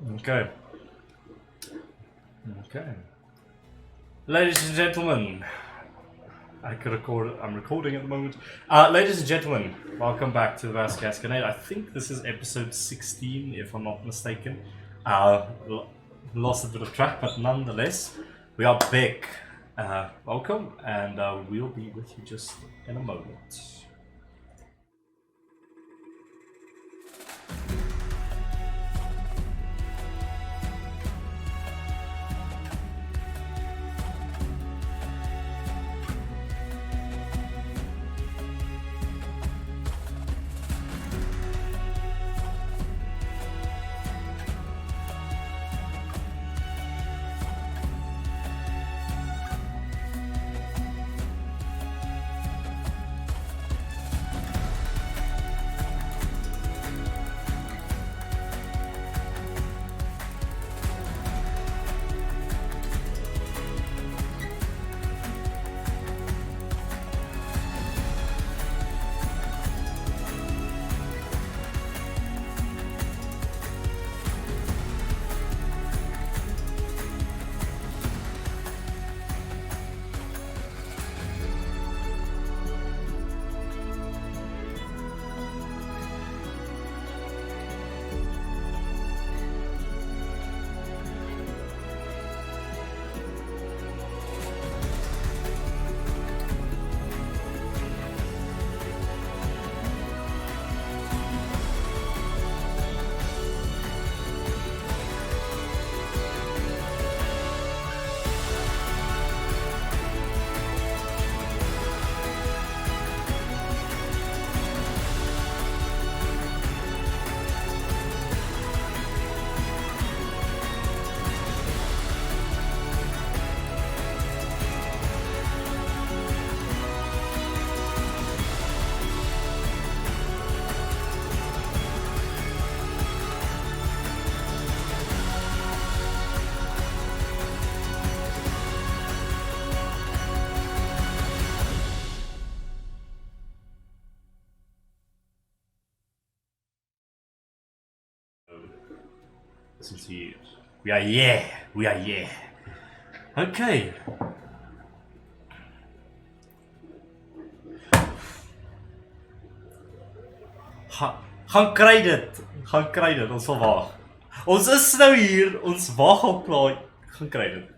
Okay. Okay. Ladies and gentlemen, I'm recording at the moment. Ladies and gentlemen, welcome back to the vast Gasconade. I think this is episode 16, if I'm not mistaken. Lost a bit of track, but nonetheless, we are back. Welcome, and we'll be with you just in a moment. Since we are yeah. Okay. Gaan kry dit. Ons sal wag. Ons is nou hier, ons wag al klaar. Gaan kry dit.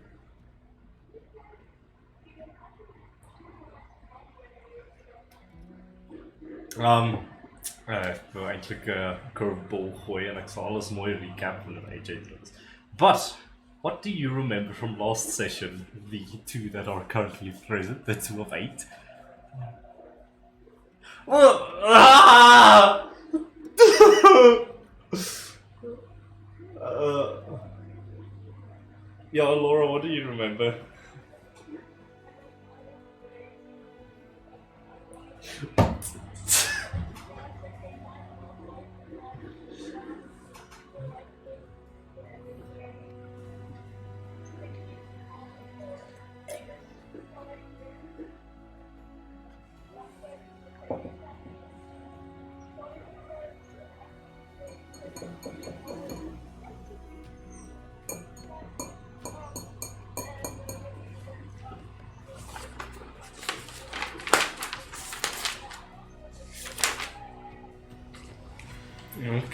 Ek wil eintlik 'n curveball gooi en ek sal alles mooi recap met AJ things. But what do you remember from last session? The two that are currently present, the two of 8. Yeah, Laura, what do you remember?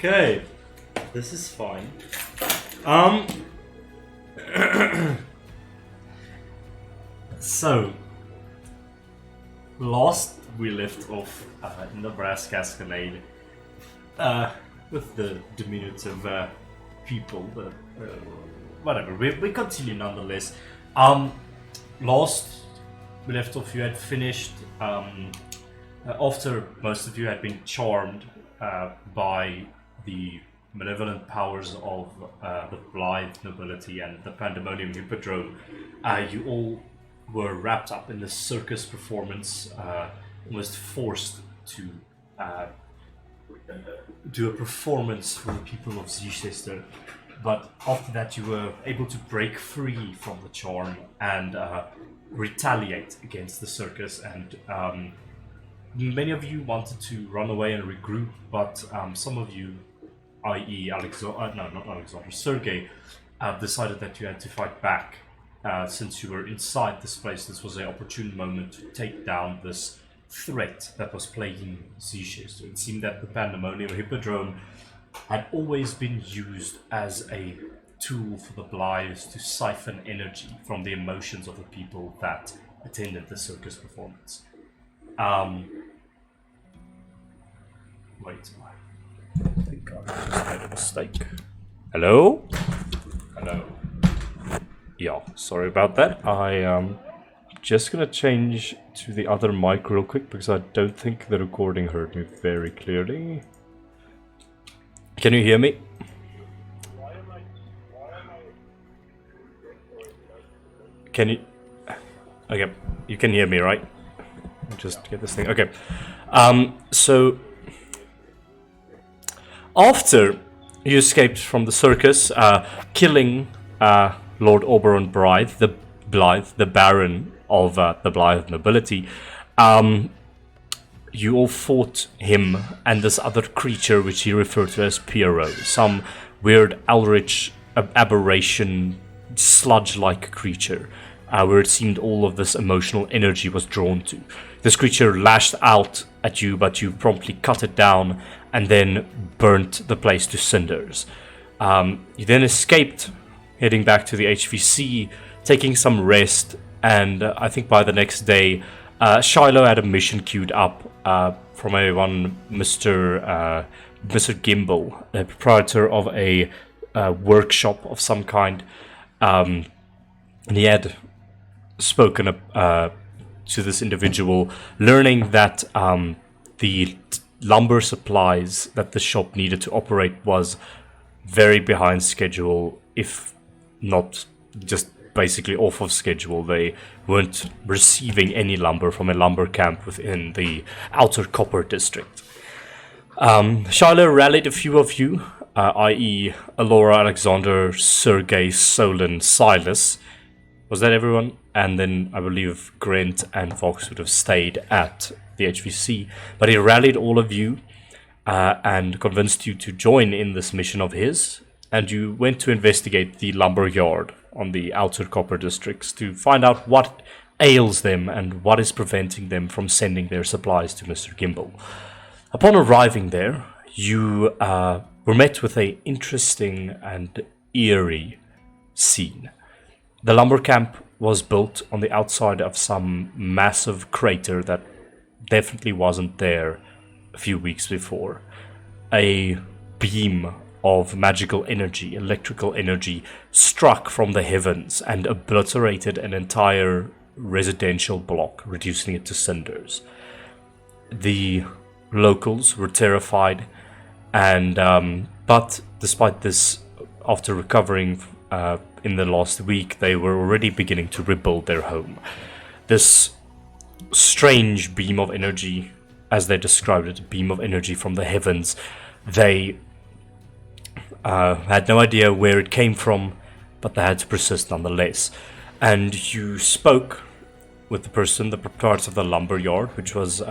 Okay, this is fine. So, last we left off in the brass Gasconade with the diminutive people, but whatever. We continue nonetheless. Last we left off, you had finished after most of you had been charmed by the malevolent powers of the Blythe nobility and the pandemonium hippodrome. You all were wrapped up in the circus performance, almost forced to do a performance for the people of Xecester. But after that you were able to break free from the charm and retaliate against the circus, and many of you wanted to run away and regroup, but some of you i.e. Alexander, no, not Alexander, Sergei, decided that you had to fight back. Since you were inside this place, this was an opportune moment to take down this threat that was plaguing Xecester. It seemed that the pandemonium hippodrome had always been used as a tool for the Blythes to siphon energy from the emotions of the people that attended the circus performance. Wait, I think I just made a mistake. Hello? Hello. Yeah, sorry about that. I just gonna change to the other mic real quick because I don't think the recording heard me very clearly. Can you hear me? Can you? Okay, you can hear me, right? Just get this thing. Okay. So after you escaped from the circus, killing Lord Oberon Blythe, the Baron of the Blythe nobility, you all fought him and this other creature which he referred to as Pierrot, some weird eldritch aberration, sludge-like creature, where it seemed all of this emotional energy was drawn to. This creature lashed out at you, but you promptly cut it down and then burnt the place to cinders. You then escaped, heading back to the H.V.C, taking some rest, and I think by the next day, Shiloh had a mission queued up from one Mr. Gimble, the proprietor of a workshop of some kind, and he had spoken to this individual, learning that the lumber supplies that the shop needed to operate was very behind schedule, if not just basically off of schedule. They weren't receiving any lumber from a lumber camp within the outer copper district. Shiloh rallied a few of you, i.e. Alora, Alexander, Sergei, Solon, Silas. Was that everyone? And then I believe Grant and Fox would have stayed at the H.V.C. But he rallied all of you and convinced you to join in this mission of his. And you went to investigate the lumber yard on the outer copper districts to find out what ails them and what is preventing them from sending their supplies to Mr. Gimble. Upon arriving there, you were met with an interesting and eerie scene. The lumber camp was built on the outside of some massive crater that definitely wasn't there a few weeks before. A beam of magical energy, electrical energy, struck from the heavens and obliterated an entire residential block, reducing it to cinders. The locals were terrified, and but despite this, after recovering in the last week, they were already beginning to rebuild their home. This strange beam of energy, as they described it, a beam of energy from the heavens, they had no idea where it came from, but they had to persist nonetheless. And you spoke with the person, the proprietor of the lumber yard, which was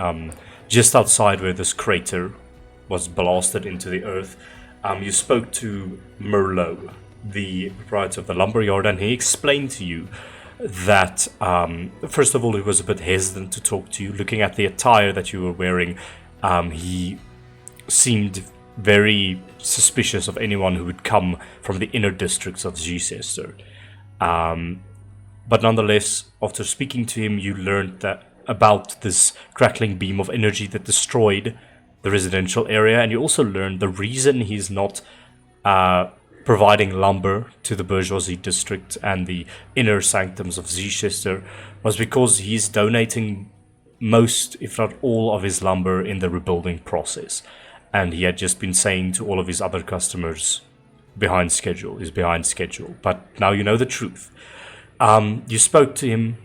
just outside where this crater was blasted into the earth. You spoke to Merlot, the proprietor of the lumber yard, and he explained to you that, first of all, he was a bit hesitant to talk to you. Looking at the attire that you were wearing, he seemed very suspicious of anyone who would come from the inner districts of Xecester. But nonetheless, after speaking to him, you learned that about this crackling beam of energy that destroyed the residential area, and you also learned the reason he's not providing lumber to the bourgeoisie district and the inner sanctums of Xecester was because he's donating most, if not all, of his lumber in the rebuilding process. And he had just been saying to all of his other customers, behind schedule is behind schedule. But now you know the truth. You spoke to him,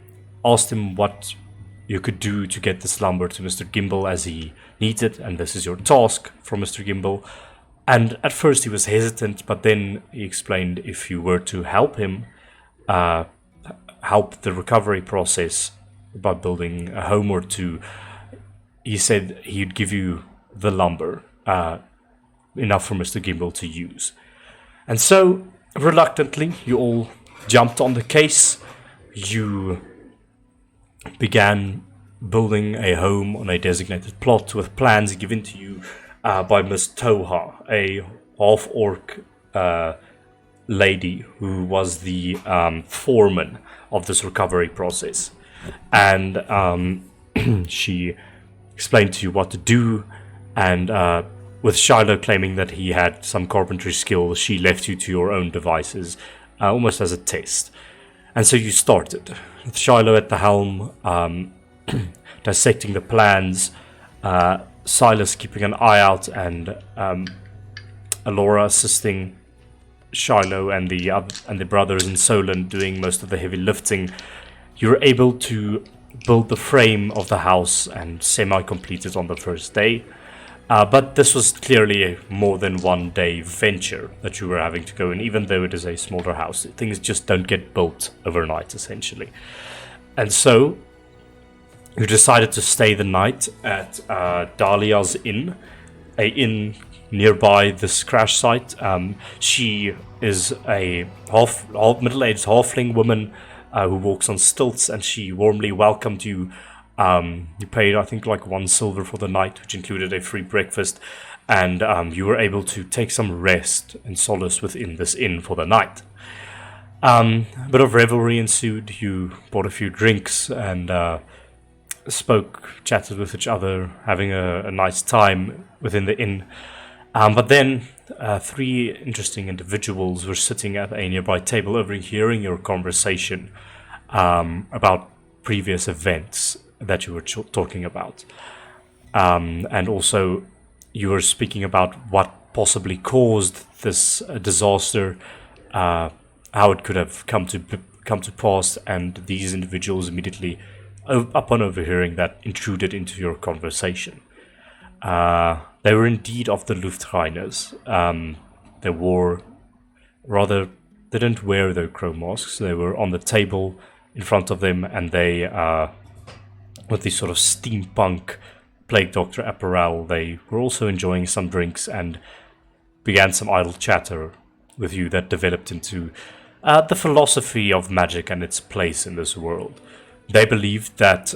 asked him what you could do to get this lumber to Mr. Gimble as he needs it, and this is your task from Mr. Gimble. And at first he was hesitant, but then he explained if you were to help him, help the recovery process by building a home or two, he said he'd give you the lumber. enough for Mr. Gimble to use. And so, reluctantly, you all jumped on the case. You began building a home on a designated plot with plans given to you by Miss Toha, a half-orc lady who was the foreman of this recovery process. And she explained to you what to do, and with Shiloh claiming that he had some carpentry skills, she left you to your own devices, almost as a test. And so you started, with Shiloh at the helm, dissecting the plans, Silas keeping an eye out, and Alora assisting Shiloh and the brothers in Solon doing most of the heavy lifting. You were able to build the frame of the house and semi-complete it on the first day. But this was clearly a more than 1 day venture that you were having to go in, even though it is a smaller house. Things just don't get built overnight, essentially. And so, you decided to stay the night at Dahlia's Inn, a inn nearby this crash site. She is a middle-aged halfling woman who walks on stilts, and she warmly welcomed you. You paid, I think, like 1 silver for the night, which included a free breakfast, and you were able to take some rest and solace within this inn for the night. A bit of revelry ensued. You bought a few drinks and chatted with each other, having a nice time within the inn. But then 3 interesting individuals were sitting at a nearby table overhearing your conversation about previous events that you were talking about. And also you were speaking about what possibly caused this disaster, how it could have come to pass, and these individuals immediately, upon overhearing that, intruded into your conversation. They were indeed of the Luftreiners. They didn't wear their crow masks. They were on the table in front of them, and they, with this sort of steampunk plague doctor apparel, they were also enjoying some drinks and began some idle chatter with you that developed into the philosophy of magic and its place in this world. They believed that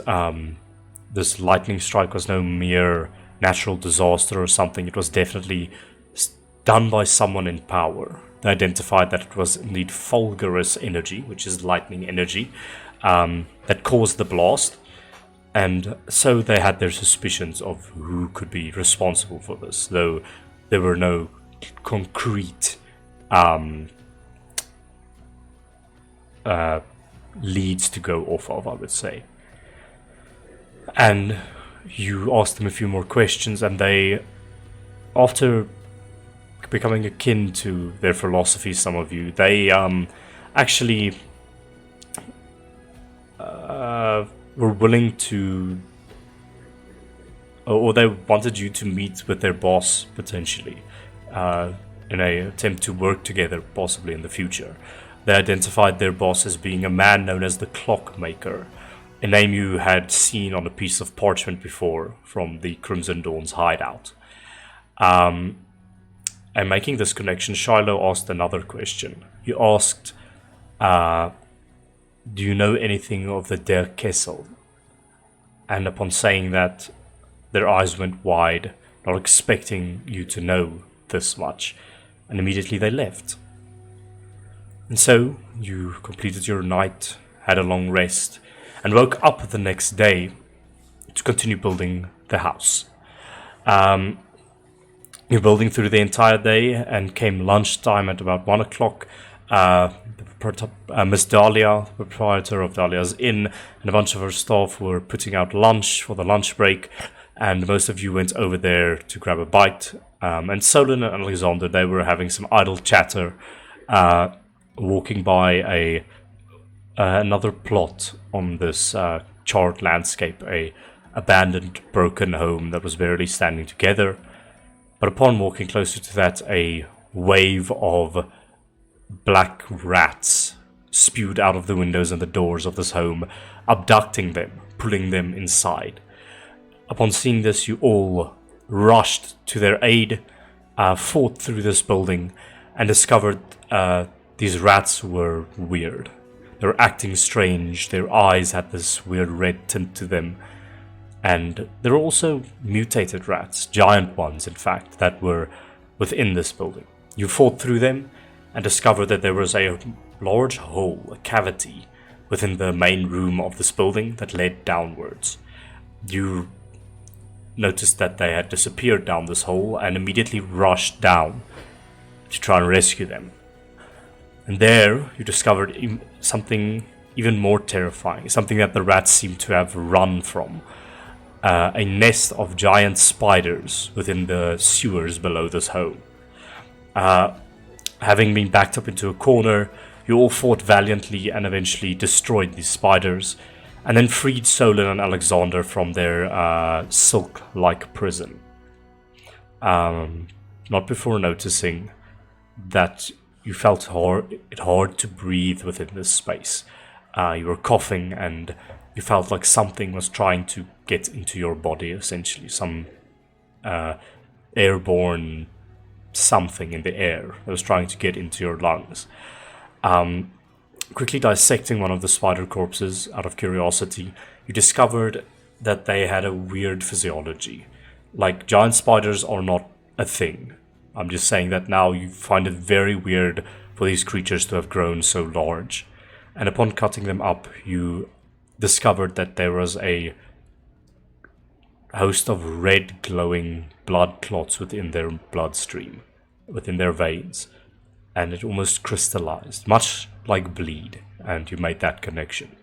this lightning strike was no mere natural disaster or something. It was definitely done by someone in power. They identified that it was indeed fulgurous energy, which is lightning energy, that caused the blast. And so they had their suspicions of who could be responsible for this, though there were no concrete leads to go off of, I would say. And you asked them a few more questions, and they, after becoming akin to their philosophy, some of you, they actually were willing to, or they wanted you to meet with their boss, potentially, in an attempt to work together, possibly in the future. They identified their boss as being a man known as the Clockmaker, a name you had seen on a piece of parchment before from the Crimson Dawn's hideout. And making this connection, Shiloh asked another question. He asked, do you know anything of the Der Kessel? And upon saying that, their eyes went wide, not expecting you to know this much, and immediately they left. And so, you completed your night, had a long rest, and woke up the next day to continue building the house. You're building through the entire day, and came lunchtime at about 1 o'clock. Miss Dahlia, the proprietor of Dahlia's Inn, and a bunch of her staff were putting out lunch for the lunch break, and most of you went over there to grab a bite. And Solon and Alexander, they were having some idle chatter, walking by another plot on this charred landscape, a abandoned, broken home that was barely standing together. But upon walking closer to that, a wave of black rats spewed out of the windows and the doors of this home, abducting them, pulling them inside. Upon seeing this, you all rushed to their aid, fought through this building and discovered these rats were weird. They were acting strange, their eyes had this weird red tint to them, and there were also mutated rats, giant ones in fact, that were within this building. You fought through them and discovered that there was a large hole, a cavity, within the main room of this building that led downwards. You noticed that they had disappeared down this hole and immediately rushed down to try and rescue them. And there you discovered something even more terrifying, something that the rats seemed to have run from. A nest of giant spiders within the sewers below this home. Having been backed up into a corner, you all fought valiantly and eventually destroyed these spiders, and then freed Solon and Alexander from their silk-like prison. Not before noticing that you felt it hard to breathe within this space. You were coughing and you felt like something was trying to get into your body, essentially. Some airborne something in the air that was trying to get into your lungs. Quickly dissecting one of the spider corpses out of curiosity, you discovered that they had a weird physiology. Like, giant spiders are not a thing. I'm just saying that now you find it very weird for these creatures to have grown so large. And upon cutting them up, you discovered that there was a host of red glowing blood clots within their bloodstream, within their veins, and it almost crystallized, much like bleed, and you made that connection.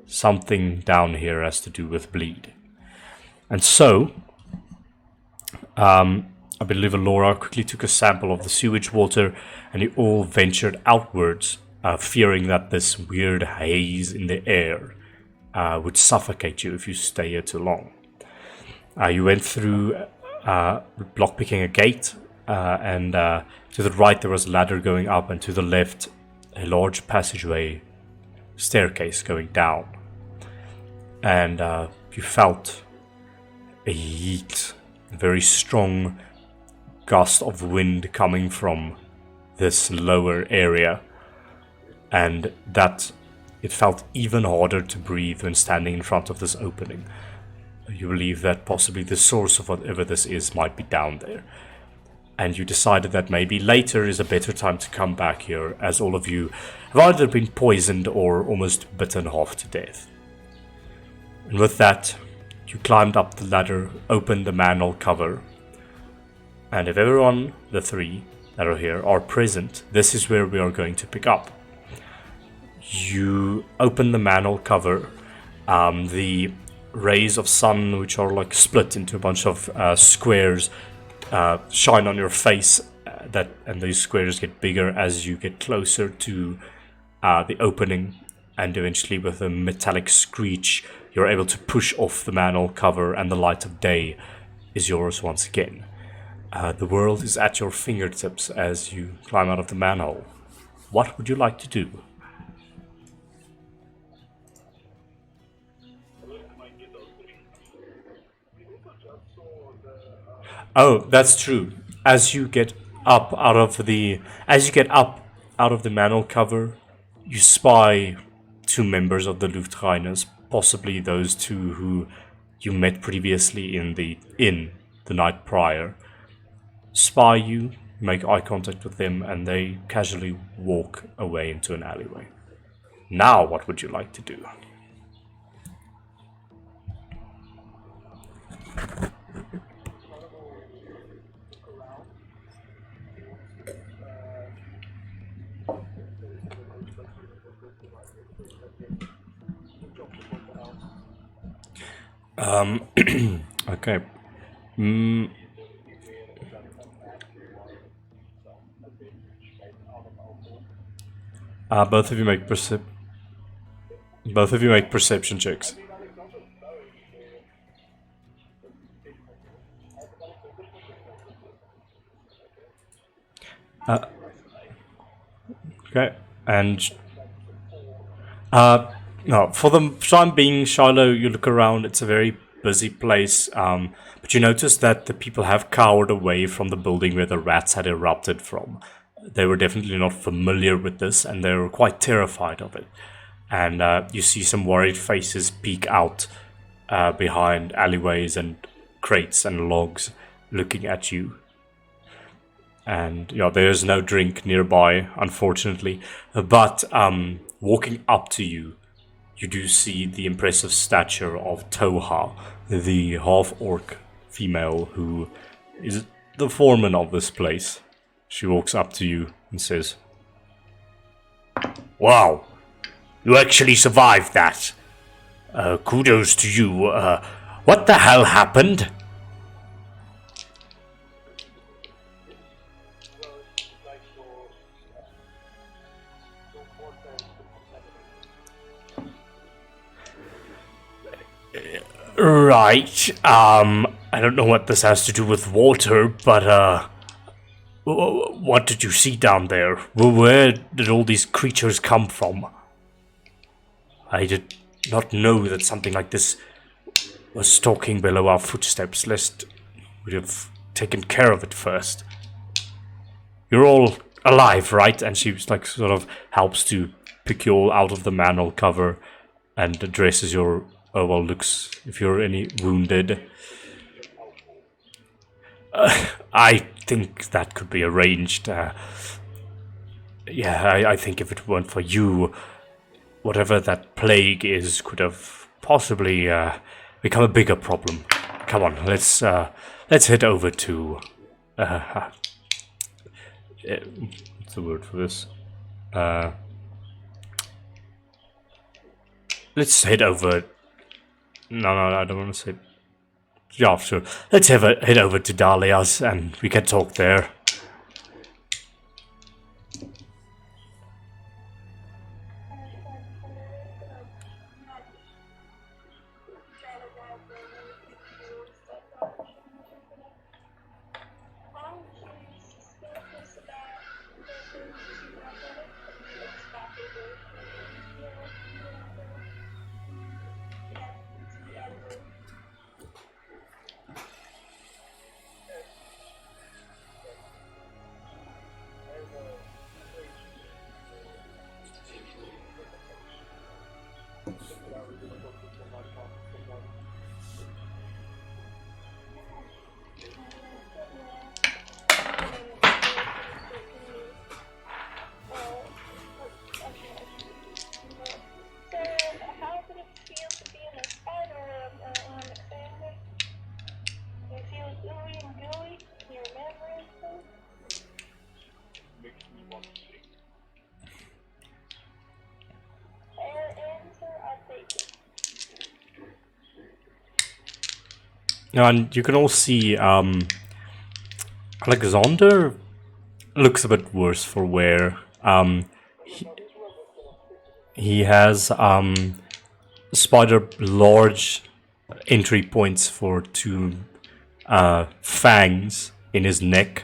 Something down here has to do with bleed. And so, I believe Alora quickly took a sample of the sewage water, and you all ventured outwards, fearing that this weird haze in the air would suffocate you if you stay here too long. You went through lockpicking a gate, and to the right there was a ladder going up, and to the left a large passageway staircase going down. And you felt a heat, a very strong gust of wind coming from this lower area, and that it felt even harder to breathe when standing in front of this opening. You believe that possibly the source of whatever this is might be down there. And you decided that maybe later is a better time to come back here, as all of you have either been poisoned or almost bitten half to death. And with that, you climbed up the ladder, opened the manhole cover, and if everyone, the three that are here, are present, this is where we are going to pick up. You open the manhole cover, the rays of sun, which are like split into a bunch of squares, shine on your face, and these squares get bigger as you get closer to the opening, and eventually with a metallic screech you're able to push off the manhole cover, and the light of day is yours once again. The world is at your fingertips as you climb out of the manhole. What would you like to do? Oh, that's true. As you get up out of the manhole cover, you spy two members of the Luftreiners, possibly those two who you met previously in the inn the night prior. Spy you, make eye contact with them, and they casually walk away into an alleyway. Now, what would you like to do? Okay. Both of you make perception checks. Okay, and no, for the time being, Shiloh, you look around. It's a very busy place, but you notice that the people have cowered away from the building where the rats had erupted from. They were definitely not familiar with this, and they were quite terrified of it. And you see some worried faces peek out behind alleyways and crates and logs looking at you. And there's no drink nearby, unfortunately. But walking up to you, you do see the impressive stature of Toha, the half-orc female who is the foreman of this place. She walks up to you and says, "Wow, you actually survived that. Kudos to you. What the hell happened?" Right. I don't know what this has to do with water, but what did you see down there? Where did all these creatures come from? I did not know that something like this was stalking below our footsteps, lest we'd have taken care of it first. You're all alive, right? And she sort of helps to pick you all out of the manhole cover and addresses your looks if you're any wounded. I think that could be arranged. I think if it weren't for you, whatever that plague is could have possibly become a bigger problem. Come on, let's head over to. What's the word for this? Let's head over. No, I don't want to say. Yeah, sure. Let's head over to Dahlia's and we can talk there. And you can all see Alexander looks a bit worse for wear. He has spider large entry points for two fangs in his neck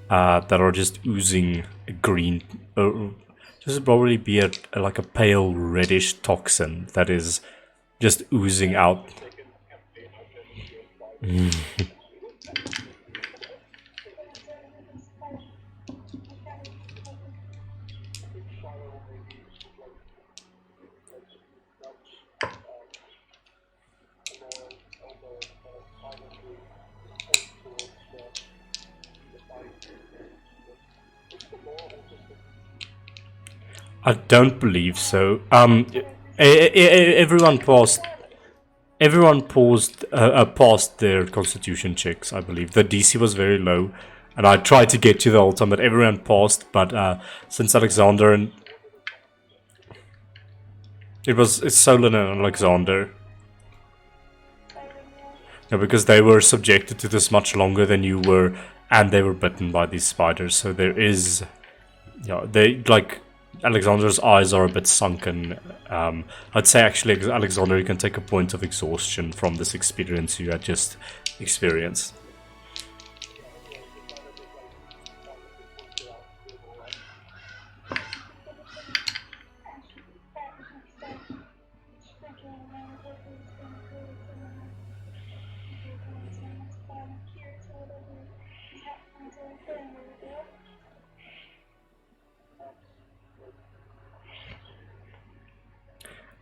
that are just oozing green. This would probably be like a pale reddish toxin that is just oozing out. I don't believe so. Everyone paused. Everyone passed their constitution checks. I believe the DC was very low, and I tried to get to the whole time, but everyone passed. But since Alexander and it's Solon and Alexander. Yeah, because they were subjected to this much longer than you were, and they were bitten by these spiders. So there is, Alexander's eyes are a bit sunken. I'd say actually, Alexander, you can take a point of exhaustion from this experience you had just experienced.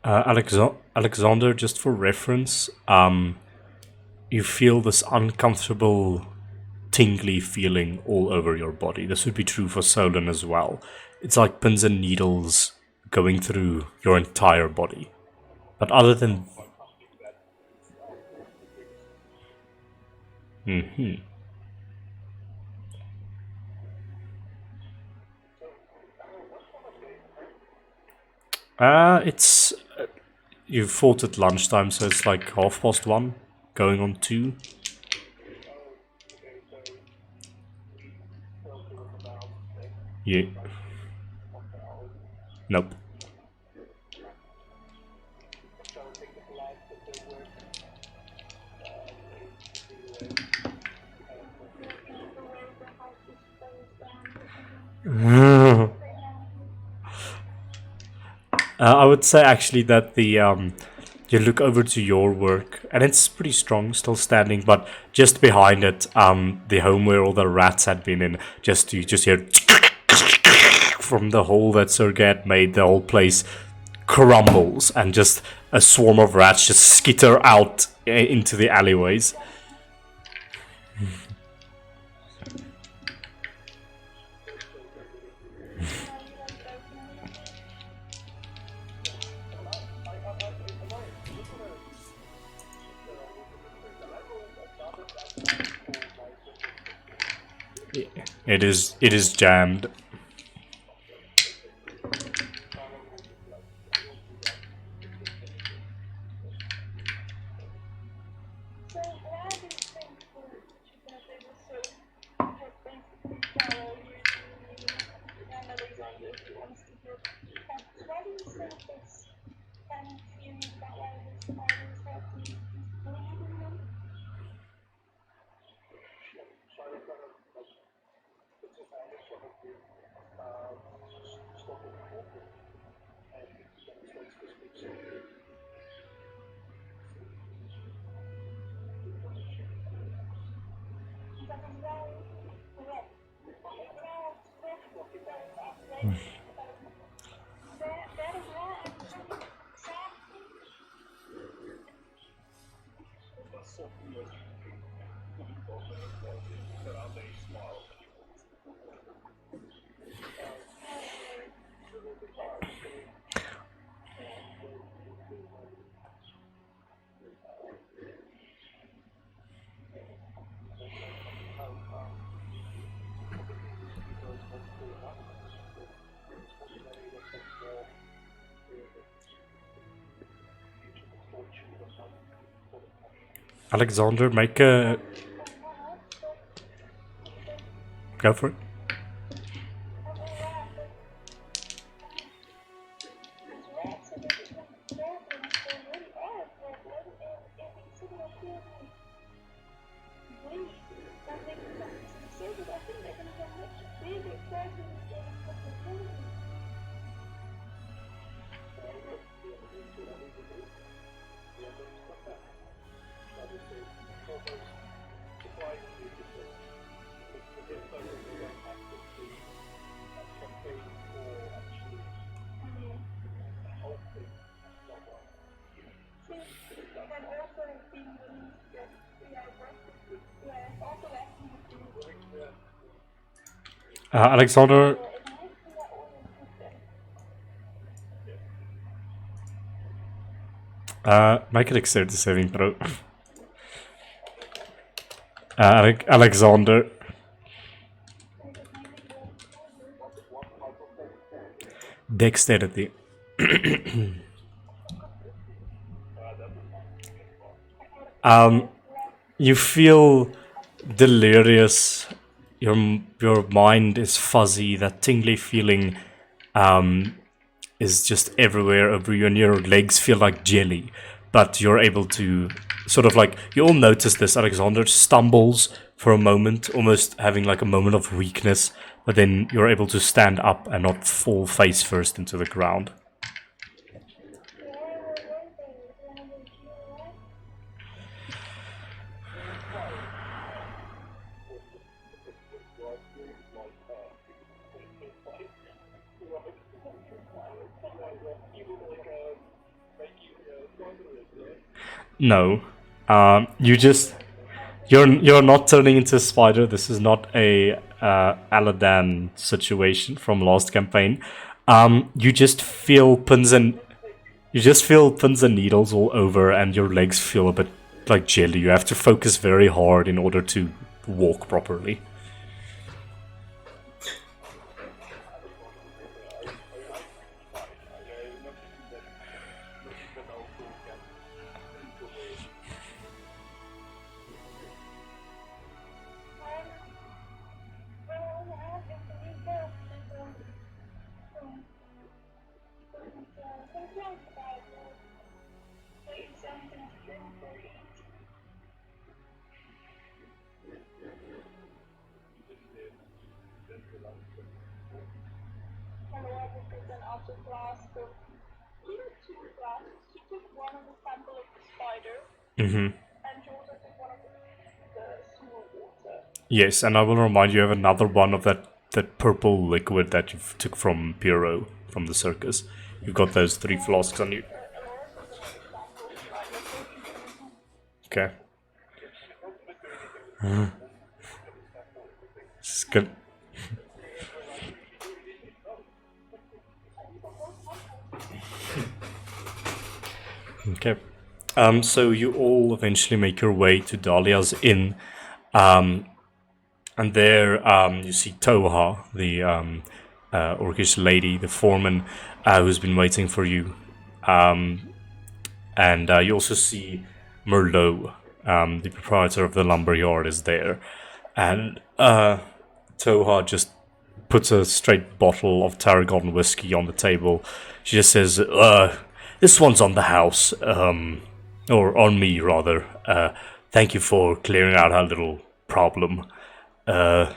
Alexander, just for reference, you feel this uncomfortable, tingly feeling all over your body. This would be true for Solon as well. It's like pins and needles going through your entire body. But other than... it's... You fought at lunchtime, so it's like 1:30, going on 2. Yeah. Nope. I would say actually that the you look over to your work and it's pretty strong, still standing, but just behind it, the home where all the rats had been in, you just hear from the hole that Sergei had made. The whole place crumbles and just a swarm of rats just skitter out into the alleyways. It is jammed. Alexander, make a... Go for it. Alexander, make a dexterity saving throw. Alexander. Dexterity. You feel delirious. Your mind is fuzzy. That tingly feeling is just everywhere over you, and your legs feel like jelly. But you're able to sort of like, you all notice this. Alexander stumbles for a moment, almost having like a moment of weakness, but then you're able to stand up and not fall face first into the ground. No. You just you're not turning into a spider. This is not a Aladdin situation from last campaign. You just feel pins and needles all over, and your legs feel a bit like jelly. You have to focus very hard in order to walk properly. Mm-hmm. Yes, and I will remind you, you have another one of that purple liquid that you took from Piero from the circus. You've got those 3 flasks on you. Okay. It's good. Okay. So you all eventually make your way to Dahlia's inn, and there you see Toha, the orcish lady, the foreman, who's been waiting for you, and you also see Merlot, the proprietor of the lumber yard, is there, and Toha just puts a straight bottle of tarragon whiskey on the table. She just says, "This one's on the house, or on me rather. Thank you for clearing out our little problem." Uh,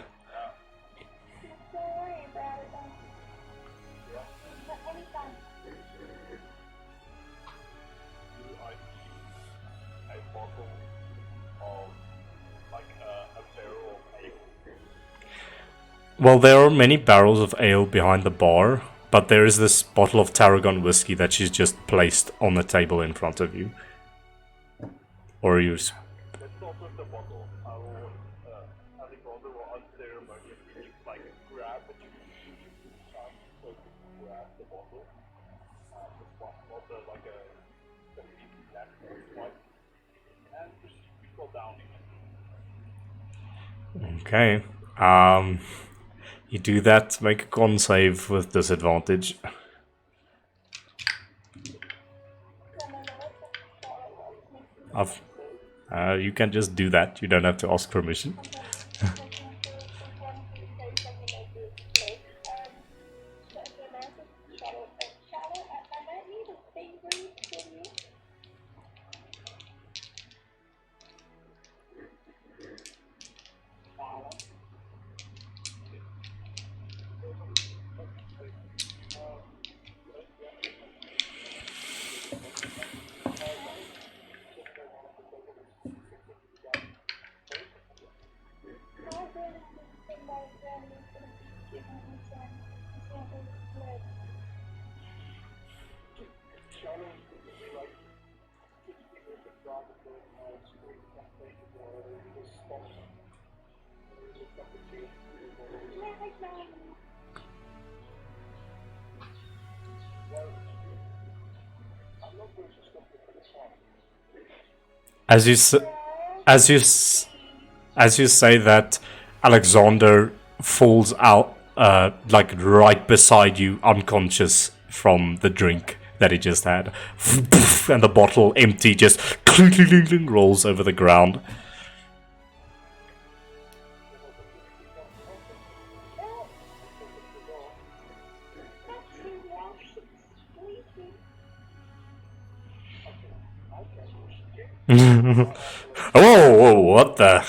well, there are many barrels of ale behind the bar, but there is this bottle of tarragon whiskey that she's just placed on the table in front of you. Or you. Okay. You do that, make a con save with disadvantage. You can just do that, you don't have to ask permission. As you as you as you say that, Alexander falls out, like right beside you, unconscious from the drink that he just had, and the bottle empty just rolls over the ground. Whoa, what the?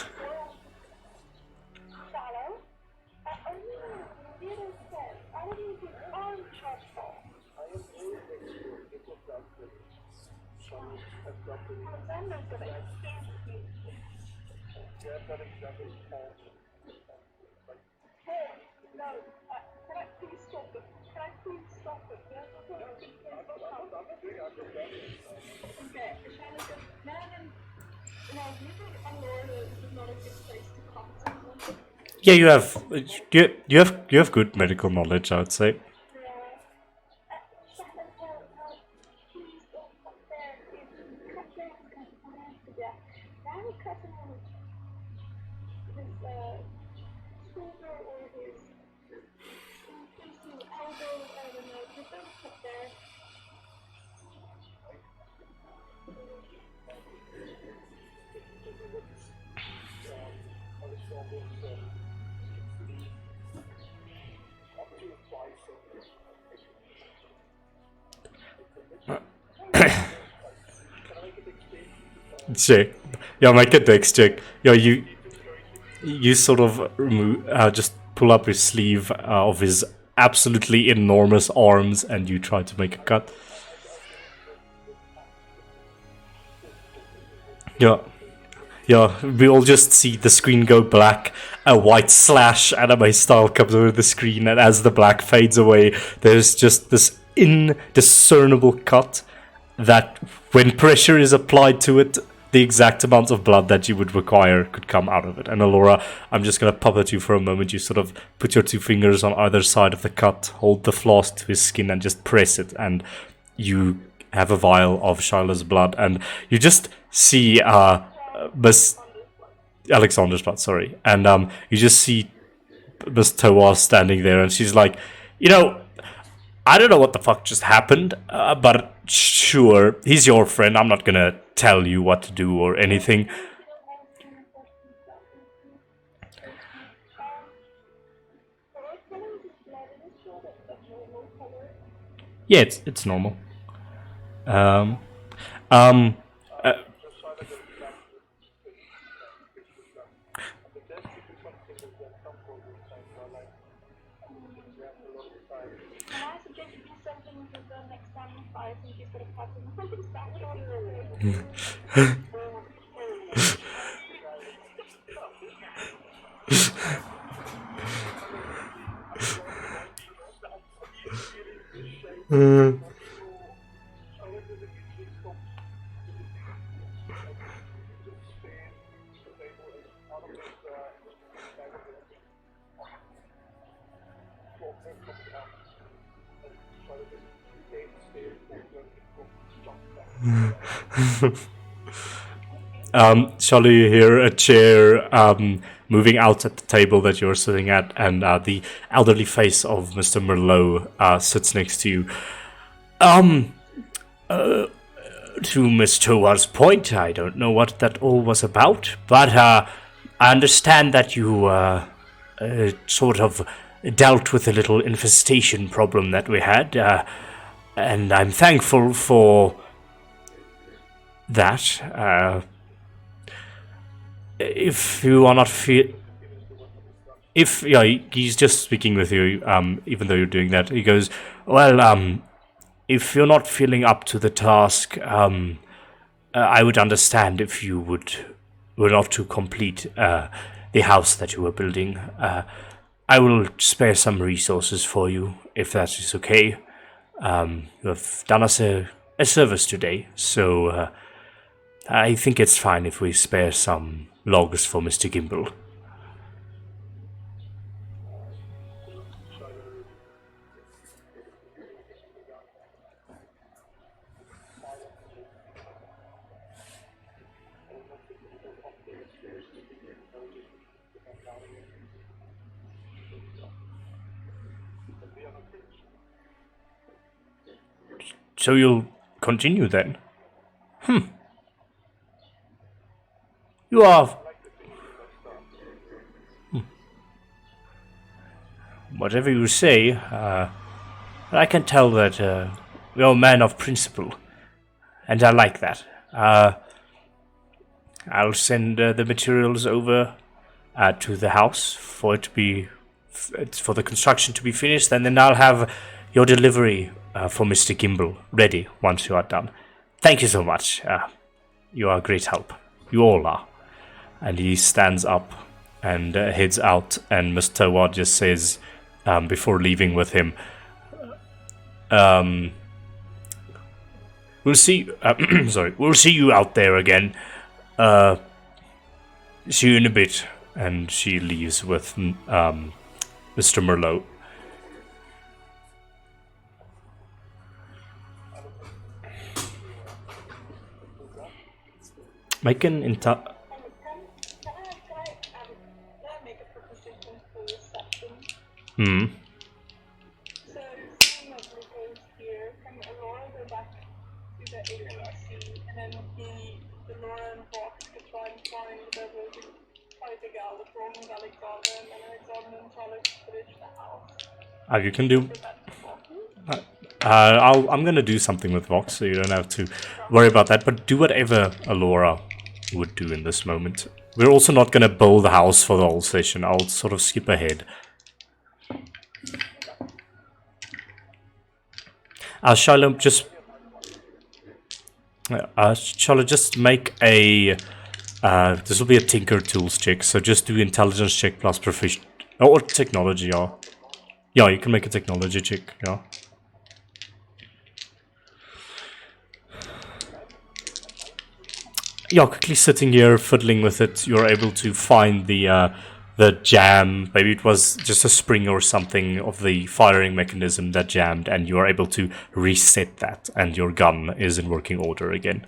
Yeah, you have good medical knowledge, I would say. Check. Yeah, make a dex check. Yeah, you sort of remove, just pull up his sleeve of his absolutely enormous arms, and you try to make a cut. Yeah. Yeah, we all just see the screen go black. A white slash anime style comes over the screen, and as the black fades away, there's just this indiscernible cut that, when pressure is applied to it, the exact amount of blood that you would require could come out of it. And Alora, I'm just going to puppet you for a moment. You sort of put your two fingers on either side of the cut, hold the flask to his skin, and just press it, and you have a vial of Shiloh's blood, and you just see Miss Alexander's blood, sorry, and you just see Miss Toa standing there, and she's like, I don't know what the fuck just happened, but sure, he's your friend. I'm not gonna tell you what to do or anything. Yeah, it's normal. Um, um, uh, Shall you hear a chair moving out at the table that you're sitting at, and the elderly face of Mr. Merlot sits next to you. To Miss Towa's point, I don't know what that all was about, but I understand that you sort of dealt with a little infestation problem that we had, and I'm thankful for that. If you are not he's just speaking with you, even though you're doing that. He goes, well, if you're not feeling up to the task, I would understand if you were not to complete the house that you were building. I will spare some resources for you, if that is okay. You have done us a service today, so I think it's fine if we spare some logs for Mr. Gimble. So you'll continue then? You are... Whatever you say, I can tell that you're a man of principle, and I like that. I'll send the materials over to the house for it to be... for the construction to be finished, and then I'll have your delivery for Mr. Gimble ready once you are done. Thank you so much. You are a great help. You all are. And he stands up and heads out, and Miss Towa just says, before leaving with him, we'll see... we'll see you out there again. See you in a bit. And she leaves with Mr. Merlot. Make an Can I make a proposition for reception? So, seeing as we go here, can Laura go back to the H.V.C. and then the Laura and Fox to try and find whatever we try to figure out what's wrong with Alexander, and then Alexander and Charlotte finish the house? You can do. I'm gonna do something with Vox, so you don't have to worry about that. But do whatever Alora would do in this moment. We're also not gonna build the house for the whole session. I'll sort of skip ahead. Charlotte, just make a. This will be a Tinker Tools check. So just do intelligence check plus proficient or technology. Yeah, you can make a technology check. Yeah. Yeah, quickly sitting here, fiddling with it, you're able to find the jam. Maybe it was just a spring or something of the firing mechanism that jammed, and you are able to reset that, and your gun is in working order again.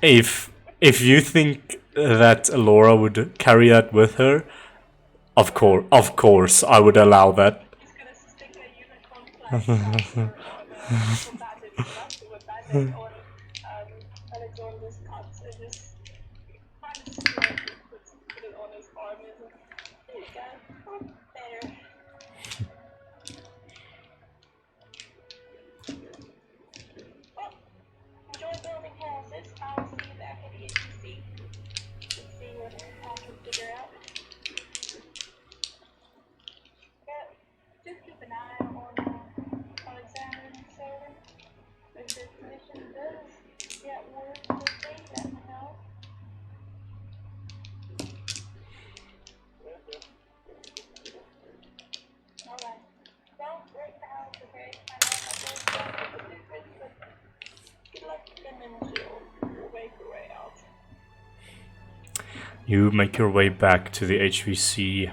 If you think that Laura would carry that with her, of course, I would allow that. You make your way back to the H.V.C.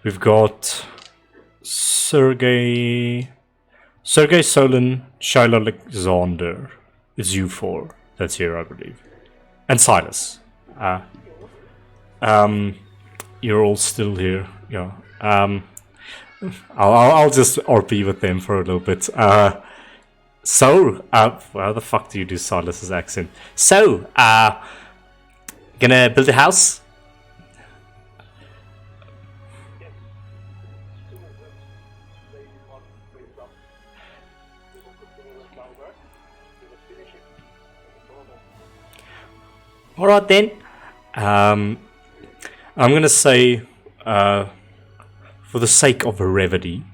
We've got Sergey Solon, Shiloh Alexander. It's you four that's here, I believe. And Silas. You're all still here. Yeah. I'll just RP with them for a little bit. So, how the fuck do you do Silas's accent? So, gonna build a house? Alright then. I'm gonna say, for the sake of brevity,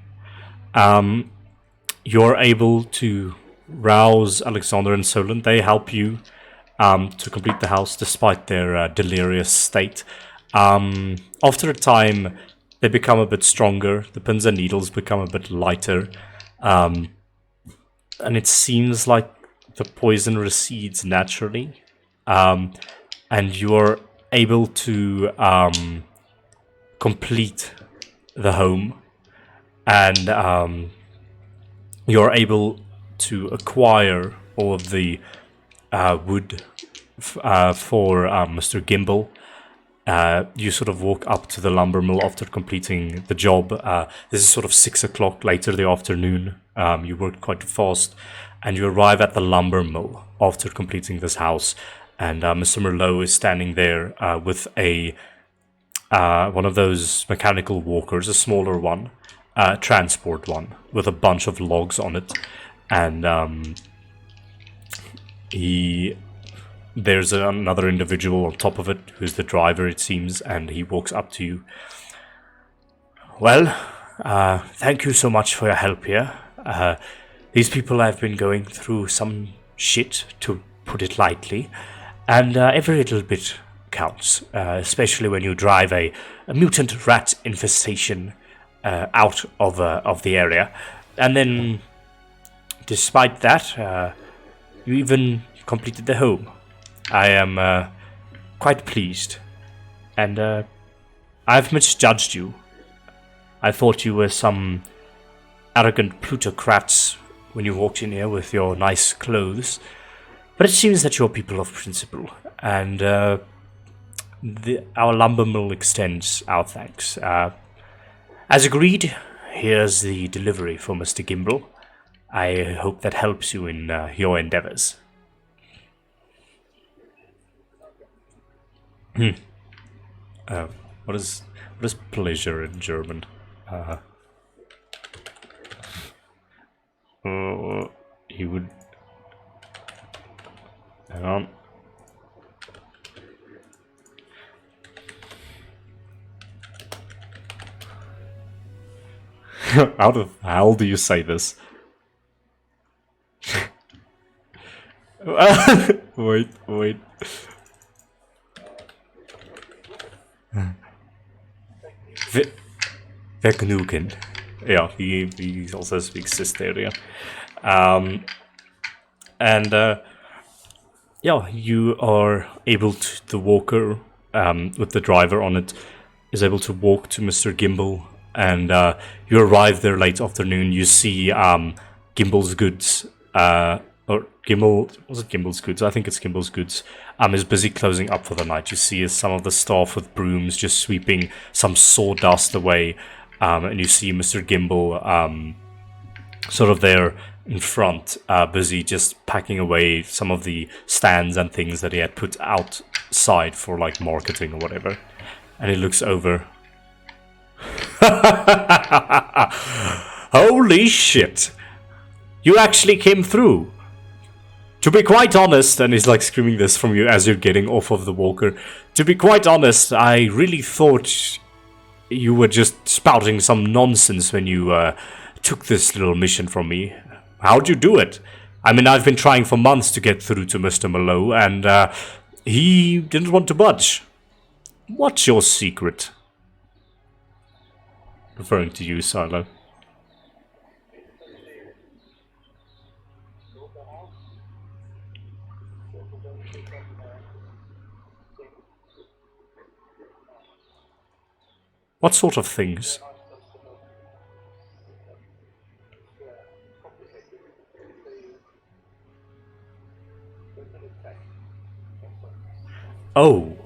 you're able to rouse Alexander and Solon. They help you to complete the house despite their delirious state. After a time, they become a bit stronger. The pins and needles become a bit lighter. And it seems like the poison recedes naturally. And you're able to complete the home. And you're able to acquire all of the wood for Mr. Gimble. You sort of walk up to the lumber mill after completing the job. This is sort of 6 o'clock later in the afternoon. You worked quite fast, and you arrive at the lumber mill after completing this house. And Mr. Merlot is standing there with a one of those mechanical walkers, a smaller one, transport one, with a bunch of logs on it. And there's another individual on top of it, who's the driver, it seems, and he walks up to you. Well, thank you so much for your help here. These people have been going through some shit, to put it lightly, and every little bit counts, especially when you drive a mutant rat infestation out of the area. And then, despite that, you even completed the home. I am quite pleased, and I've misjudged you. I thought you were some arrogant plutocrats when you walked in here with your nice clothes, but it seems that you're people of principle, and our lumber mill extends our thanks. As agreed, here's the delivery for Mr. Gimble. I hope that helps you in your endeavors. What is pleasure in German? He would. Hang on. How the hell do you say this? Wait. Vergnügen. Yeah, he also speaks Xecester. Yeah, you are able to, the walker with the driver on it is able to walk to Mr. Gimble, and you arrive there late afternoon. You see Gimble's goods, or Gimble, was it Gimble's goods? I think it's Gimble's goods, is busy closing up for the night. You see some of the staff with brooms just sweeping some sawdust away, and you see Mr. Gimble sort of there in front, busy just packing away some of the stands and things that he had put outside for like marketing or whatever. And he looks over. Holy shit! You actually came through! To be quite honest, and he's like screaming this from you as you're getting off of the walker. To be quite honest, I really thought you were just spouting some nonsense when you took this little mission from me. How'd you do it? I mean, I've been trying for months to get through to Mr. Mallow, and he didn't want to budge. What's your secret? Referring to you, Silo. What sort of things? Oh.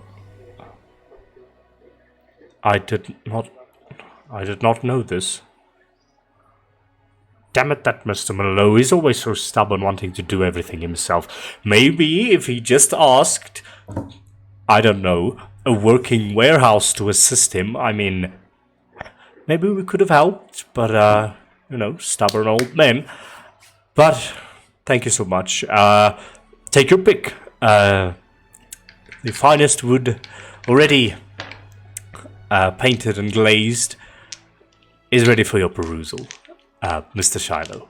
I did not know this. Damn it, that Mr. Mallow is always so stubborn, wanting to do everything himself. Maybe if he just asked, I don't know, a working warehouse to assist him, I mean, maybe we could have helped, but, you know, stubborn old men. But, thank you so much. Take your pick. The finest wood, already painted and glazed, is ready for your perusal, Mr. Shiloh.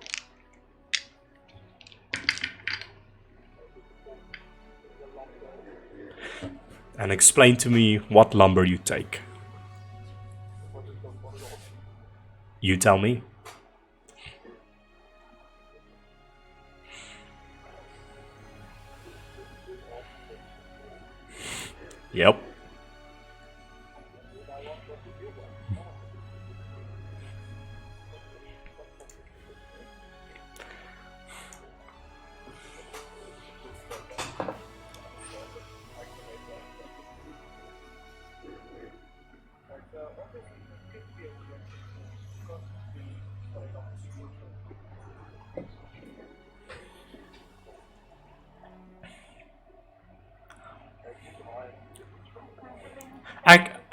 And explain to me what lumber you take. You tell me. Yep.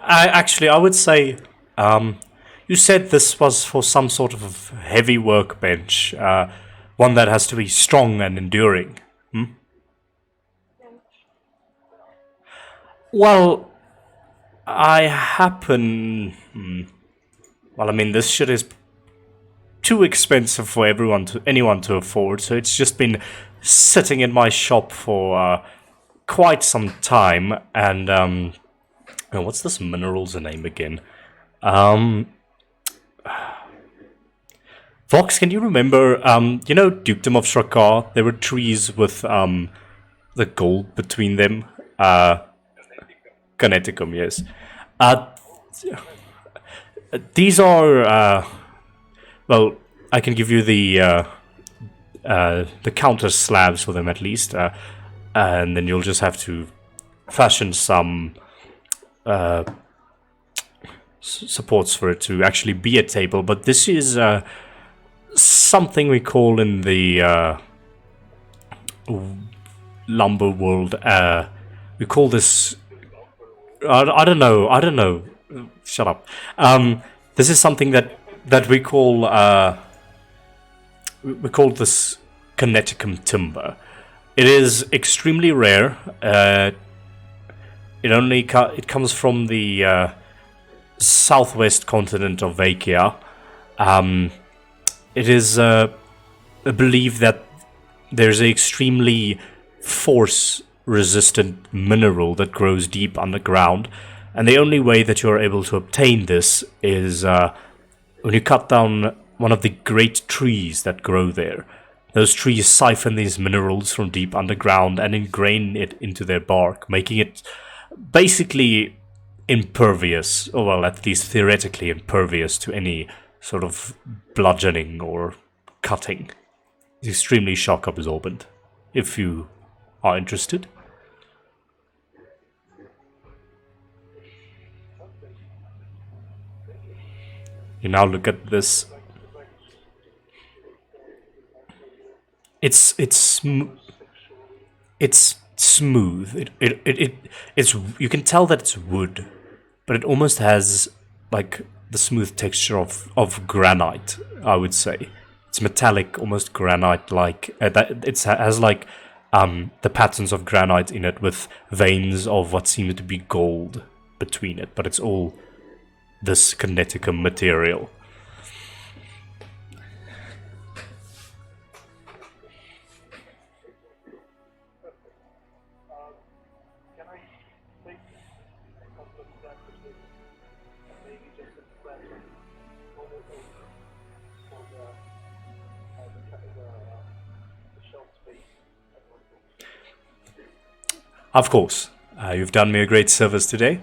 I would say, you said this was for some sort of heavy workbench, one that has to be strong and enduring. Well, I happen. Well, I mean, this shit is too expensive for anyone to afford, so it's just been sitting in my shop for quite some time. And what's this mineral's name again? Vox, can you remember? Dukedom of Shrakar. There were trees with the gold between them. Connecticum, yes. These are well, I can give you the counter slabs for them at least, and then you'll just have to fashion some supports for it to actually be a table. But this is something we call in the lumber world. We call this. I don't know. Shut up. This is something that we call this Connecticum timber. It is extremely rare. It comes from the southwest continent of Vakia. It is believed that there's an extremely force-resistant mineral that grows deep underground, and the only way that you're able to obtain this is when you cut down one of the great trees that grow there. Those trees siphon these minerals from deep underground and ingrain it into their bark, making it basically impervious, or well, at least theoretically impervious to any sort of bludgeoning or cutting. It's extremely shock absorbent, if you are interested. You now look at this. It's smooth. It's you can tell that it's wood, but it almost has like the smooth texture of granite. I would say it's metallic, almost granite-like. It has like the patterns of granite in it with veins of what seems to be gold between it, but it's all this Connecticum material. Of course, you've done me a great service today,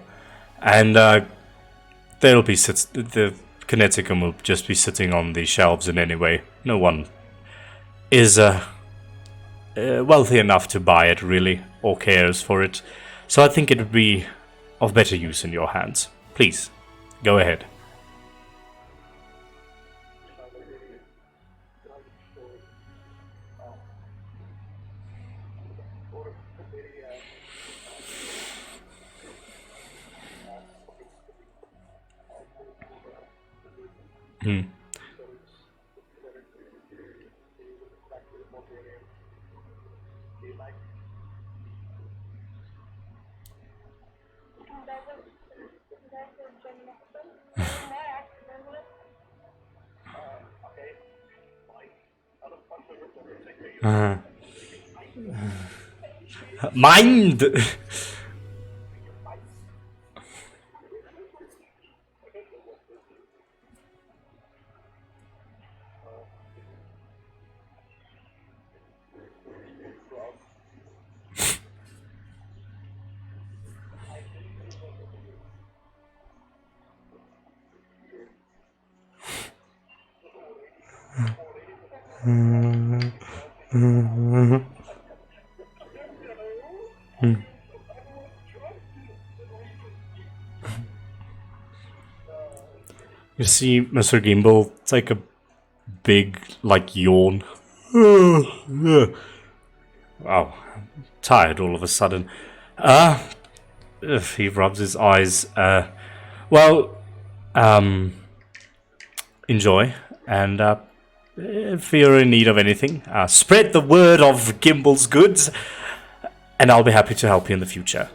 and there'll be the Connecticum will just be sitting on the shelves in any way. No one is wealthy enough to buy it, really, or cares for it. So I think it would be of better use in your hands. Please, go ahead. Mind! You see Mr. Gimbal take a big, yawn. Wow, tired all of a sudden. He rubs his eyes. Well, enjoy, and if you're in need of anything, spread the word of Gimble's goods, and I'll be happy to help you in the future.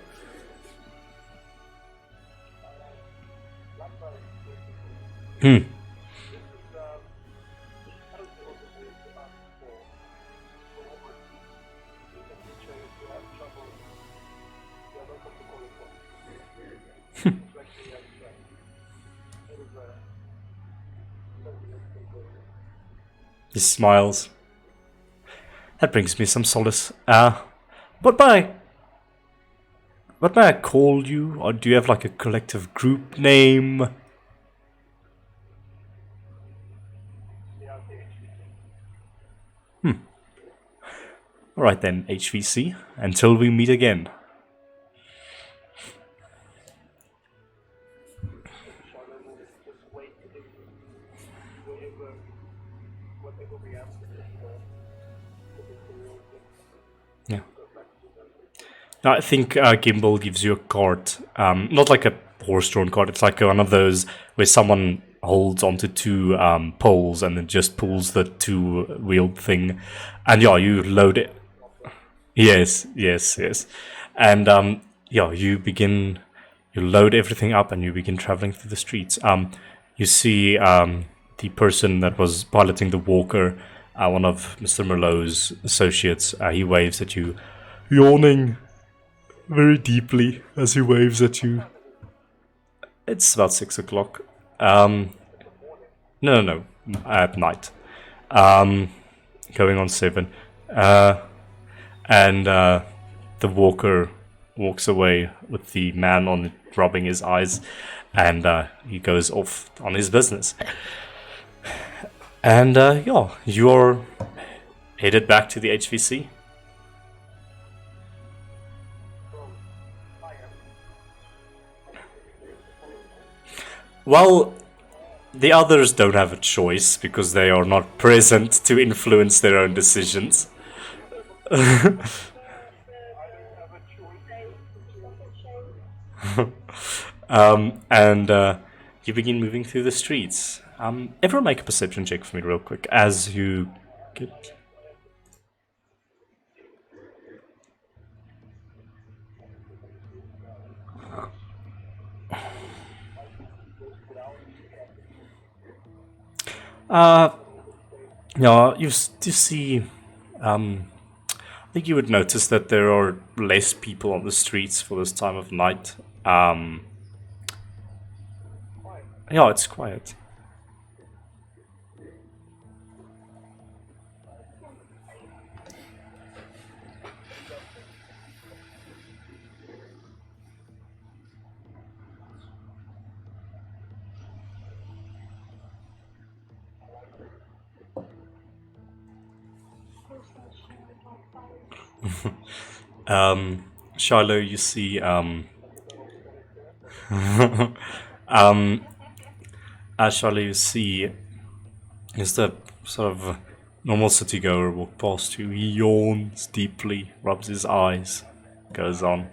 He smiles. That brings me some solace. What may I call you? Or do you have like a collective group name? Alright then, H.V.C. Until we meet again. Yeah. Now, I think Gimbal gives you a cart. Not like a horse-drawn cart. It's like one of those where someone holds onto two poles and then just pulls the two-wheeled thing. And yeah, you load it. Yes. And yeah, you load everything up and you begin traveling through the streets. You see the person that was piloting the walker, one of Mr. Merlot's associates. He waves at you, yawning very deeply as he waves at you. It's about 6 o'clock. No, at night. Going on 7. And the walker walks away with the man on it rubbing his eyes, and he goes off on his business. And yeah, you're headed back to the H.V.C. Well, the others don't have a choice because they are not present to influence their own decisions. And you begin moving through the streets. Everyone make a perception check for me real quick as you get... Yeah, you see, I think you would notice that there are less people on the streets for this time of night. Yeah, it's quiet. Shiloh, you see, Shiloh, you see, is the sort of normal city goer walk past you. He yawns deeply, rubs his eyes, goes on.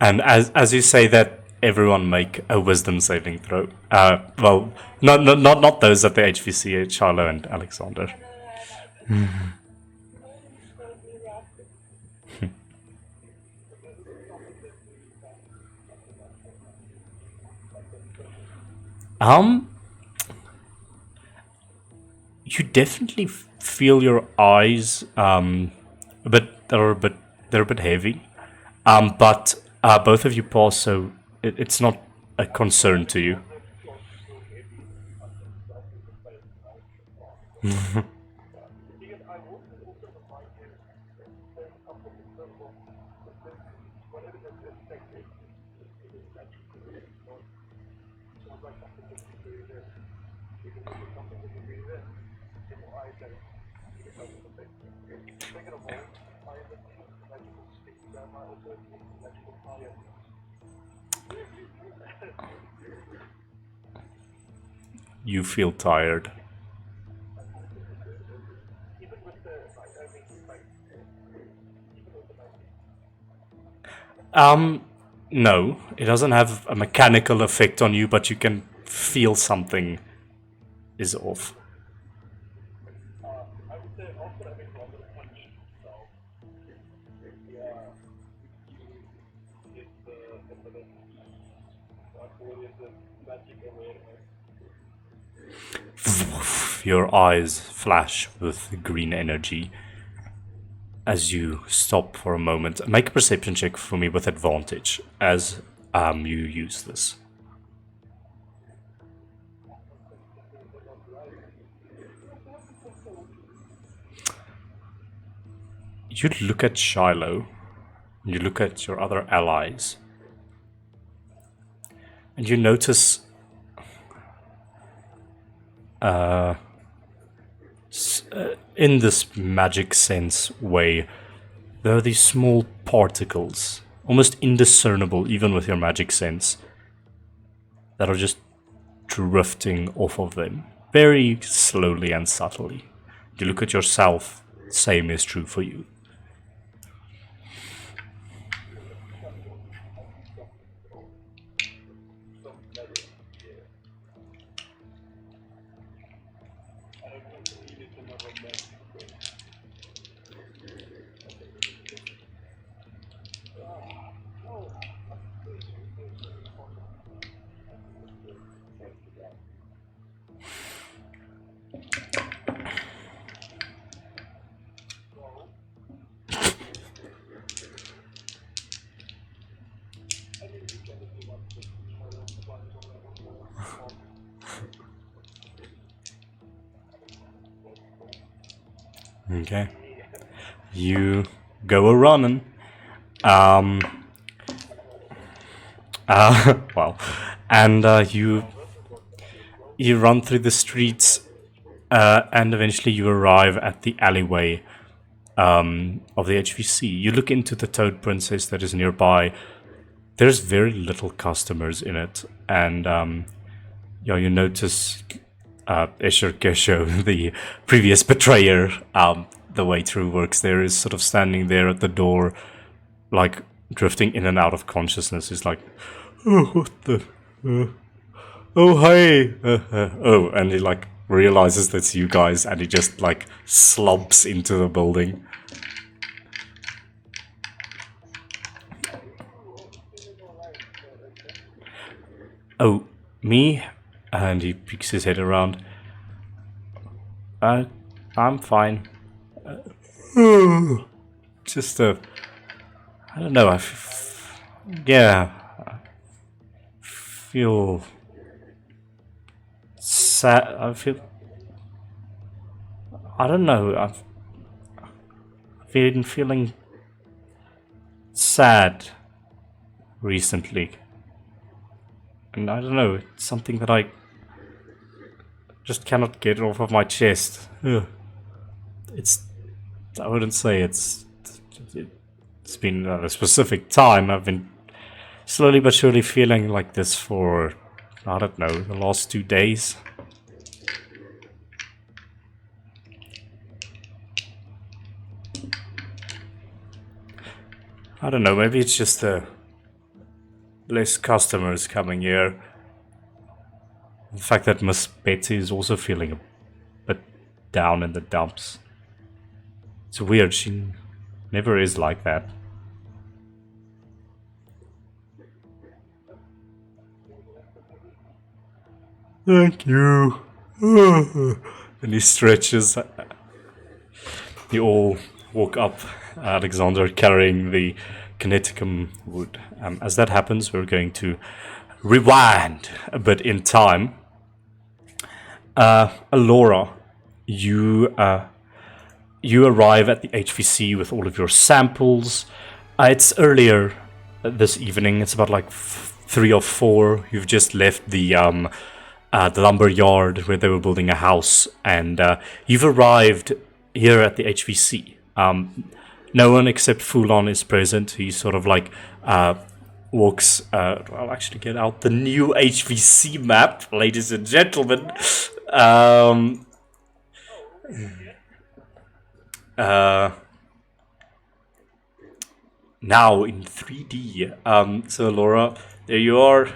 And as you say that, everyone make a wisdom saving throw. Well, not those at the H.V.C. Shiloh and Alexander. You definitely feel your eyes they're a bit heavy. But both of you pass, so it's not a concern to you. You feel tired. No, it doesn't have a mechanical effect on you, but you can feel something is off. Your eyes flash with green energy as you stop for a moment. Make a perception check for me with advantage as you use this. You look at Shiloh, you look at your other allies, and you notice in this magic sense way, there are these small particles, almost indiscernible even with your magic sense, that are just drifting off of them, very slowly and subtly. You look at yourself, same is true for you. Okay. You go a running. Well, and you run through the streets, and eventually you arrive at the alleyway of the H.V.C. You look into the Toad Princess that is nearby. There's very little customers in it, and you notice Escher Kesho, the previous betrayer, the way through works there, is sort of standing there at the door, like drifting in and out of consciousness. He's like, oh, what the, oh, hey, oh, and he like realizes that's you guys, and he just like slumps into the building. Oh, me? And he peeks his head around. I'm fine. Just I don't know. I feel sad. I don't know. I've been feeling sad recently. And I don't know, it's something that I just cannot get off of my chest. Ugh. I wouldn't say it's been at a specific time. I've been slowly but surely feeling like this for, I don't know, the last 2 days. I don't know, maybe it's just less customers coming here. The fact that Miss Betsy is also feeling a bit down in the dumps. It's weird, she never is like that. Thank you. And he stretches. You all walk up, Alexander carrying the kineticum wood. As that happens, we're going to rewind a bit in time. Alora, you arrive at the H.V.C. with all of your samples. It's earlier this evening. It's about like 3 or 4. You've just left the lumber yard where they were building a house, and you've arrived here at the H.V.C. No one except Fuhlan is present. He's sort of like walks. I'll actually get out the new H.V.C map, ladies and gentlemen. Now in 3D. So Laura, there you are.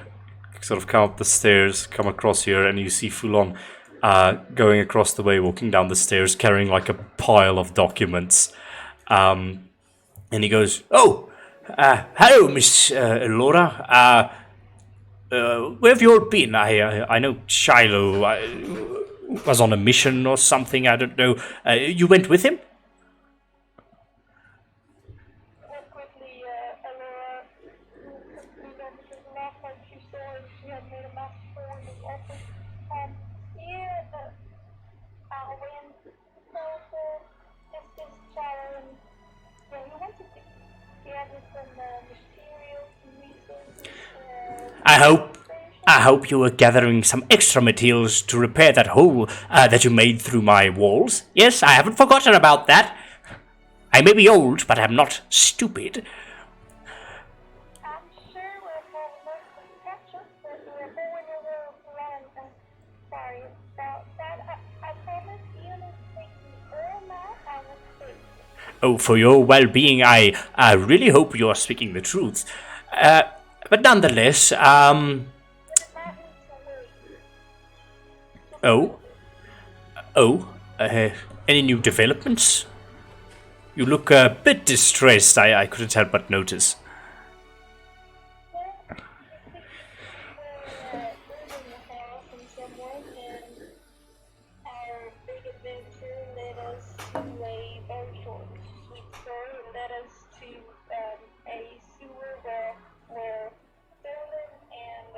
Sort of come up the stairs, come across here, and you see Fuhlan going across the way, walking down the stairs, carrying like a pile of documents. And he goes, "Oh, hello, Miss Laura. Where have you all been? I know Shiloh was on a mission or something. I don't know. You went with him?" Quickly, Alora looked at because the last time she saw him, she had made a mass for his office. When this child, he wanted to gather some materials and resources. I hope you were gathering some extra materials to repair that hole that you made through my walls. Yes, I haven't forgotten about that. I may be old, but I'm not stupid. I'm sure we'll have most of the catch-up, but we're going over plan. Sorry about that. I promise you will take me all night. I will fix it. Oh, for your well-being, I really hope you are speaking the truth. But nonetheless, any new developments? You look a bit distressed. I couldn't help but notice. Building a house in someone, and our big adventure led us to a very short, sweet story. It led us to a sewer where Fuhlan and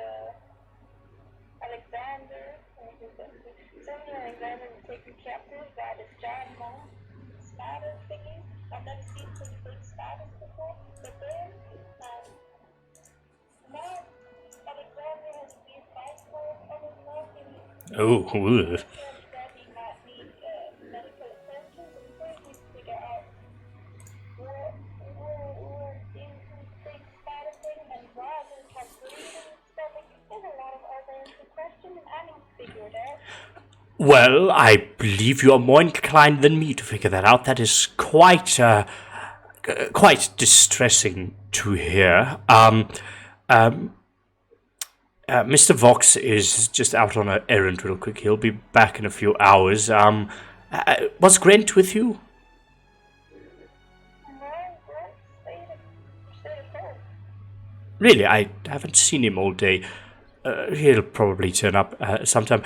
Alexander were taken captive by this giant monk, spider thingy. I've never seen such big spiders before, but then now Alexander has been mindful of his love and Oh, that he might need medical attention, so we first need to figure out what is this big spider thing and why does it have bleeding in its stomach. There's a lot of other questions and I need to figure it out. well, I believe you are more inclined than me to figure that out. That is quite distressing to hear. Mr. Vox is just out on an errand real quick. He'll be back in a few hours. Was Grant with you? Really, I haven't seen him all day. He'll probably turn up sometime.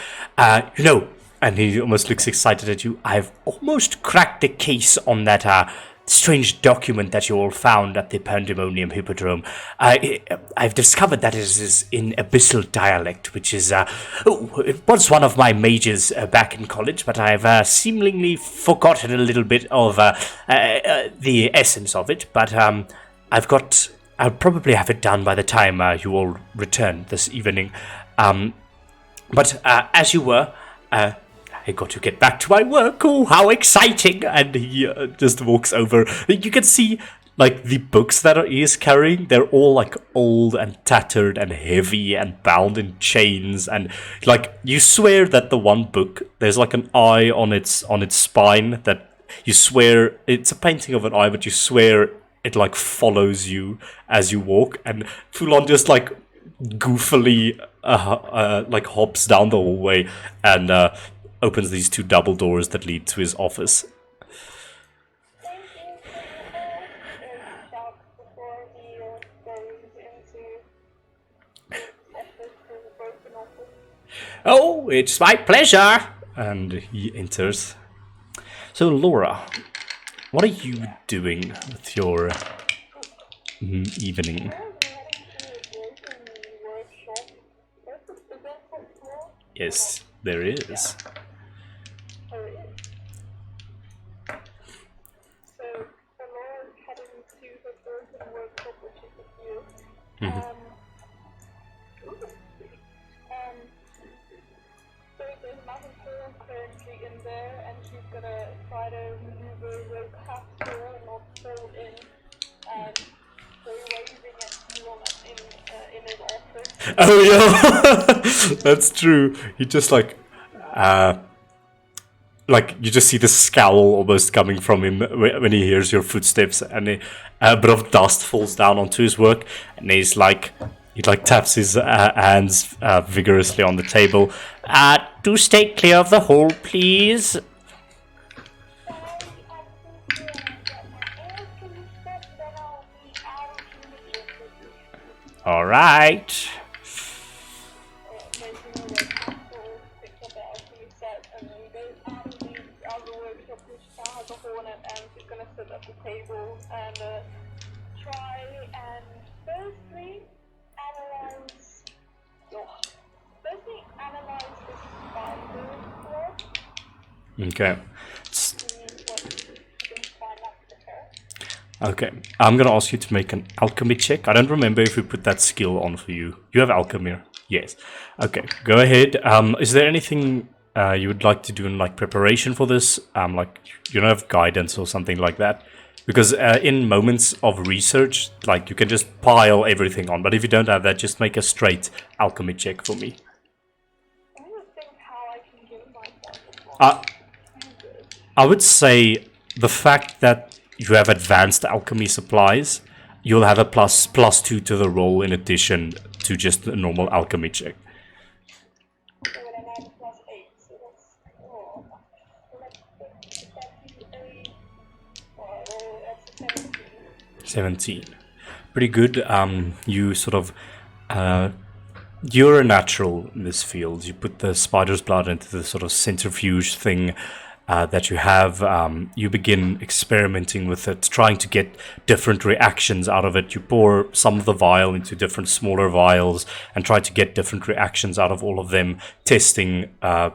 And he almost looks excited at you. I've almost cracked the case on that strange document that you all found at the Pandemonium hippodrome. I've discovered that it is in abyssal dialect, which is it was one of my majors back in college, but I've seemingly forgotten a little bit of the essence of it. But I'll probably have it done by the time you all return this evening. But as you were, I got to get back to my work. Oh, how exciting! And he just walks over. You can see, like, the books that he is carrying, they're all, like, old and tattered and heavy and bound in chains. And, like, you swear that the one book, there's, like, an eye on its spine that you swear, it's a painting of an eye, but you swear it, like, follows you as you walk. And Fuhlan just, like, goofily, like, hops down the hallway and, opens these two double doors that lead to his office. Oh, it's my pleasure! And he enters. So, Laura, what are you doing with your evening? Yes, there is. So there's nothing currently in there, and she's gonna try to maneuver the capsule and not fall in, and so raising it, you want it in Oh yeah, that's true. He just like you just see the scowl almost coming from him when he hears your footsteps, and a bit of dust falls down onto his work, and he taps his hands vigorously on the table. Do stay clear of the hole, please. All right. Table and try and firstly analyze this spider blood. Okay. See what you can find out with her. Okay. I'm gonna ask you to make an alchemy check. I don't remember if we put that skill on for you. You have alchemy. Yes. Okay. Go ahead. Is there anything you would like to do in like preparation for this? Like you don't have guidance or something like that? Because in moments of research, like you can just pile everything on. But if you don't have that, just make a straight alchemy check for me. I don't think how I can give myself I would say the fact that you have advanced alchemy supplies, you'll have a plus 2 to the roll in addition to just a normal alchemy check. so when I'm at +8, so that's that's a 17. 17. Pretty good. You sort of you're a natural in this field. You put the spider's blood into the sort of centrifuge thing that you have. You begin experimenting with it, trying to get different reactions out of it. You pour some of the vial into different smaller vials and try to get different reactions out of all of them, testing in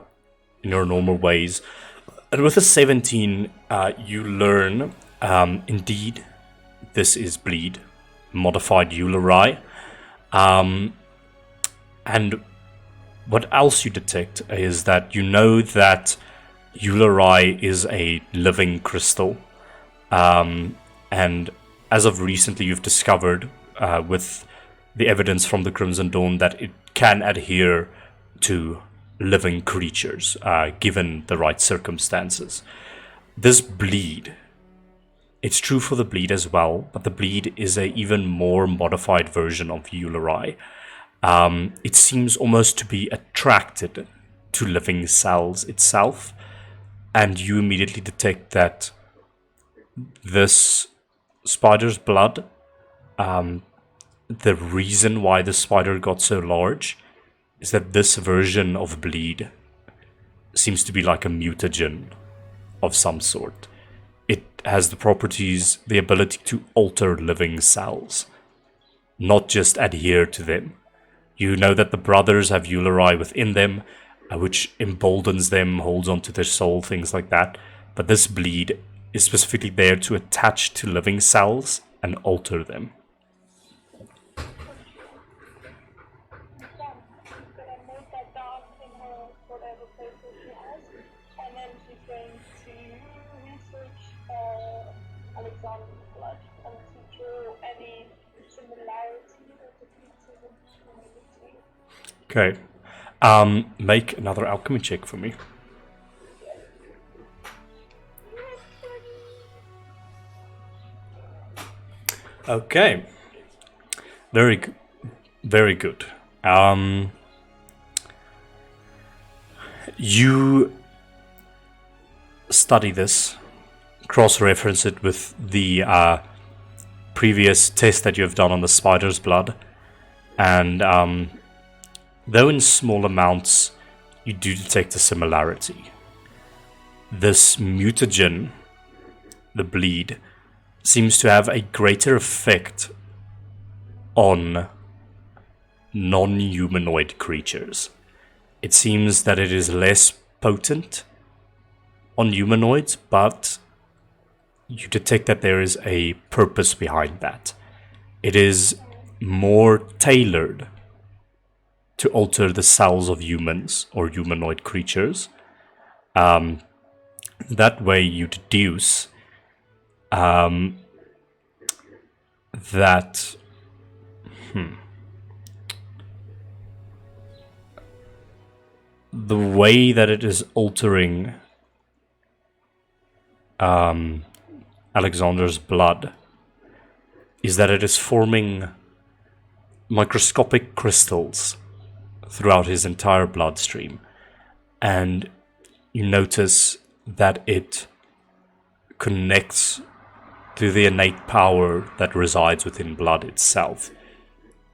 your normal ways. And with a 17, you learn, indeed, this is bleed, modified Eulari. And what else you detect is that you know that Eulari is a living crystal. And as of recently, you've discovered with the evidence from the Crimson Dawn that it can adhere to living creatures, given the right circumstances. This bleed, it's true for the bleed as well, but the bleed is a even more modified version of Eulari. It seems almost to be attracted to living cells itself, and you immediately detect that this spider's blood, the reason why the spider got so large is that this version of bleed seems to be like a mutagen of some sort. It has the properties, the ability to alter living cells, not just adhere to them. You know that the brothers have Eulari within them, which emboldens them, holds onto their soul, things like that. But this bleed is specifically there to attach to living cells and alter them. Gonna note that down in her whatever paper she has, and then she's going to research Alexander's blood and to draw any similarity or differences in community. Okay. Make another alchemy check for me. Okay. Very good. Very good. You study this, cross-reference it with the previous test that you have done on the spider's blood, and though in small amounts, you do detect a similarity. This mutagen, the bleed, seems to have a greater effect on non-humanoid creatures. It seems that it is less potent on humanoids, but you detect that there is a purpose behind that. It is more tailored to alter the cells of humans or humanoid creatures. That way you deduce that the way that it is altering Alexander's blood is that it is forming microscopic crystals throughout his entire bloodstream. And you notice that it connects to the innate power that resides within blood itself.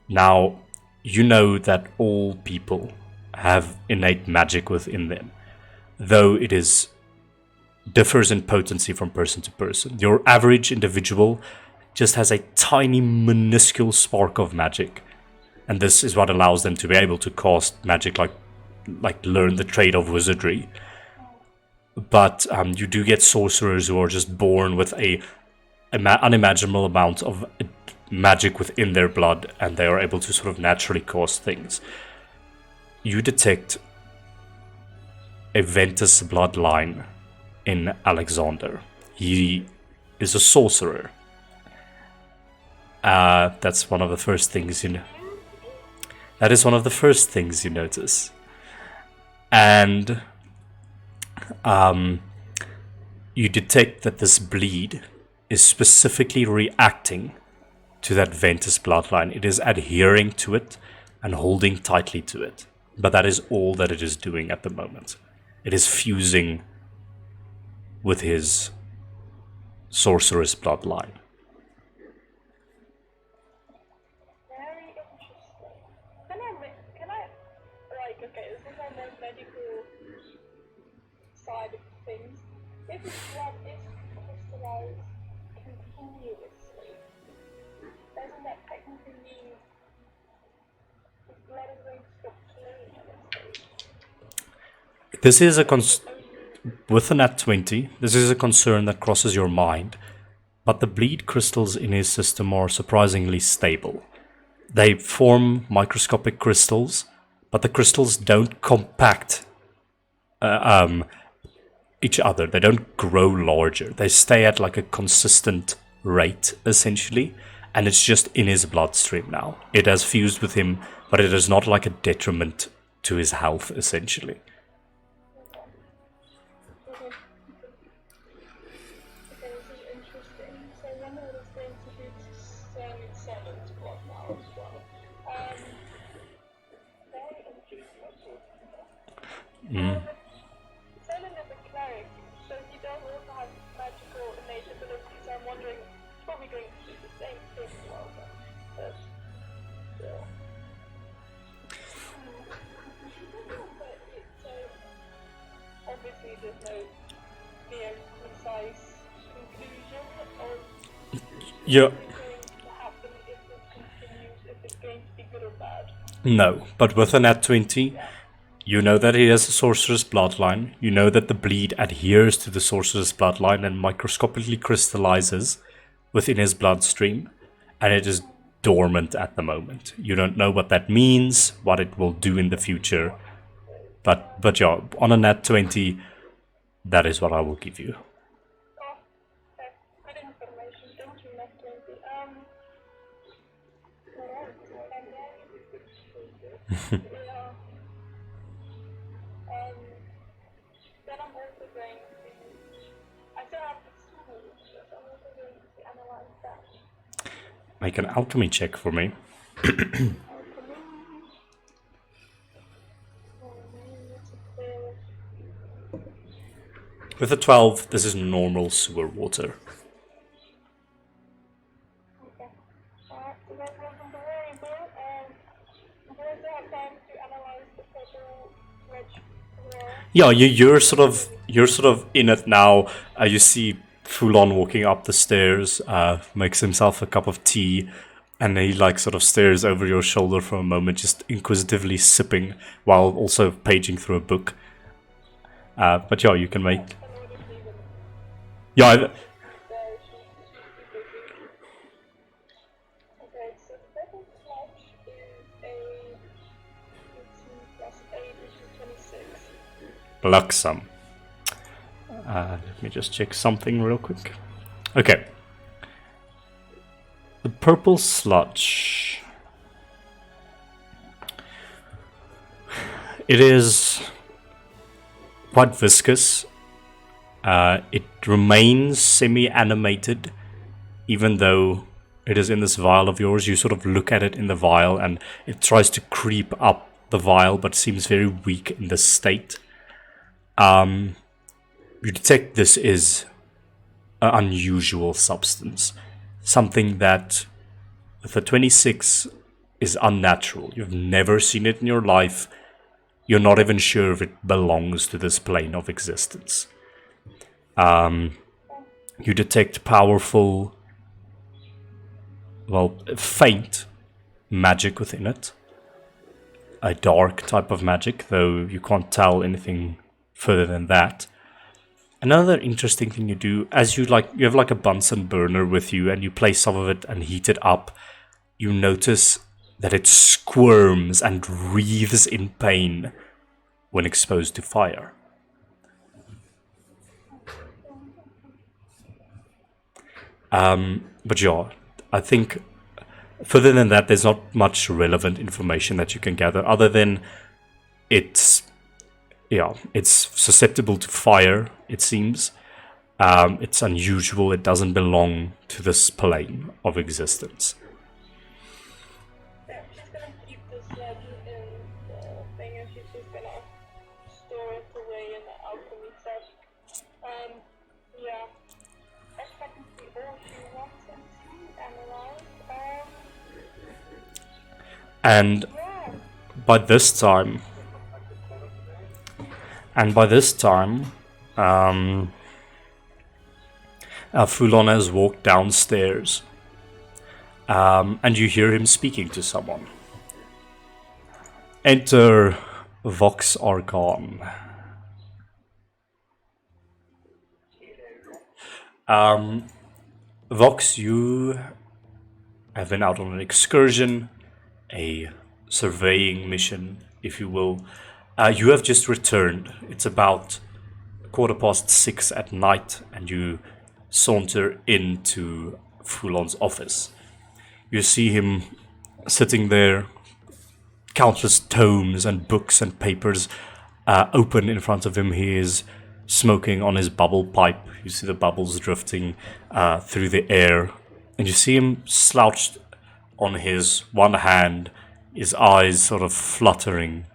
Now, you know that all people have innate magic within them, though it differs in potency from person to person. Your average individual just has a tiny, minuscule spark of magic, and this is what allows them to be able to cast magic, like learn the trade of wizardry. But you do get sorcerers who are just born with a unimaginable amount of magic within their blood, and they are able to sort of naturally cause things. You detect a Ventus bloodline in Alexander. He is a sorcerer. That's one of the first things you know. That is one of the first things you notice. And you detect that this bleed is specifically reacting to that Ventus bloodline. It is adhering to it and holding tightly to it. But that is all that it is doing at the moment. It is fusing with his sorceress bloodline. Very interesting. Can I, like, okay, this is on the medical side of things. If his blood is crystallized continuously, doesn't that technically mean his blood is going to stop flowing at a stage? This is with an at 20, this is a concern that crosses your mind, but the bleed crystals in his system are surprisingly stable. They form microscopic crystals, but the crystals don't compact each other. They don't grow larger. They stay at like a consistent rate, essentially, and it's just in his bloodstream now. It has fused with him, but it is not like a detriment to his health, essentially. Fuhlan is a cleric, so he does also have magical innate abilities. So I'm wondering, he's probably going to do the same thing as well, but still. So obviously there's no clear, precise conclusion of Yeah. what's going to happen if this continues, if it's going to be good or bad. No, but with an at 20, you know that he has a sorcerer's bloodline. You know that the bleed adheres to the sorcerer's bloodline and microscopically crystallizes within his bloodstream, and it is dormant at the moment. You don't know what that means, what it will do in the future, but yeah, on a nat 20, that is what I will give you. Oh, okay. Good information. Thank you, Matt 20. Yeah. Then I'm also going to. I still have the tool, so I'm also going to analyze that. Make an alchemy check for me. With a 12, this is normal sewer water. Okay. Alright, so there's nothing to worry about. I'm going to have time to analyze the purple rich water. Yeah, you're sort of in it now. You see Fuhlan walking up the stairs, makes himself a cup of tea, and he like sort of stares over your shoulder for a moment, just inquisitively sipping while also paging through a book. But yeah, you can make. Yeah. Okay, so the purple clutch is a 18 plus 8, which is 26. Luxum. Let me just check something real quick. Okay. The purple sludge. It is quite viscous. It remains semi-animated, even though it is in this vial of yours. You sort of look at it in the vial, and it tries to creep up the vial, but seems very weak in this state. You detect this is an unusual substance. Something that, with a 26, is unnatural. You've never seen it in your life. You're not even sure if it belongs to this plane of existence. You detect powerful, faint magic within it. A dark type of magic, though you can't tell anything further than that. Another interesting thing you do, as you have like a Bunsen burner with you, and you place some of it and heat it up, you notice that it squirms and writhes in pain when exposed to fire. But yeah, I think further than that, there's not much relevant information that you can gather, other than it's susceptible to fire, it seems. It's unusual, it doesn't belong to this plane of existence. Yeah, she's gonna keep this lead in the thing, and she's just gonna store it away in the alchemy set. Yeah. That's technically all she wants to analyze. And Yeah. by this time, Fuhlan has walked downstairs, and you hear him speaking to someone. Enter Vox Archon. Vox, you have been out on an excursion, a surveying mission, if you will. You have just returned. It's about 6:15 at night, and you saunter into Fuhlan's office. You see him sitting there, countless tomes and books and papers open in front of him. He is smoking on his bubble pipe. You see the bubbles drifting through the air, and you see him slouched on his one hand, his eyes sort of fluttering,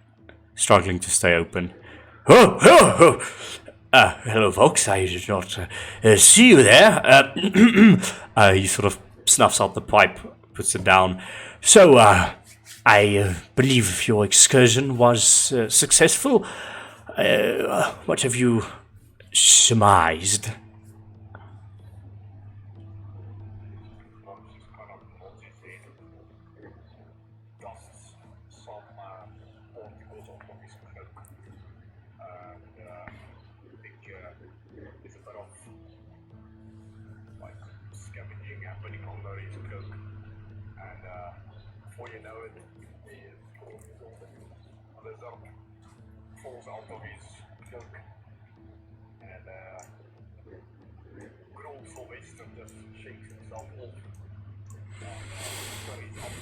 struggling to stay open. Hello, folks. I did not see you there. He sort of snuffs out the pipe, puts it down. So, I believe your excursion was successful. What have you surmised? Falls out of his cloak, and good old Sylvester just shakes himself off, goes up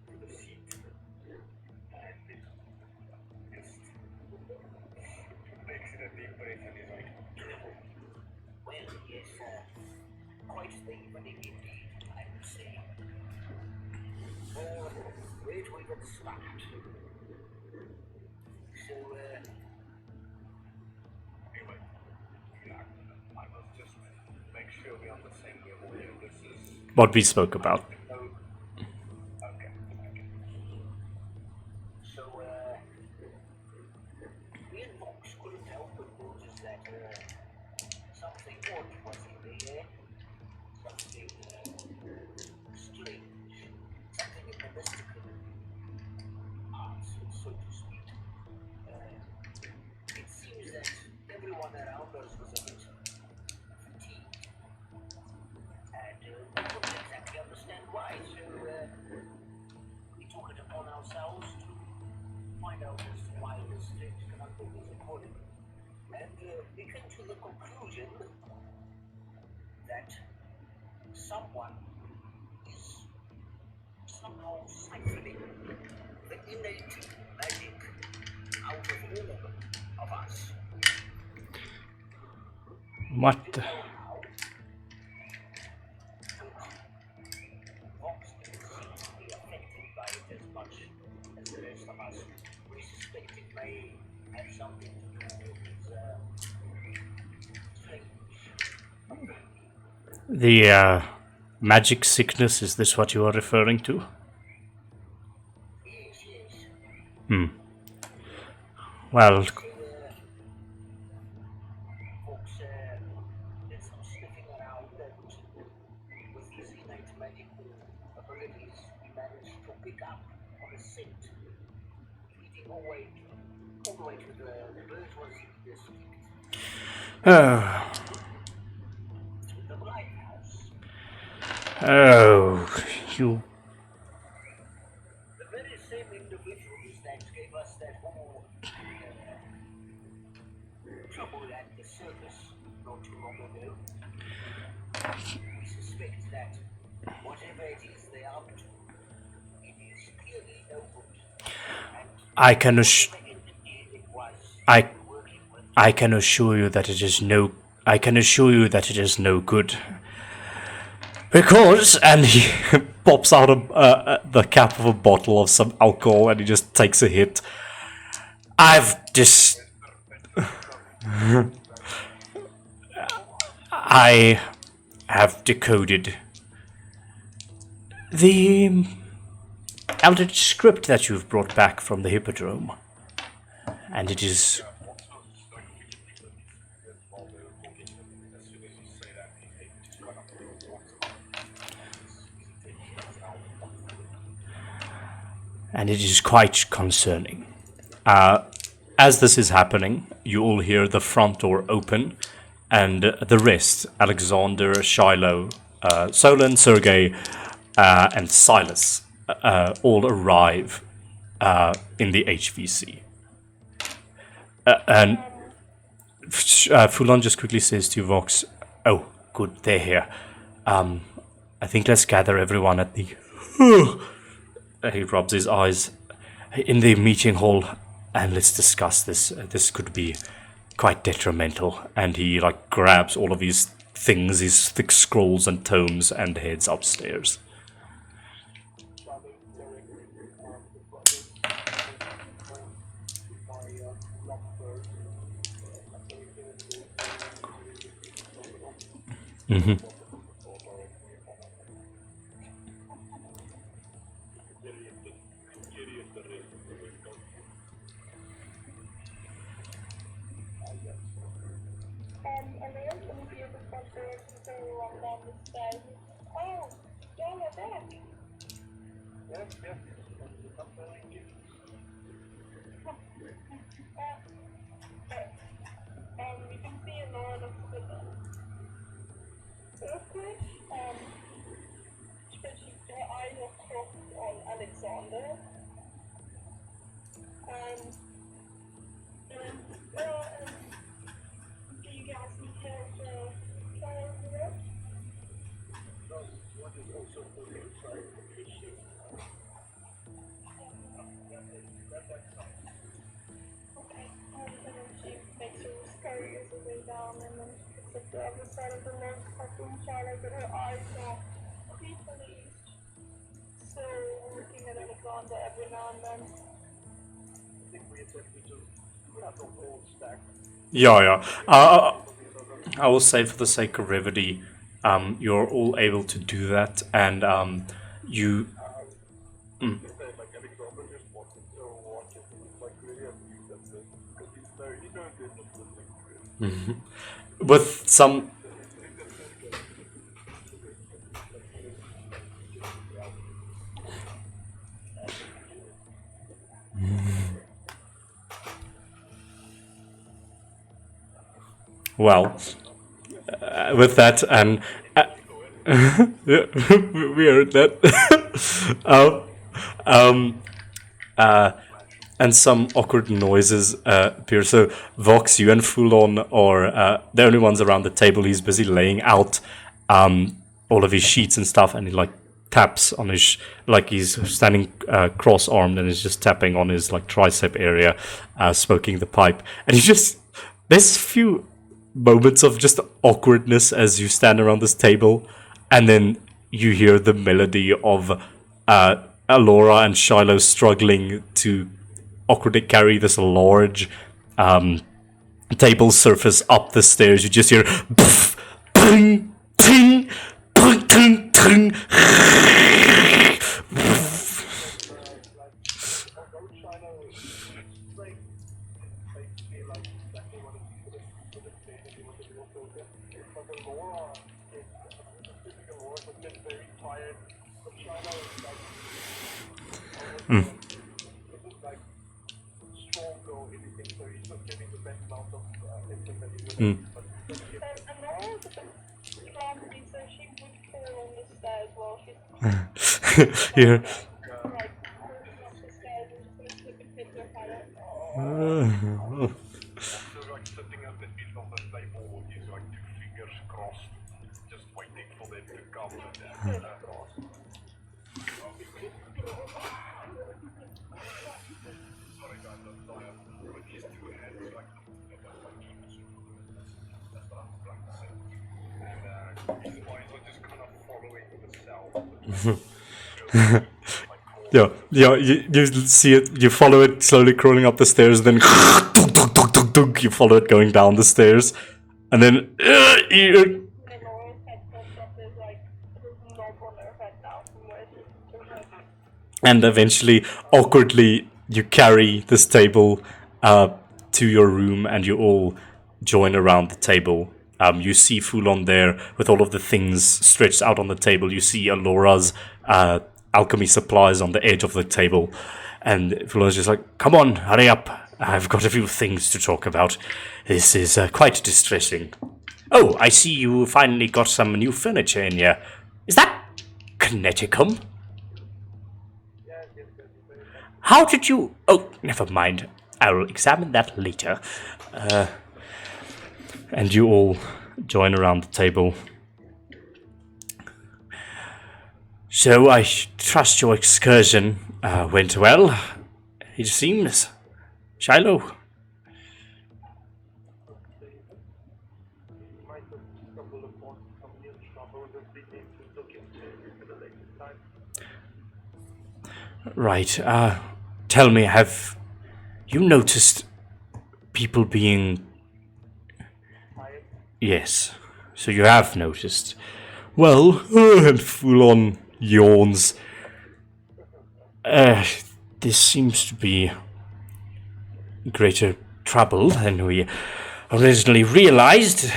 to the seat, and it just makes it a deep breath, and he's like, well, yes, quite the evening indeed, I would say. Where do we get started? So, anyway, I must just make sure we're on the same level here. This is What we spoke about. okay. So, me and Vox couldn't help but notice that something odd was in the air. Something strange. Something in the mystical arts, so to speak. It seems that everyone around us was a bit fatigued, and we couldn't exactly understand why, so we took it upon ourselves to find out as why this strange conundrum was occurring, and we came to the conclusion that someone is somehow siphoning the innate magic out of all of of us. What? Vox didn't seem to be affected by it as much as the rest of us. We suspect it may have something to do with his, strange. The magic sickness, is this what you are referring to? Yes, yes. Well, So, Vox did some sniffing around and with his innate magical abilities, he managed to pick up on a scent leading all the way to the bourgeoisie district, oh, to the Blythe house. you. The very same individuals that gave us that whole trouble at the circus not too long ago. We suspect that whatever it is they're up to, it is clearly no good. And I can assure. whatever entity it was I working with, I can assure you that it is no. I can assure you that it is no good. Because, and he pops out the cap of a bottle of some alcohol, and he just takes a hit. I have decoded the eldritch script that you've brought back from the hippodrome, and it is. And it is quite concerning. As this is happening, you all hear the front door open, and the rest, Alexander, Shiloh, Solon, Sergei, and Silas, all arrive in the H.V.C. And Fuhlan just quickly says to Vox, "Oh, good, they're here. I think let's gather everyone at the..." He rubs his eyes, "in the meeting hall, and let's discuss this. This could be quite detrimental." And he grabs all of his things, his thick scrolls and tomes, and heads upstairs. Mm-hmm. And there is going to be a responsibility to go down the stairs. Oh, y'all are back. yes, I'm telling you. We can see a lot of earthquake, especially their eyes are crossed on Alexander. Do you guys need help trying to work? What is also for you, so I appreciate Okay, she makes her scurries her way down and then picks up the other side of the leg, fucking Charlotte, but her eyes are creepily still looking at Alexander every now and then. I think we attempted to have the whole stack. Yeah. I will say, for the sake of brevity, you're all able to do that, and you. Like Alexander just wanted to watch it, really amused at this, because he knows this is the thing. With some. Well, with that, and we heard that. And some awkward noises appear. So Vox, you and Fuhlan are the only ones around the table. He's busy laying out all of his sheets and stuff, and he taps on his, like he's standing cross-armed and is just tapping on his like tricep area, smoking the pipe. And he just, there's a few moments of just awkwardness as you stand around this table, and then you hear the melody of Alora and Shiloh struggling to awkwardly carry this large table surface up the stairs. You just hear pff, ping, ting, ping, ting, ting. And Nora is a bit clumsy, so she would fall on the stairs while she's Yeah. like walking up the stairs and just gonna slip and hit her head. So like sitting at the end of the table with like 2 fingers crossed, just waiting for them to come and sorry guys, I'm tired. With these 2 hands like that's what I'm trying to say. And his eyes are just kind of following the cell. Yeah, you see it, you follow it slowly crawling up the stairs, then you follow it going down the stairs, and then And Nora's head comes up, there's like there's a knob on her head now from where she's and eventually, awkwardly, you carry this table to your room, and you all join around the table. You see Fuhlan there with all of the things stretched out on the table. You see Alora's alchemy supplies on the edge of the table, and Fuhlan's just like, "Come on, hurry up! I've got a few things to talk about. This is quite distressing." "Oh, I see you finally got some new furniture in here. Is that Kineticum? How did you... Oh, never mind. I'll examine that later." And you all join around the table. "So I trust your excursion went well, it seems. Shiloh?" "Right, tell me, have you noticed people being..." "Yes, so you have noticed. Well," and Fuhlan yawns. This seems to be greater trouble than we originally realized.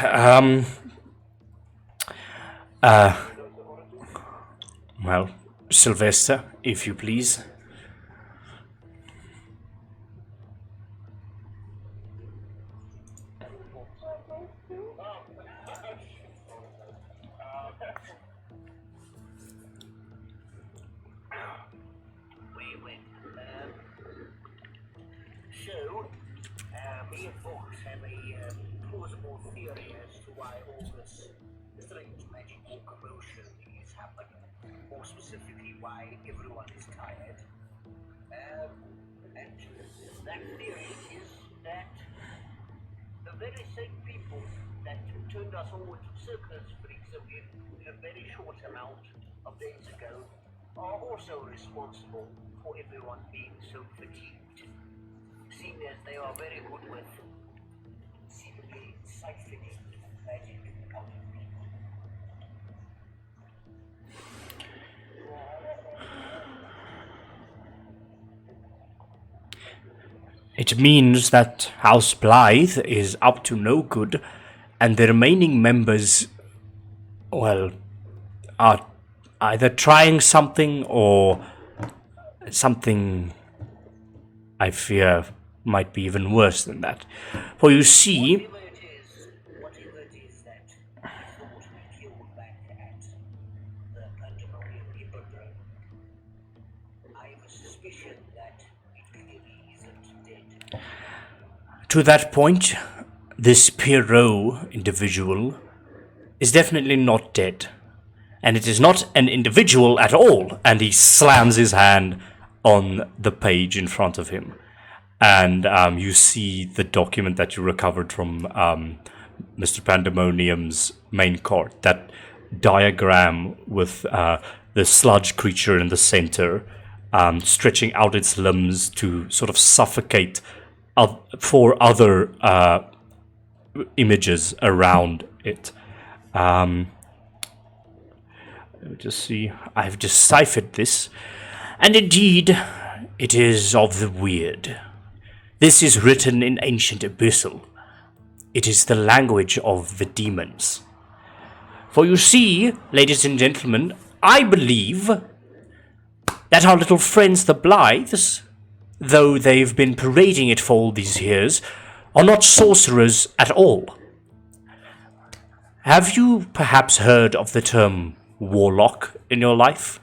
Well, Xecester, if you please." Me and Fox have a plausible theory as to why all this strange magical commotion is happening. More specifically, why everyone is tired. And that theory is that the very same people that turned us all into circus freaks a very short amount of days ago are also responsible for everyone being so fatigued. Seeing as they are very good with seemingly siphoning magic out of people. It means that House Blythe is up to no good, and the remaining members, well, are either trying something or something I fear might be even worse than that. For you see... Whatever it is that I thought we killed back at the pandemonium hippodrome, I have a suspicion that it clearly isn't dead. To that point, this Pierrot individual is definitely not dead. And it is not an individual at all. And he slams his hand on the page in front of him. And you see the document that you recovered from Mr. Pandemonium's main court. That diagram with the sludge creature in the center, stretching out its limbs to sort of suffocate four other images around it. Let me just see. I've deciphered this, and indeed, it is of the weird. This is written in ancient abyssal. It is the language of the demons. For you see, ladies and gentlemen, I believe that our little friends the Blythes, though they've been parading it for all these years, are not sorcerers at all. Have you perhaps heard of the term warlock in your life?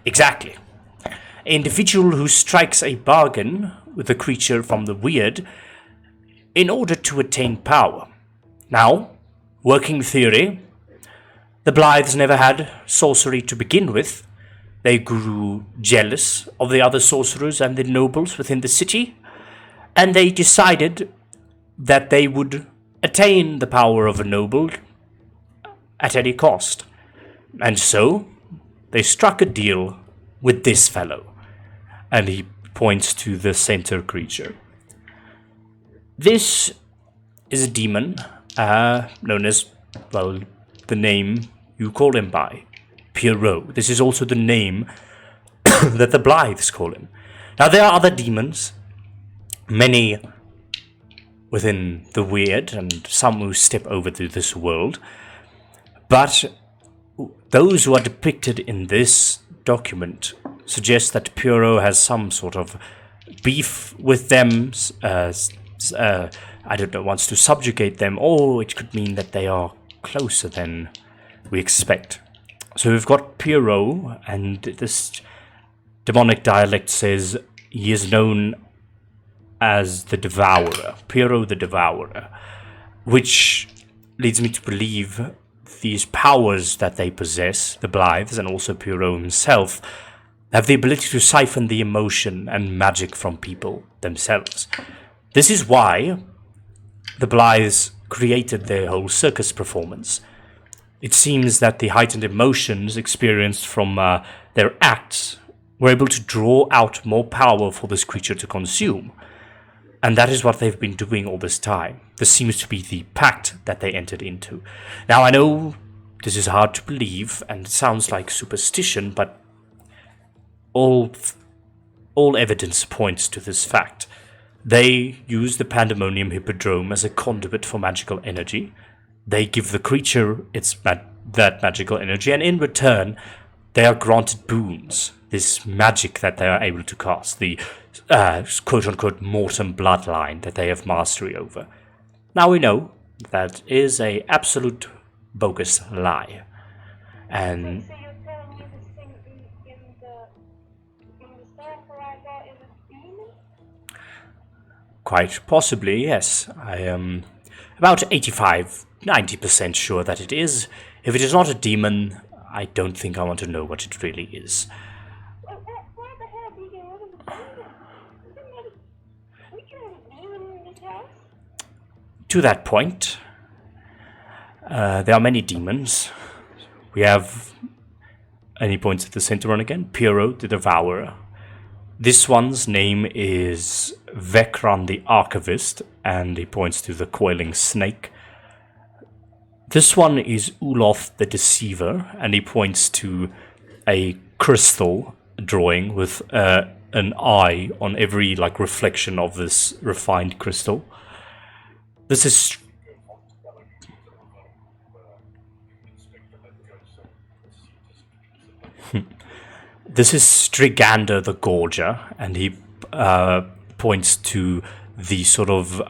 Exactly. An individual who strikes a bargain with a creature from the weird in order to attain power. Now, working theory, the Blythes never had sorcery to begin with. They grew jealous of the other sorcerers and the nobles within the city, and they decided that they would attain the power of a noble at any cost. And so, they struck a deal with this fellow, and he points to the center creature. This is a demon, known as, well, the name you call him by, Pierrot. This is also the name that the Blythes call him. Now, there are other demons, many within the weird, and some who step over to this world, but those who are depicted in this document suggest that Pierrot has some sort of beef with them, I don't know, wants to subjugate them, or it could mean that they are closer than we expect. So we've got Pierrot, and this demonic dialect says he is known as the Devourer, Pierrot the Devourer, which leads me to believe these powers that they possess, the Blythes and also Pierrot himself, have the ability to siphon the emotion and magic from people themselves. This is why the Blythes created their whole circus performance. It seems that the heightened emotions experienced from their acts were able to draw out more power for this creature to consume. And that is what they've been doing all this time. This seems to be the pact that they entered into. Now, I know this is hard to believe, and it sounds like superstition, but all evidence points to this fact. They use the pandemonium hippodrome as a conduit for magical energy. They give the creature that magical energy, and in return, they are granted boons. This magic that they are able to cast, the quote-unquote mortem bloodline that they have mastery over. Now we know that is a absolute bogus lie. And So you're telling me this thing in the circle I got is a demon? quite possibly, yes. I am about 85-90% sure that it is. If it is not a demon, I don't think I want to know what it really is. Where the hell do you get rid of the demon? We can have a demon in this house. To that point, there are many demons. We have, and he points at the center one again, Pierrot the Devourer. This one's name is Vekran the Archivist, and he points to the coiling snake. This one is Uloth the Deceiver, and he points to a crystal drawing with an eye on every reflection of this refined crystal. This is This is Strigander the Gorger, and he points to the sort of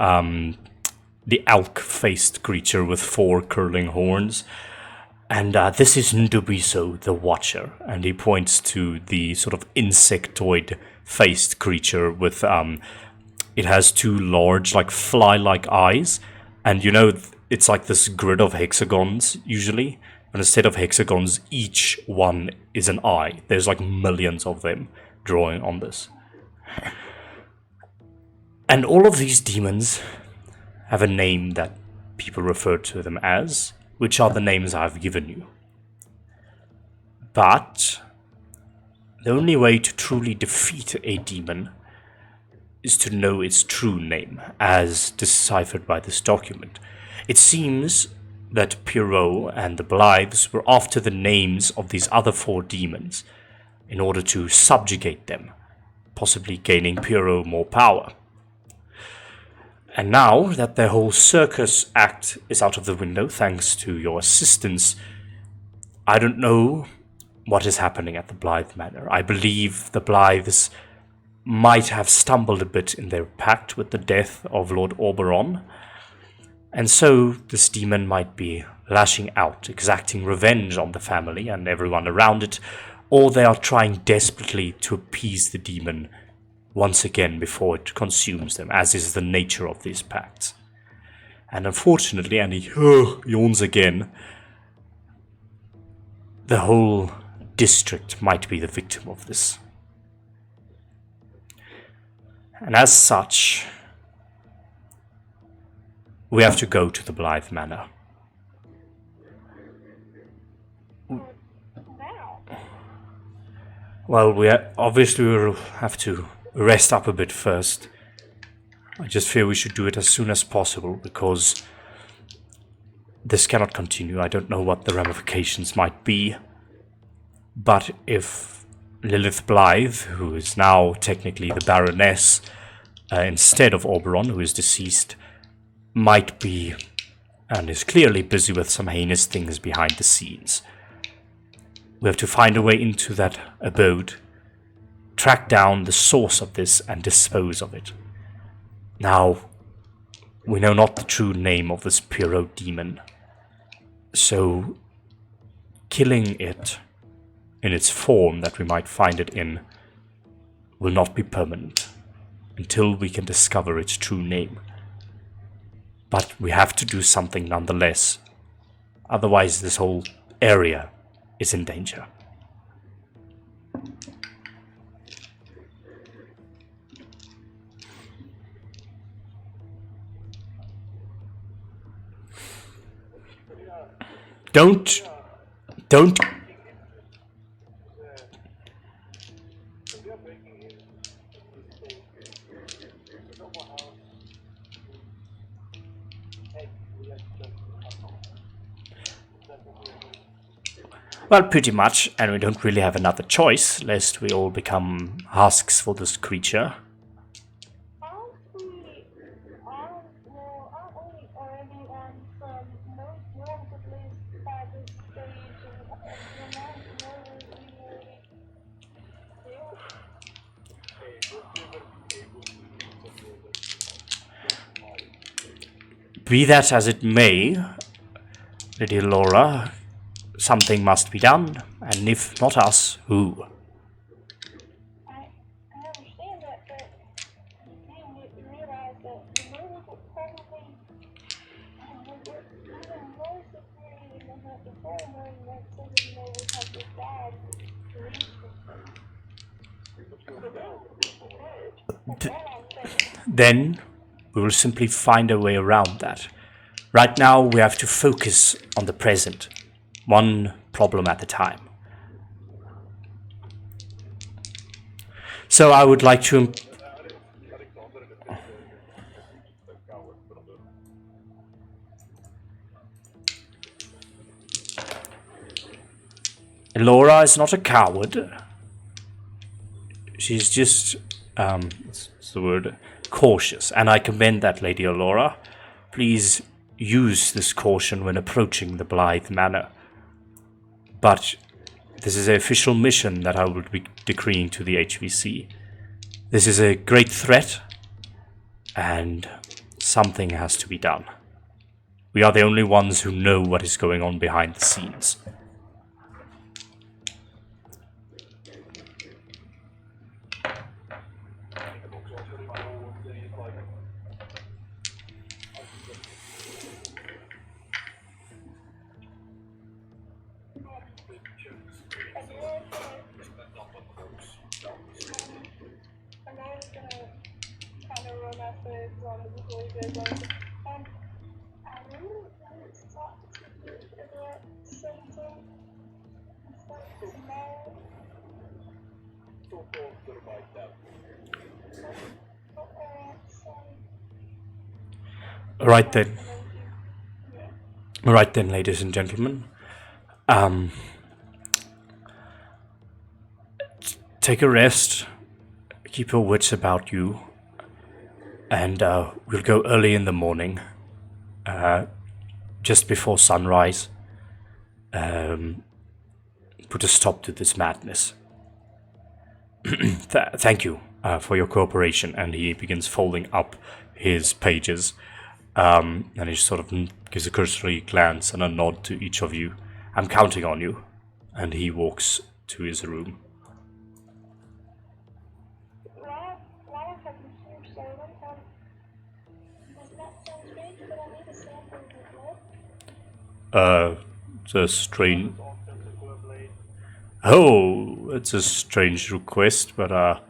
the elk-faced creature with 4 curling horns. And this is Ndubiso the Watcher, and he points to the sort of insectoid-faced creature with it has two large, like fly-like eyes, and you know it's like this grid of hexagons usually, and instead of hexagons, each one is an eye. There's like millions of them drawing on this. And all of these demons have a name that people refer to them as, which are the names I've given you. But the only way to truly defeat a demon is to know its true name, as deciphered by this document. It seems that Pierrot and the Blythes were after the names of these other 4 demons in order to subjugate them, possibly gaining Pierrot more power. And now that their whole circus act is out of the window thanks to your assistance, I don't know what is happening at the Blythe Manor. I believe the Blythes might have stumbled a bit in their pact with the death of Lord Oberon, and so this demon might be lashing out, exacting revenge on the family and everyone around it, or they are trying desperately to appease the demon once again before it consumes them, as is the nature of these pacts. And unfortunately, and he yawns again, the whole district might be the victim of this. And as such, we have to go to the Blythe Manor. Now? Well, obviously we'll have to rest up a bit first. I just feel we should do it as soon as possible, because this cannot continue. I don't know what the ramifications might be. But if Lilith Blythe, who is now technically the Baroness, instead of Oberon, who is deceased, might be, and is clearly busy with some heinous things behind the scenes. We have to find a way into that abode, track down the source of this, and dispose of it. Now, we know not the true name of this Pierrot demon, so killing it in its form that we might find it in will not be permanent until we can discover its true name. But we have to do something nonetheless, otherwise this whole area is in danger. Don't Well, pretty much, and we don't really have another choice, lest we all become husks for this creature. Aren't we already on some most wanted list by this stage and the amount more we Be that as it may, Lady Laura, something must be done, and if not us, who? I understand that, but you realize that the murder was probably even more security than that before, knowing that so we know we have this bad Then we will simply find a way around that. Right now we have to focus on the present, one problem at a time. So I would like to... Laura is not a coward. She's just, what's the word? Cautious, and I commend that, Lady Laura. Please use this caution when approaching the Blythe Manor. But this is an official mission that I will be decreeing to the H.V.C. This is a great threat, and something has to be done. We are the only ones who know what is going on behind the scenes. methods before you go on. I really wanted to talk to you about something. Tomorrow. Right then. Right then, ladies and gentlemen. Take a rest. Keep your wits about you. And we'll go early in the morning. Just before sunrise. Put a stop to this madness. Thank you for your cooperation. And he begins folding up his pages. And he sort of gives a cursory glance and a nod to each of you. I'm counting on you. And he walks to his room. Why have you here, Simon? Does that sound strange, but I need a sample of blood? It's a strange... Oh, it's a strange request, but I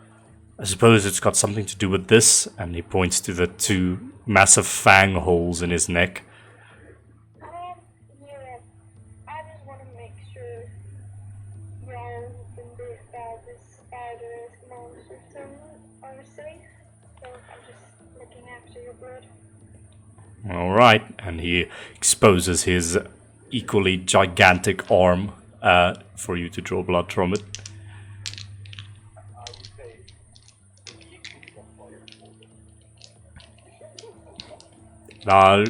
suppose it's got something to do with this. And he points to the two massive fang holes in his neck. Yeah, I just want to make sure y'all been bit by this spider monster are safe. So I'm just looking after your blood. Alright, and he exposes his equally gigantic arm for you to draw blood from it.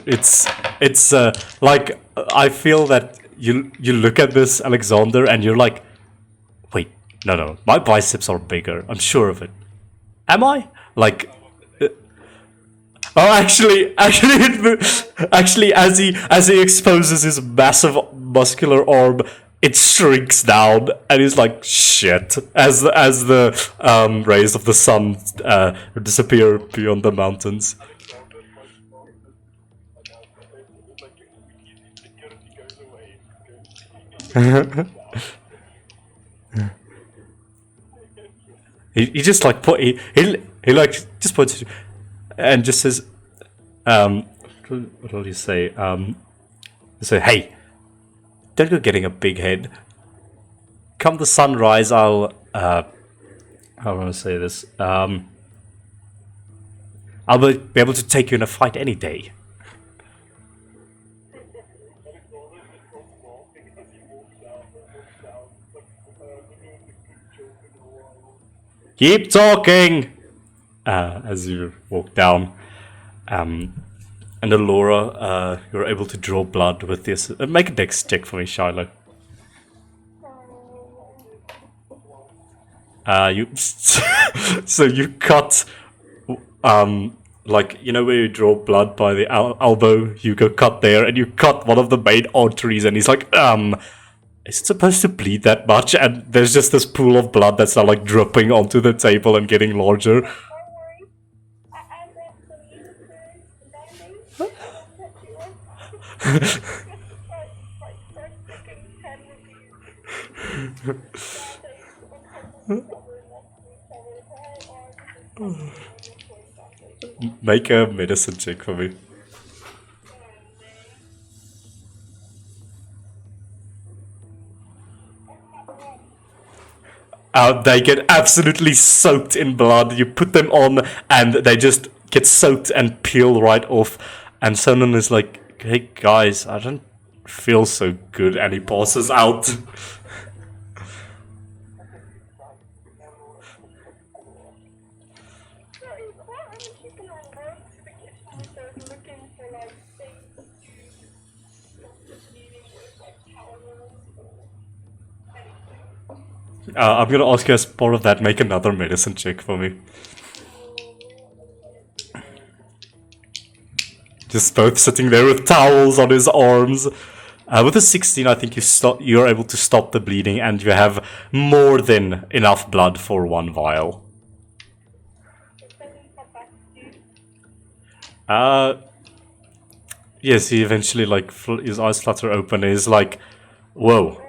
It's like, I feel that you look at this, Alexander, and you're like, wait, no, my biceps are bigger, I'm sure of it. Am I? Like, actually, as he exposes his massive muscular arm, it shrinks down, and he's like, shit, as the rays of the sun disappear beyond the mountains. he just like he like just points and just says, what will you say? Say, hey, don't go getting a big head. Come the sunrise, I'll how do I want to say this? I'll be able to take you in a fight any day. Keep talking! As you walk down. And Alora, you're able to draw blood with this. Make a dex check for me, Shiloh. So you cut, like, you know where you draw blood by the elbow? You go cut there, and you cut one of the main arteries, and he's like, is it supposed to bleed that much? And there's just this pool of blood that's now like dripping onto the table and getting larger. Don't worry. I got some useless band-aids. Like, freaking 10 reviews. Make a medicine check for me. They get absolutely soaked in blood. You put them on and they just get soaked and peel right off. And Sonnen is like, hey guys, I don't feel so good. And he passes out. I'm gonna ask you as part of that, make another medicine check for me. Just both sitting there with towels on his arms. With a 16, I think you're able to stop the bleeding, and you have more than enough blood for one vial. Yes, he eventually, like, his eyes flutter open, and he's like, whoa.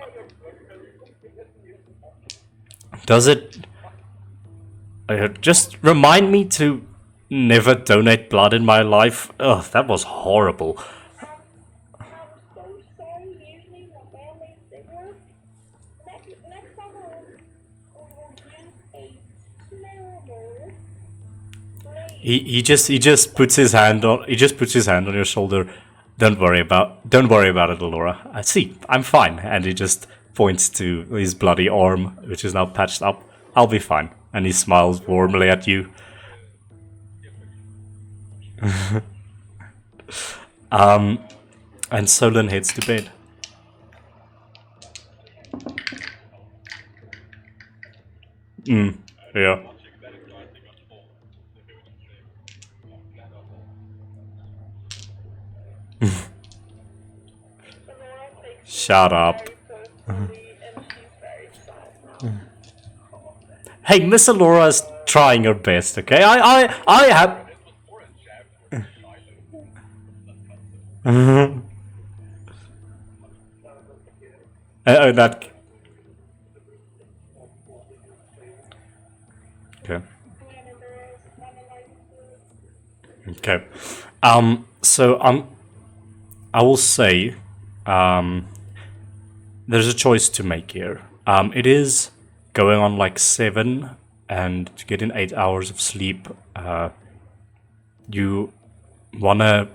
Does it... just remind me to never donate blood in my life. Ugh, that was horrible. I'm so sorry. Usually my family they work. Next time we will use a snowball. He just puts his hand on your shoulder. Don't worry about it, Laura. I see. I'm fine. And he just points to his bloody arm, which is now patched up. I'll be fine. And he smiles warmly at you. And Solon heads to bed. Yeah. Shut up. Hey, Miss Alora's trying her best, okay? I have. That. Okay. Okay. So I will say, there's a choice to make here. It is going on like 7, and to get in 8 hours of sleep, you wanna.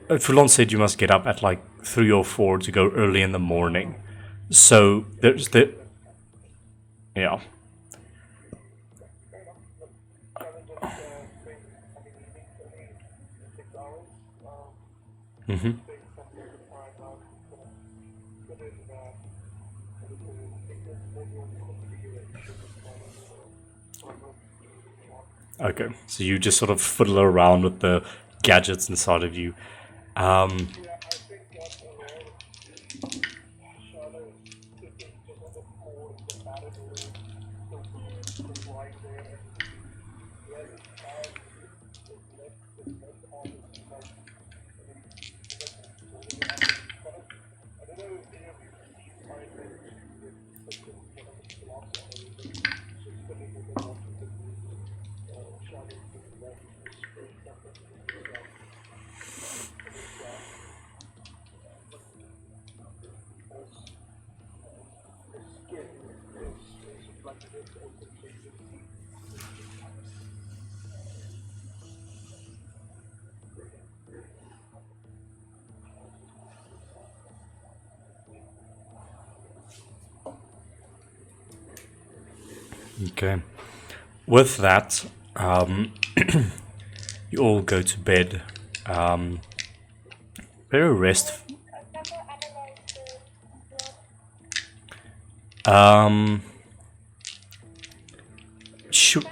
Fuhlan said you must get up at like 3 or 4 to go early in the morning. So there's the. Yeah. Mm-hmm. Okay, so you just sort of fiddle around with the gadgets inside of you. Okay. With that, you all go to bed. Very rest. Shoot.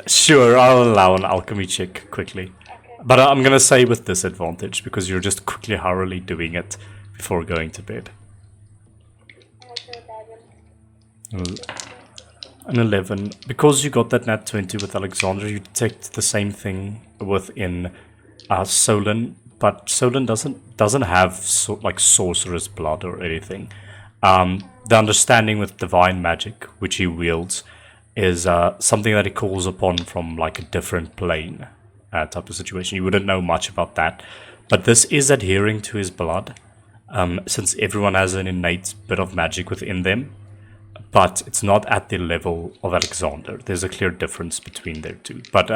Sure, I'll allow an alchemy check quickly. But I'm gonna say with disadvantage because you're just quickly, hurriedly doing it before going to bed. An 11. Because you got that nat 20 with Alexandra, you detect the same thing within Solon, but Solon doesn't have like sorcerer's blood or anything. The understanding with divine magic, which he wields, is something that he calls upon from like a different plane type of situation. You wouldn't know much about that, but this is adhering to his blood, since everyone has an innate bit of magic within them. But it's not at the level of Alexander. There's a clear difference between their two. But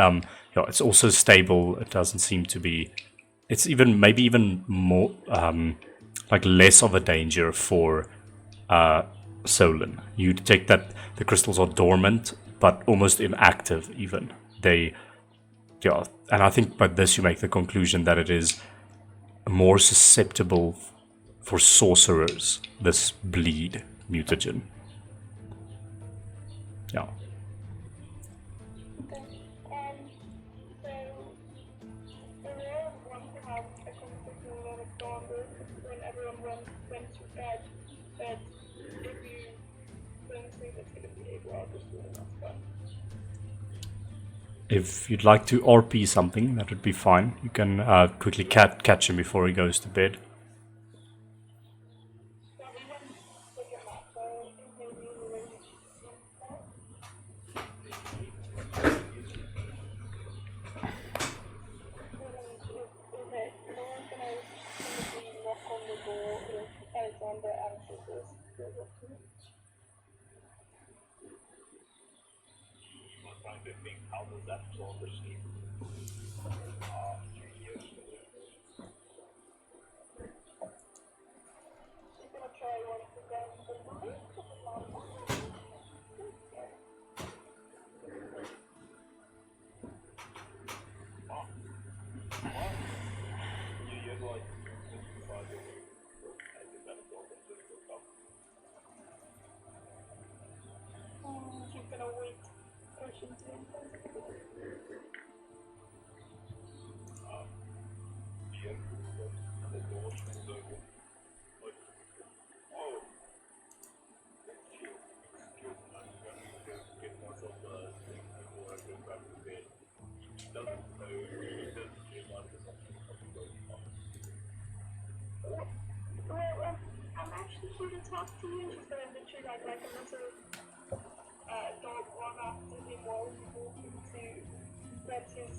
it's also stable. It doesn't seem to be. It's maybe even more like less of a danger for Solon. You detect that the crystals are dormant, but almost inactive. Even and I think by this you make the conclusion that it is more susceptible for sorcerers. This bleed mutagen. Yeah. So, Aurora wants to have a conversation with Alexander when everyone went to bed, but if you don't think it's going to be able, I'll just do enough fun. If you'd like to RP something, that would be fine. You can quickly catch him before he goes to bed. Trying to think, how does that sort of seem? 2 years. He's gonna wait patiently. Well, I'm actually here to talk to you. She's gonna literally like a little dog run after him while he's walking to get his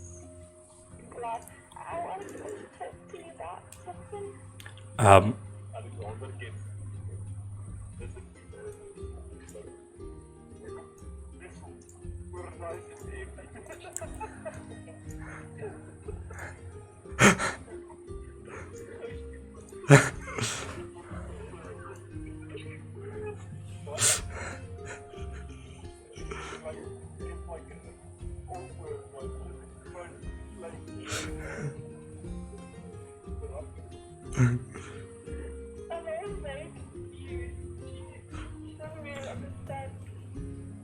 glass. I wanted to talk to you about something. I'm always very confused. She doesn't really understand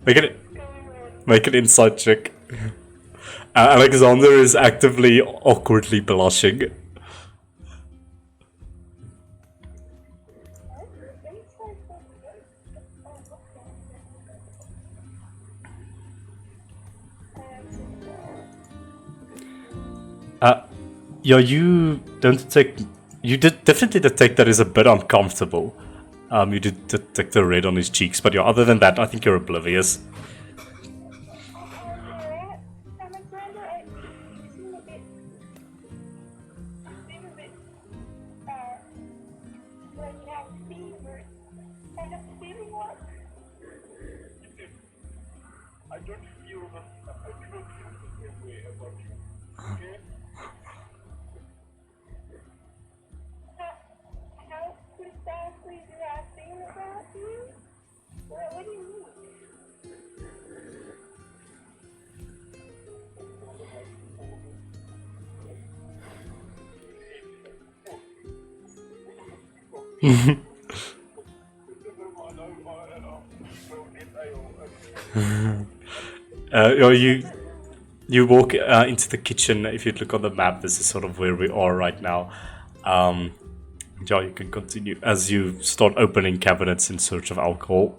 Make it what's going on. make an insight check. Alexander is actively awkwardly blushing. Yeah, you don't detect. You did definitely detect that is a bit uncomfortable. You did detect the red on his cheeks, but yeah, other than that, I think you're oblivious. Alexander, you seem a bit, like you have fever. Kind of feeling what? I don't feel the same way about you. Okay? How precisely do I feel about you? What do you mean? You walk into the kitchen. If you look on the map, this is sort of where we are right now. Yeah, you can continue as you start opening cabinets in search of alcohol.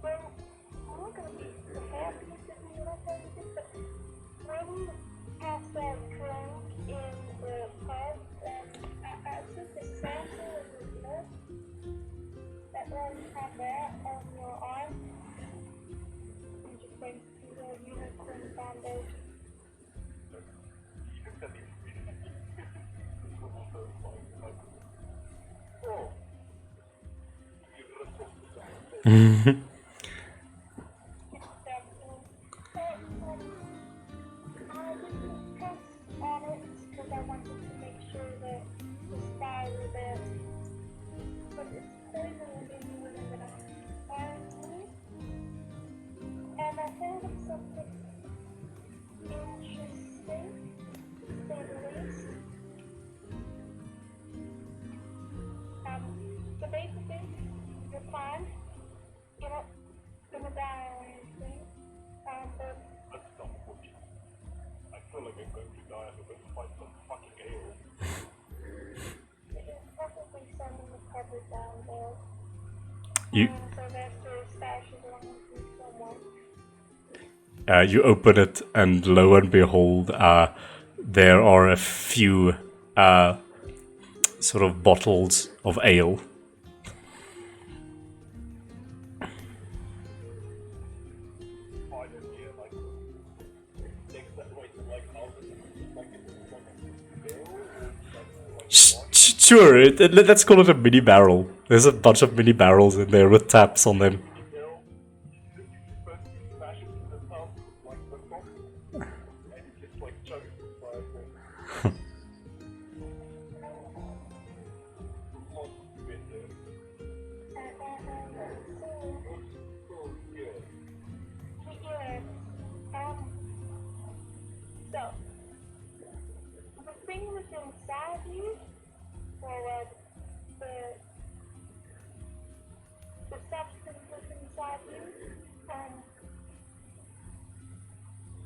Well, I'm not gonna be the happiest of you when I tell you this, but when we have that drink in the pub, I took a sample of your blood. That way you have that on your arm. I'm just going to do the unicorn bandage. I didn't press on it because I wanted to make sure that the spy were there. But it's poison within you within the next 5 minutes. And I heard of something interesting, to say the least. So basically, your plan, you're not gonna die or anything. But That's not what I feel like I'm going to die. I'm going to find some fucking ale. there's probably some in the cupboard down there. You Sylvester stashes along with someone. You open it, and lo and behold, there are a few sort of bottles of ale. Find it here, like, takes that way to, like, out of it, like, it's like a barrel, or like, Sure, let's call it a mini barrel. There's a bunch of mini barrels in there with taps on them. barrel. You first smash it in the top, like, the top, and it gets, like, chugged by a thing. Here, so, the thing that's inside you, or the substance that's inside you,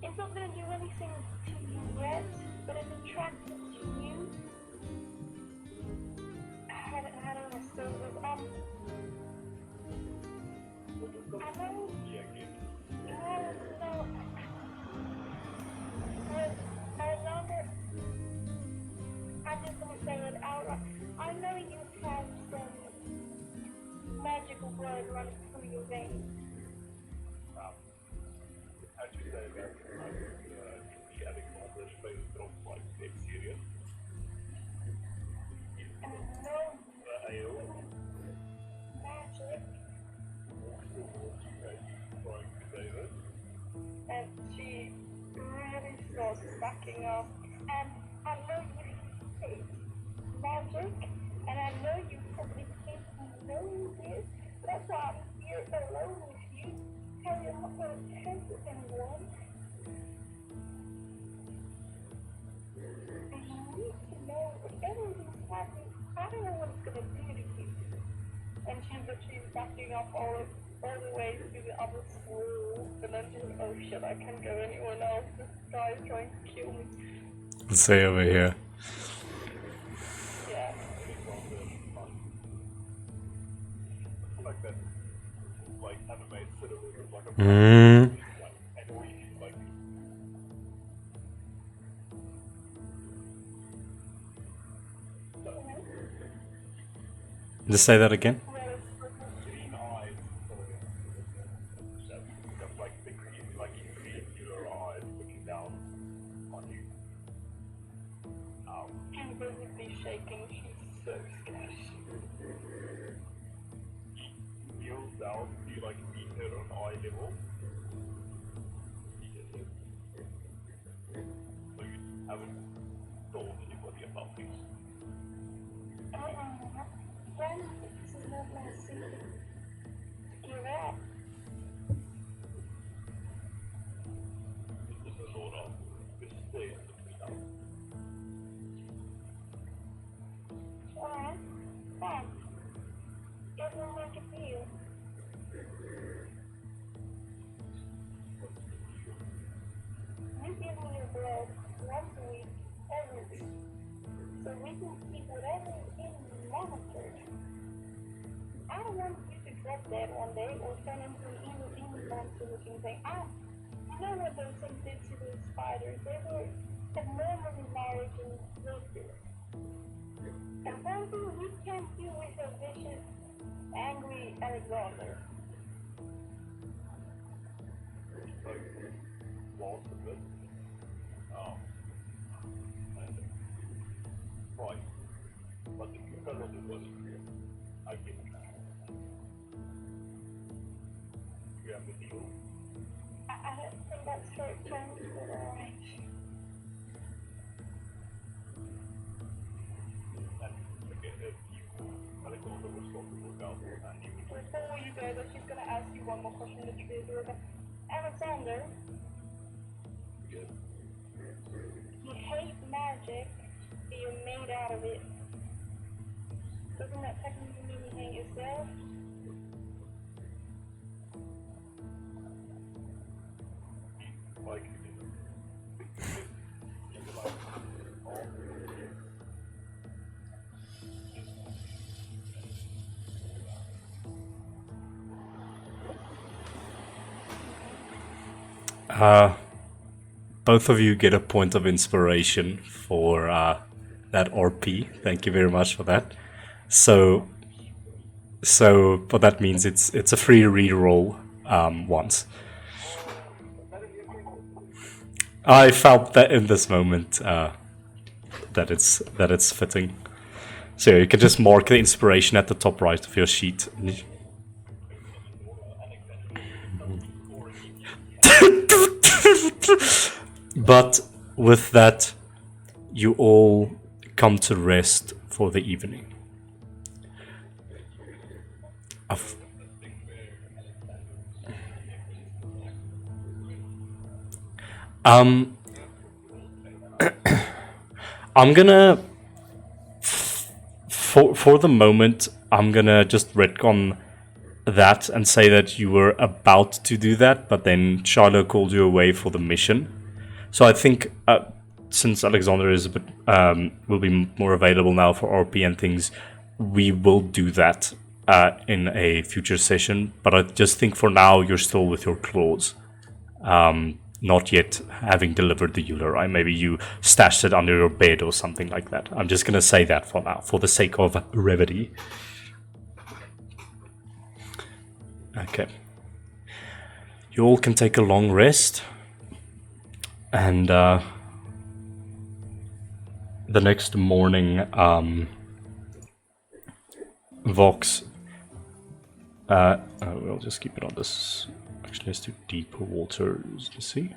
it's not going to do anything to you yet, but it's attracted to you. How do I say this? I know. I'm just gonna say it outright. I know you have some magical blood running through your veins. How'd you say that? Having all this face don't like take serious. And I know Ale, magic, trying to say this. and she really starts backing up. And I know you hate magic, and I know you probably think you know this. That's why I'm here alone with you. Tell you I'm not going to tell anyone. And you need to know if everything's happening, I don't know what it's going to do to you. And she's backing up all the way to the other school, and then she's like, oh shit, I can't go anywhere else. This guy's trying to kill me. Let's say over here. Yeah. Like that, like anime cinema with like a Mm. like annoying, like Just say that again. green eyes. So just like the green, like green killer eyes looking down on you. She's visibly shaking. She's so scared. Kneels down, you like meet her on eye level. So you haven't told anybody about this. When this is not my secret. You're right. This is sort of this stay in between us. Alright. Fine. It will make a deal. You give me your blood once a week, every week, so we can keep whatever is in monitored. I don't want you to drop dead one day or turn into an evil monster looking thing. You know what those things did to those spiders? They were abnormally large and ruthless. And one thing we can't do with a vicious, angry Alexander. Lost a bit. And right. But if you fell on the bus, I give it. You have the deal. I don't think that's short term, but alright. And again, if you Alexander was going to work out, and you would like Before you go, though, she's gonna ask you one more question to trigger it. Alexander, get you hate magic, but you're made out of it. Doesn't that technically mean you hate yourself? like Both of you get a point of inspiration for that RP. Thank you very much for that. So what that means, it's a free reroll once. I felt that in this moment that it's fitting. So you can just mark the inspiration at the top right of your sheet. But with that, you all come to rest for the evening. I'm gonna, for the moment, I'm gonna just retcon that and say that you were about to do that, but then Shiloh called you away for the mission. So I think since Alexander is a bit will be more available now for RP and things, we will do that in a future session. But I just think for now you're still with your claws, not yet having delivered the Euler. Maybe you stashed it under your bed or something like that. I'm just gonna say that for now, for the sake of brevity. Okay. You all can take a long rest. And the next morning, Vox, we'll just keep it on this. Actually, let's do deeper waters. Let's see.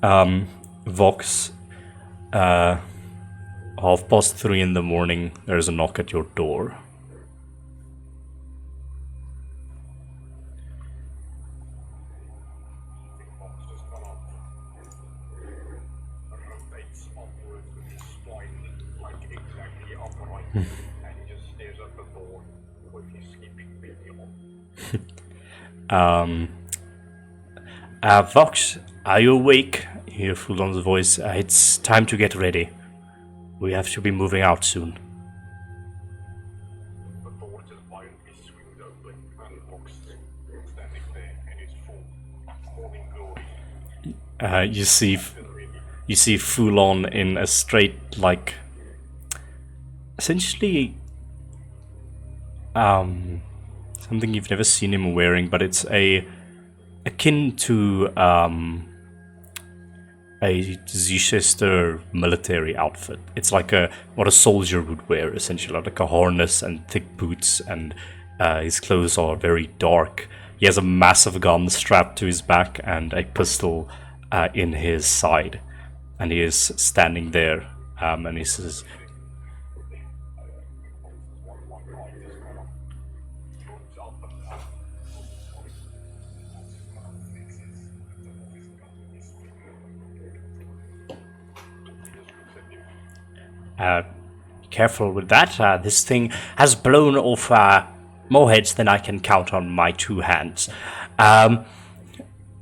Vox, 3:30 in the morning, there's a knock at your door. And he just stares at the door with his sleeping baby on. Vox, are you awake? You hear Fuhlan's voice. It's time to get ready. We have to be moving out soon. The door just violently swings open and Fox standing there in his full morning glory. You see Fuhlan in a straight, like, essentially something you've never seen him wearing, but it's akin to a Xecester military outfit. It's like what a soldier would wear, essentially, like a harness and thick boots, and his clothes are very dark. He has a massive gun strapped to his back and a pistol in his side, and he is standing there, and he says, careful with that. This thing has blown off more heads than I can count on my two hands. I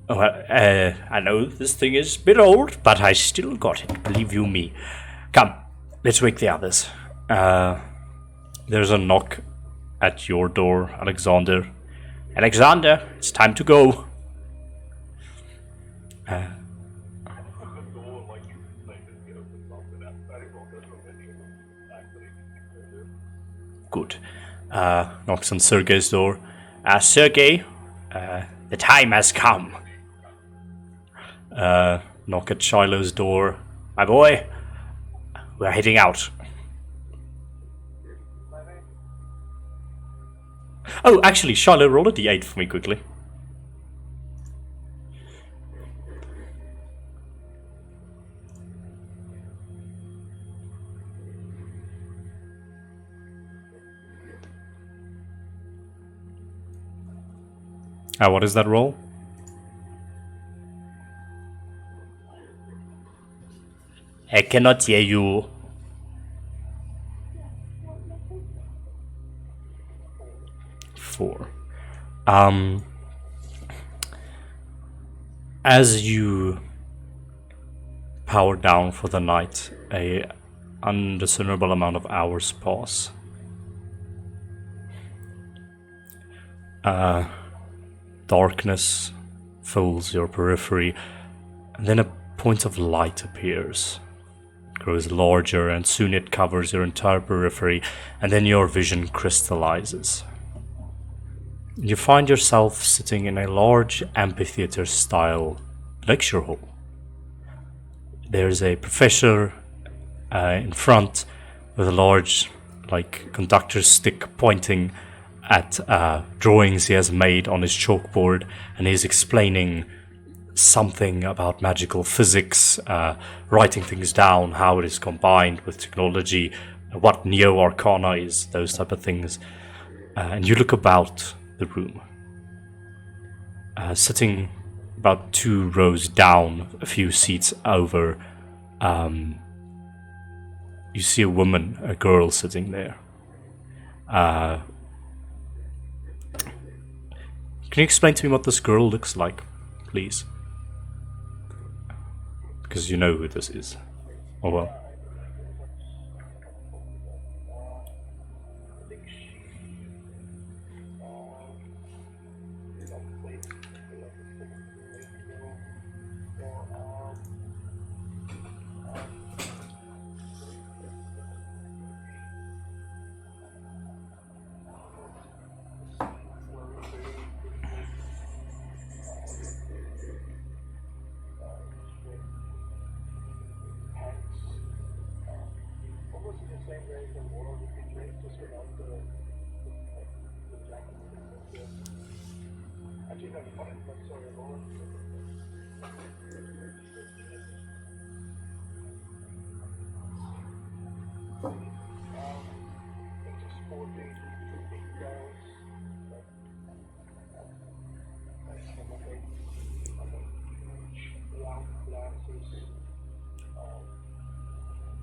know this thing is a bit old, but I still got it, believe you me. Come, let's wake the others. There's a knock at your door, Alexander. Alexander, it's time to go. Good. Knocks on Sergei's door. Sergei, the time has come. Knock at Shiloh's door. My boy, we're heading out. Oh, actually, Shiloh, roll a d8 for me quickly. What is that roll? I cannot hear you. 4. As you power down for the night, a undiscernible amount of hours pass. Darkness fills your periphery, and then a point of light appears. It grows larger, and soon it covers your entire periphery, and then your vision crystallizes. You find yourself sitting in a large amphitheater-style lecture hall. There's a professor in front with a large, conductor's stick pointing at drawings he has made on his chalkboard, and he's explaining something about magical physics, writing things down, how it is combined with technology, what neo-arcana is, those type of things. And you look about the room. Sitting about 2 rows down, a few seats over, you see a girl sitting there. Can you explain to me what this girl looks like, please? Because you know who this is. Oh well.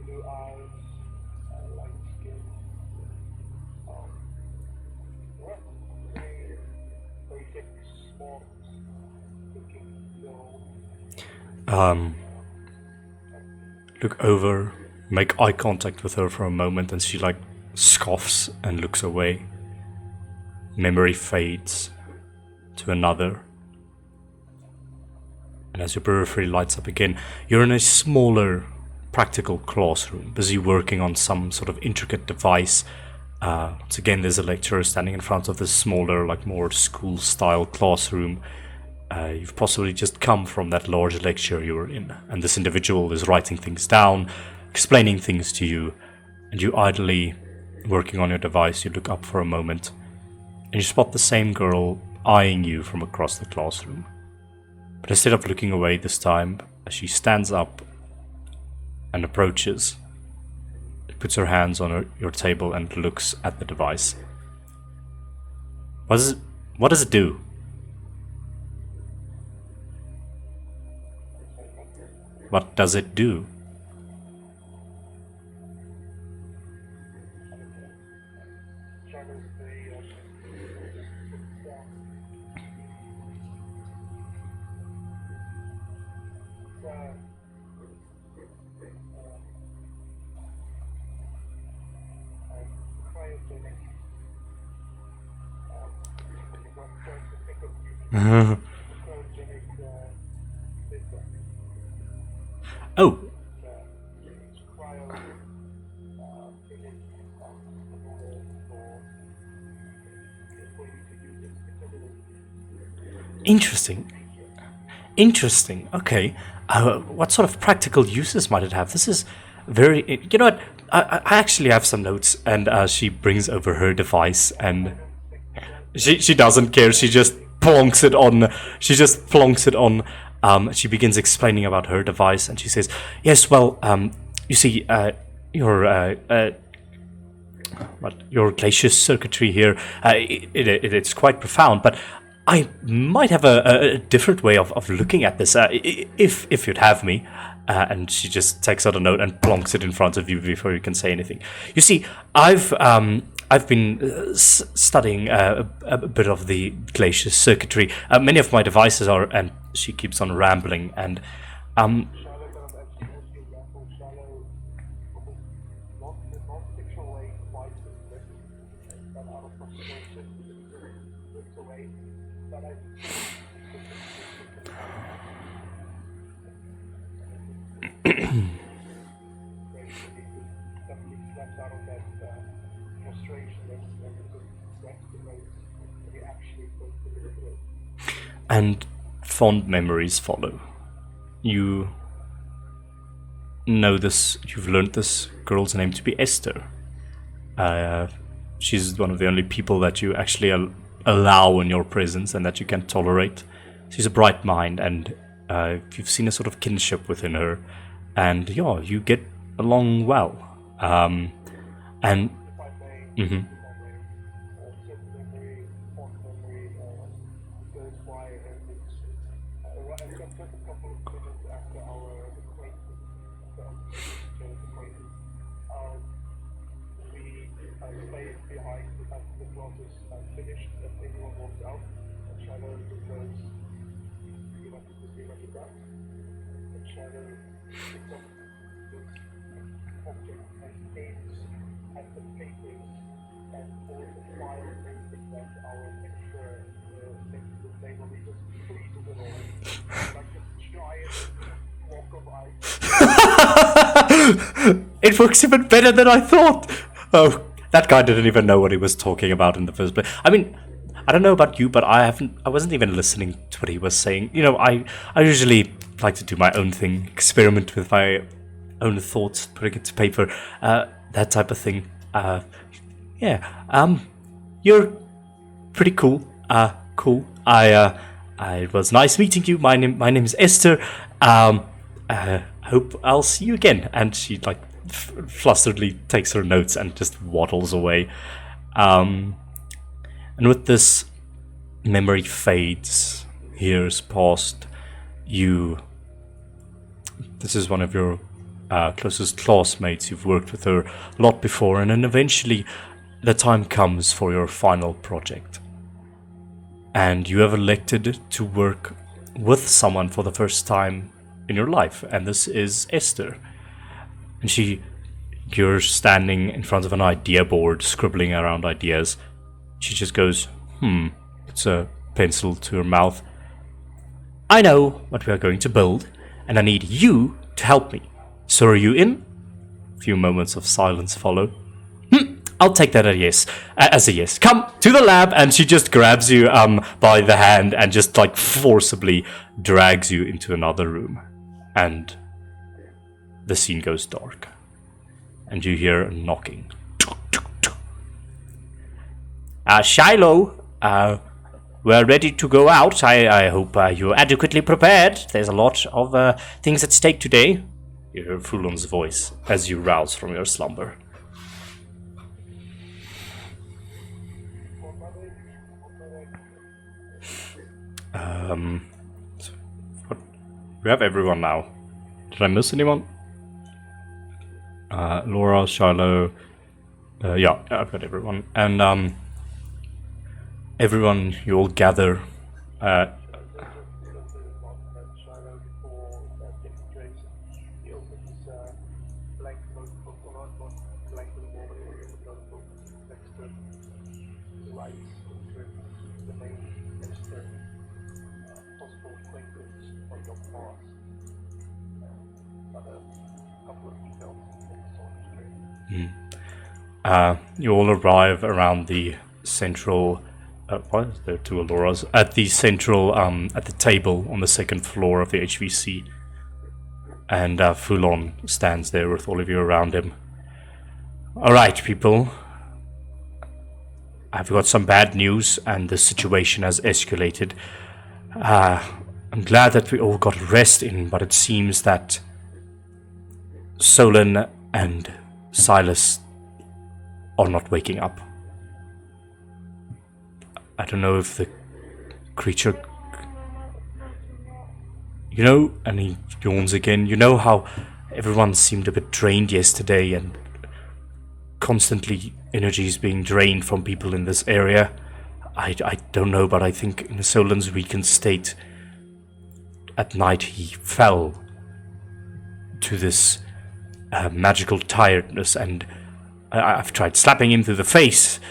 Blue eyes, light skin, very thick, small, looking low. Look over, make eye contact with her for a moment, and she scoffs and looks away. Memory fades to another. And as your periphery lights up again, you're in a smaller practical classroom, busy working on some sort of intricate device. Once again, there's a lecturer standing in front of this smaller, more school-style classroom. You've possibly just come from that large lecture you were in, and this individual is writing things down, explaining things to you, and you idly working on your device. You look up for a moment, and you spot the same girl eyeing you from across the classroom. But instead of looking away this time, she stands up and approaches, puts her hands on your table and looks at the device. What does it do? What does it do? Oh. Interesting. Okay. What sort of practical uses might it have? This is very... You know what? I actually have some notes, and she brings over her device, and she doesn't care. She just plonks it on. She begins explaining about her device, and she says, "Yes, well, you see, your glacier circuitry here, it's quite profound, but I might have a different way of looking at this, if you'd have me." And she just takes out a note and plonks it in front of you before you can say anything. You see, I've been studying a bit of the glacier circuitry. Many of my devices are, and she keeps on rambling, and snaps out of that frustration and that's the most that he actually supposed to live with. And fond memories follow. You know this, you've learned this girl's name to be Esther. She's one of the only people that you actually allow in your presence and that you can tolerate. She's a bright mind, and you've seen a sort of kinship within her, and yeah, you get along well. And If I may, mhm. memory, fond memory, goes by and it's just a couple of minutes after our acquaintance, we stayed behind as the class is finished and everyone walks out, and Shadow goes, you want to see what he does? And Shadow picks up this object and aims at the papers and all the file and everything that our lecturer thinks that they will be just freezes it all. Like this giant block of ice. It works even better than I thought. Oh, that guy didn't even know what he was talking about in the first place. I mean, I don't know about you, but I wasn't even listening to what he was saying. You know, I usually like to do my own thing, experiment with my own thoughts, putting it to paper, that type of thing. You're pretty cool. Cool. It was nice meeting you. My name is Esther. Hope I'll see you again. And she flusteredly takes her notes and just waddles away. And with this, memory fades. Years passed. This is one of your closest classmates. You've worked with her a lot before, and then eventually the time comes for your final project. And you have elected to work with someone for the first time in your life, and this is Esther. And you're standing in front of an idea board, scribbling around ideas. She just goes, puts a pencil to her mouth. I know what we are going to build, and I need you to help me. So are you in? A few moments of silence follow. I'll take that as a yes. Come to the lab, and she just grabs you by the hand and just forcibly drags you into another room. And the scene goes dark. And you hear a knocking. Shiloh, we're ready to go out. I hope you're adequately prepared. There's a lot of things at stake today. You hear Fuhlan's voice as you rouse from your slumber. We have everyone now. Did I miss anyone? Laura, Shiloh. Yeah, I've got everyone. And everyone, you all gather. You all arrive around the central. What is there? Two Auroras at the central, at the table on the second floor of the H.V.C. And Fuhlan stands there with all of you around him. All right, people. I've got some bad news, and the situation has escalated. I'm glad that we all got rest in, but it seems that Solon and Silas are not waking up. I don't know if the creature... You know, and he yawns again, you know how everyone seemed a bit drained yesterday and constantly energy is being drained from people in this area? I don't know, but I think in Solon's weakened state, at night he fell to this magical tiredness, and I've tried slapping him through the face,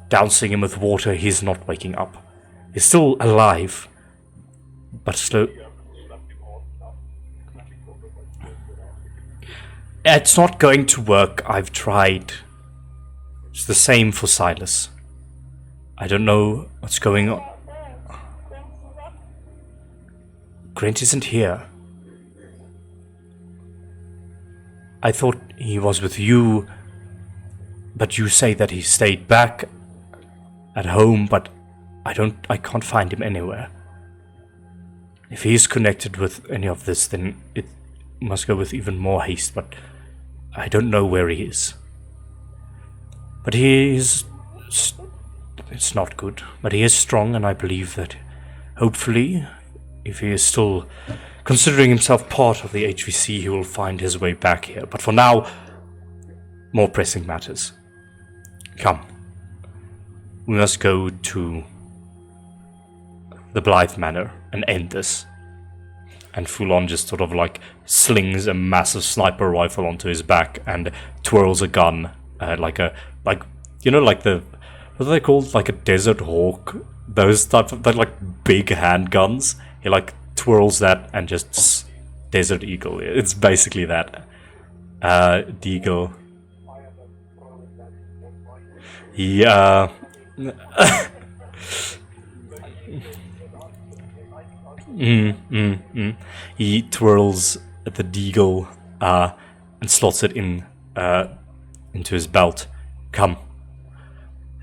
dousing him with water. He's not waking up. He's still alive, but slow. Slap him hard enough. Snapping over my first It's not going to work. I've tried. It's the same for Silas. I don't know what's going on. Grant isn't here. I thought he was with you, but you say that he stayed back at home, but I can't find him anywhere. If he's connected with any of this, then it must go with even more haste, but I don't know where he is. But he is... It's not good, but he is strong, and I believe that hopefully, if he is still considering himself part of the H.V.C, he will find his way back here. But for now, more pressing matters. Come. We must go to the Blythe Manor and end this. And Fuhlan just sort of like slings a massive sniper rifle onto his back and twirls a gun, like you know, like the, what are they called? Like a Desert Hawk, those type of, they're like big handguns. He like twirls that and just Desert Eagle. It's basically that. Deagle. Yeah. He twirls the deagle and slots it in into his belt. Come.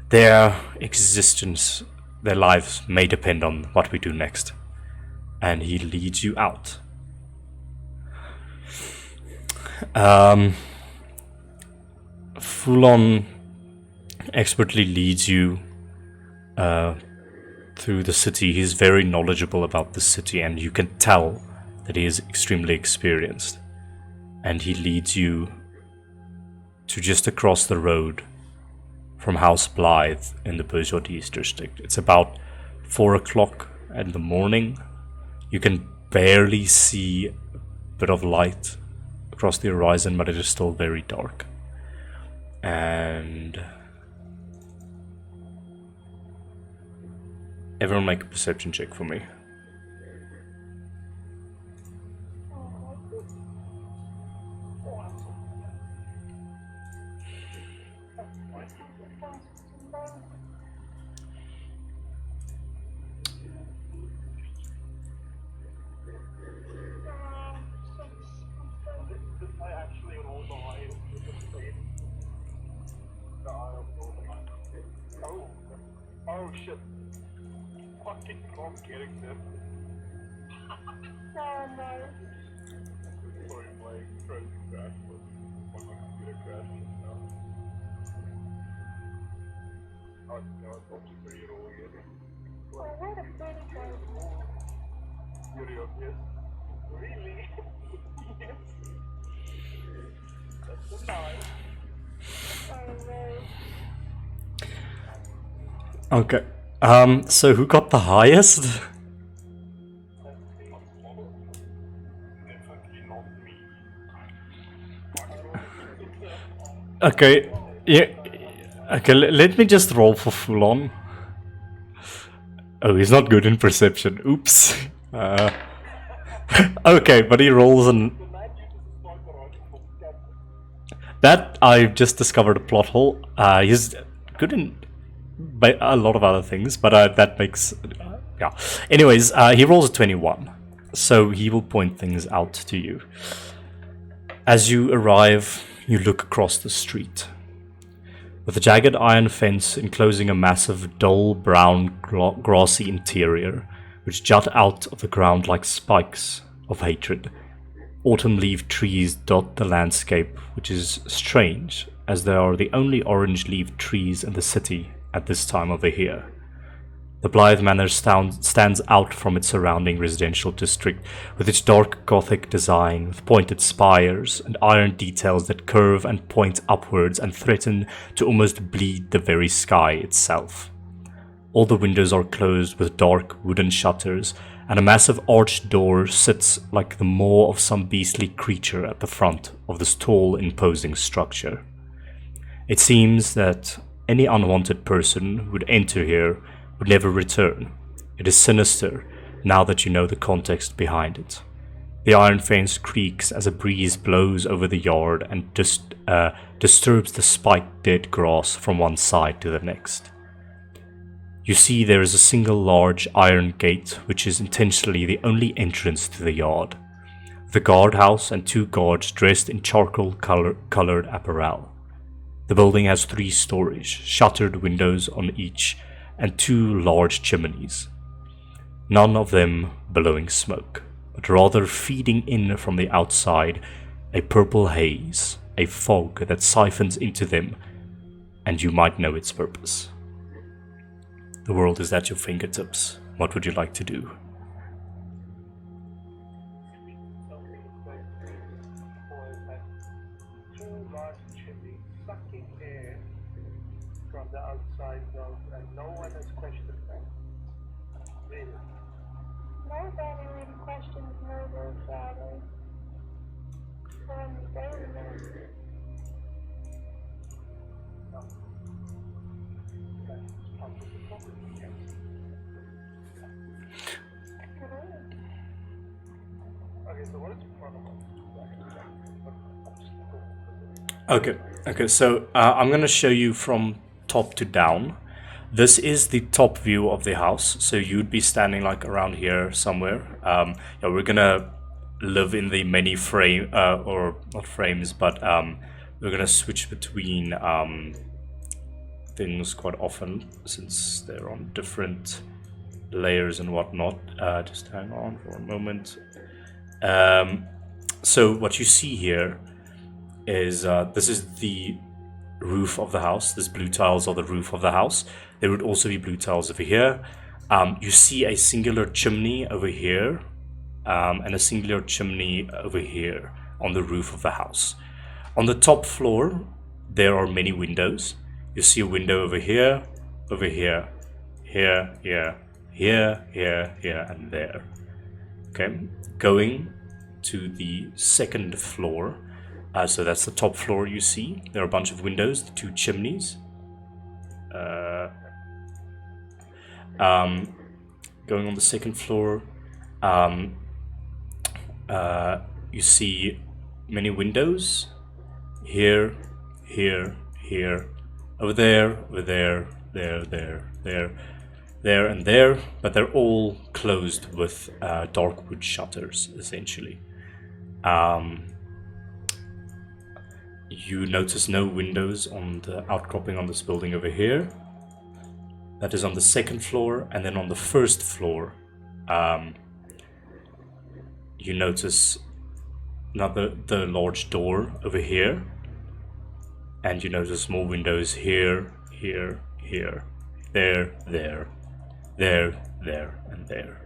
Their existence, their lives may depend on what we do next. And he leads you out. Fuhlan expertly leads you through the city. He's very knowledgeable about the city, and you can tell that he is extremely experienced. And he leads you to just across the road from House Blythe in the Bourgeois district. It's about 4 o'clock in the morning. You can barely see a bit of light across the horizon, but it is still very dark. And everyone make a perception check for me. I actually rolled the highest with the same. I rolled the highest. Oh shit. Fucking wrong character. Oh no. Sorry, my phone crashed. My computer crashed just now. Oh, no, it's also 3-year-old again. Oh, what a pretty girl. You're yes. Really? Yes. That's so nice. Oh no. Okay. So who got the highest? Definitely not me. Okay. Yeah. Okay, let me just roll for Fuhlan. Oh, he's not good in perception. Oops. Okay, but he rolls an... That, I've just discovered a plot hole. He's good in a lot of other things, but that makes... yeah. Anyways, he rolls a 21. So he will point things out to you. As you arrive, you look across the street. With a jagged iron fence enclosing a massive dull brown grassy interior, which jut out of the ground like spikes of hatred. Autumn leaf trees dot the landscape, which is strange, as they are the only orange leaf trees in the city at this time of the year. The Blythe Manor stands out from its surrounding residential district, with its dark Gothic design, with pointed spires and iron details that curve and point upwards and threaten to almost bleed the very sky itself. All the windows are closed with dark wooden shutters, and a massive arched door sits like the maw of some beastly creature at the front of this tall, imposing structure. It seems that any unwanted person who would enter here would never return. It is sinister, now that you know the context behind it. The iron fence creaks as a breeze blows over the yard and disturbs the spiked dead grass from one side to the next. You see there is a single large iron gate which is intentionally the only entrance to the yard. The guardhouse and 2 guards dressed in charcoal colored apparel. The building has 3 stories, shuttered windows on each, and 2 large chimneys. None of them billowing smoke, but rather feeding in from the outside a purple haze, a fog that siphons into them, and you might know its purpose. The world is at your fingertips. What would you like to do? Two large chimneys sucking air from the outside world, and no one has questioned them. Really? Nobody really questions murder, Shadow. Okay, so what is protocol? Okay, so I'm going to show you from top to down. This is the top view of the house, so you'd be standing like around here somewhere. Yeah, we're going to live in the many frame, or not frames, but we're going to switch between things quite often since they're on different layers and whatnot. Just hang on for a moment. So what you see here is this is the roof of the house. This blue tiles are the roof of the house. There would also be blue tiles over here. You see a singular chimney over here, and a singular chimney over here on the roof of the house. On the top floor, there are many windows. You see a window over here, here, here, here, and there. Okay, going to the second floor. So that's the top floor you see. There are a bunch of windows, the 2 chimneys. Going on the second floor, you see many windows. Here, here, here, over there, there, and there. But they're all closed with dark wood shutters, essentially. You notice no windows on the outcropping on this building over here. That is on the second floor, and then on the first floor, you notice the large door over here, and you notice more windows here, here, here, there, and there.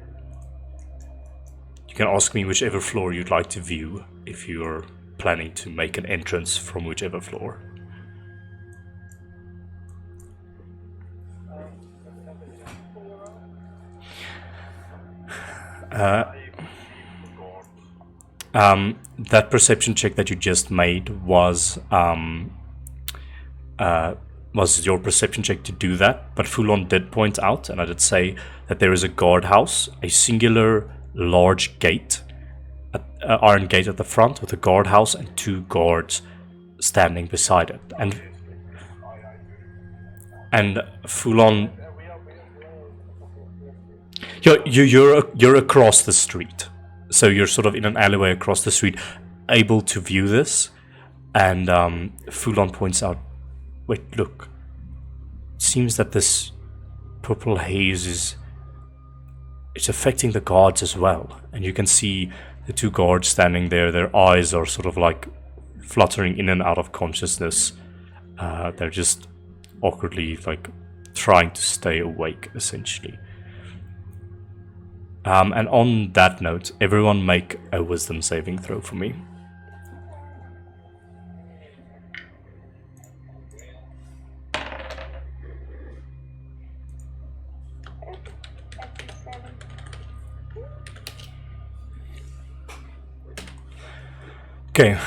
You can ask me whichever floor you'd like to view if you're planning to make an entrance from whichever floor. That perception check that you just made was your perception check to do that, but Fuhlan did point out, and I did say, that there is a guardhouse, a singular large gate, iron gate at the front with a guardhouse and 2 guards standing beside it. And Fuhlan, you're across the street, so you're sort of in an alleyway across the street, able to view this. And Fuhlan points out, wait, look, it seems that this purple haze it's affecting the guards as well. And you can see the 2 guards standing there, their eyes are sort of like fluttering in and out of consciousness. They're just awkwardly like trying to stay awake, essentially. And on that note, everyone make a wisdom saving throw for me. Okay,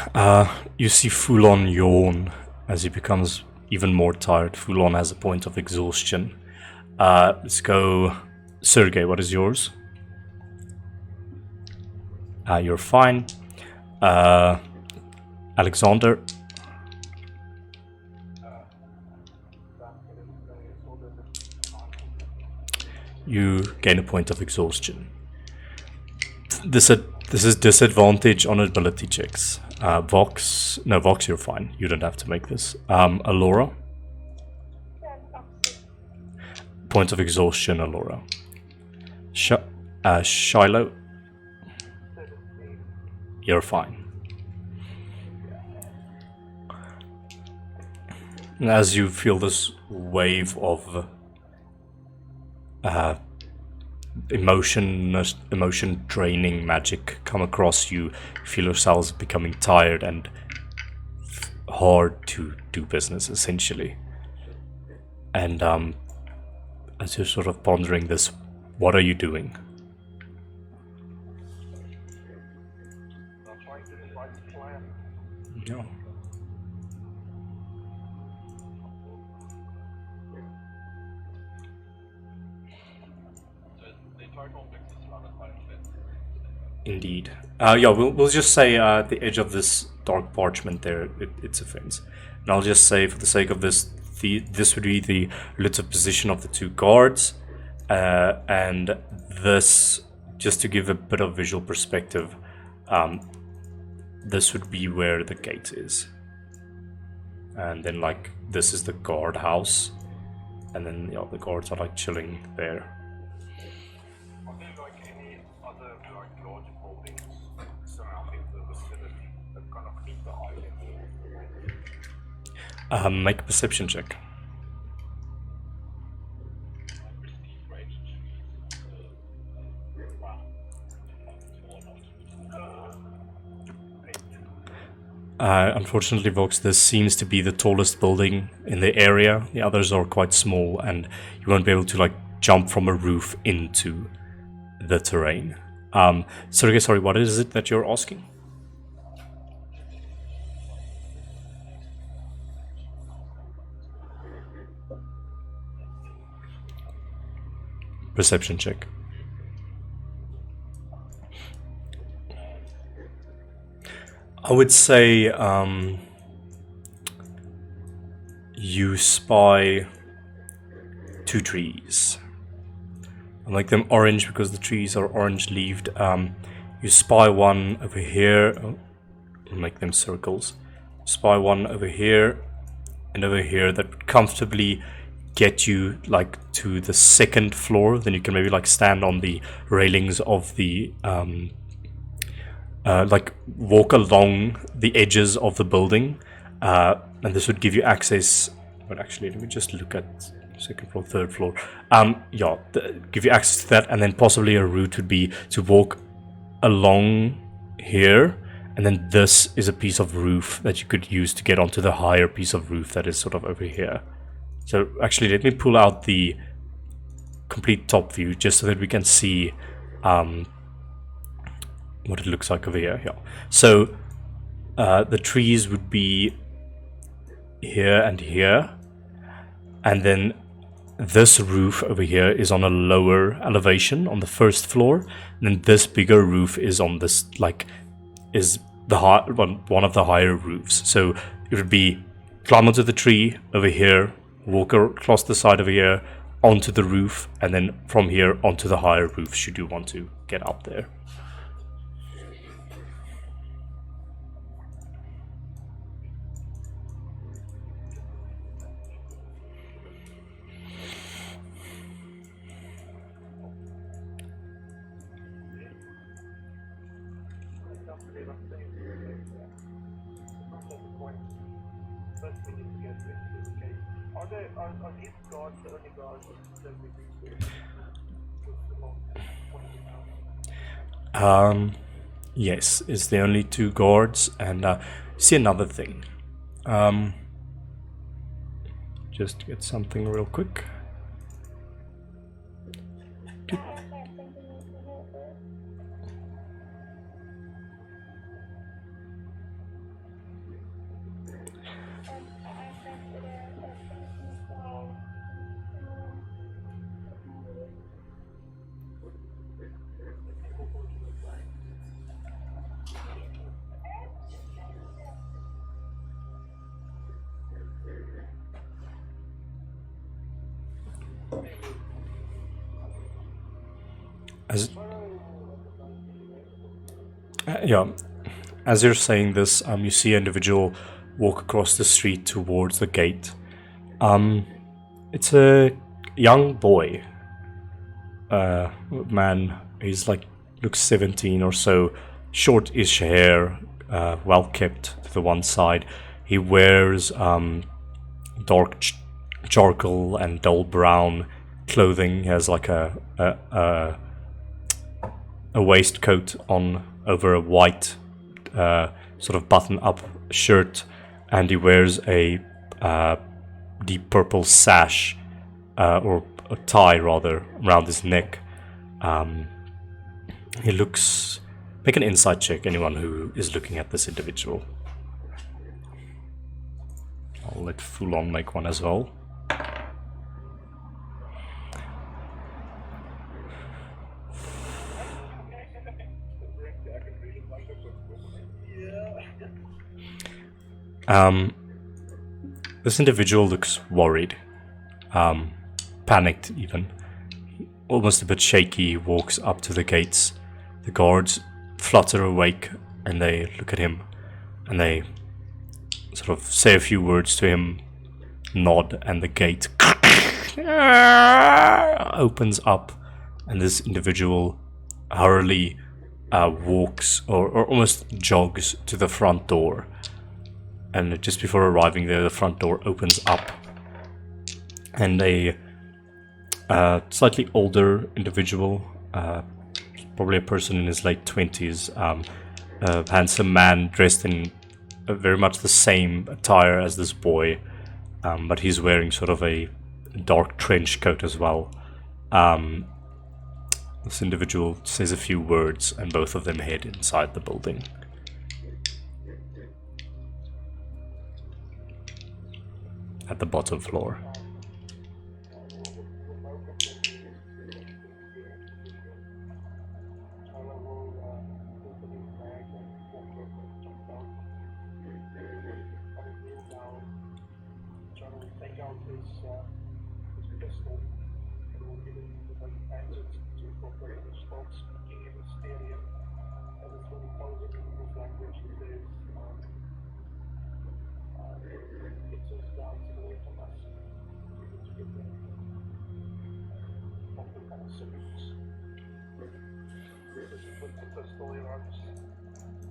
you see Fuhlan yawn as he becomes even more tired. Fuhlan has a point of exhaustion. Let's go. Sergey, what is yours? You're fine. Alexander, you gain a point of exhaustion. This is disadvantage on ability checks. Vox, you're fine. You don't have to make this. Alora, point of exhaustion, Alora. Shiloh, you're fine. And as you feel this wave of emotion draining magic come across you, feel yourselves becoming tired and hard to do business, essentially. And as you're sort of pondering this, what are you doing? I'm trying to devise a plan. Yeah. Indeed. Yeah, we'll just say at the edge of this dark parchment there, it's a fence. And I'll just say, for the sake of this, this would be the relative position of the two guards. And this, just to give a bit of visual perspective, this would be where the gate is. And then, like, this is the guard house. And then, yeah, the guards are, like, chilling there. Are there like any other like large buildings surrounding the vicinity that kind of keep the eye level? Make a perception check. Unfortunately, Vox, this seems to be the tallest building in the area. The others are quite small, and you won't be able to like jump from a roof into the terrain. Sorry, what is it that you're asking? Perception check. I would say you spy two trees. I make them orange because the trees are orange-leaved. You spy one over here. I'll make them circles. Spy one over here and over here that would comfortably get you like to the second floor. Then you can maybe like stand on the railings of the like walk along the edges of the building, and this would give you access. But actually, let me just look at second floor, third floor. Give you access to that, and then possibly a route would be to walk along here, and then this is a piece of roof that you could use to get onto the higher piece of roof that is sort of over here. So actually, let me pull out the complete top view just so that we can see what it looks like over here. Yeah. So the trees would be here and here, and then this roof over here is on a lower elevation on the first floor, and then this bigger roof is on this is the one of the higher roofs. So it would be climb onto the tree over here, walk across the side over here onto the roof, and then from here onto the higher roof should you want to get up there. Are these guards the only guards that we do? Yes, it's the only two guards, and see another thing. Just get something real quick. As yeah, as you're saying this, you see an individual walk across the street towards the gate. It's a young boy. Man, he's like looks 17 or so, short-ish hair, well kept to the one side. He wears dark charcoal and dull brown clothing. He has like a waistcoat on over a white sort of button-up shirt, and he wears a deep purple sash or a tie rather around his neck. He looks. Make an insight check, anyone who is looking at this individual. I'll let Fuhlan make one as well. This individual looks worried, panicked even, almost a bit shaky. He walks up to the gates. The guards flutter awake and they look at him and they sort of say a few words to him, nod, and the gate opens up, and this individual hurriedly walks or almost jogs to the front door. And just before arriving there, the front door opens up, and a slightly older individual, probably a person in his late 20s, a handsome man dressed in very much the same attire as this boy, but he's wearing sort of a dark trench coat as well. This individual says a few words, and both of them head inside the building. At the bottom floor.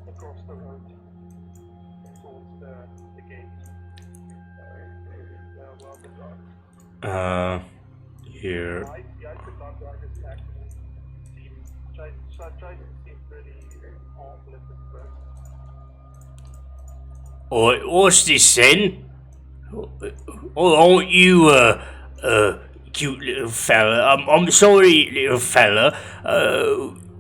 Across the road towards the gate. Here. I could not drive this actually tried to seem pretty awful at first. What's this then? Aren't you cute little fella? I'm sorry, little fella.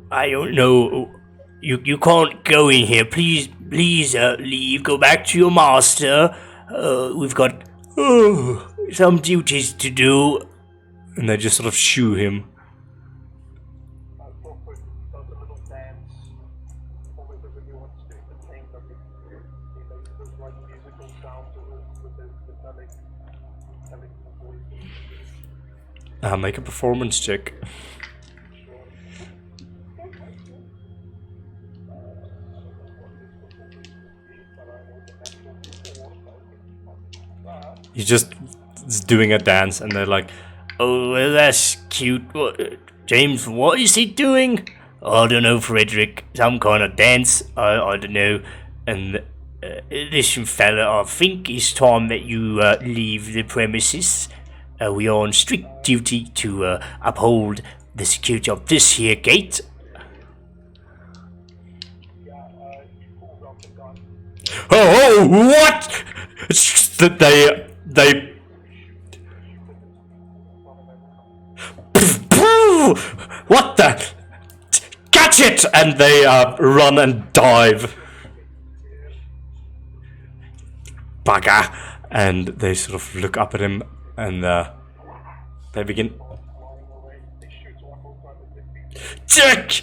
I don't know. You can't go in here. Please leave. Go back to your master. We've got some duties to do. And they just sort of shoo him. Crawford does a little dance, almost as if he wants to entertain them. He makes this like musical sound to with his metallic voice. Make a performance check. He's just doing a dance, and they're like, Oh, well, that's cute. James, what is he doing? I don't know, Frederick. Some kind of dance. I don't know. And listen, fella, I think it's time that you leave the premises. We are on strict duty to uphold the security of this here gate. oh, what? They what the? Catch it! And they run and dive. Bugger. And they sort of look up at him, and they begin. Check!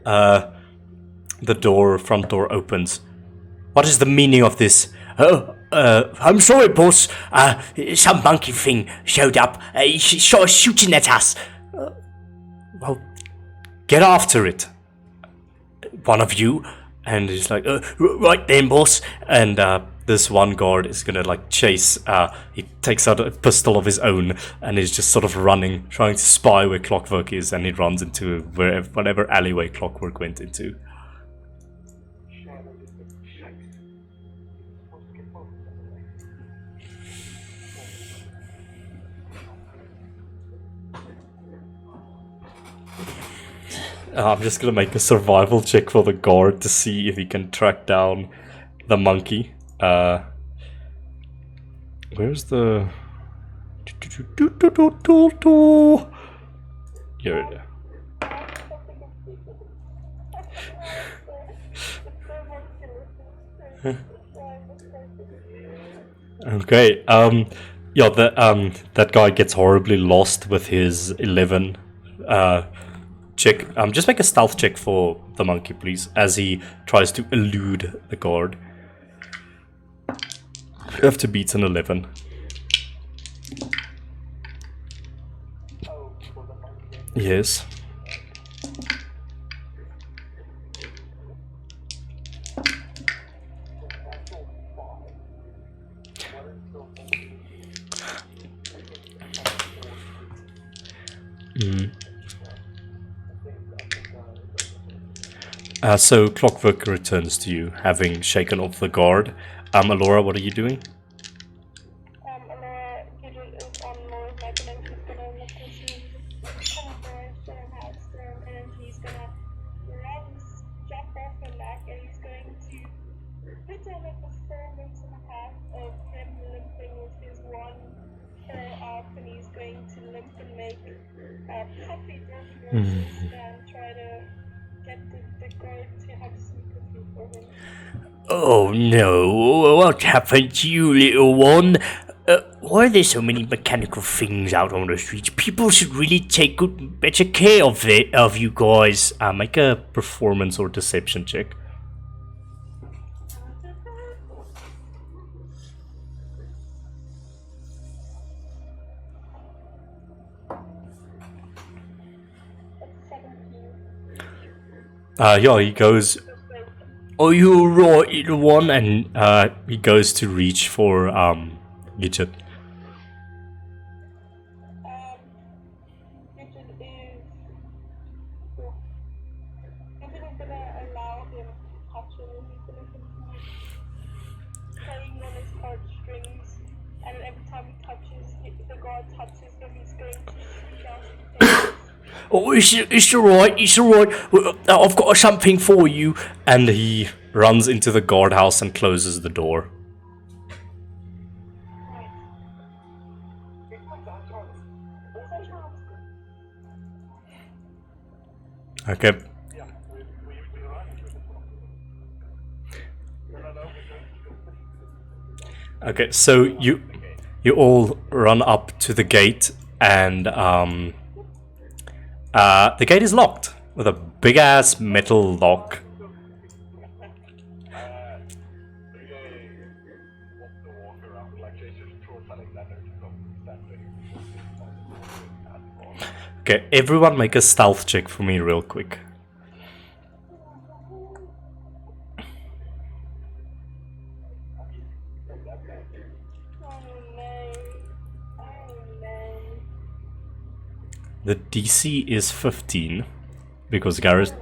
The front door opens. What is the meaning of this? I'm sorry, boss. Some monkey thing showed up. He started shooting at us. Well, get after it, one of you. And he's like, Right then, boss. and this one guard is gonna like chase. He takes out a pistol of his own and is just sort of running, trying to spy where Clockwork is, and he runs into whatever alleyway Clockwork went into. I'm just gonna make a survival check for the guard to see if he can track down the monkey. Where's the... Here it is. Okay, yeah, that guy gets horribly lost with his 11 check. Just make a stealth check for the monkey, please, as he tries to elude the guard. You have to beat an 11. Yes. So Clockwork returns to you, having shaken off the guard. Alora, what are you doing? Alora is on Laura's neck, and then she's gonna look to see some doors that have house there, and then he's gonna jump off her neck, and he's going to put on a performance and a half of him limping with his one paw up, and he's going to limp and make puppy dog noises and try to get the guard to have sympathy for him. Oh no, what happened to you, little one? Why are there so many mechanical things out on the streets? People should really take better care of you guys. Make a performance or deception check. Yeah, he goes, "Are you alright, little one?" And he goes to reach for Gidget. Gidget is gonna allow him to touch him, and he's gonna continue playing on his heartstrings, and every time he touches, the guard touches him, he's going to shoot out his Oh, it's alright, it's alright. I've got something for you. And he runs into the guardhouse and closes the door. Okay. Okay, so you all run up to the gate, and the gate is locked with a big ass metal lock. Okay, everyone make a stealth check for me real quick. The DC is 15 because guards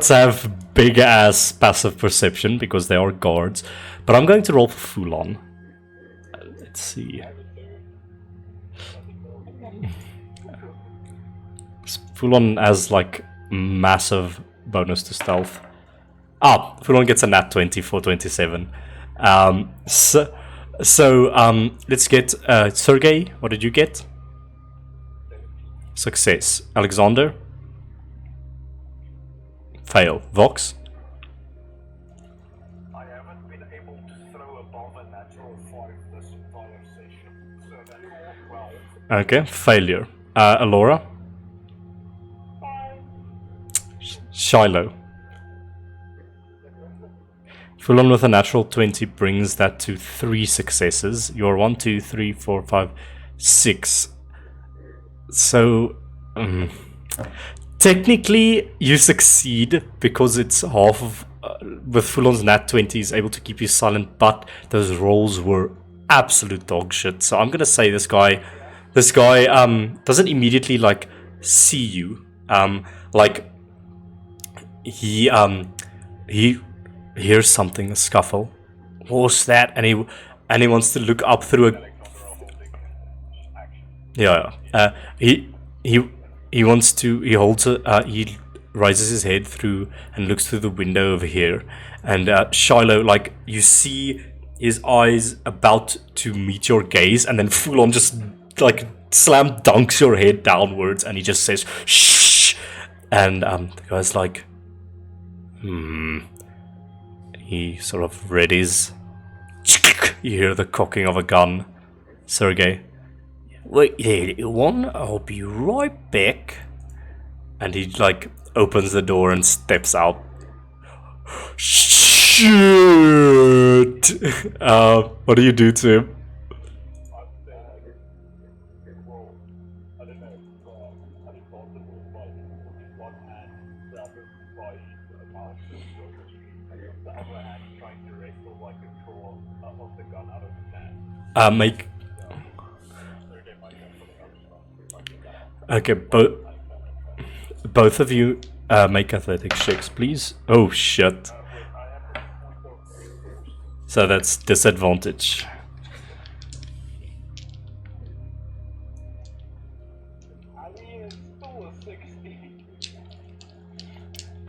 have big ass passive perception because they are guards. But I'm going to roll for Fuhlan. Let's see. Fuhlan has like massive bonus to stealth. Fuhlan gets a nat 20 for 27. So let's get Sergey. What did you get? Success. Alexander? Fail. Vox? I haven't been able to throw above a natural 5 this entire session, so that's all 12. Okay, failure. Alora? Shiloh? Fuhlan with a natural 20 brings that to 3 successes. You're 1, 2, 3, 4, 5, 6. So, technically, you succeed because it's half of. With Fuhlan's nat 20, is able to keep you silent, but those rolls were absolute dog shit. So I'm gonna say this guy doesn't immediately like see you. Like he hears something, a scuffle. What's that? And he wants to look up through a. Yeah. He wants to. He holds a. He rises his head through and looks through the window over here. And Shiloh, like you see his eyes about to meet your gaze, and then Fuhlan just like slam dunks your head downwards, and he just says shh. And the guy's like, He sort of readies. You hear the cocking of a gun. Sergey. Wait there, little one. I'll be right back. And he like opens the door and steps out. Shit! What do you do to him? Make. Okay, both of you make athletics checks, please. Oh shit! So that's disadvantage.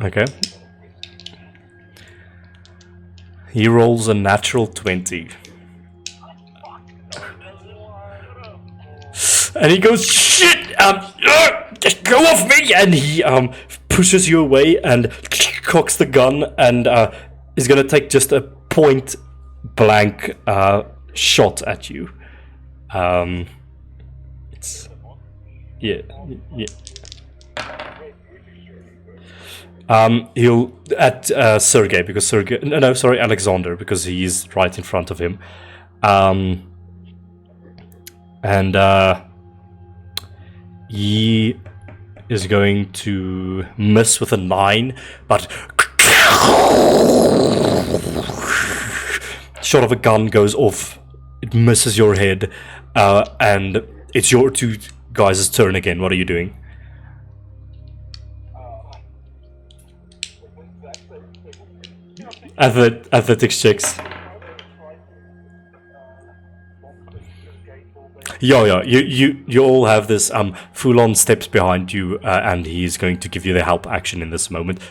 Okay. He rolls a natural 20. And he goes, shit! Just go off me! And he pushes you away and cocks the gun and is gonna take just a point blank shot at you. It's yeah. He'll at Sergey because Alexander, because he's right in front of him. And he is going to miss with a 9, but shot of a gun goes off. It misses your head, and it's your two guys' turn again. What are you doing? Athletics checks. Yeah. You all have this. Fuhlan steps behind you, and he's going to give you the help action in this moment.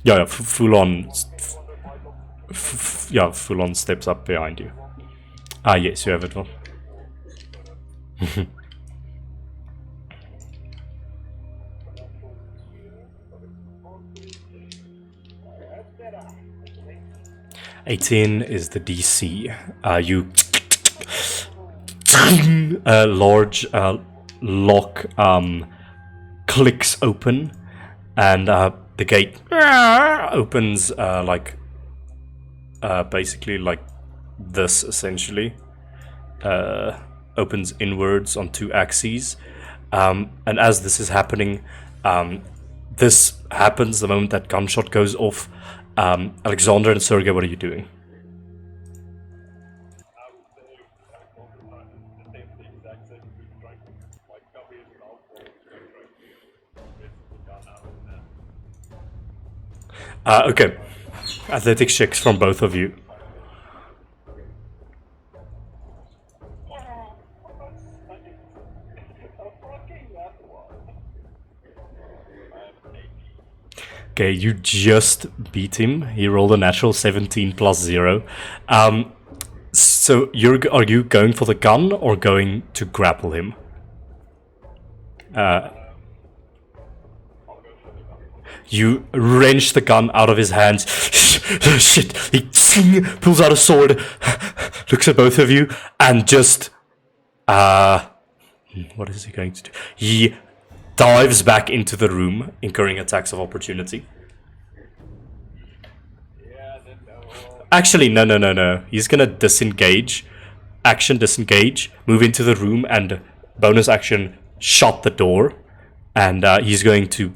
Yeah. Fuhlan. Fuhlan steps up behind you. Yes, you have it. Well. 18 is the DC. You a large lock clicks open, and the gate opens basically like this, essentially. Opens inwards on 2 axes, and as this is happening, this happens the moment that gunshot goes off. Alexander and Sergey, what are you doing? Okay. Athletics checks from both of you. Okay, you just beat him. He rolled a natural 17 plus 0. So are you going for the gun or going to grapple him? You wrench the gun out of his hands. Shit! He pulls out a sword, looks at both of you, and just what is he going to do? He dives back into the room, incurring attacks of opportunity. Actually, no. He's gonna disengage. Action disengage, move into the room, and bonus action shut the door. And he's going to.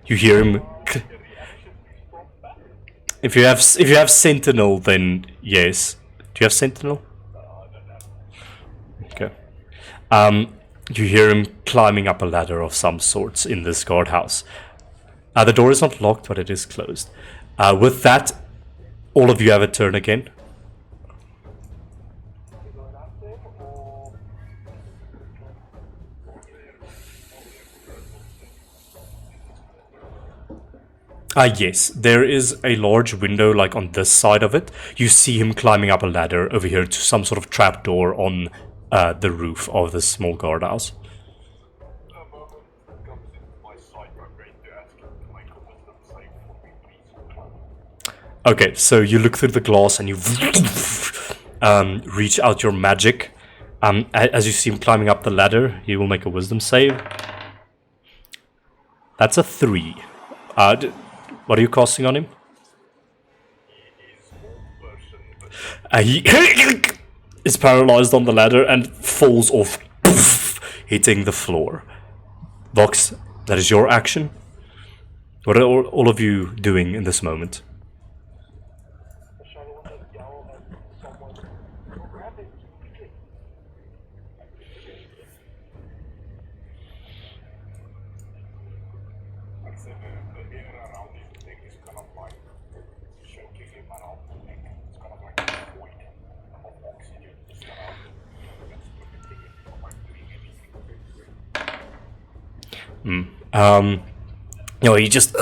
You hear him. If you have sentinel, then yes. Do you have sentinel? Okay. You hear him climbing up a ladder of some sorts in this guardhouse. The door is not locked, but it is closed. With that, all of you have a turn again. Yes, there is a large window like on this side of it. You see him climbing up a ladder over here to some sort of trapdoor on the roof of this small guardhouse. Okay, so you look through the glass and you reach out your magic. As you see him climbing up the ladder, he will make a wisdom save. That's a 3. What are you casting on him? He is paralyzed on the ladder and falls off, hitting the floor. Vox, that is your action. What are all of you doing in this moment? You just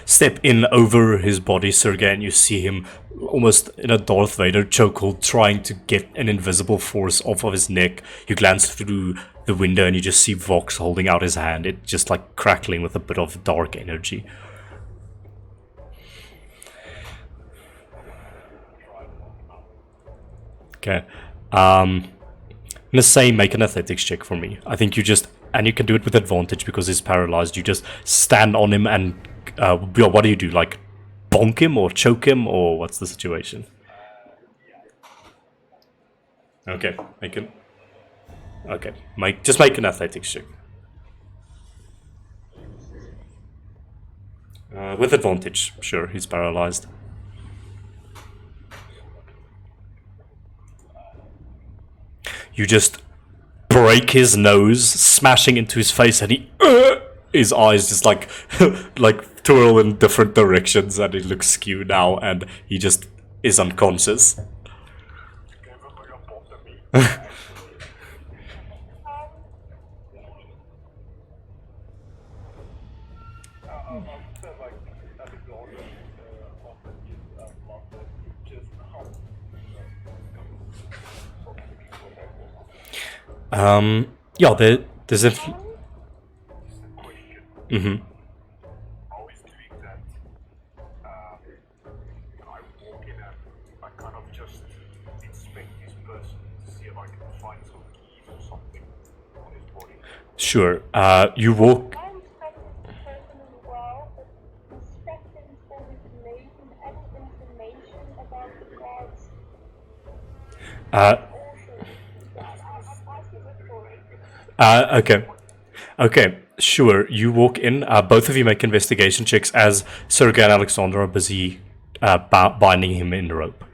step in over his body, Sergei, and you see him almost in a Darth Vader chokehold, trying to get an invisible force off of his neck. You glance through the window and you just see Vox holding out his hand. It's just like crackling with a bit of dark energy. Okay. I'm gonna say make an athletics check for me. I think you just, and you can do it with advantage because he's paralyzed. You just stand on him and what do you do? Like bonk him or choke him, or what's the situation? Okay, make it. Okay, just make an athletics check. With advantage, sure. He's paralyzed. You just break his nose, smashing into his face, and his eyes just like twirl in different directions, and he looks skewed now, and he just is unconscious. Yeah, there's a. Mm-hmm. Always doing that. I walk in and I kind of just inspect this person to see if I can find some keys or something on his body. Sure. You walk. I inspected the person as well, but inspecting for information, any information about the gods. Okay, sure. You walk in. Both of you make investigation checks as Sergei and Alexander are busy binding him in the rope.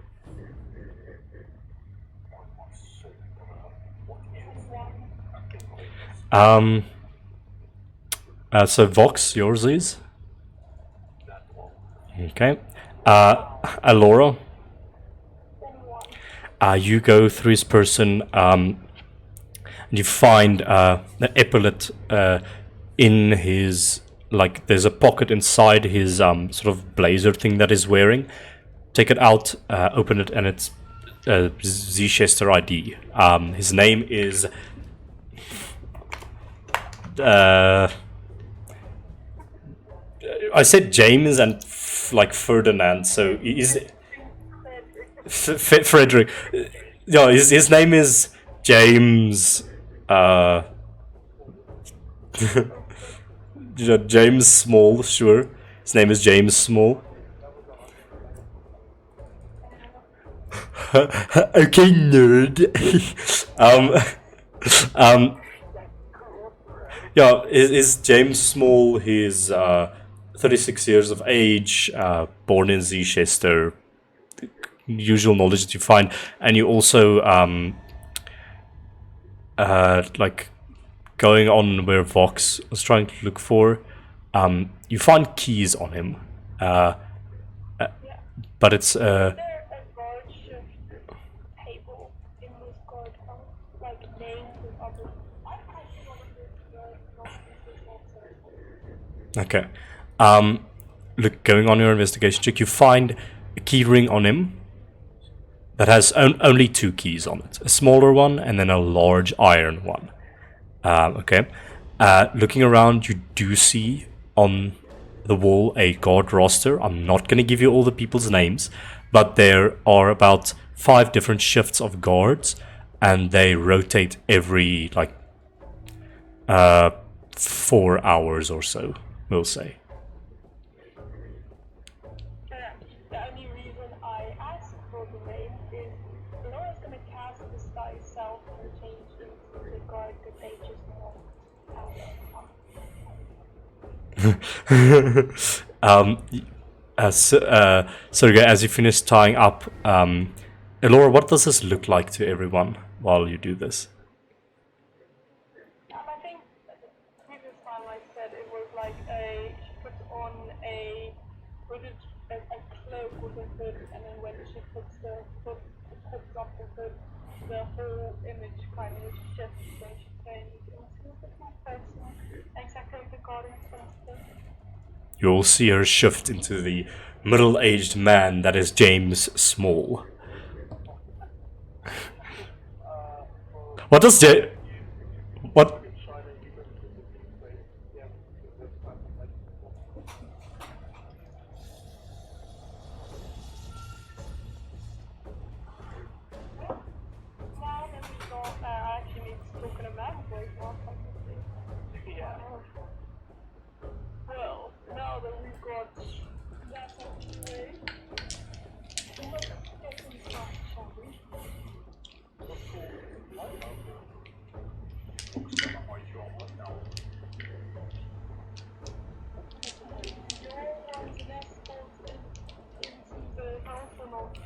So Vox, yours is? Okay. Alora? You go through his person, and you find an epaulet in his, like, there's a pocket inside his sort of blazer thing that he's wearing. Take it out, open it, and it's Xecester ID. His name is I said James and Ferdinand, so he's Frederick. No, his name is James James Small, sure. His name is James Small. Okay, nerd. Yeah, is James Small. He's 36 years of age, born in Xecester. Usual knowledge that you find, and you also like going on where Vox was trying to look for. You find keys on him, but it's Is there a guard shift table in this guard house? Like names and other. I actually want to not this also. okay. Look, going on your investigation check, you find a key ring on him that has only two keys on it: a smaller one and then a large iron one. Okay. Looking around, you do see on the wall a guard roster. I'm not going to give you all the people's names, but there are about 5 different shifts of guards, and they rotate every 4 hours or so, we'll say. The only reason I asked for the name is Laura's gonna cast disguise self and change into the guard that they just know. So as you finish tying up, Elora, what does this look like to everyone while you do this? I think the previous time I said it was like she puts on a hooded, a cloak with a hood, and then when she puts the hood, puts up the hood, the whole image kind of shifts when she changes into a different person, exactly like the Guardian Xecester. You'll see her shift into the middle-aged man that is James Small. What does What? Now that we got, I actually need to talk in a man voice now, technically. Yeah. Well, now that we've got that out of the way, let's get things started, shall we? Your one's an escort into the house or not?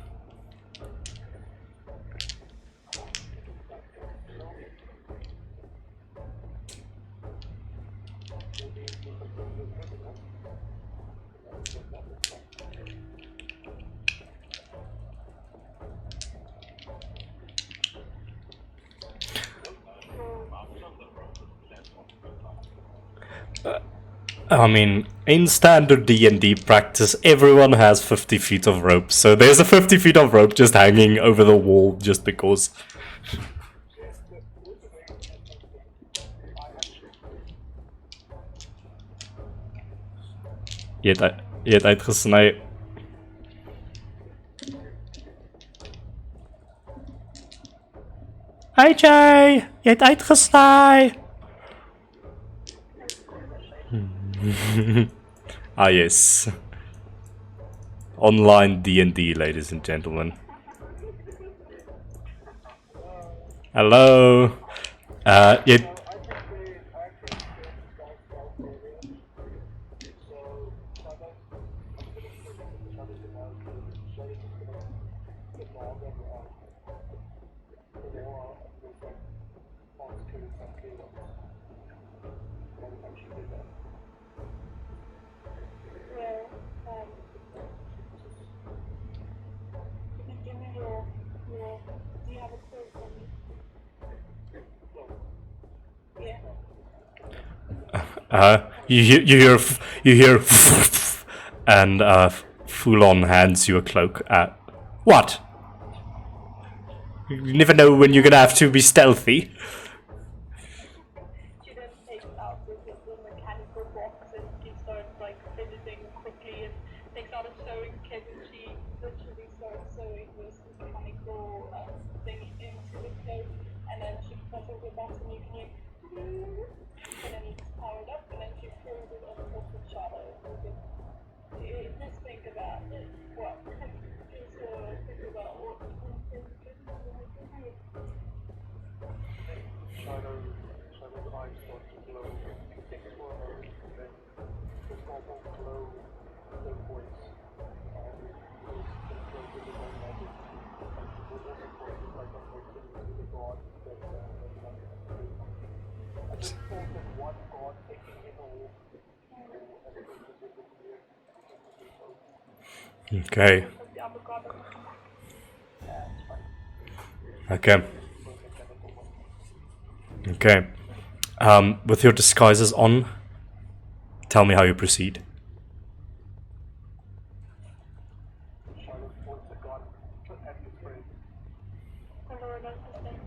I mean, in standard D&D practice, everyone has 50 feet of rope, so there's a 50 feet of rope just hanging over the wall just because. Je het uitgesneden. Hi Jay, je het uitgesneden. Ah yes. Online D&D, ladies and gentlemen. Hello. Je... Give me your, do you have a quote for me? Yeah. You hear, and Fuhlan hands you a cloak. What? You never know when you're gonna have to be stealthy. She then takes out the mechanical box and she starts like editing quickly and takes out a sewing kit and she literally starts sewing this mechanical thing into the cloak and then she presses the button you can hear and then it's powered up, and then she throws it on the bottom shadow. Just think about it. What? Just think about what Shadow's eyes start to glow. It takes for a moment, and then the normal glow turquoise and goes to the very magic. It also causes like a person to the god that I just thought that one god taking it all and it was just disappeared. Okay. the other god. Okay. Okay. With your disguises on, tell me how you proceed. Shadow points the gun at his friend. Hello, that's the thing.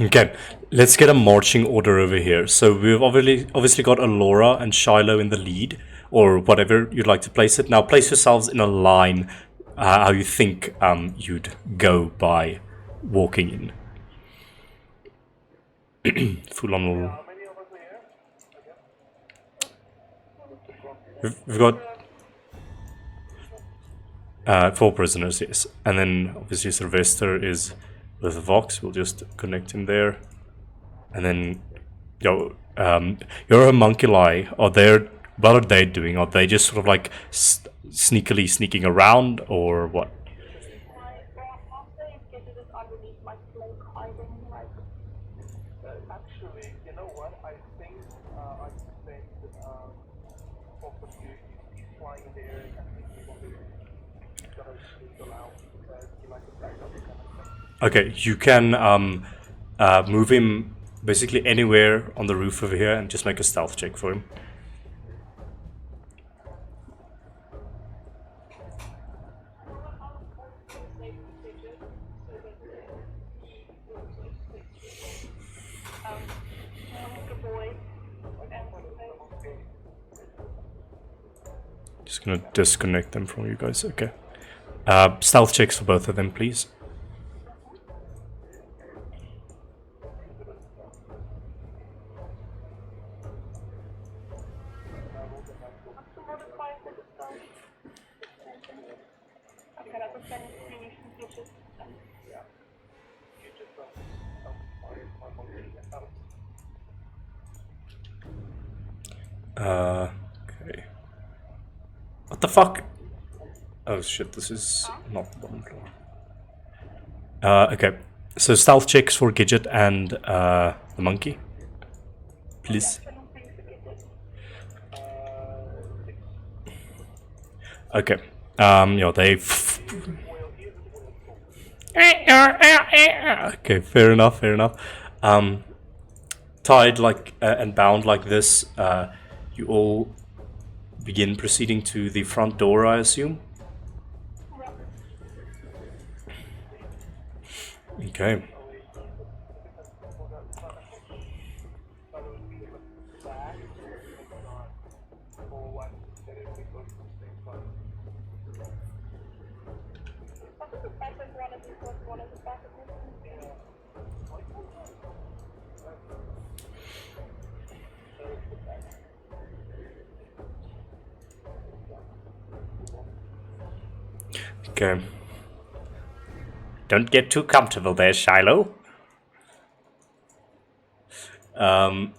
Okay, let's get a marching order over here. So we've obviously got Alora and Shiloh in the lead, or whatever you'd like to place it. Now place yourselves in a line, how you think you'd go by walking in. Fuhlan will... How many of us are here? We've got 4 prisoners, yes. And then obviously Xecester is with Vox. We'll just connect him there. And then your homunculi, what are they doing? Are they just sort of like sneakily sneaking around, or what? After you get it underneath my cloak, hiding like. Actually, you know what? I think I spent possibly he's flying there, and I think he's gonna sneak around because he likes to back up kind of thing. Okay, you can move him basically anywhere on the roof over here and just make a stealth check for him. Just gonna disconnect them from you guys, okay. Stealth checks for both of them, please. Okay. What the fuck? Oh shit, this is not the bottom floor. Okay. So stealth checks for Gidget and the monkey. Please. Okay. Yeah, they... Okay, fair enough, fair enough. Tied like and bound like this, you all begin proceeding to the front door, I assume? Okay. Okay. Don't get too comfortable there, Shiloh. And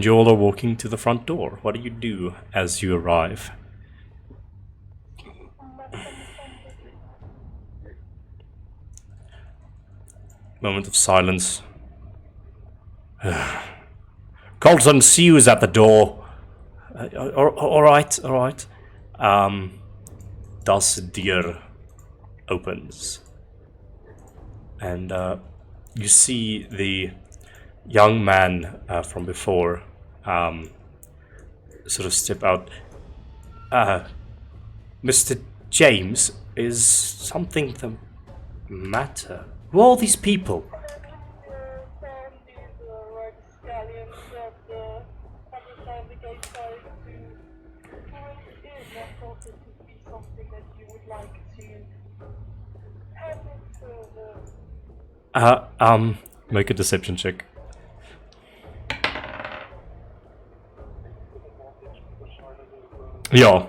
you all are walking to the front door. What do you do as you arrive? Moment of silence. Colton, see who's at the door. All right. Das Deer opens. And you see the young man from before sort of step out. Mr. James, is something the matter? Who are all these people? Found these rapscallions that every time the gate tries to break in, I thought this would be something that you would like to handle further. Make a deception check. Ja.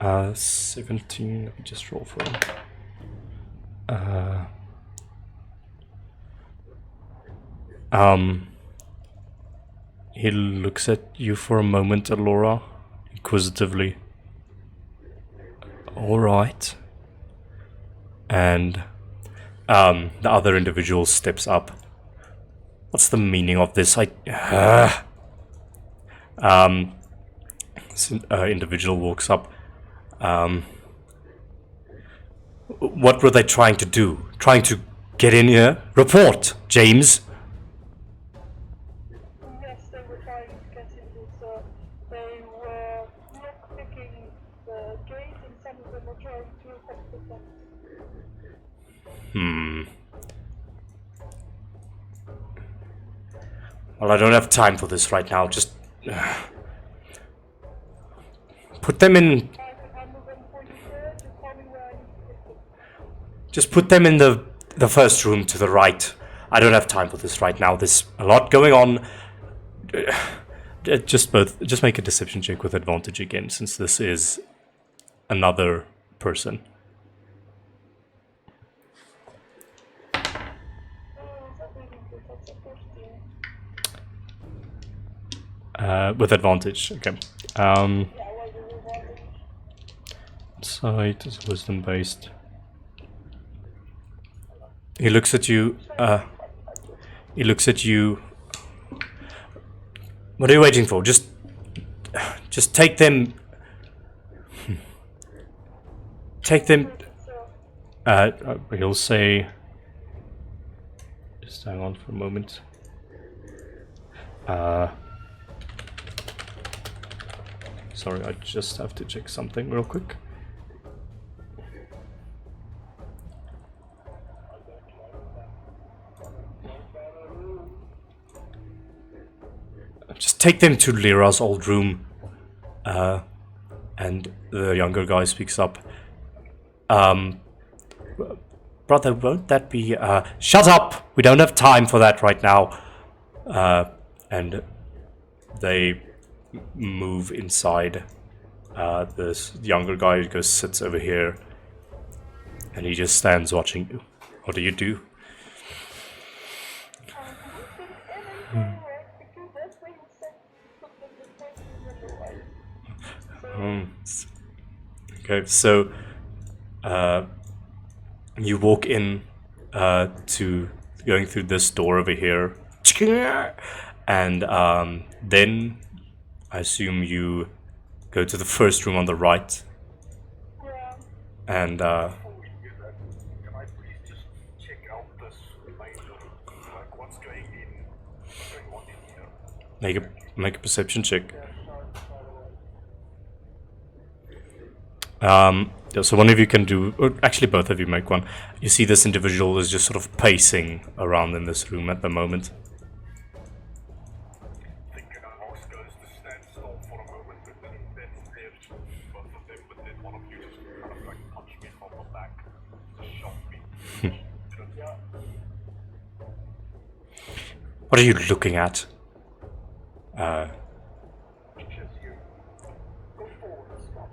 Uh, 17, let me just roll for him. He looks at you for a moment, Alora, inquisitively. Alright. And the other individual steps up. What's the meaning of this? This individual walks up. What were they trying to do? Trying to get in here? Report, James! Yes, they were trying to get in this, they were lockpicking the gate and some of them were trying to affect the fence. Well, I don't have time for this right now. Just put them in. I can handle them for you, sir. Just tell me where I need to put them. Just put them in the first room to the right. I don't have time for this right now. There's a lot going on. Just make a deception check with advantage again, since this is another person. With advantage, okay. Insight is wisdom based. He looks at you. What are you waiting for? Just take them. Take them. He'll say. Just hang on for a moment. Sorry, I just have to check something real quick. Just take them to Lyra's old room. And the younger guy speaks up. Brother, won't that be... Shut up! We don't have time for that right now. And they move inside. This younger guy goes, sits over here. And he just stands watching you. What do you do? Okay, so you walk in to going through this door over here, and then I assume you go to the first room on the right, and Can I please just check out this main room? Like, what's going on in here? make a perception check. So one of you can do, or actually both of you make one. You see this individual is just sort of pacing around in this room at the moment. Thinking our house goes to stand still for a moment, but then there's both of them, but then one of you just kind of like punched me from the back, just shot me. What are you looking at? Just you. Go forward, stop.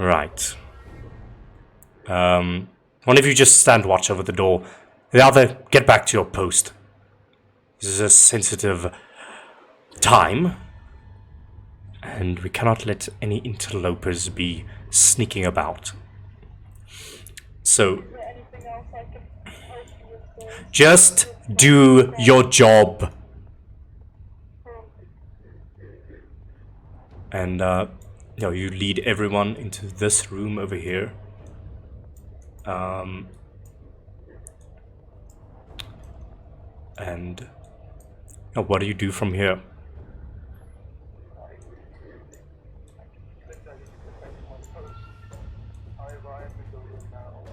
Right. One of you just stand watch over the door. The other, get back to your post. This is a sensitive time, and we cannot let any interlopers be sneaking about. So, Is there anything else I can help you with? just do your job. And, you lead everyone into this room over here. And what do you do from here? I arrive in the room now.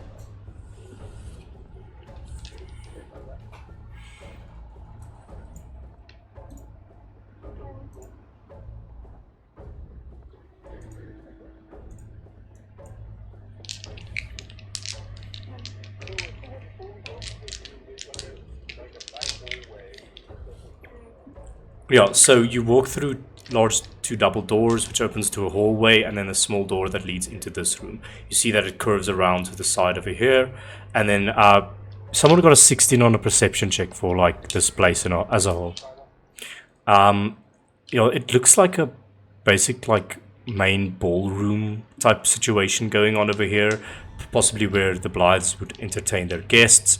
Yeah, so you walk through large two double doors, which opens to a hallway, and then a small door that leads into this room. You see that it curves around to the side over here, and then someone got a 16 on a perception check for like this place as a whole. It looks like a basic like main ballroom type situation going on over here, possibly where the Blythes would entertain their guests.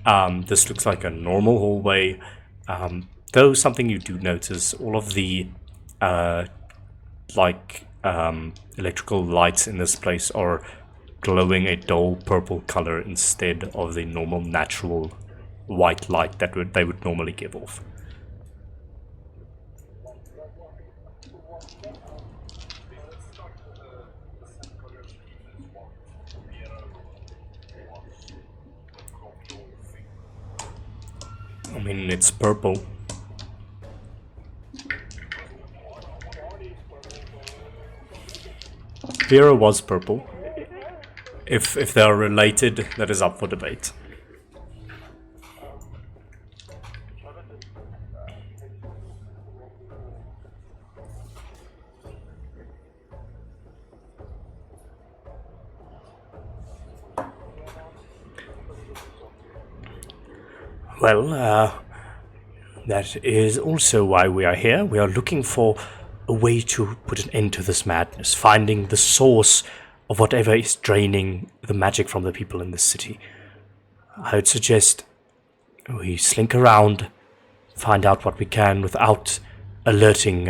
This looks like a normal hallway. Though something you do notice, all of the electrical lights in this place are glowing a dull purple color instead of the normal natural white light that they would normally give off. I mean, it's purple. Vera was purple. If they are related, that is up for debate. Well, that is also why we are here. We are looking for a way to put an end to this madness, finding the source of whatever is draining the magic from the people in this city. I would suggest we slink around, find out what we can without alerting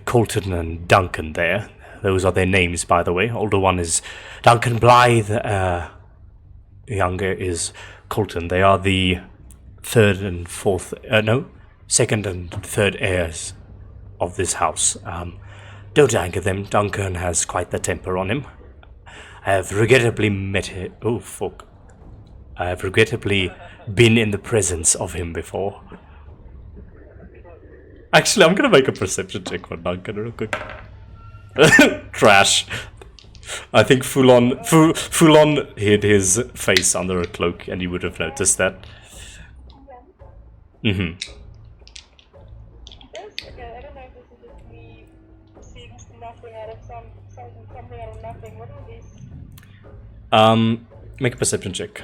Colton and Duncan there. Those are their names, by the way. Older one is Duncan Blythe, younger is Colton. They are the second and third heirs of this house. Don't anger them. Duncan has quite the temper on him. I have regrettably I have regrettably been in the presence of him before. Actually, I'm gonna make a perception check for Duncan real quick. Trash. I think Fuhlan hid his face under a cloak, and you would have noticed that. Mm-hmm. Okay, I don't know if this is just me seeing nothing out of something out of nothing. What are these? Make a perception check.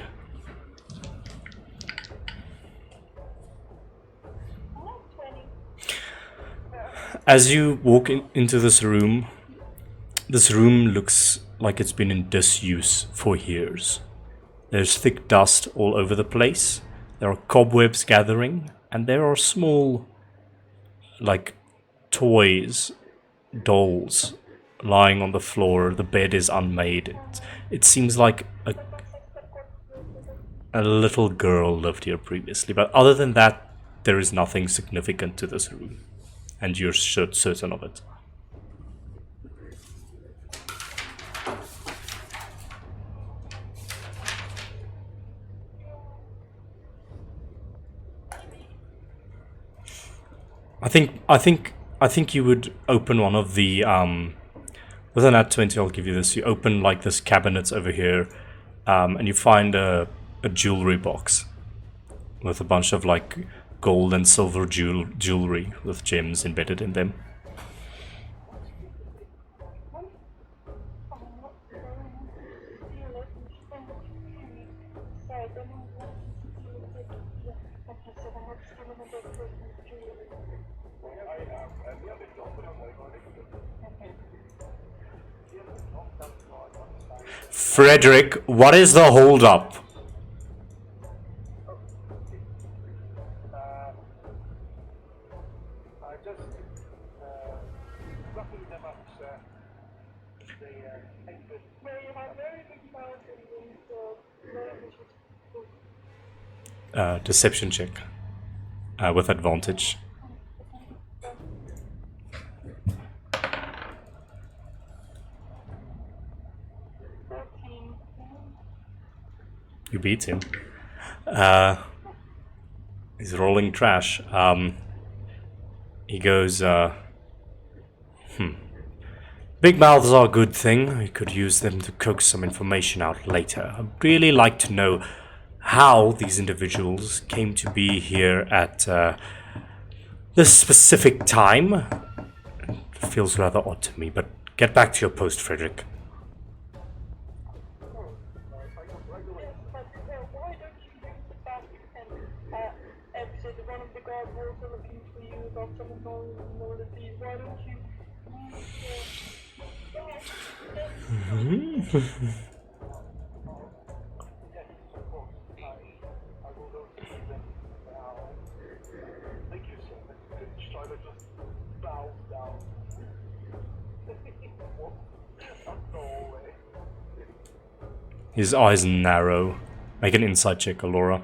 Oh, 20. As you walk into this room looks like it's been in disuse for years. There's thick dust all over the place. There are cobwebs gathering, and there are small, like, toys, dolls, lying on the floor. The bed is unmade. It seems like a little girl lived here previously, but other than that, there is nothing significant to this room, and you're certain of it. I think you would open one of the with an @20. I'll give you this. You open like this cabinet over here, and you find a jewelry box with a bunch of like gold and silver jewelry with gems embedded in them. Frederick, what is the holdup? I just roughing them up, sir. They ain't good. Where you have very big mountains and very vicious food. Deception check. With advantage. 14. You beat him. He's rolling trash. He goes, Big mouths are a good thing. We could use them to coax some information out later. I'd really like to know how these individuals came to be here at this specific time. It feels rather odd to me, but get back to your post, Frederick. But why don't you bring the back and exit? One of the guards were also looking for you about some vulnerabilities. Why don't you use I will go to them now. Thank you, sir. Strider just bows down. What? No way. His eyes narrow. Make an insight check, Alora.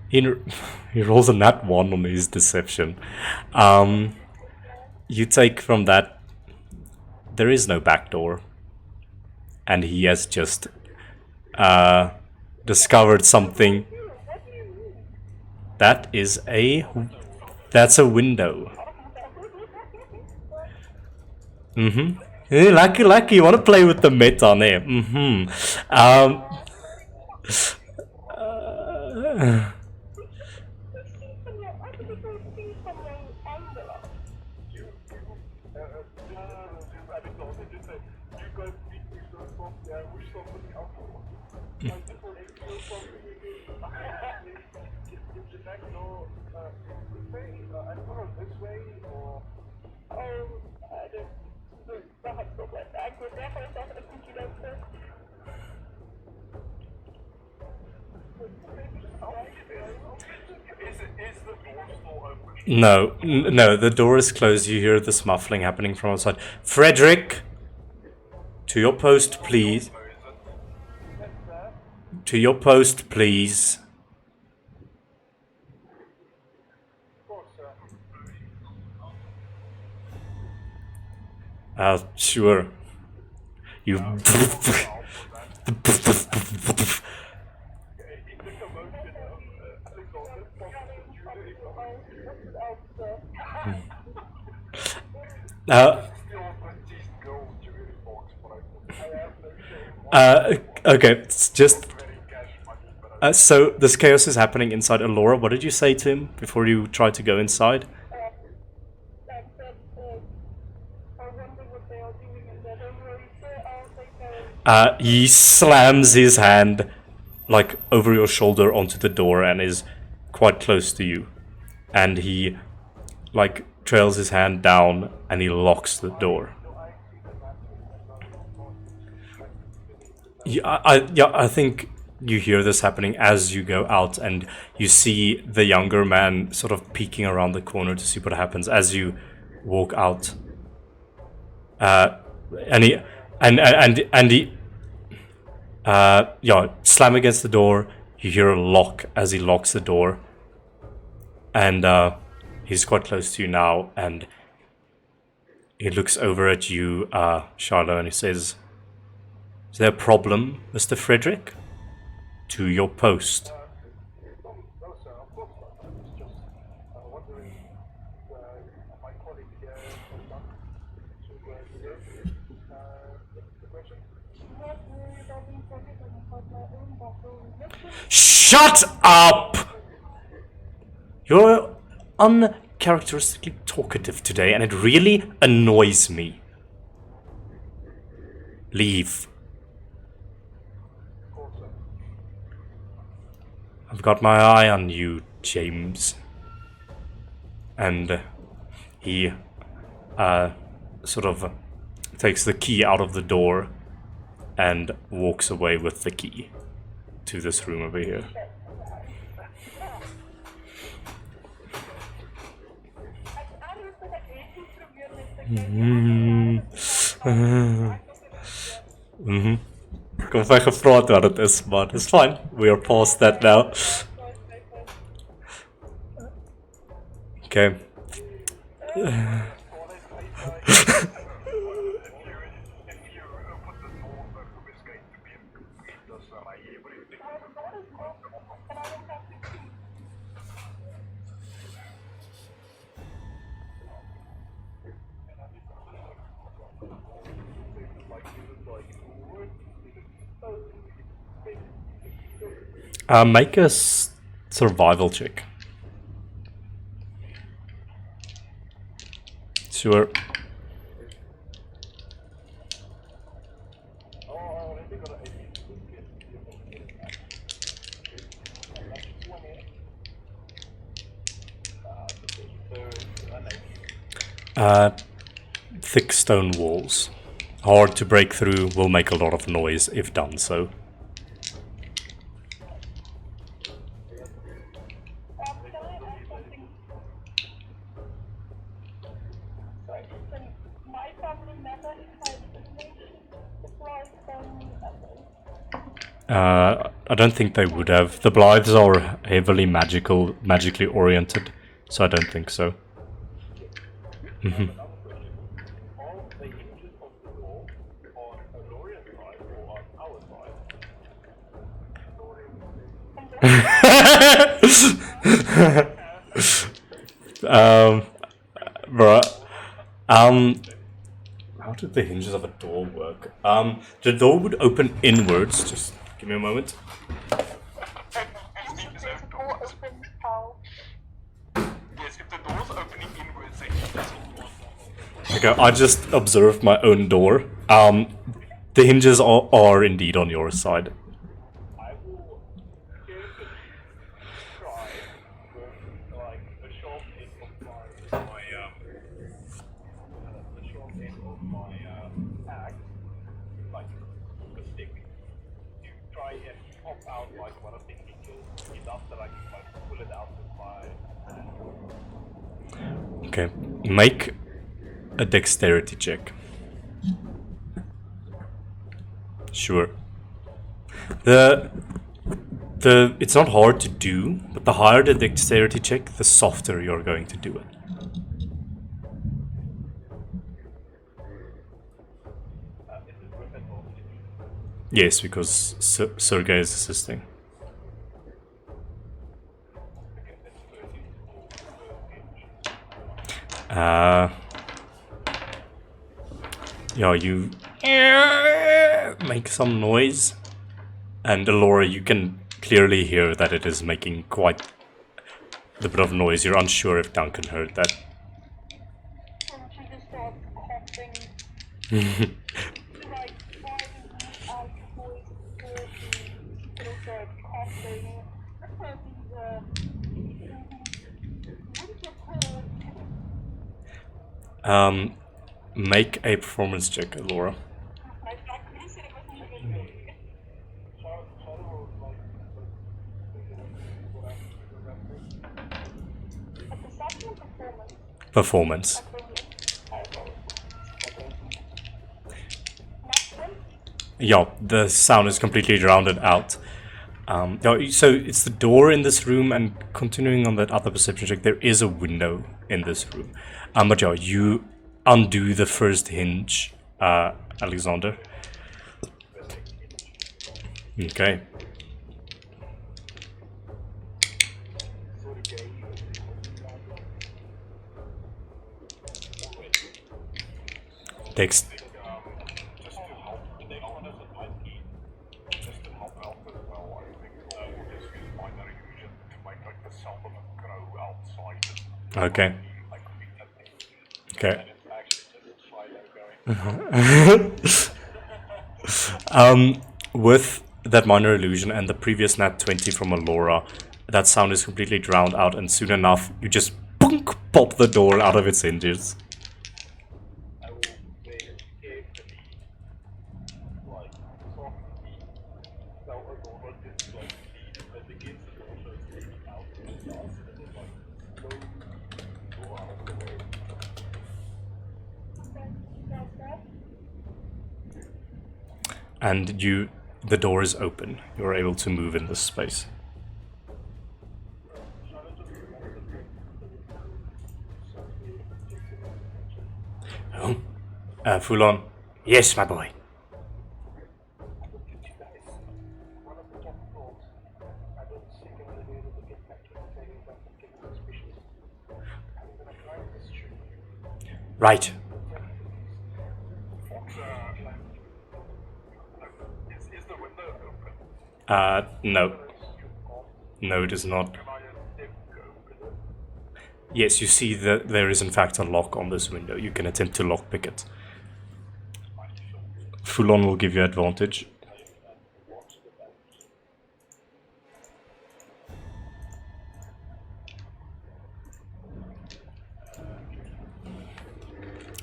He rolls a nat 1 on his deception. You take from that there is no back door, and he has just discovered something. That's a window. Lucky, you want to play with the meta there. No, the door is closed. You hear this muffling happening from outside. Frederick, to your post, please. To your post, please. Sure. You. Okay, it's just. So this chaos is happening inside Alora. What did you say to him before you tried to go inside? He slams his hand like over your shoulder onto the door and is quite close to you. And he like trails his hand down and he locks the door. I think you hear this happening as you go out, and you see the younger man sort of peeking around the corner to see what happens as you walk out. And he slam against the door. You hear a lock as he locks the door, and he's quite close to you now, and he looks over at you, Charlotte, and he says, "Is there a problem, Mr. Frederick? To your post." No, sir, of course not. I was just wondering my colleague here has done to the question. Shut up! You're uncharacteristically talkative today, and it really annoys me. Leave. I've got my eye on you, James. And he sort of takes the key out of the door and walks away with the key to this room over here. Ik heb mij gevraagd wat het is, maar it's fine. We are past that now. Okay. Make a survival check. Sure. Thick stone walls. Hard to break through, will make a lot of noise if done so. I don't think they would have. The Blythes are heavily magically oriented, so I don't think so. How did the hinges of a door work? The door would open inwards. Just give me a moment. Yes, if the door's opening inwards, then it doesn't. Okay, I just observed my own door. The hinges are indeed on your side. I will try with like the sharp end of my axe, like a stick, to try and pop out like one of the hinges enough that I can like pull it out with my hand. Okay, make a dexterity check. Sure. It's not hard to do, but the higher the dexterity check, the softer you're going to do it. Yes, because Sergei is assisting. Yeah, you make some noise, and Alora, you can clearly hear that it is making quite a bit of noise. You're unsure if Duncan heard that. And she just starts coughing. Like, trying out voice before she starts coughing. Make a performance check, Alora. Performance. Yeah, the sound is completely drowned out. So it's the door in this room, and continuing on that other perception check, there is a window in this room. But yeah, you undo the first hinge, Alexander. Okay. Text. Okay. Okay. It's actually just Philo going. With that minor illusion and the previous nat 20 from Alora, that sound is completely drowned out, and soon enough, you just punk, pop the door out of its hinges. I will say gave the like softly now Aurora just like investigates the door so it's taking out the dust and then like slowly go out of the way. And the door is open. You're able to move in this space. Oh, Fuhlan. Yes, my boy. One of the top floors, I don't see the way to get back to the thing that I'm getting suspicious. I'm gonna climb this tree. Right. Fox, is the window open? No. No, it is not. Can I attempt to open it? Yes, you see that there is in fact a lock on this window. You can attempt to lockpick it. Fuhlan will give you advantage.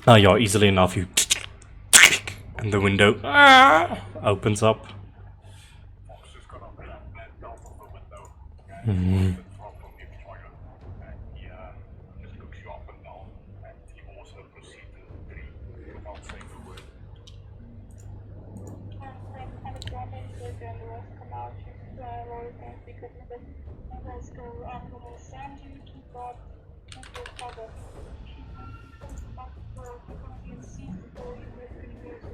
Yeah, easily enough you and the window opens up. Fox is gonna land down from the window and from him trying and he just looks you up and down and he also proceeds to dream without saying a word. Alexander and Sergey and the rest come out. She's Laura's going to speak with them. And let's go after the sand you keep God and your father. Keep them up for because you see before you make any music.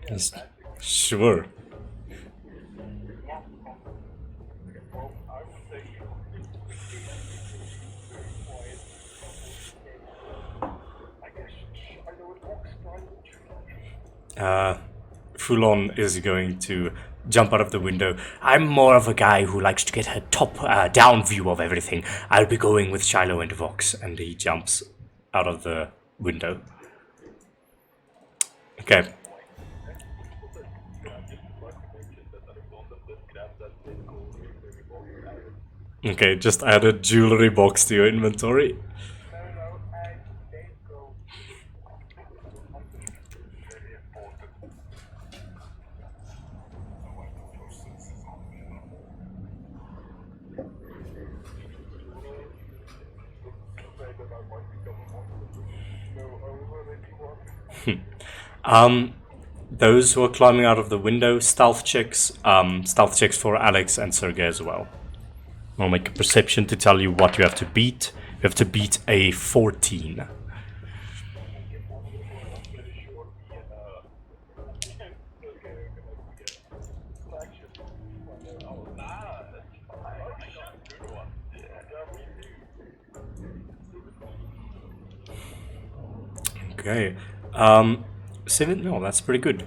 Yes. Sure. Yeah. Well, I would say you very quiet. I guess I know it walks by the tree. Fuhlan is going to jump out of the window. I'm more of a guy who likes to get a top down view of everything. I'll be going with Shiloh and Vox. And he jumps out of the window. Okay. Okay, just add a jewelry box to your inventory. No, I didn't go. Very important. Those who are climbing out of the window, stealth checks for Alex and Sergey as well. I'll make a perception to tell you what you have to beat. You have to beat a 14. Okay. 7? No, that's pretty good.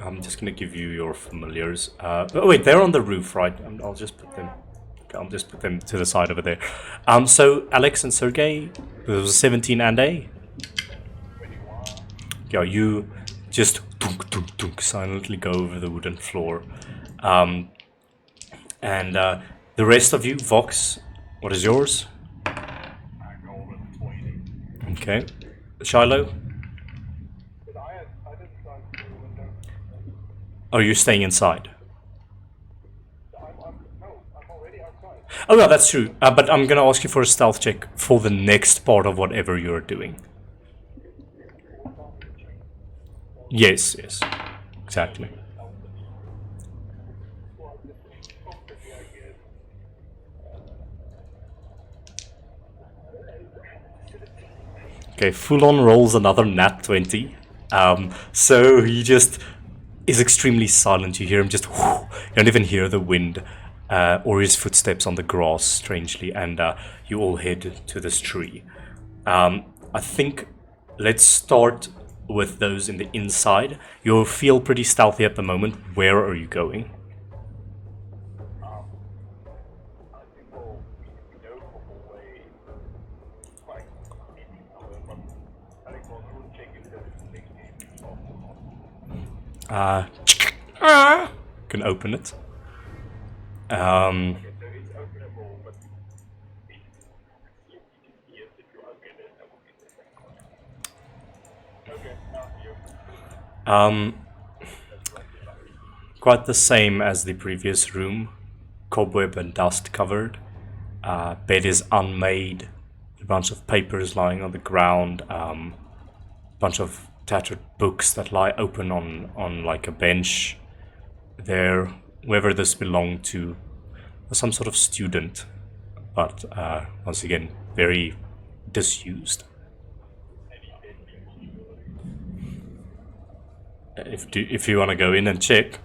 I'm just gonna give you your familiars. Oh wait, they're on the roof, right? I'll just put them. I'll just put them to the side over there. So Alex and Sergey, there was 17 and a. Yeah, you just silently go over the wooden floor. And the rest of you, Vox, what is yours? Okay. Shiloh? Are you staying inside? Oh, no, that's true. But I'm gonna ask you for a stealth check for the next part of whatever you're doing. Yes, yes. Exactly. Okay, Fuhlan rolls another nat 20. So he just is extremely silent. You hear him just... You don't even hear the wind or his footsteps on the grass, strangely. And you all head to this tree. I think let's start with those in the inside. You feel pretty stealthy at the moment. Where are you going? I think we know from the way, like, maybe somewhere, but I think we'll check if there's Can open it. so it's openable, but yes, if you open it, that would be the second one. Okay, now you. Quite the same as the previous room. Cobweb and dust covered. Bed is unmade. A bunch of papers lying on the ground. Bunch of tattered books that lie open on like a bench. There, whoever this belonged to was some sort of student, but once again, very disused. If you want to go in and check.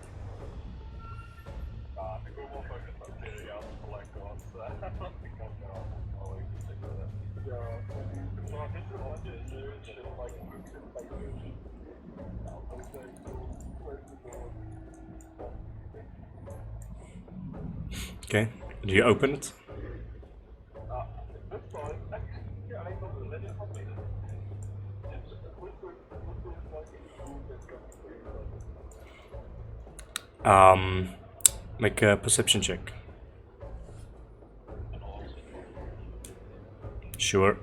Okay, do you open it? Make a perception check. Sure.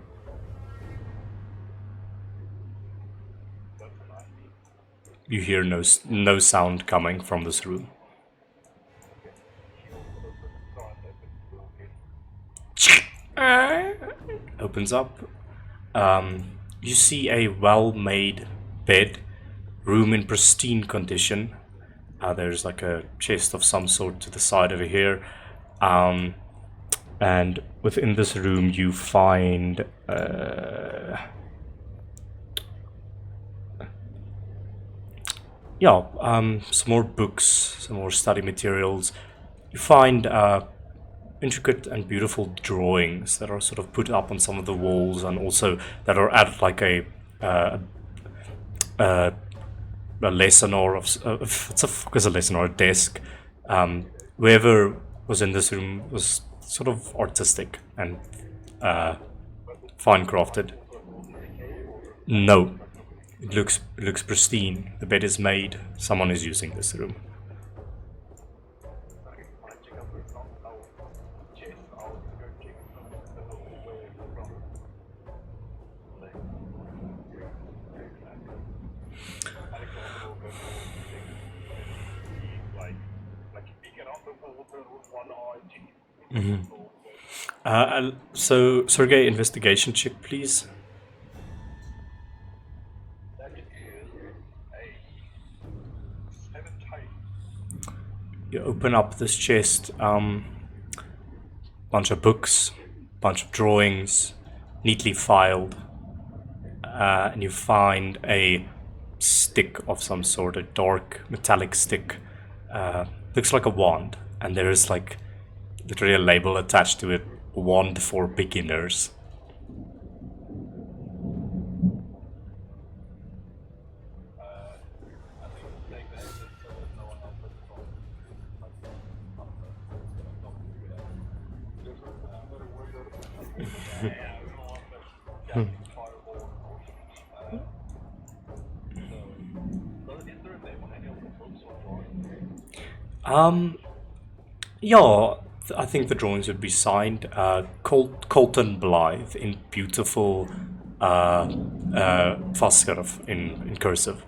You hear no sound coming from this room. Opens up. You see a well-made bed, room in pristine condition. There's like a chest of some sort to the side over here. And within this room you find some more books, some more study materials. You find intricate and beautiful drawings that are sort of put up on some of the walls, and also that are at like a lesson or what's a lesson or a desk. Whoever was in this room was sort of artistic and fine crafted. No, it looks pristine. The bed is made. Someone is using this room. So, Sergey, investigation check, please. You open up this chest, bunch of books, bunch of drawings, neatly filed, and you find a stick of some sort, a dark metallic stick. Looks like a wand, and there is like literally a label attached to it, wand for beginners. Yeah, I think the drawings would be signed Colton Blythe in beautiful Faskarov in cursive.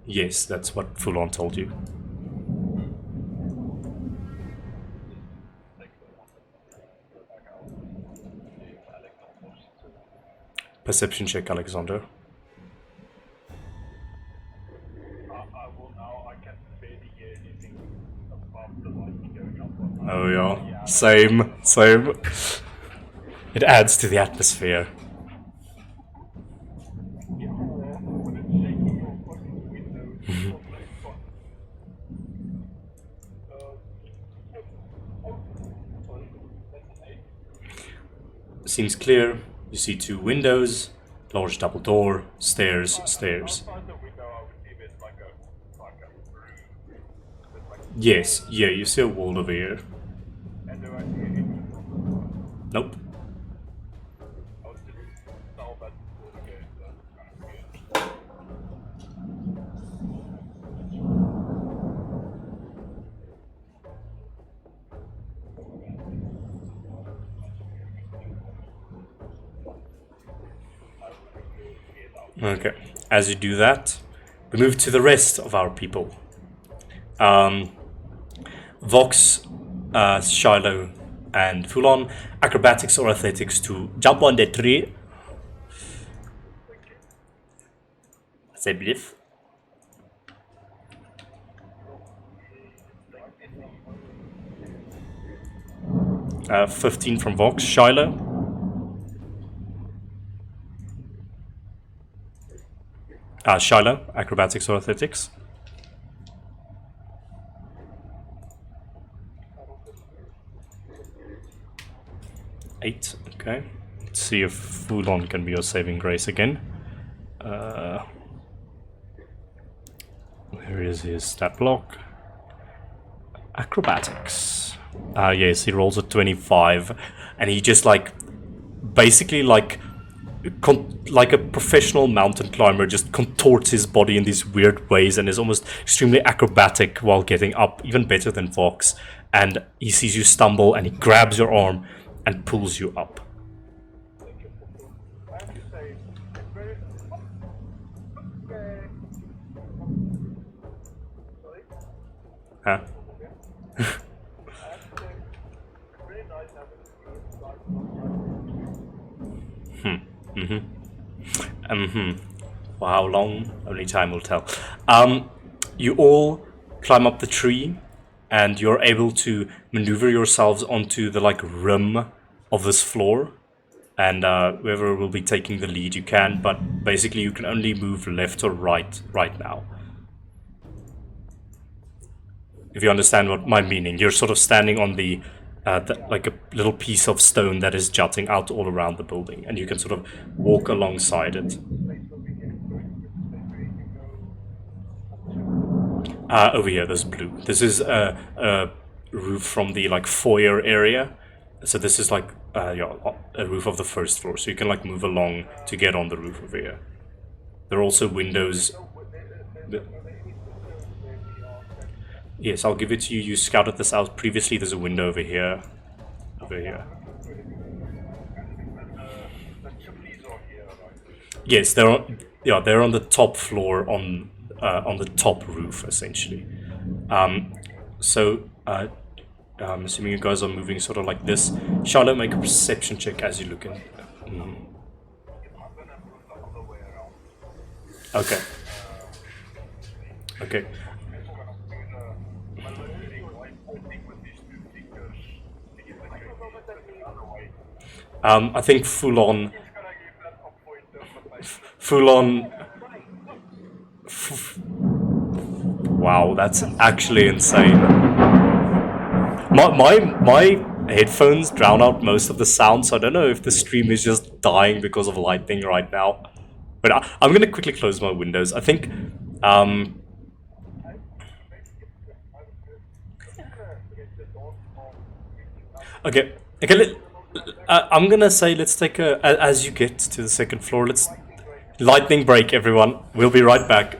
Yes, that's what Fuhlan told you. Perception check, Alexander. Oh yeah, same. It adds to the atmosphere. seems clear. You see 2 windows, large double door, stairs. Outside the window, I would deem it like a room with like. Yes, yeah, you see a wall over here. And do I see an entrance from the Nope. I was just tell that okay, that's kind of weird. Okay, as you do that, we move to the rest of our people. Vox, Shiloh, and Fuhlan, acrobatics or athletics to jump on the tree. Say Blythe. 15 from Vox. Shiloh. Shiloh, acrobatics or athletics. Eight, okay. Let's see if Fuhlan can be your saving grace again. Here is his stat block. Acrobatics. Yes, he rolls a 25, and he just like, basically like a professional mountain climber, just contorts his body in these weird ways and is almost extremely acrobatic while getting up, even better than Vox. And he sees you stumble and he grabs your arm and pulls you up. I have to say, it's very. Okay. Sorry? Huh? I have to say, it's very nice having this like For how long? Only time will tell. You all climb up the tree, and you're able to maneuver yourselves onto the like rim of this floor. And whoever will be taking the lead, you can. But basically, you can only move left or right now. If you understand what my meaning, you're sort of standing on the like a little piece of stone that is jutting out all around the building, and you can sort of walk alongside it. Over here, there's blue. This is a roof from the like foyer area. So this is like a roof of the first floor. So you can like move along to get on the roof over here. There are also windows. Yes, I'll give it to you. You scouted this out previously. There's a window over here. Over here. Yes, they're on the top floor on the top roof essentially. I'm assuming you guys are moving sort of like this. Charlotte, make a perception check as you look in. Okay. Okay. I think Fuhlan. Wow, that's actually insane. My headphones drown out most of the sound, so I don't know if the stream is just dying because of lightning right now. But I'm gonna quickly close my windows. I think. Okay. I'm gonna say let's take as you get to the second floor. Let's lightning break, everyone. We'll be right back.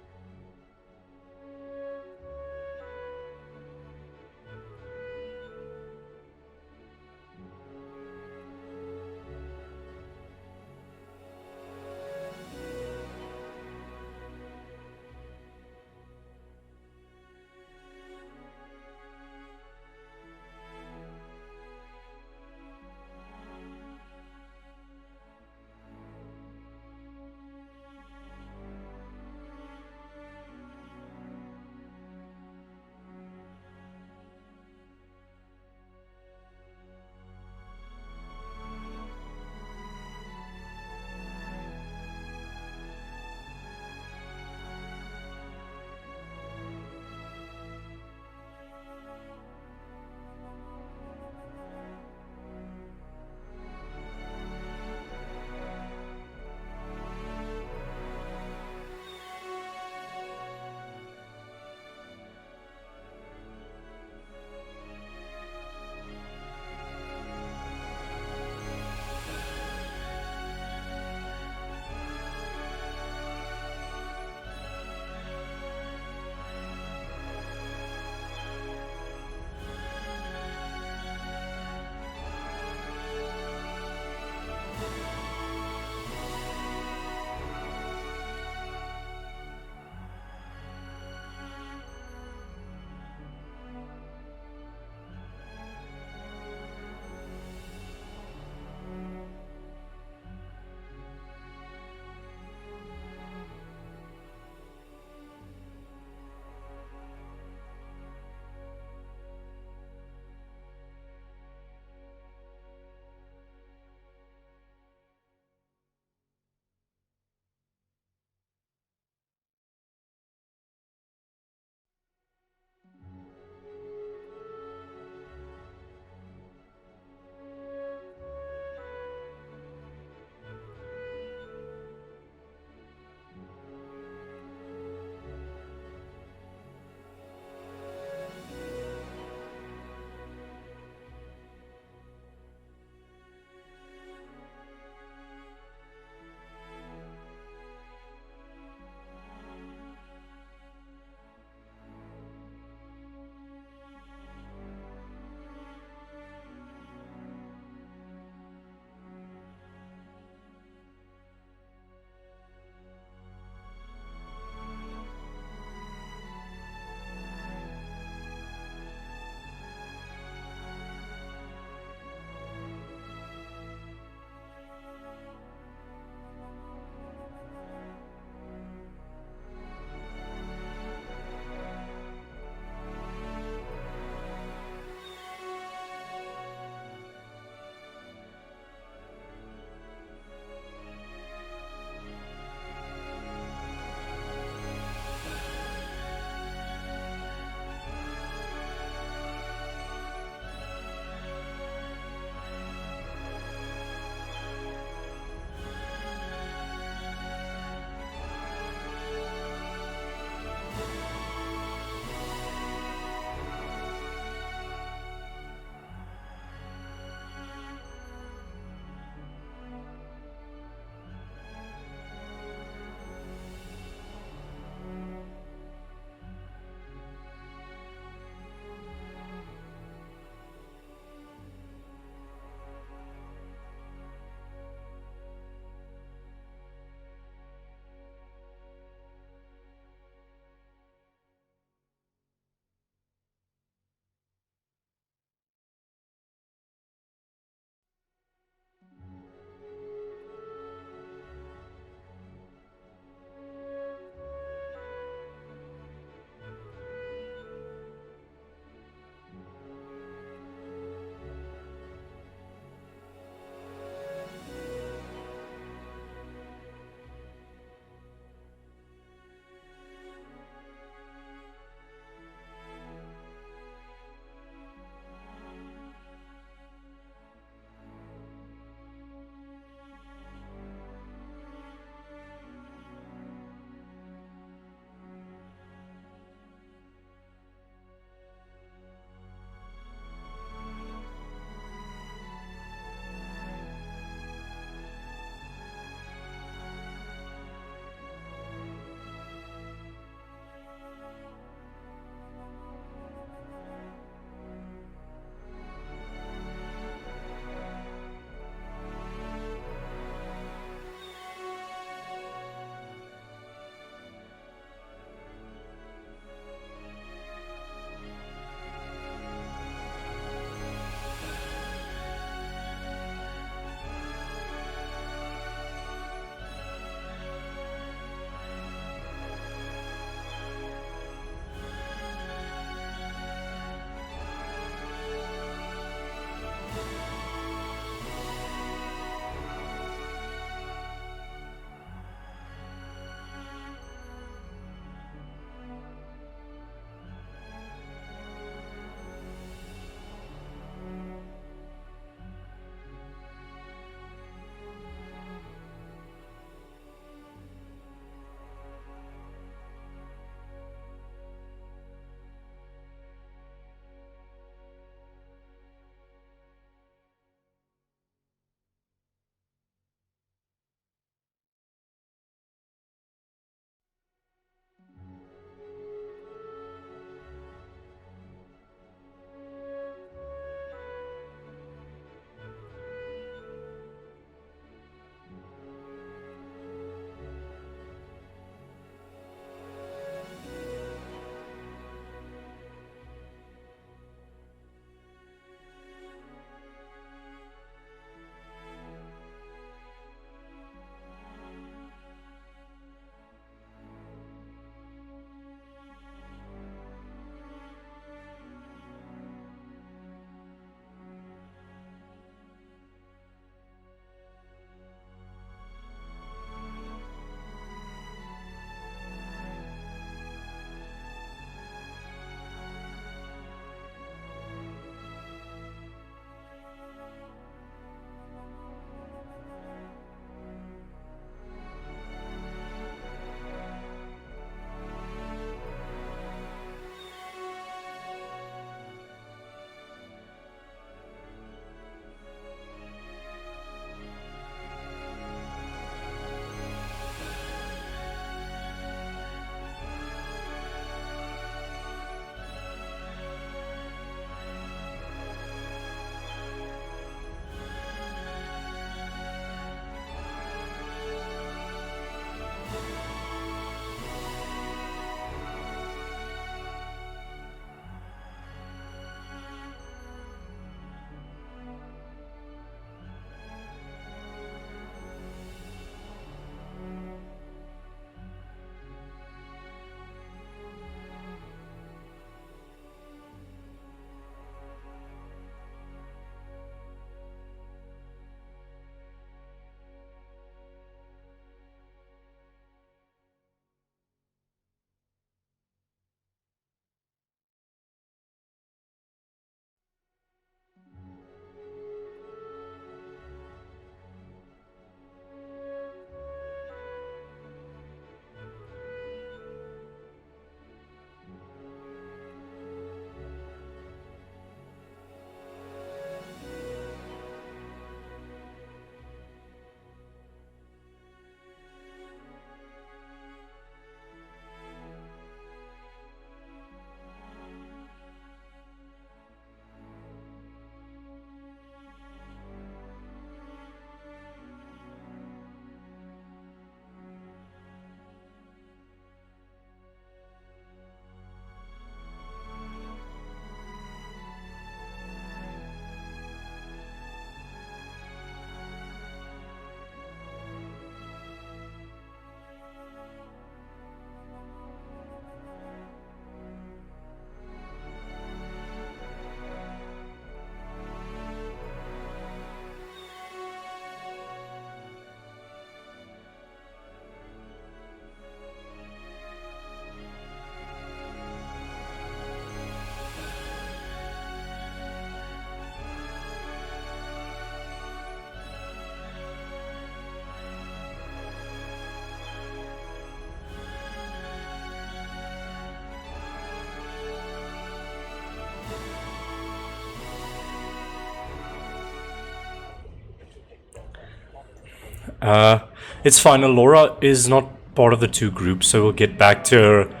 It's fine. Laura is not part of the two groups, so we'll get back to her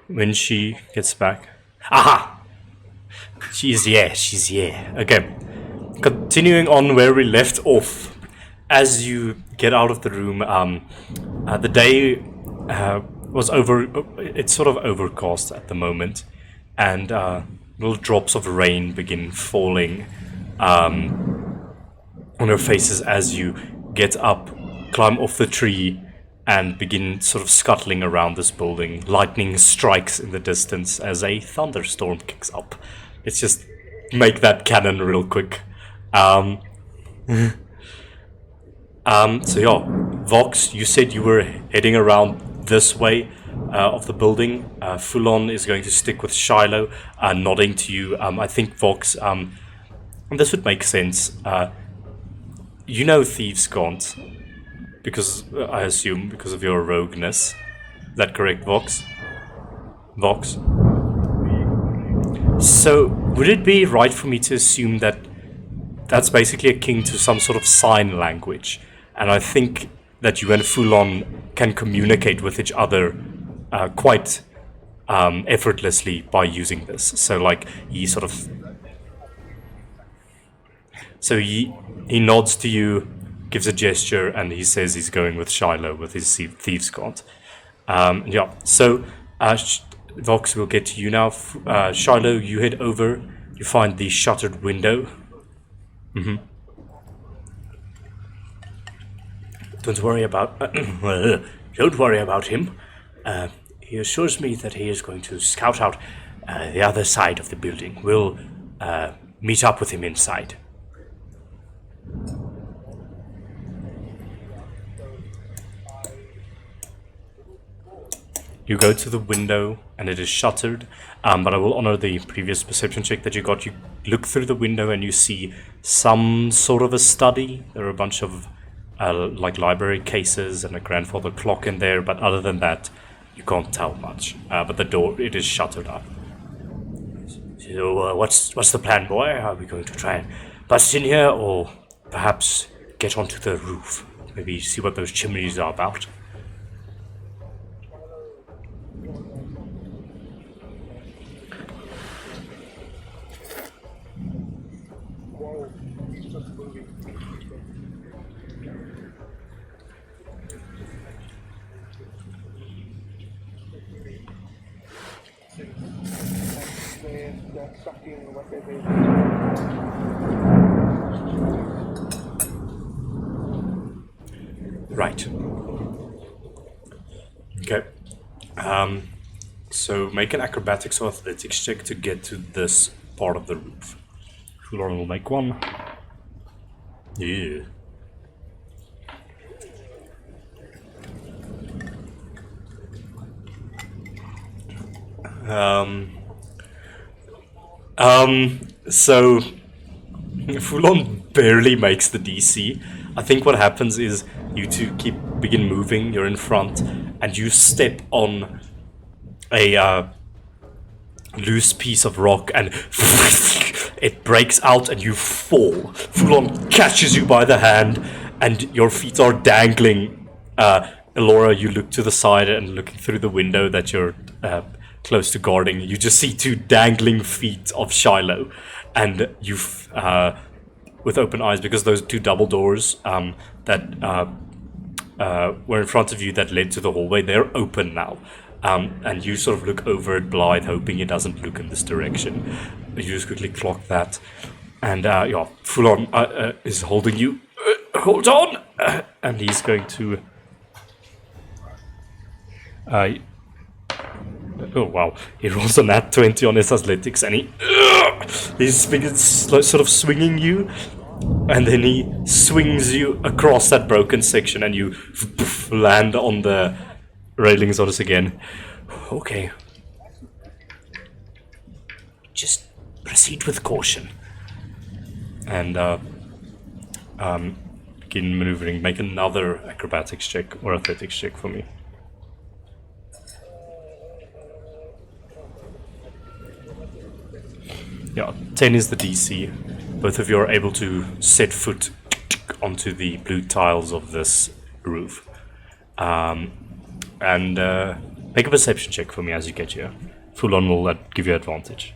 when she gets back. Aha! She's here. Okay. Continuing on where we left off. As you get out of the room, the day was over. It's sort of overcast at the moment, and little drops of rain begin falling on your faces as you get up, climb off the tree, and begin sort of scuttling around this building. Lightning strikes in the distance as a thunderstorm kicks up. Let's just make that canon real quick. So yeah, Vox, you said you were heading around this way of the building. Fuhlan is going to stick with Shiloh, nodding to you. I think Vox, this would make sense. You know Thieves' Gaunt, because I assume because of your rogueness. Is that correct, Vox? Vox? So, would it be right for me to assume that that's basically akin to some sort of sign language? And I think that you and Fuhlan can communicate with each other quite effortlessly by using this. So, like, he sort of... So he nods to you, gives a gesture, and he says he's going with Shiloh with his Thieves' Gaunt. Yeah, so Vox will get to you now. Shiloh, you head over, you find the shuttered window. Don't worry about don't worry about him. He assures me that he is going to scout out the other side of the building. We'll meet up with him inside. You go to the window, and it is shuttered, but I will honor the previous perception check that you got. You look through the window, and you see some sort of a study. There are a bunch of, like, library cases and a grandfather clock in there, but other than that, you can't tell much. But the door, it is shuttered up. So, what's the plan, boy? Are we going to try and bust in here, or perhaps get onto the roof? Maybe see what those chimneys are about? They're sucking whatever. Right. Okay. So make an acrobatics or athletics check to get to this part of the roof. Fuhlan will make one. Yeah. So Fuhlan barely makes the DC. I think what happens is you two begin moving, you're in front, and you step on a loose piece of rock and it breaks out and you fall. Fuhlan catches you by the hand and your feet are dangling. Elora, you look to the side and looking through the window that you're close to guarding, you just see two dangling feet of Shiloh, and you've with open eyes, because those two double doors that were in front of you that led to the hallway, they're open now. And you sort of look over at Blythe, hoping it doesn't look in this direction. You just quickly clock that, and yeah, Fuhlan is holding you. Hold on, and he's going to. Oh wow, he rolls a nat 20 on his athletics, and he's sort of swinging you, and then he swings you across that broken section, and you land on the railings once again. Okay. Just proceed with caution. And begin maneuvering. Make another acrobatics check or athletics check for me. Yeah, 10 is the DC. Both of you are able to set foot onto the blue tiles of this roof. And make a perception check for me as you get here. Fuhlan will give you advantage.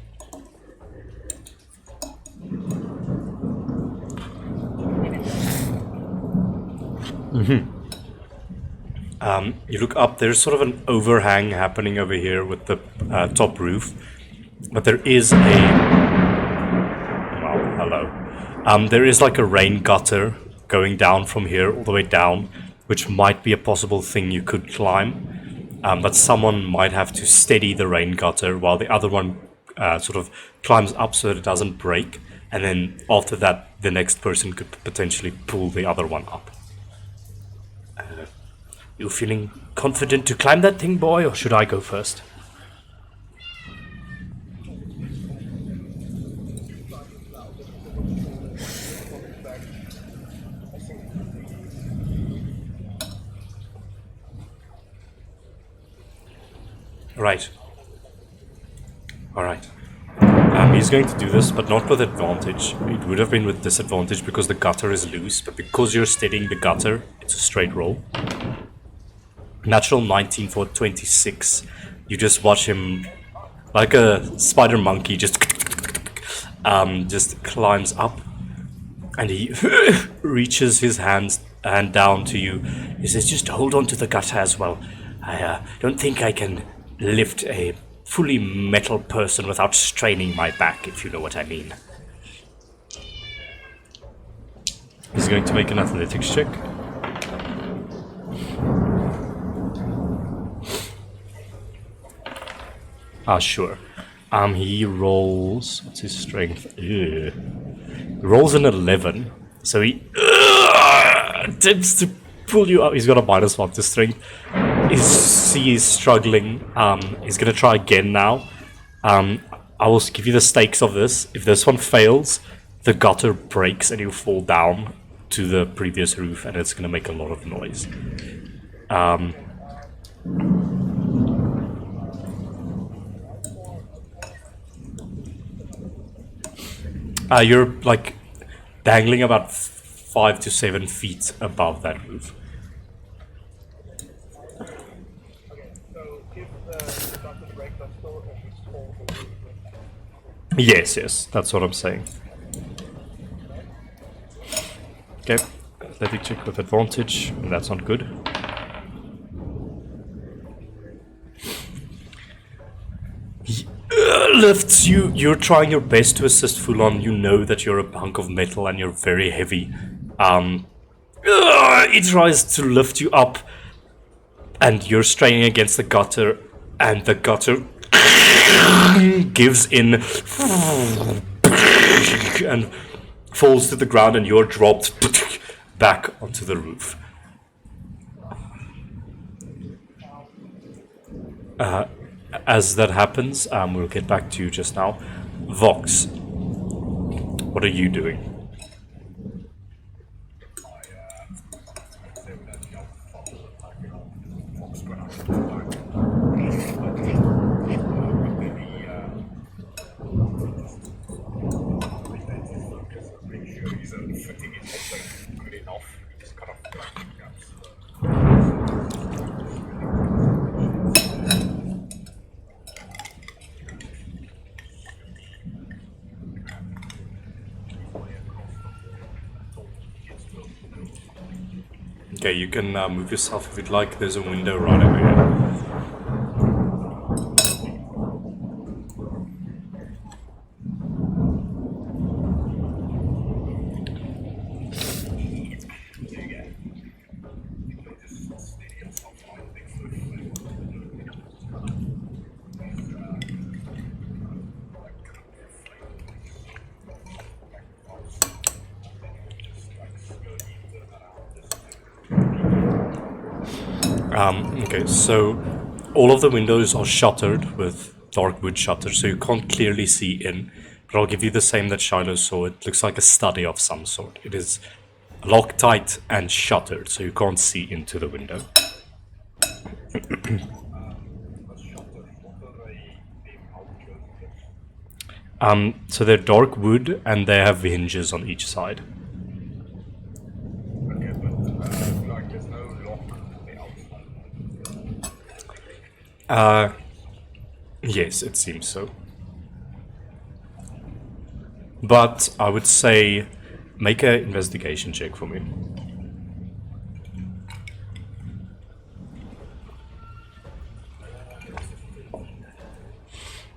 You look up, there's sort of an overhang happening over here with the top roof. But there is a... Well, hello. There is like a rain gutter going down from here all the way down, which might be a possible thing you could climb. But someone might have to steady the rain gutter while the other one sort of climbs up so that it doesn't break. And then after that, the next person could potentially pull the other one up. You feeling confident to climb that thing, boy, or should I go first? Right. Alright. He's going to do this, but not with advantage. It would have been with disadvantage because the gutter is loose, but because you're steadying the gutter, it's a straight roll. Natural 19 for 26. You just watch him, like a spider monkey, just climbs up, and he reaches his hand down to you. He says, just hold on to the gutter as well. I don't think I can lift a fully metal person without straining my back, if you know what I mean. He's going to make an athletics check. Sure. He rolls... What's his strength? He rolls an 11. So he attempts to pull you up. He's got a -1 to strength. He's struggling. He's going to try again now. I will give you the stakes of this. If this one fails, the gutter breaks and you fall down to the previous roof, and it's going to make a lot of noise. You're like dangling about 5 to 7 feet above that roof. Yes, that's what I'm saying. Okay, athletic check with advantage. That's not good. He lifts you. You're trying your best to assist Fuhlan. You know that you're a hunk of metal and you're very heavy. He tries to lift you up, and you're straining against the gutter, and the gutter gives in and falls to the ground, and you're dropped back onto the roof. As that happens, we'll get back to you just now. Vox, what are you doing? Okay, you can move yourself if you'd like. There's a window right over here. Okay, so all of the windows are shuttered with dark wood shutters, so you can't clearly see in. But I'll give you the same that Shiloh saw. It looks like a study of some sort. It is locked tight and shuttered, so you can't see into the window. So they're dark wood and they have hinges on each side. Yes, it seems so. But I would say make an investigation check for me.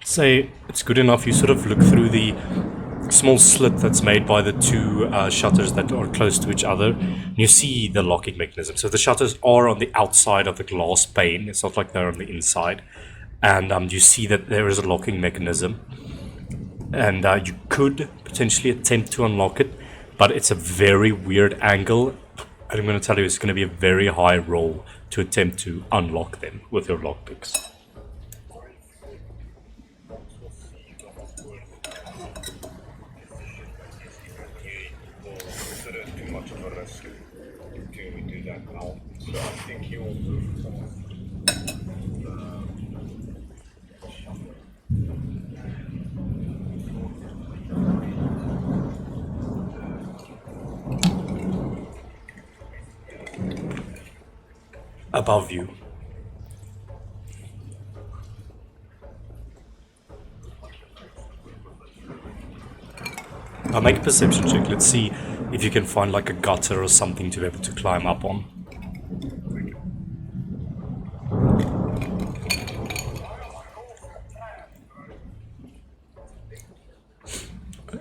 Say it's good enough. You sort of look through the small slit that's made by the two shutters that are close to each other. And you see the locking mechanism. So the shutters are on the outside of the glass pane. It's not like they're on the inside. And you see that there is a locking mechanism. And you could potentially attempt to unlock it, but it's a very weird angle. And I'm going to tell you, it's going to be a very high roll to attempt to unlock them with your lockpicks. Too much of a risk to do that now. So I think he will move above you. I'll make a perception check. Let's see if you can find like a gutter or something to be able to climb up on.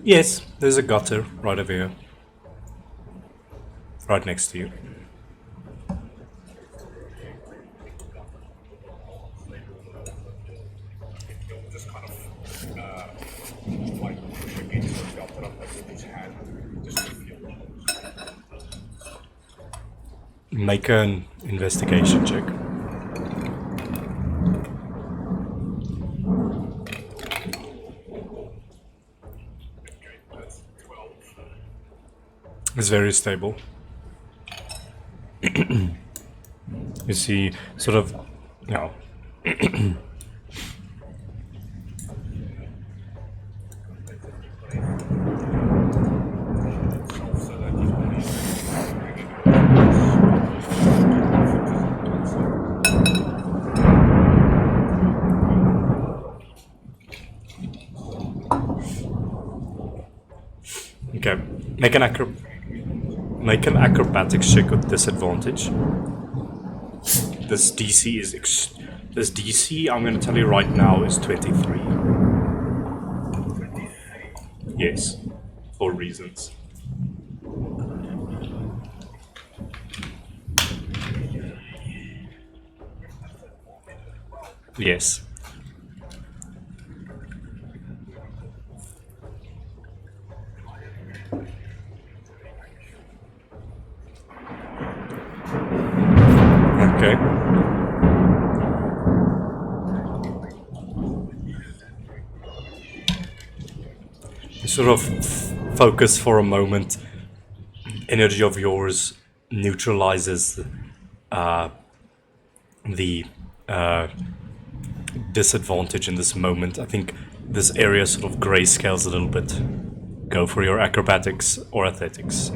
Yes, there's a gutter right over here. Right next to you. just kind of like push against the belt up with his hand just to feel Make an investigation check. that's 12. It's very stable. You see, sort of, no. Okay, make an acrobatics check with disadvantage. This DC is this DC, I'm going to tell you right now, is 23. Yes, for reasons. Yes. Okay. You sort of focus for a moment. Energy of yours neutralizes the disadvantage in this moment. I think this area sort of grayscales a little bit. Go for your acrobatics or athletics.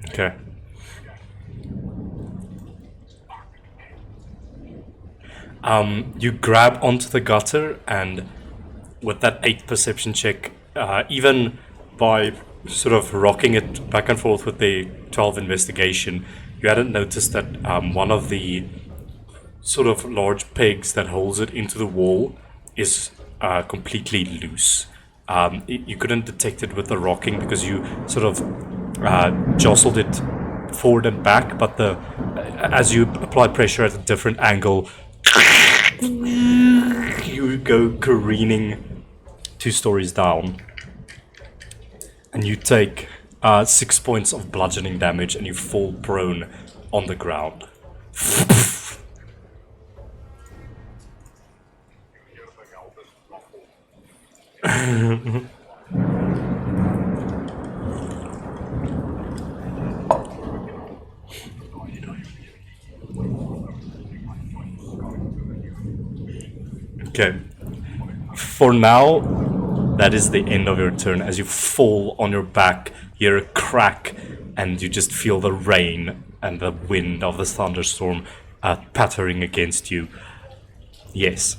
Okay. You grab onto the gutter, and with that 8 perception check, even by sort of rocking it back and forth with the 12 investigation, you hadn't noticed that one of the sort of large pegs that holds it into the wall is completely loose. You couldn't detect it with the rocking because you sort of jostled it forward and back, but as you apply pressure at a different angle, you go careening 2 stories down, and you take 6 points of bludgeoning damage, and you fall prone on the ground. Okay. For now, that is the end of your turn. As you fall on your back, you hear a crack, and you just feel the rain and the wind of the thunderstorm pattering against you. Yes.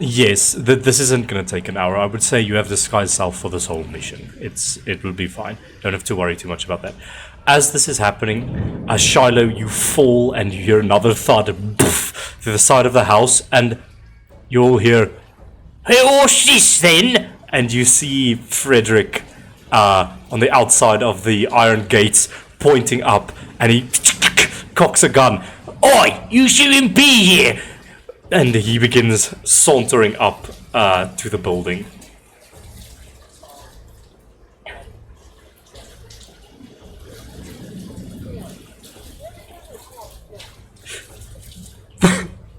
Yes, this isn't going to take an hour. I would say you have disguised self for this whole mission. It will be fine. Don't have to worry too much about that. As this is happening, Shiloh, you fall and you hear another thud poof, to the side of the house, and you all hear, Hey, what's this then? and you see Frederick on the outside of the iron gates pointing up, and he cocks a gun. Oi, you shouldn't be here. And he begins sauntering up to the building.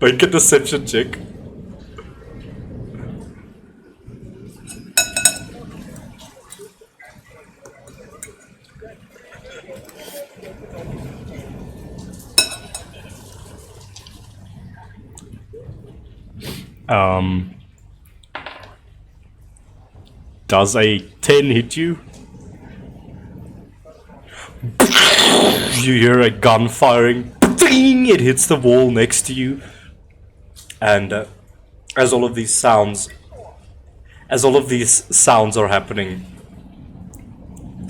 Make a deception check. Does a 10 hit you? You hear a gun firing. Ding! It hits the wall next to you. And as all of these sounds are happening,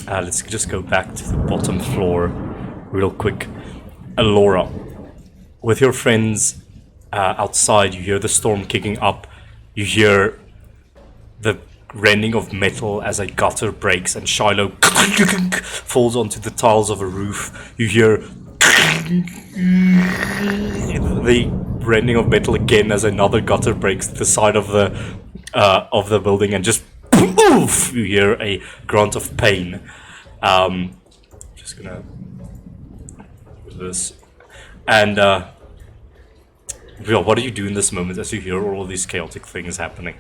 let's just go back to the bottom floor real quick. Alora, with your friends outside, you hear the storm kicking up. You hear the rending of metal as a gutter breaks and Shiloh falls onto the tiles of a roof. You hear the rending of metal again as another gutter breaks the side of the building, and just poof, you hear a grunt of pain. Just gonna do this. And what do you do in this moment as you hear all of these chaotic things happening?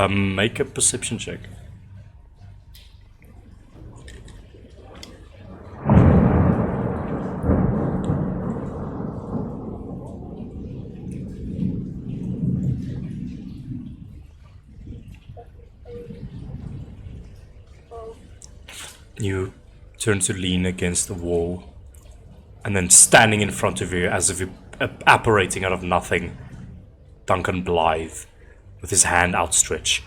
Make a perception check. You turn to lean against the wall, and then standing in front of you, as if apparating out of nothing, Duncan Blythe, with his hand outstretched.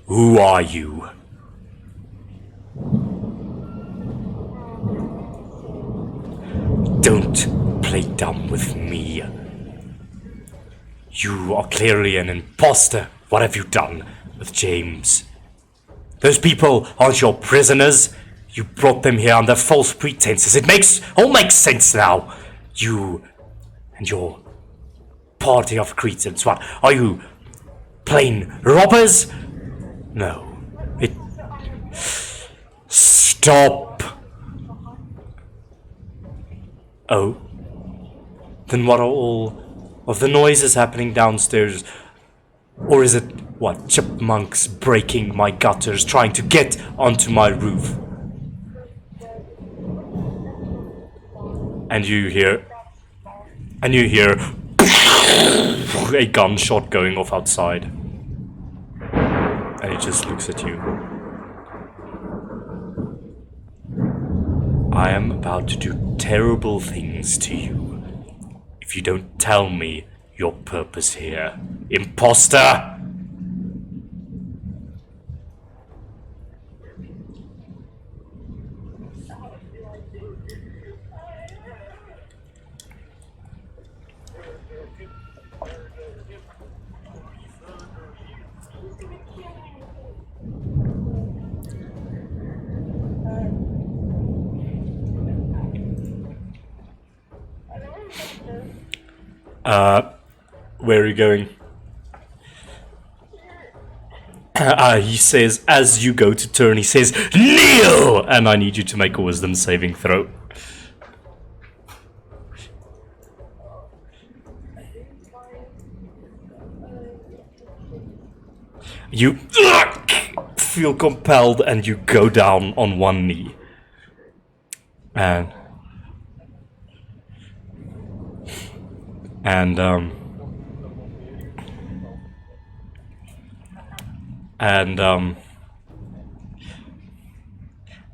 Who are you? Don't play dumb with me. You are clearly an imposter. What have you done with James? Those people aren't your prisoners. You brought them here under false pretenses. It all makes sense now. You and your party of cretins. What are you? Plain robbers? No. Stop. Oh. Then what are all of the noises happening downstairs? Or is it, what, chipmunks breaking my gutters, trying to get onto my roof? And you hear a gunshot going off outside. And he just looks at you. I am about to do terrible things to you if you don't tell me your purpose here. Imposter! Where are you going? He says, as you go to turn, he says, kneel! And I need you to make a wisdom saving throw. You feel compelled and you go down on one knee. And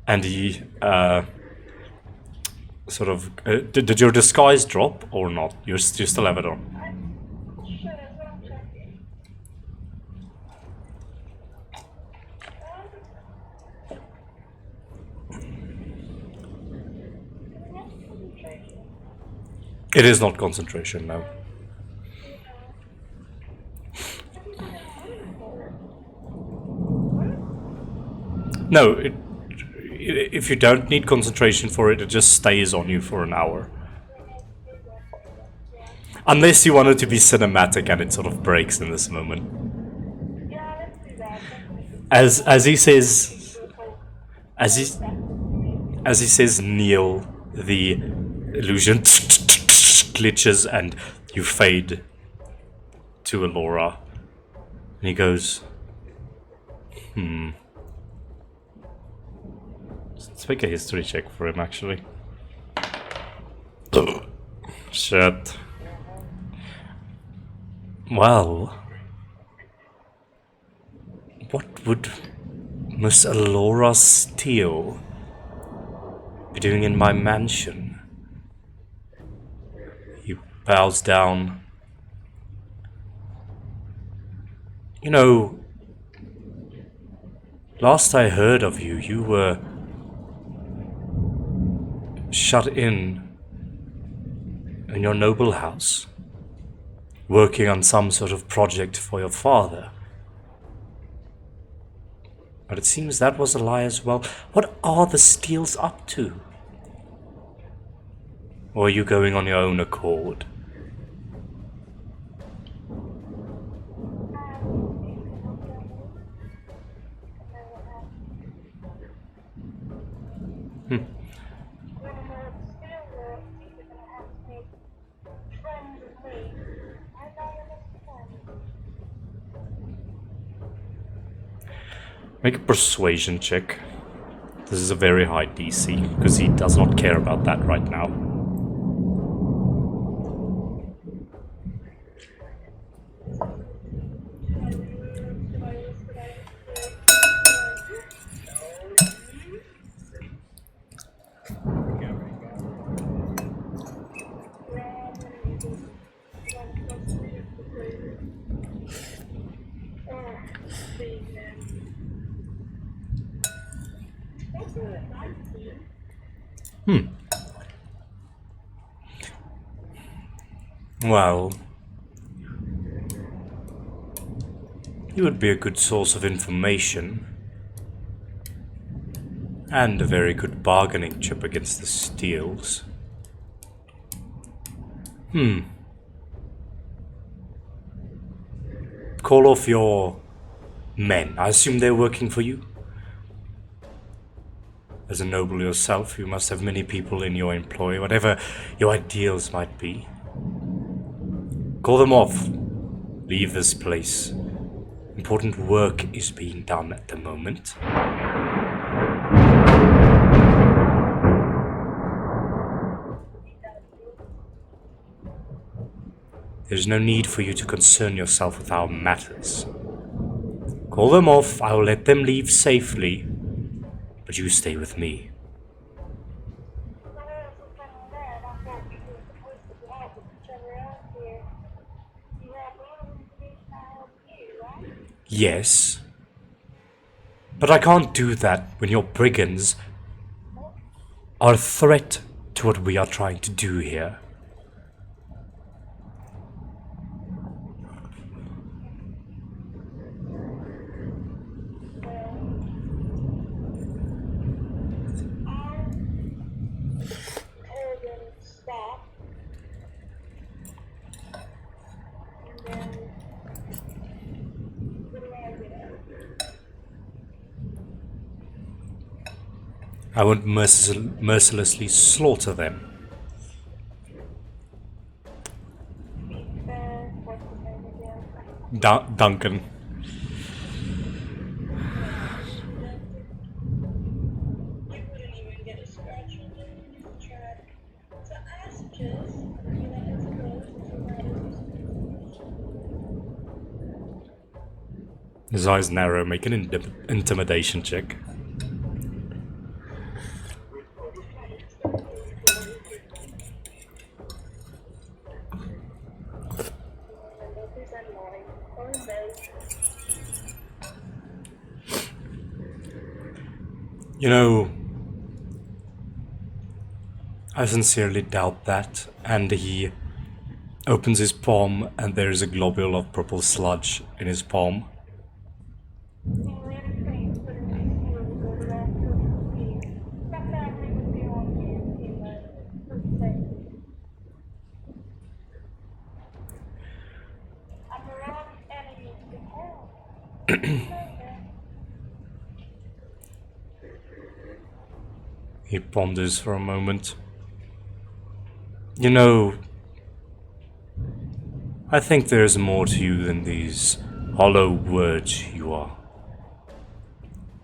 and he sort of did your disguise drop or not? You still have it on. Sure, as well, checking. It is not concentration, no. No, if you don't need concentration for it, it just stays on you for an hour. Unless you want it to be cinematic and it sort of breaks in this moment. Yeah, let's do that. As he says, as he says, kneel, the illusion glitches and you fade to Alora. And he goes, Let's make a history check for him, actually. Shit. Well, what would Miss Alora Steele be doing in my mansion? He bows down. You know, last I heard of you, you were shut in your noble house, working on some sort of project for your father. But it seems that was a lie as well. What are the Steeles up to? Or are you going on your own accord? Make a persuasion check. This is a very high DC, because he does not care about that right now. Well, you would be a good source of information. And a very good bargaining chip against the Steeles. Call off your men. I assume they're working for you? As a noble yourself, you must have many people in your employ, whatever your ideals might be. Call them off. Leave this place. Important work is being done at the moment. There's no need for you to concern yourself with our matters. Call them off, I will let them leave safely, but you stay with me. Yes, but I can't do that when your brigands are a threat to what we are trying to do here. I won't mercilessly slaughter them. Duncan. His eyes narrow. Make an intimidation check. You know, I sincerely doubt that. And he opens his palm, and there's a globule of purple sludge in his palm. He ponders for a moment. You know, I think there's more to you than these hollow words you are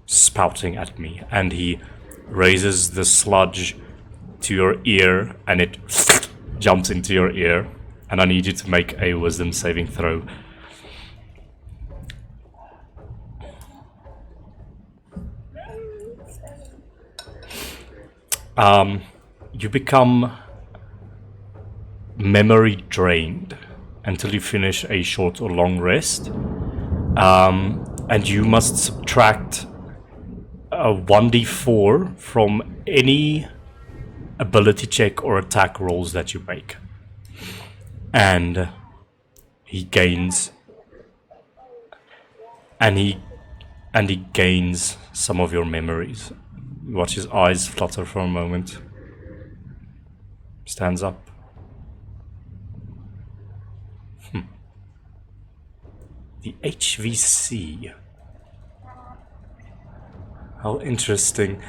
spouting at me. And he raises the sludge to your ear, and it jumps into your ear. And I need you to make a wisdom saving throw. You become memory drained until you finish a short or long rest. And you must subtract a 1d4 from any ability check or attack rolls that you make. And he gains... And he gains some of your memories. You watch his eyes flutter for a moment. Stands up. The H.V.C. How interesting.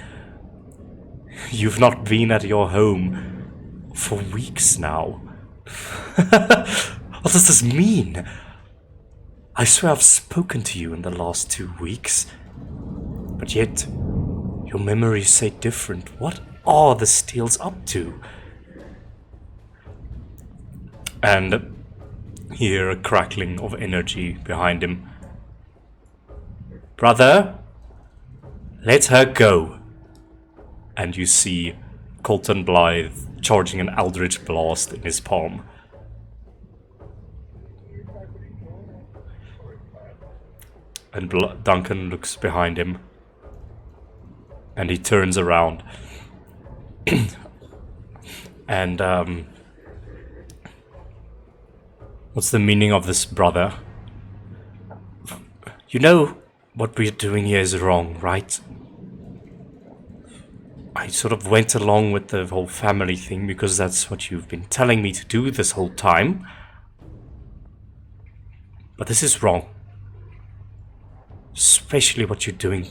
You've not been at your home for weeks now. What does this mean? I swear I've spoken to you in the last 2 weeks. But yet, your memories say different. What are the Steels up to? And hear a crackling of energy behind him. Brother, let her go. And you see Colton Blythe charging an eldritch blast in his palm. And Duncan looks behind him. And he turns around. And, what's the meaning of this, brother? You know what we're doing here is wrong, right? I sort of went along with the whole family thing because that's what you've been telling me to do this whole time. But this is wrong. Especially what you're doing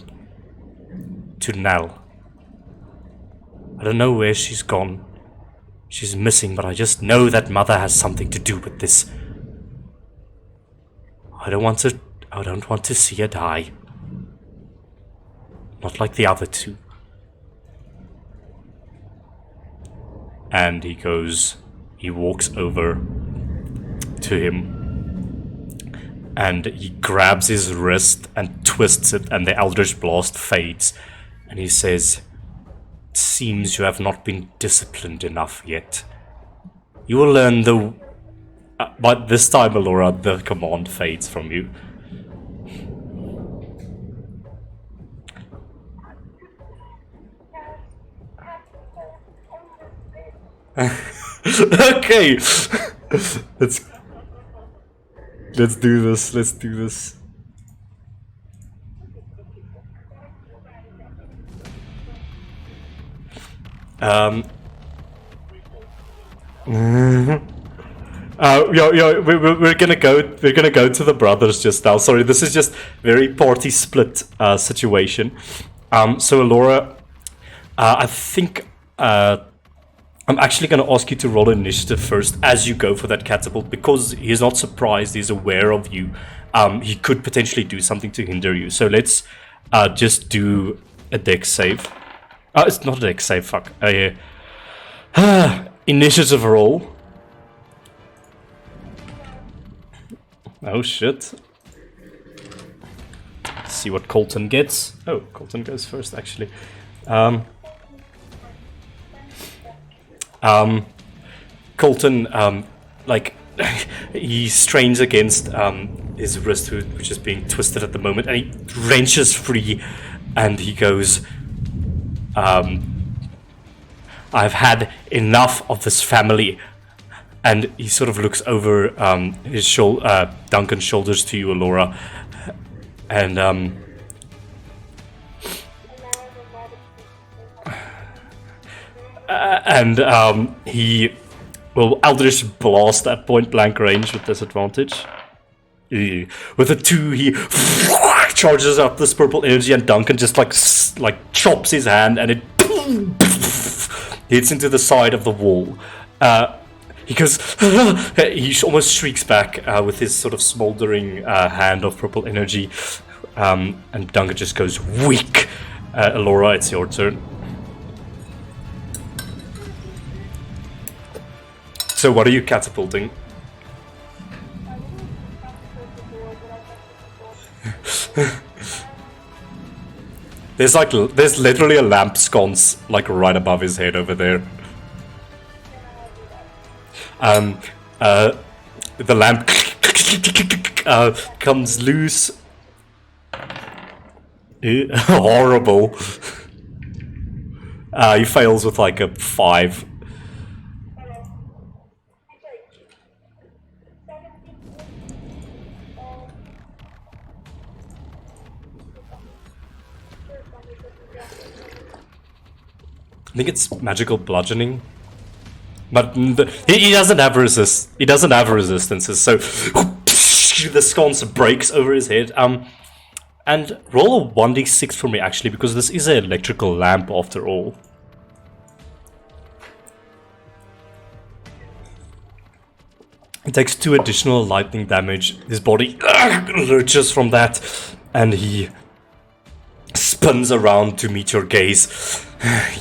to Nell. I don't know where she's gone. She's missing, but I just know that Mother has something to do with this. I don't want to see her die. Not like the other two. And he walks over to him. And he grabs his wrist and twists it, and the Eldritch Blast fades. And he says, "It seems you have not been disciplined enough yet. You will learn the..." But this time, Alora, the command fades from you. Okay! Let's do this. We're gonna go to the brothers just now. Sorry, this is just very party split situation. So Alora, I think I'm actually going to ask you to roll initiative first as you go for that catapult, because he's not surprised, he's aware of you. He could potentially do something to hinder you. So let's just do a dex save. It's not a dex save, fuck. Initiative roll. Oh shit. see what Colton gets. Oh, Colton goes first, actually. Colton, like, he strains against his wrist, which is being twisted at the moment, and he wrenches free, and he goes, I've had enough of this family. And he sort of looks over his Duncan's shoulders to you, Alora, and he will eldritch blast at point blank range with disadvantage. With a 2, he charges up this purple energy, and Duncan just like chops his hand, and it hits into the side of the wall. He goes, he almost shrieks back with his sort of smoldering hand of purple energy, and Duncan just goes weak. Alora, it's your turn. So what are you catapulting? There's literally a lamp sconce like right above his head over there. The lamp comes loose. Horrible. He fails with like a 5. I think it's magical bludgeoning. But he doesn't have resist. He doesn't have resistances, so the sconce breaks over his head. And roll a 1d6 for me, actually, because this is an electrical lamp after all. He takes 2 additional lightning damage. His body lurches from that, and he spins around to meet your gaze.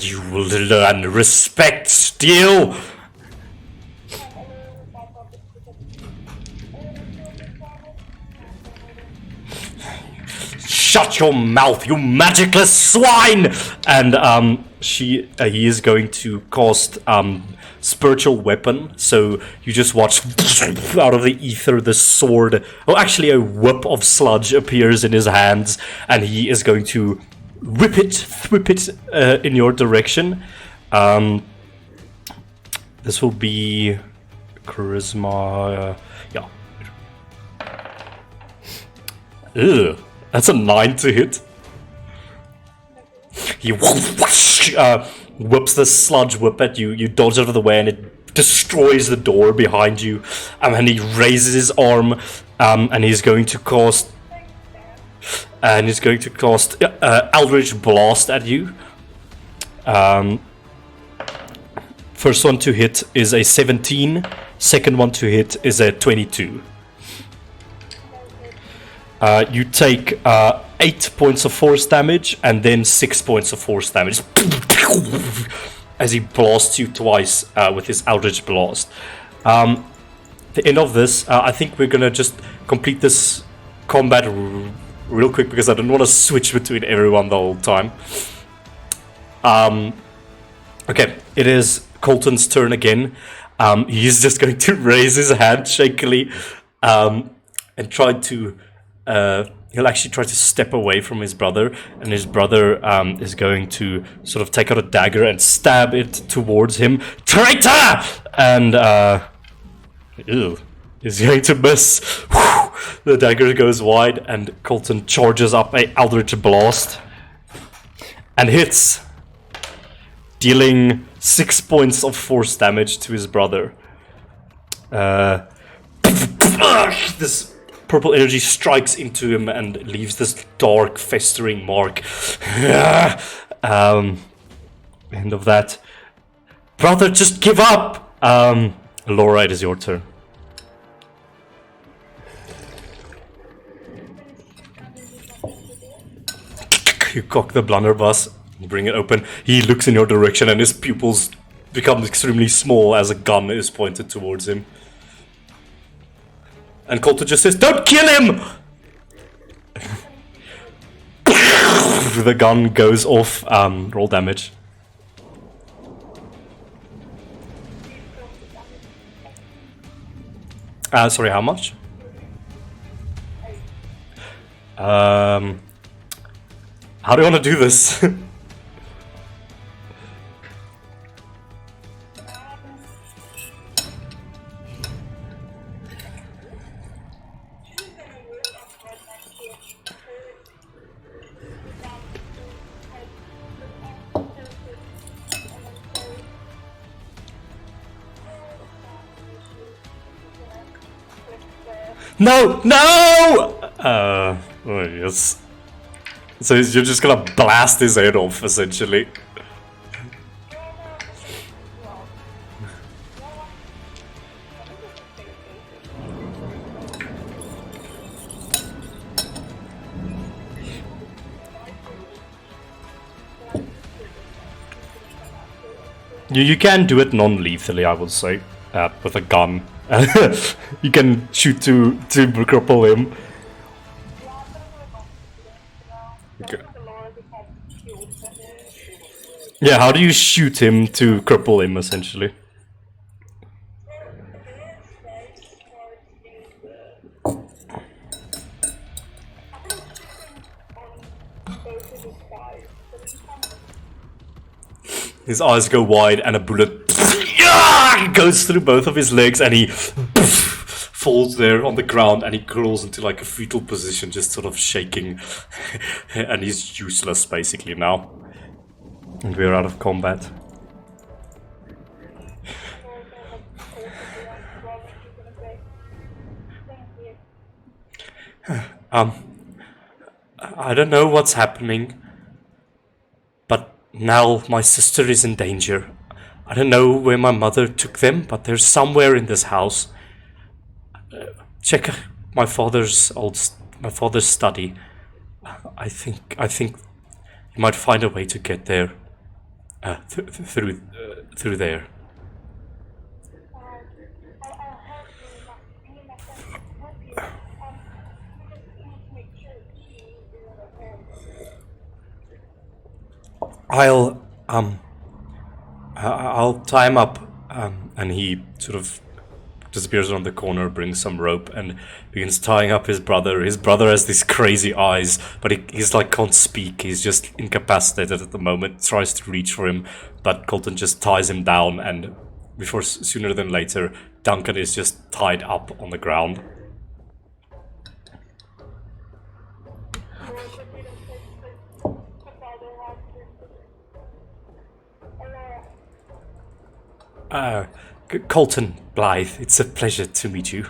You will learn respect, Steel! Shut your mouth, you magicless swine! And he is going to cast spiritual weapon. So you just watch out of the ether the sword. Oh, actually, a whip of sludge appears in his hands, and he is going to whip it in your direction. This will be charisma. Yeah. Ugh. That's a 9 to hit. He whips the sludge whip at you. You dodge out of the way, and it destroys the door behind you. And he raises his arm, and he's going to cast. Eldritch Blast at you. First one to hit is a 17. Second one to hit is a 22. You take 8 points of force damage and then 6 points of force damage as he blasts you twice with his Eldritch Blast. The end of this, I think we're gonna just complete this combat real quick because I don't want to switch between everyone the whole time. Okay, it is Colton's turn again. He's just going to raise his hand shakily and try to. He'll actually try to step away from his brother, and his brother is going to sort of take out a dagger and stab it towards him. Traitor! And he's going to miss. The dagger goes wide, and Colton charges up a Eldritch Blast and hits, dealing 6 points of force damage to his brother. This purple energy strikes into him and leaves this dark, festering mark. End of that. Brother, just give up! Laura, it is your turn. You cock the blunderbuss, you bring it open. He looks in your direction and his pupils become extremely small as a gun is pointed towards him. And Colton just says, "Don't kill him!" the gun goes off. Roll damage. Sorry, how much? How do you want to do this? No! No! Oh yes. So you're just gonna blast his head off, essentially. You can do it non-lethally, I would say, with a gun. You can shoot to cripple him. Okay. Yeah, how do you shoot him to cripple him, essentially? His eyes go wide and a bullet goes through both of his legs and he falls there on the ground and he crawls into like a fetal position, just sort of shaking. And he's useless basically now. And we're out of combat. I don't know what's happening, but now my sister is in danger. I don't know where my mother took them, but they're somewhere in this house. Check my father's study. I think you might find a way to get there. Through there. I'll tie him up, and he sort of disappears around the corner, brings some rope, and begins tying up his brother. His brother has these crazy eyes, but he's like can't speak. He's just incapacitated at the moment. Tries to reach for him, but Colton just ties him down, and before sooner than later, Duncan is just tied up on the ground. Colton, Blythe, it's a pleasure to meet you.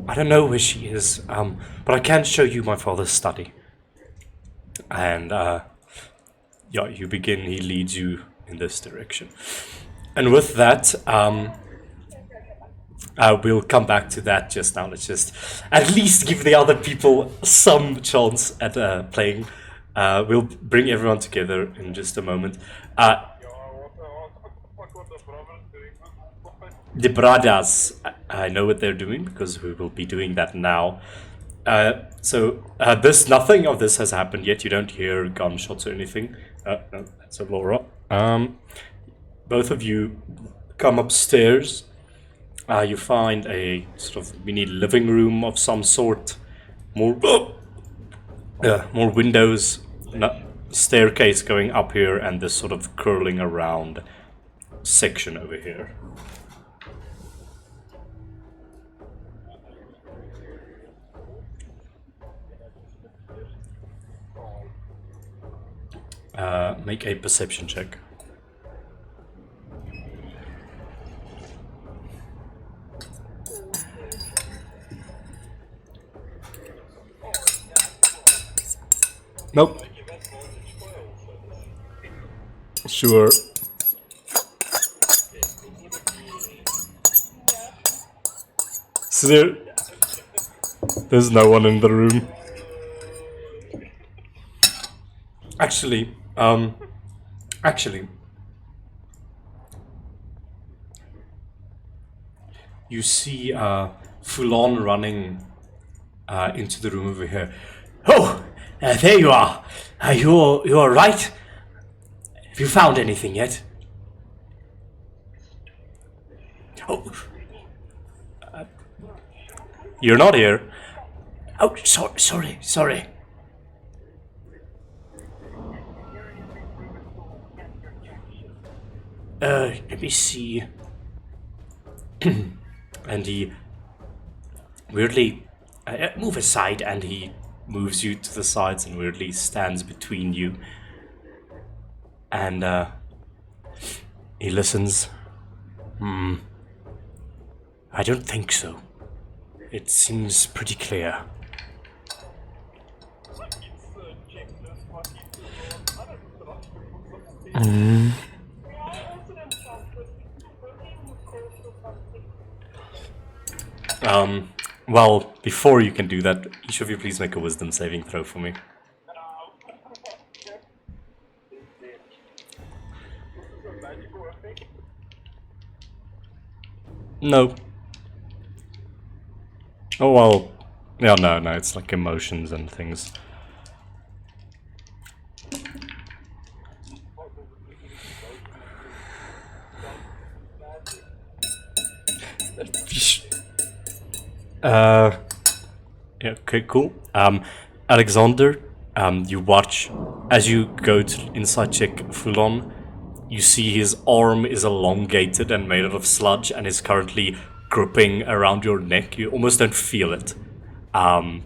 I don't know where she is, but I can show you my father's study. And, yeah, you begin, he leads you in this direction. And with that, we'll come back to that just now. Let's just at least give the other people some chance at playing. We'll bring everyone together in just a moment. The brothers, I know what they're doing because we will be doing that now. Nothing of this has happened yet. You don't hear gunshots or anything. No, that's Aurora. Both of you come upstairs. You find a sort of mini living room of some sort. More windows, staircase going up here, and this sort of curling around section over here. Make a perception check. Nope. Sure. So there's no one in the room. Actually, you see Fuhlan running into the room over here. Oh, there you are. You all right? Have you found anything yet? Oh, you're not here. Oh, sorry. Let me see. And he weirdly move aside, and he moves you to the sides and weirdly stands between you. And he listens. I don't think so. It seems pretty clear. Well, before you can do that, each of you please make a wisdom saving throw for me. No. Oh, well. Yeah, no, it's like emotions and things. Yeah, okay, cool. Alexander, you watch as you go to inside check Fuhlan. You see his arm is elongated and made out of sludge and is currently gripping around your neck. You almost don't feel it. And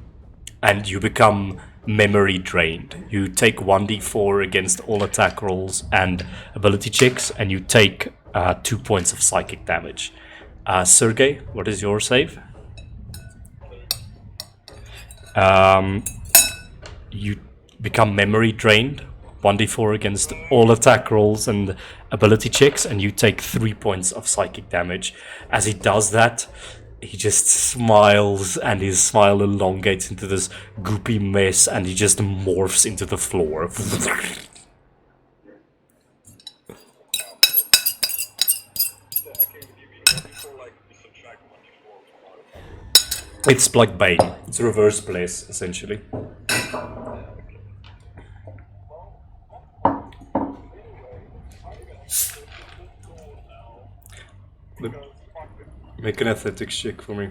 you become memory drained. You take 1d4 against all attack rolls and ability checks, and you take 2 points of psychic damage. Sergey, what is your save? You become memory drained. 1d4 against all attack rolls and ability checks, and you take 3 points of psychic damage. As he does that, he just smiles, and his smile elongates into this goopy mess, and he just morphs into the floor. It's like Bane. It's reverse place, essentially. Make an athletics check for me.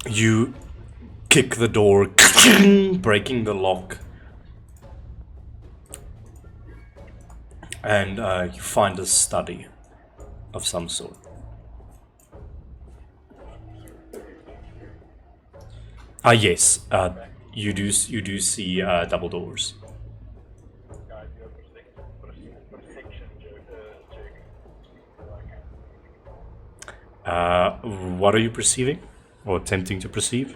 You kick the door, breaking the lock. And you find a study of some sort. Yes. You do see double doors. What are you perceiving? Or attempting to perceive?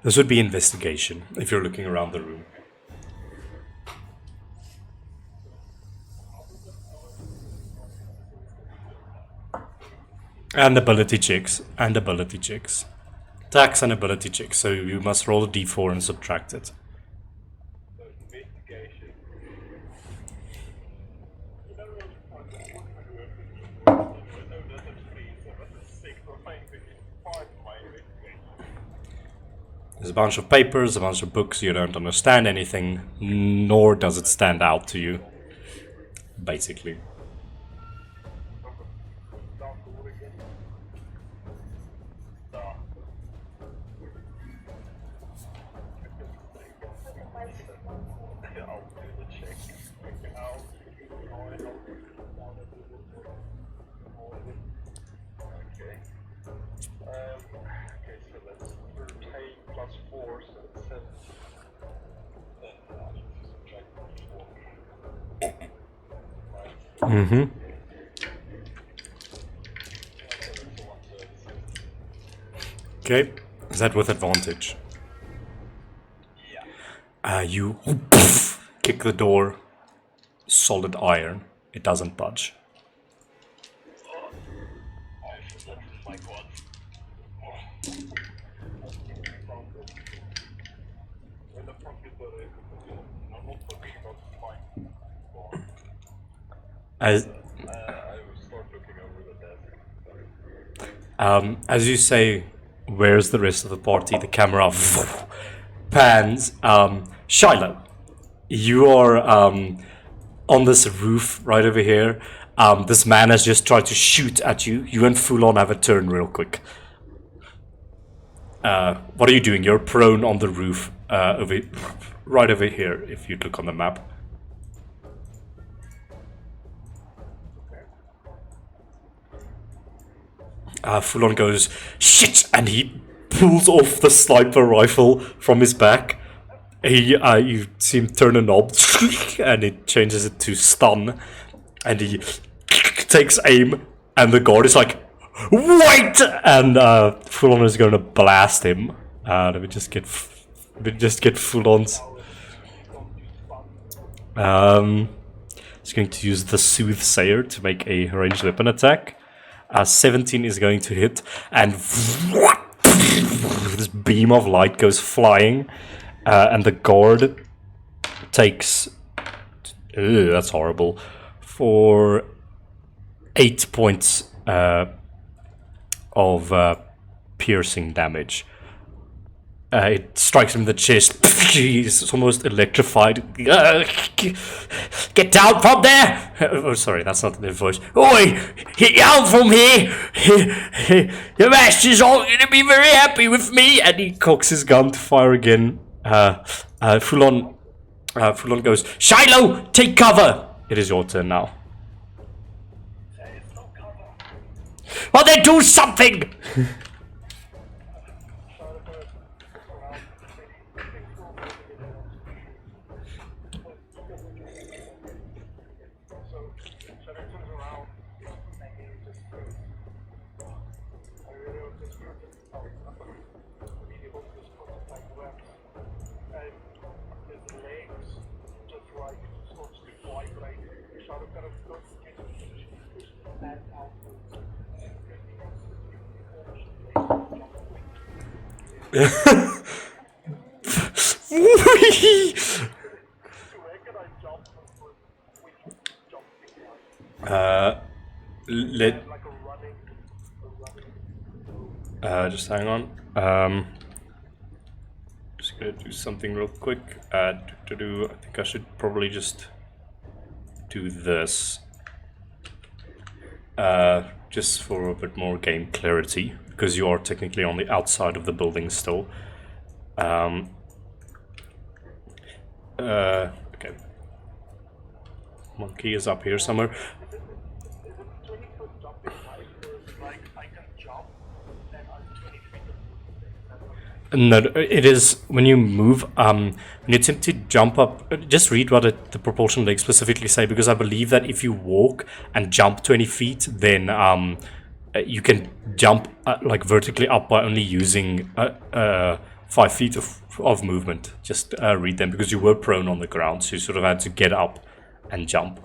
This would be investigation, if you're looking around the room. And ability checks. Tax and ability checks, so you must roll a d4 and subtract it. There's a bunch of papers, a bunch of books, you don't understand anything, nor does it stand out to you, basically. Okay, is that with advantage? Yeah. You kick the door. Solid iron. It doesn't budge. I forgot my quads. When the fuck is the I'm not talking about mine. As I will start looking over the desk. as you say, where's the rest of the party? The camera pans. Shiloh, you are on this roof right over here. This man has just tried to shoot at you. You and Fuhlan have a turn real quick. What are you doing? You're prone on the roof, right over here, if you look on the map. Fuhlan goes, shit, and he pulls off the sniper rifle from his back. You see him turn a knob, and it changes it to stun, and he takes aim, and the guard is like, wait! And Fuhlan is going to blast him. Let me just get Fuhlan's. He's going to use the Soothsayer to make a ranged weapon attack. 17 is going to hit, and this beam of light goes flying, and the guard takes. That's horrible. For 8 points of piercing damage. It strikes him in the chest. He's almost electrified. Get down from there! Oh, sorry, that's not the voice. Oi! Get down from here! Your master's all going to be very happy with me! And he cocks his gun to fire again. Fuhlan goes, Shiloh, take cover! It is your turn now. Well, then do something! Just hang on. Just gonna do something real quick. I think I should probably just do this. Just for a bit more game clarity, because you are technically on the outside of the building still. Okay. Monkey is up here somewhere. No, it is when you move, when you attempt to jump up, just read what the propulsion legs specifically say, because I believe that if you walk and jump 20 feet, then you can jump like vertically up by only using 5 feet of movement. Just read them, because you were prone on the ground, so you sort of had to get up and jump.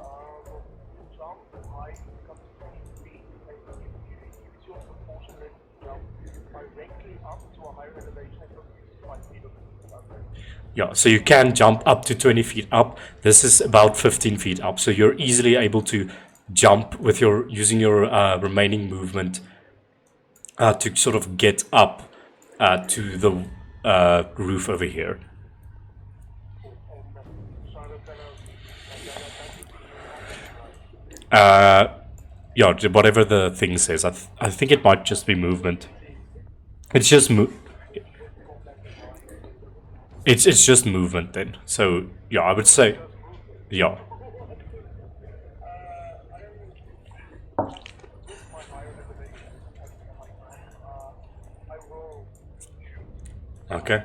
Yeah, so you can jump up to 20 feet up. This is about 15 feet up, so you're easily able to jump with using your remaining movement to sort of get up to the roof over here. Yeah, whatever the thing says. I think it might just be movement. It's just It's just movement then. So yeah, I would say, yeah. Okay.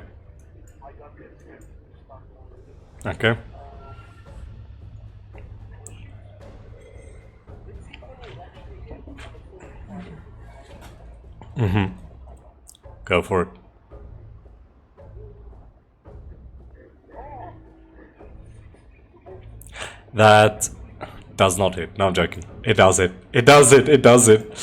Okay. Go for it. That does not hit. No, I'm joking. It does it. It does it. It does it.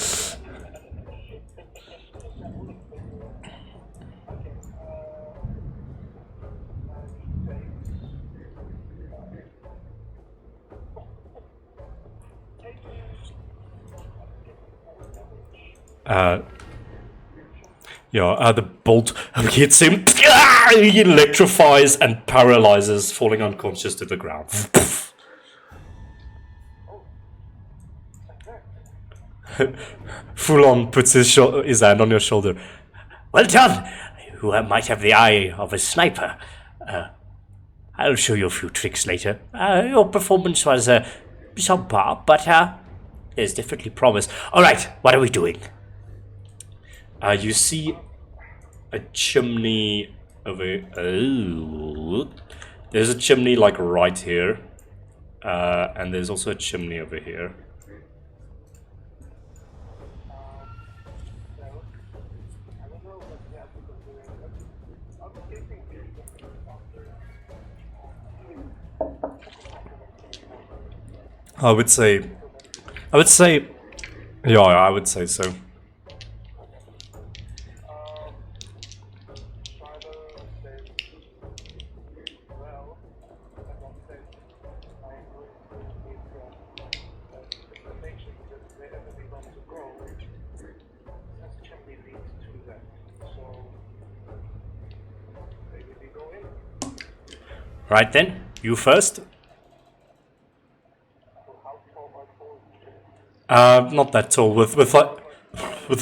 The bolt hits him. He electrifies and paralyzes, falling unconscious to the ground. Fuhlan puts his hand on your shoulder. Well done! You might have the eye of a sniper. I'll show you a few tricks later. Your performance was subpar, but there's definitely promise. Alright, what are we doing? You see a chimney over. Oh, there's a chimney like right here, and there's also a chimney over here. I would say, yeah, I would say so. Right then, you first. Not that tall. With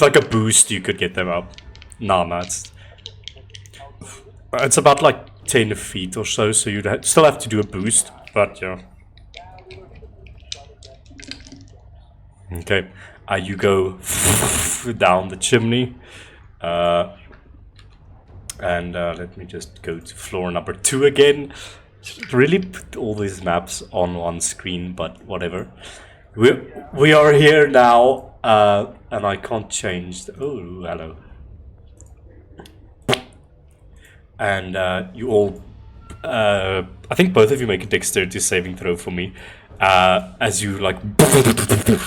like a boost, you could get them up. No, it's about like 10 feet or so. So you'd still have to do a boost, but yeah. Okay, you go down the chimney, and let me just go to floor number 2 again. Should really put all these maps on one screen, but whatever. We are here now, and I can't change. Oh, hello. And you all, I think both of you make a dexterity saving throw for me, as you like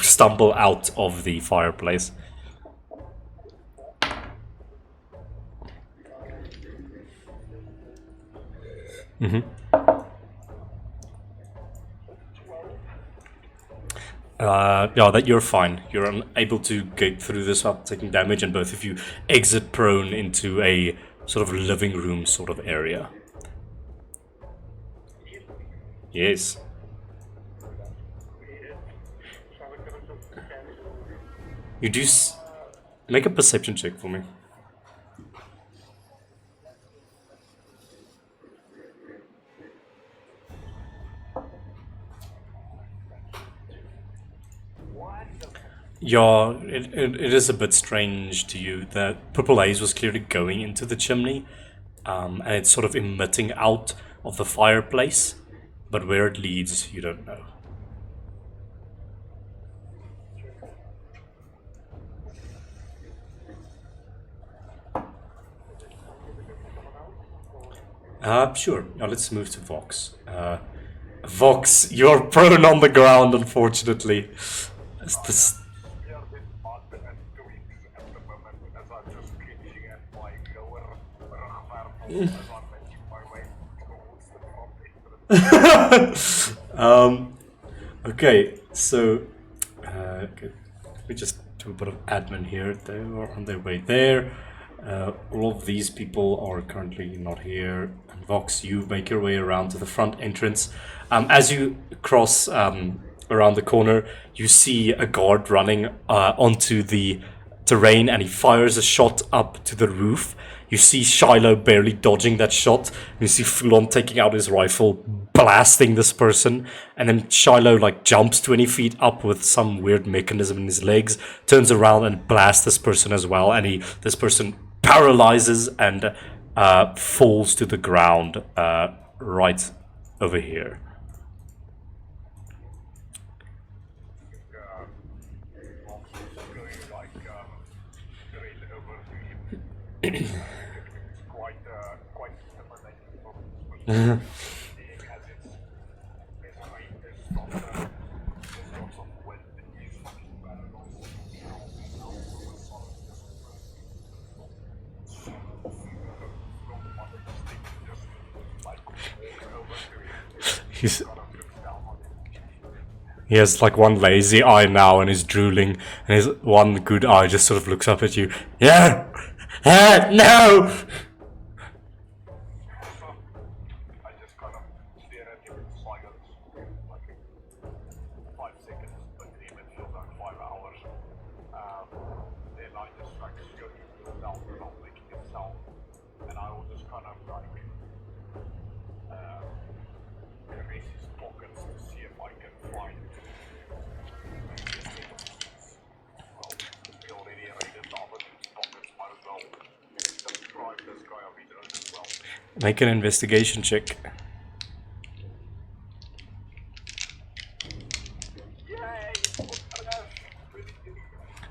stumble out of the fireplace. Yeah, that you're fine. You're unable to get through this without taking damage, and both of you exit prone into a sort of living room sort of area. Yes. You do make a perception check for me. Yeah, it is a bit strange to you that purple haze was clearly going into the chimney, and it's sort of emitting out of the fireplace, but where it leads, you don't know. Sure. Now let's move to Vox. Vox, you're prone on the ground, unfortunately. It's this. Okay, so okay. We just do a bit of admin here. They are on their way there. All of these people are currently not here. And Vox, you make your way around to the front entrance. As you cross around the corner, you see a guard running onto the terrain, and he fires a shot up to the roof. You see Shiloh barely dodging that shot. You see Fuhlan taking out his rifle, blasting this person, and then Shiloh like jumps 20 feet up with some weird mechanism in his legs, turns around and blasts this person as well, and this person paralyzes and falls to the ground right over here. It's quite intimidating for seeing as it's basically there's lots of wind and these fucking barrels He's He has like one lazy eye now and is drooling, and his one good eye just sort of looks up at you. Yeah! No! I just kind of stare at him in silence, like 5 seconds, but even feels like 5 hours. Then I just like slowly go down without making a sound, and I will just kind of like caress his pockets to see if I can find. Well, we already raided the other dude's pockets, might as well describe this guy of his own as well. Make an investigation check.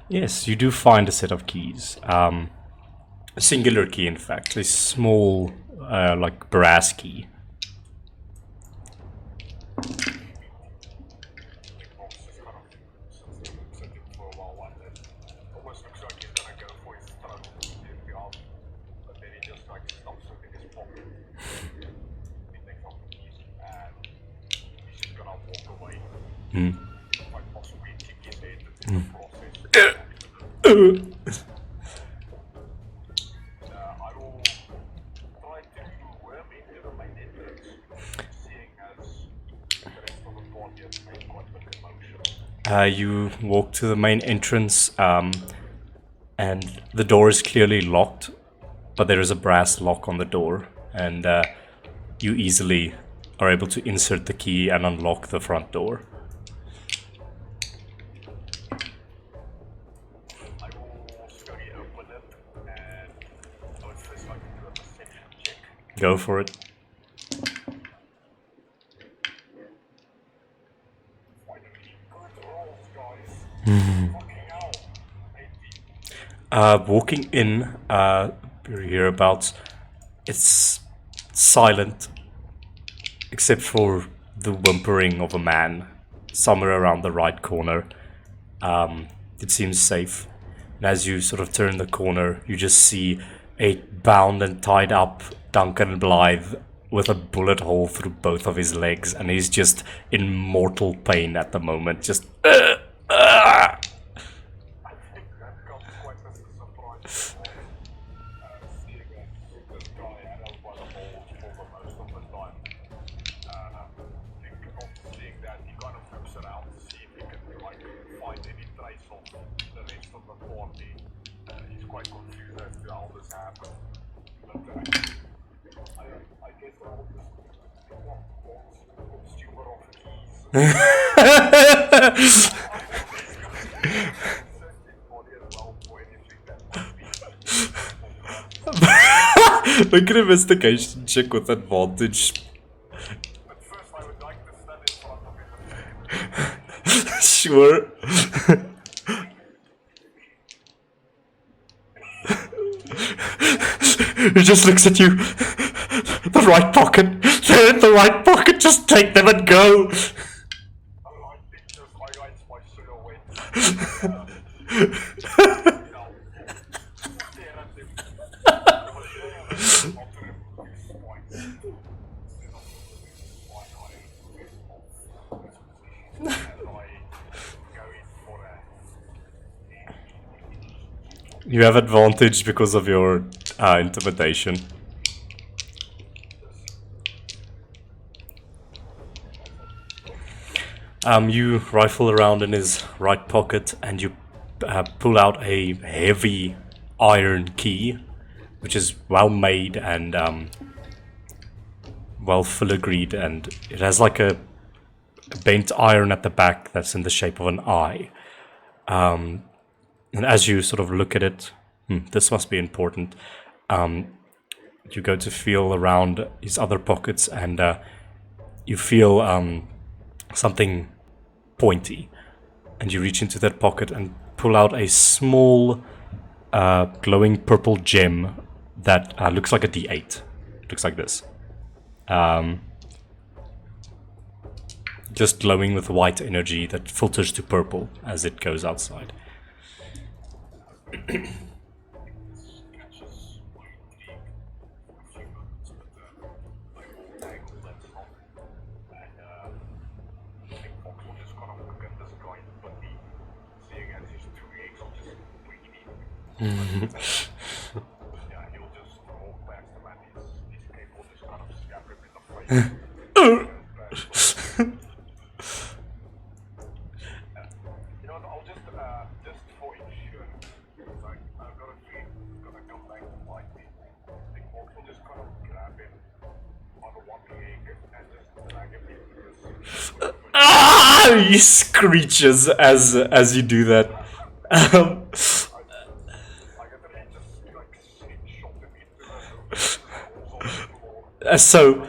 Yes, you do find a set of keys. A singular key, in fact. A small, like, brass key. You walk to the main entrance, and the door is clearly locked, but there is a brass lock on the door, and you easily are able to insert the key and unlock the front door. I will slowly open it, and I would first like to do a perception check. Go for it. Walking in, hereabouts, it's silent, except for the whimpering of a man somewhere around the right corner. It seems safe. And as you sort of turn the corner, you just see a bound and tied up Duncan Blythe with a bullet hole through both of his legs, and he's just in mortal pain at the moment. Just. Make an investigation check with advantage. But first I would like to stand in front of him. Sure. He just looks at you. The right pocket. They're in the right pocket. Just take them and go. I pictures highlights my silhouette. You have advantage because of your intimidation. You rifle around in his right pocket and you pull out a heavy iron key, which is well made and well filigreed, and it has like a bent iron at the back that's in the shape of an eye. And as you sort of look at it, this must be important. You go to feel around his other pockets, and you feel something pointy. And you reach into that pocket and pull out a small glowing purple gem that looks like a D8. It looks like this. Just glowing with white energy that filters to purple as it goes outside. I'll just for insurance, I've got a feeling it's gonna come back to bite me. I think Fox will just kind of grab him on one leg and just drag him into this. He screeches as you do that. I get to just like slingshot him into the So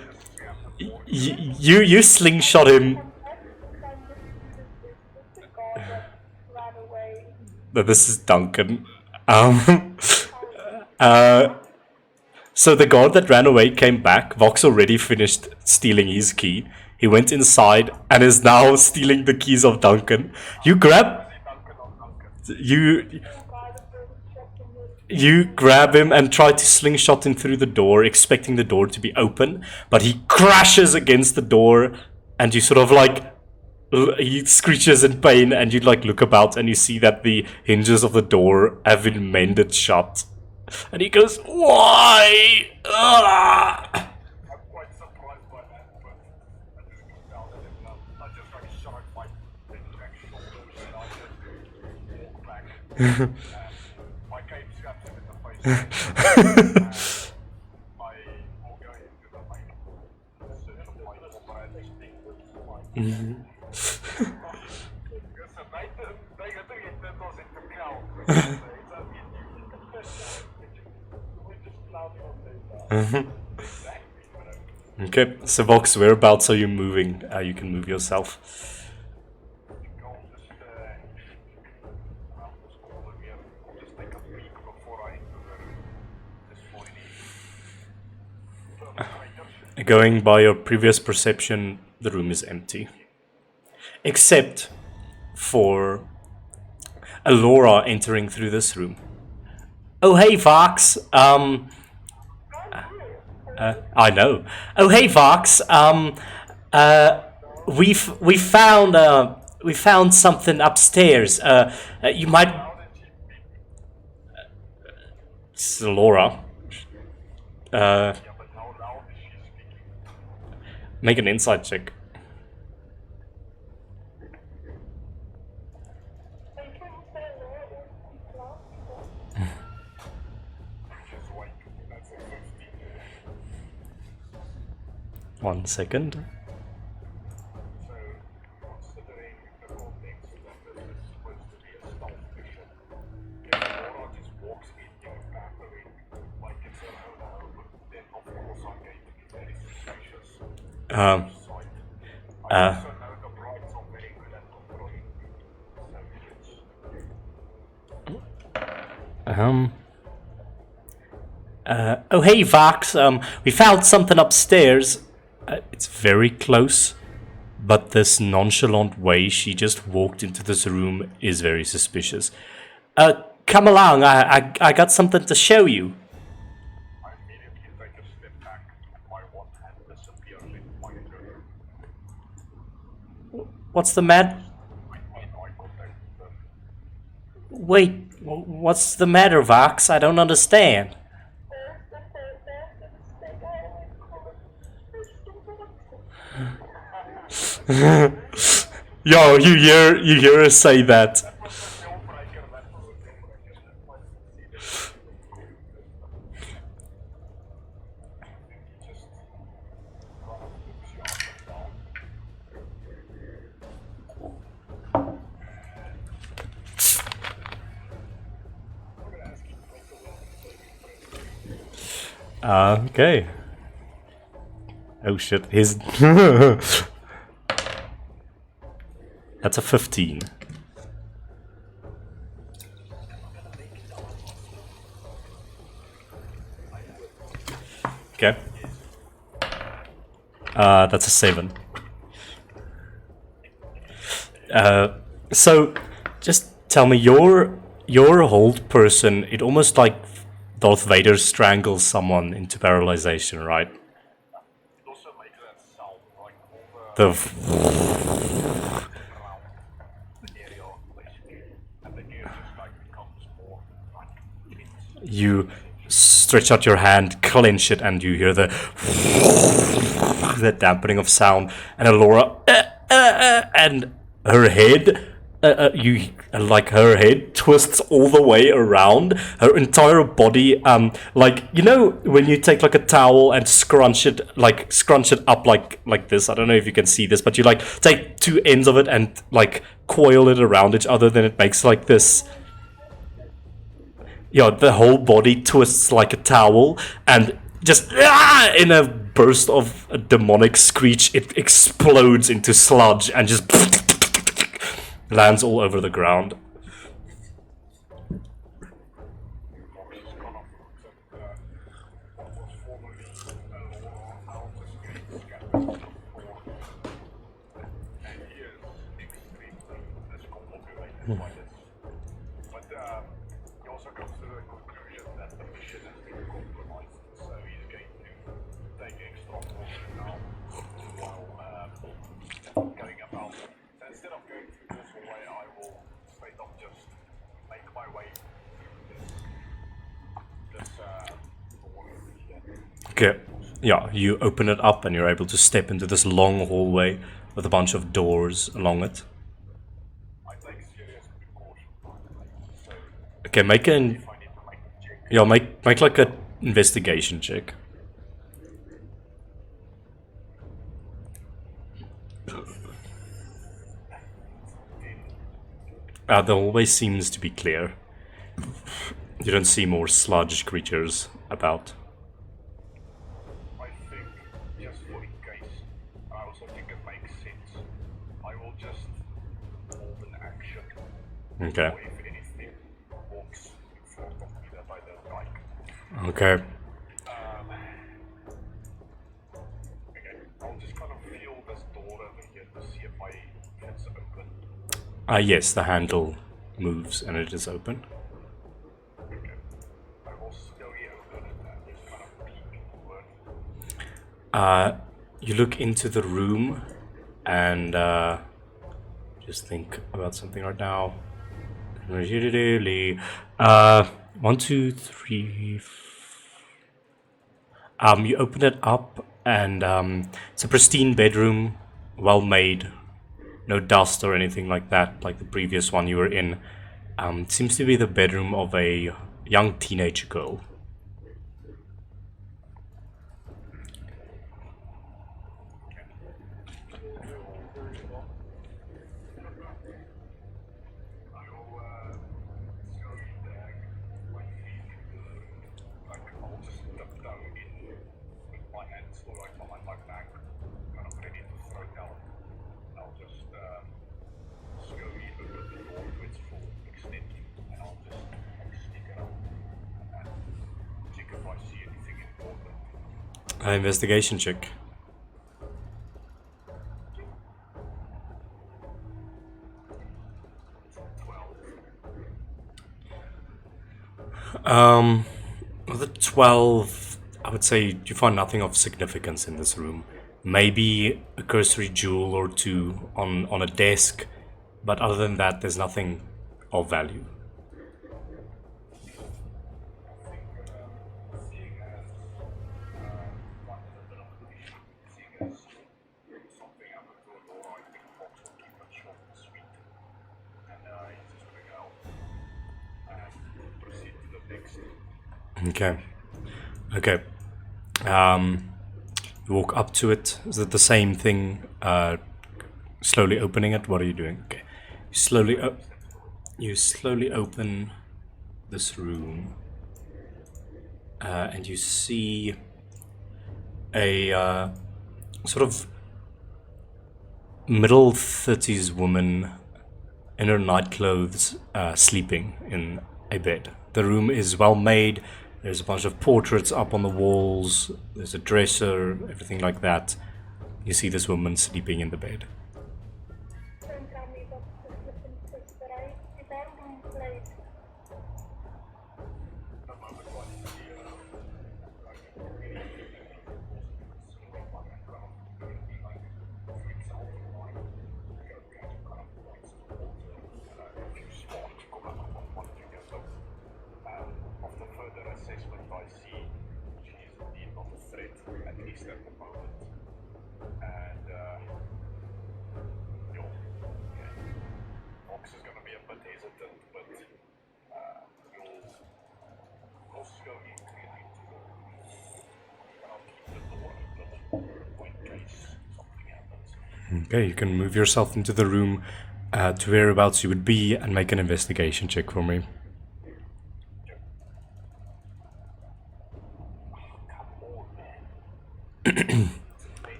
you slingshot him. No, this is Duncan. So the guard that ran away came back. Vox already finished stealing his key. He went inside and is now stealing the keys of Duncan. You grab him and try to slingshot him through the door, expecting the door to be open, but he crashes against the door, and you sort of like he screeches in pain, and you like look about and you see that the hinges of the door have been mended shut, and he goes, "Why?" I'm quite surprised by that, but I just go down and I just like shot my back shoulders and I just walk back. My cape slaps him in the face. I will go into the like search of my operating thing with my because they get that was in the cow. We're just clouding on this. Okay, so Vox, whereabouts are you moving? You can move yourself. I'll just call them here. I'll just take a peek before I enter this void. Going by your previous perception, the room is empty. Except for Alora entering through this room. Oh, hey, Vox. I know. Oh, hey, Vox. We found something upstairs. You might. It's Alora. Make an insight check. One second. So, considering the context that this is supposed to be a stealth mission, if Laura just walks in your battery like it's her own home, then of course I'm going to be very suspicious. I also know the brides are very good at controlling subjects. Oh, hey, Vox. We found something upstairs. It's very close, but this nonchalant way she just walked into this room is very suspicious. Come along. I got something to show you. I immediately take a step back and my one hand disappears in my mirror. What's the matter? I contact them. Wait, what's the matter, Vox? I don't understand. Yo, you hear her say that. Okay. Oh shit, his that's a 15. Okay. That's a 7. So, just tell me, your hold person, it almost like Darth Vader strangles someone into paralyzation, right? It also makes that sound like all The around the area, basically. And the air just like becomes more like intense. you stretch out your hand, clench it, and you hear the dampening of sound, and Alora and her head, like her head twists all the way around. Her entire body, like you know when you take like a towel and scrunch it up like this. I don't know if you can see this, but you like take two ends of it and like coil it around each other. Then it makes like this. Yeah, the whole body twists like a towel, and just in a burst of a demonic screech, it explodes into sludge and just lands all over the ground. But he also comes to the conclusion that the mission has been compromised, so he's going to take extra caution now while going about. So instead of going through this way, I will straight up just make my way through this door here. Okay, yeah, you open it up and you're able to step into this long hallway with a bunch of doors along it. I take serious precaution. So Okay, make an if I need to make a check, yeah, make like a investigation check. The hallway seems to be clear. You don't see more sludge creatures about. I think, just for in case, I also think it makes sense. I will just hold an action. Okay. Or if anything walks in front of me that I don't like. Okay. Okay, I'll just kind of feel this door over here to see if it's open. Yes, the handle moves and it is open. Okay. I will slowly open it and just kind of peek forward. You look into the room and just think about something right now. 1, 2, 3. You open it up and it's a pristine bedroom, well made, no dust or anything like that, like the previous one you were in. It seems to be the bedroom of a young teenage girl. I will slowly drag my feet into the room. Like, I'll just step down in with my hands still right behind my back, kind of ready to throw down. I'll just slowly open the door to its full extent, and I'll just stick around and check if I see anything important. Investigation check. With a 12, I would say you find nothing of significance in this room. Maybe a cursory jewel or two on a desk, but other than that, there's nothing of value. Seeing as one is a bit of a issue, seeing as something happened to a door, I think Fox will keep it short and sweet. And he's just going out and proceed to the next. Okay. Okay. You walk up to it. Is it the same thing? Slowly opening it. What are you doing? Okay. You slowly open this room, and you see a sort of middle 30s woman in her night clothes, sleeping in a bed. The room is well made. There's a bunch of portraits up on the walls. There's a dresser, everything like that. You see this woman sleeping in the bed. Don't tell me that's the flippin' sister, right? If I'm being played, After further assessment, I see she is indeed not a threat, at least at the moment. And, Fox is going to be a bit hesitant, but you'll slowly clear into the and I'll keep the door open in case something happens. Okay, you can move yourself into the room to whereabouts you would be and make an investigation check for me.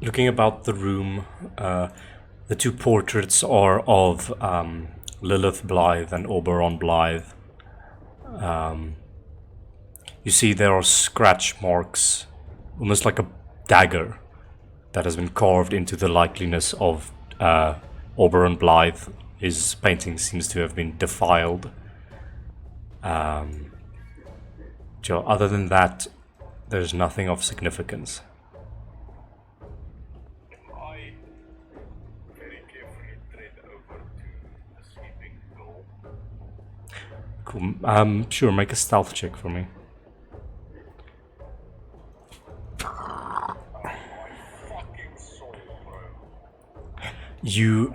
Looking about the room, the two portraits are of Lilith Blythe and Oberon Blythe. You see there are scratch marks, almost like a dagger, that has been carved into the likeliness of Oberon Blythe. His painting seems to have been defiled. So other than that, there's nothing of significance. I very carefully tread over to the sleeping girl. Cool. Sure, make a stealth check for me. Fucking soul, bro. You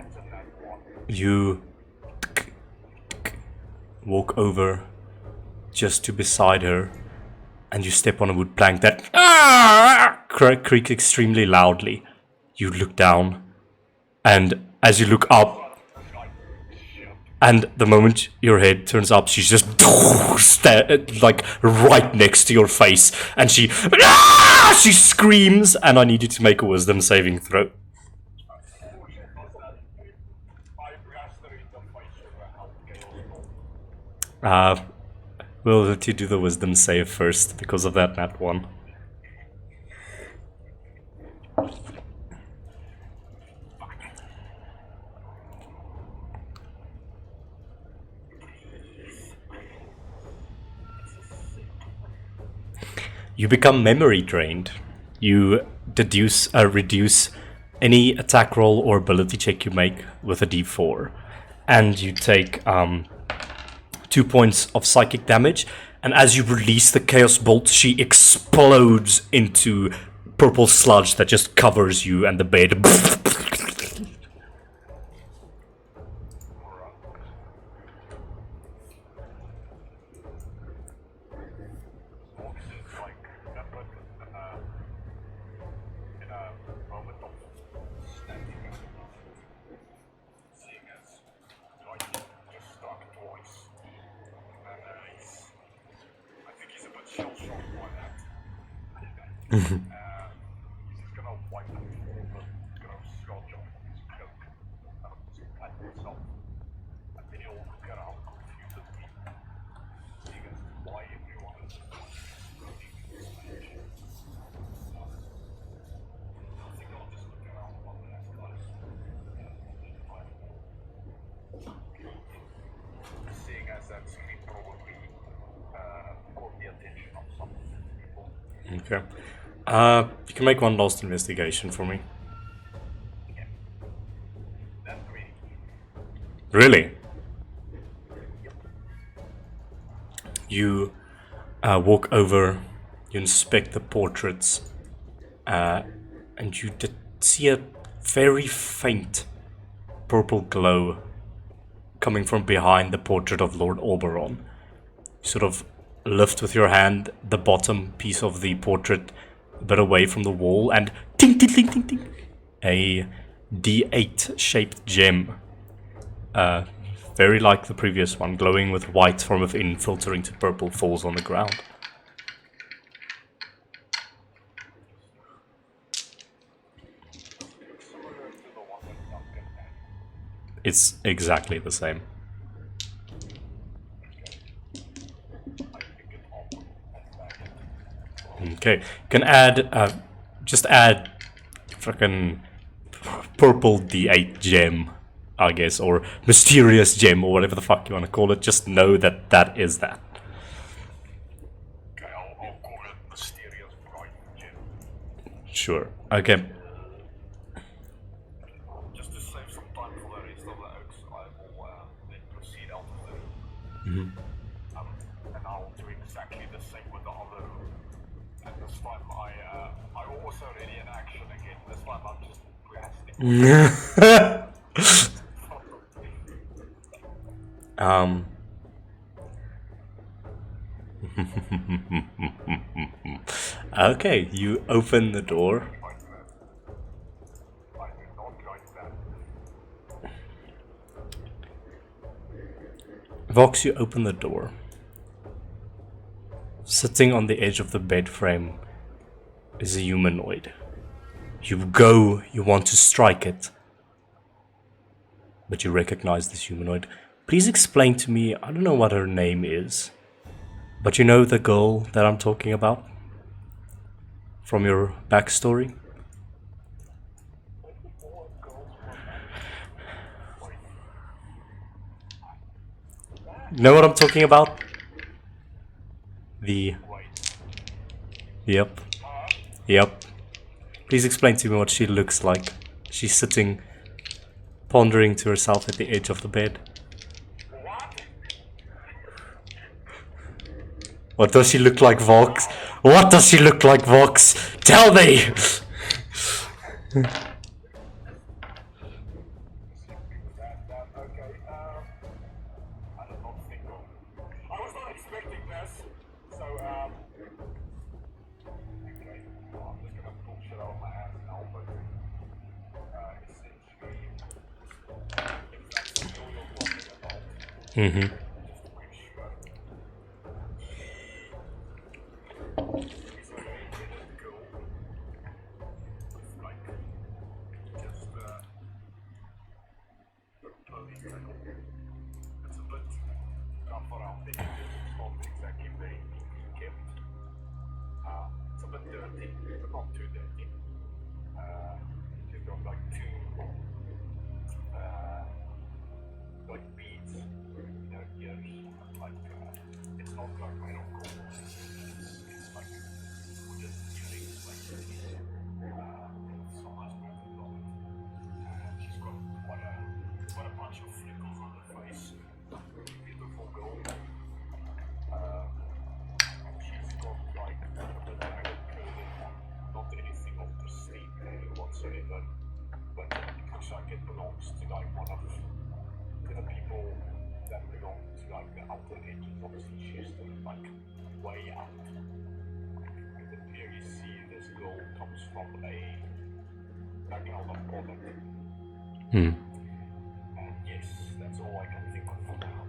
walk over just to beside her, and you step on a wood plank that creaks extremely loudly. You look down, and as you look up, and the moment your head turns up, she's just like right next to your face, and she screams, and I need you to make a wisdom saving throw. We'll let you do the wisdom save first because of that nat one. You become memory drained. You reduce any attack roll or ability check you make with a d4, and you take 2 points of psychic damage, and as you release the chaos bolt, she explodes into purple sludge that just covers you and the bed. He's just gonna wipe all the gross scotch off his coat and just pat himself. And then he'll look around confusedly, seeing as to why everyone is running this stage. I think I'll just look around on that guys. Seeing as that's probably caught the attention of some people. Okay. You can make one last investigation for me. That's great. Really? You walk over, you inspect the portraits, and you see a very faint purple glow coming from behind the portrait of Lord Oberon. You sort of lift with your hand the bottom piece of the portrait a bit away from the wall, and ting ting ting ting ting, a D8 shaped gem, very like the previous one, glowing with white from within, filtering to purple, falls on the ground. It's exactly the same. I pick it up. Okay, you can add, just add fucking purple D8 gem, I guess, or mysterious gem, or whatever the fuck you want to call it. Just know that that is that. Okay, I'll call it mysterious bright gem. Sure. Okay. Just to save some time for the rest of the oaks, I will then proceed out of the room. And I'll do exactly the same with the other room. And this time I also ready in action again. This time I'm just blasting. Okay, you open the door. Like that. I do not like that. Vox, you open the door. Sitting on the edge of the bed frame is a humanoid. You go, you want to strike it, but you recognize this humanoid. Please explain to me, I don't know what her name is, but you know the girl that I'm talking about? From your backstory? You know what I'm talking about? Yep. Yep. Please explain to me what she looks like. She's sitting, pondering to herself at the edge of the bed. What does she look like, Vox? What does she look like, Vox? Tell me! Okay, I did not think of. I was not expecting this, so okay, well, I'm just gonna pull shit out of my ass now, but essentially, if that's the girl you're talking about, just to make sure. She's a red-headed girl with like just curly tail. It's a bit rough around the edges. It's not exactly very neatly kept. It's a bit dirty, but not too dirty. She's got like two like beads in her ears. Like it's not like I don't call it. It's like just earrings like this. So much movement on it. She's got quite a bunch of freckles on her face. Beautiful girl. She's got like a bit ragged clothing on, not anything of pristine whatsoever, but it looks like it belongs to like one of the people that belong to like the outer edges of Xecester, like way out. You can clearly see this girl comes from a background of poverty. And yes, that's all I can think of for now.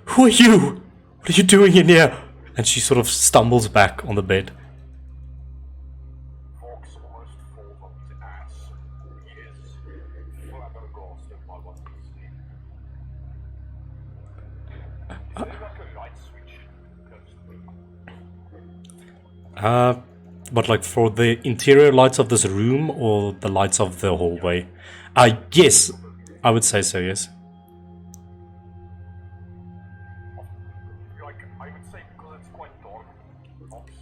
Who are you? What are you doing in here? And she sort of stumbles back on the bed. Fox almost falls on his ass. He is flabbergasted by what he's seen. Is there like a light switch goes through? But like for the interior lights of this room or the lights of the hallway? Yes, I would say so, yes. Like, I would say because it's quite dark, Fox,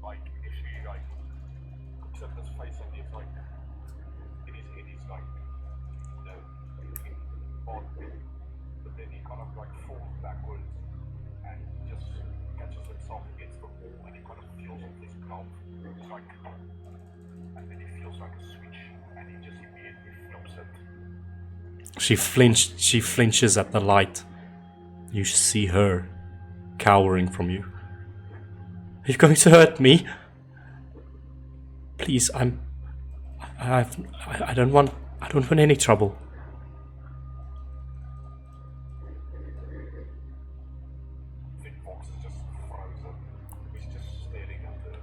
like, initially, like, looks at his face and he's like, in his head he's like, no, looking odd, but then he kind of like falls backwards and just catches himself against the wall and he kind of feels off his ground. It's like, and then he feels like a switch and he just immediately flips it. She flinches at the light. You see her cowering from you. Are you going to hurt me? Please, I don't want any trouble. I think Fox is just frozen. He's just staring at her.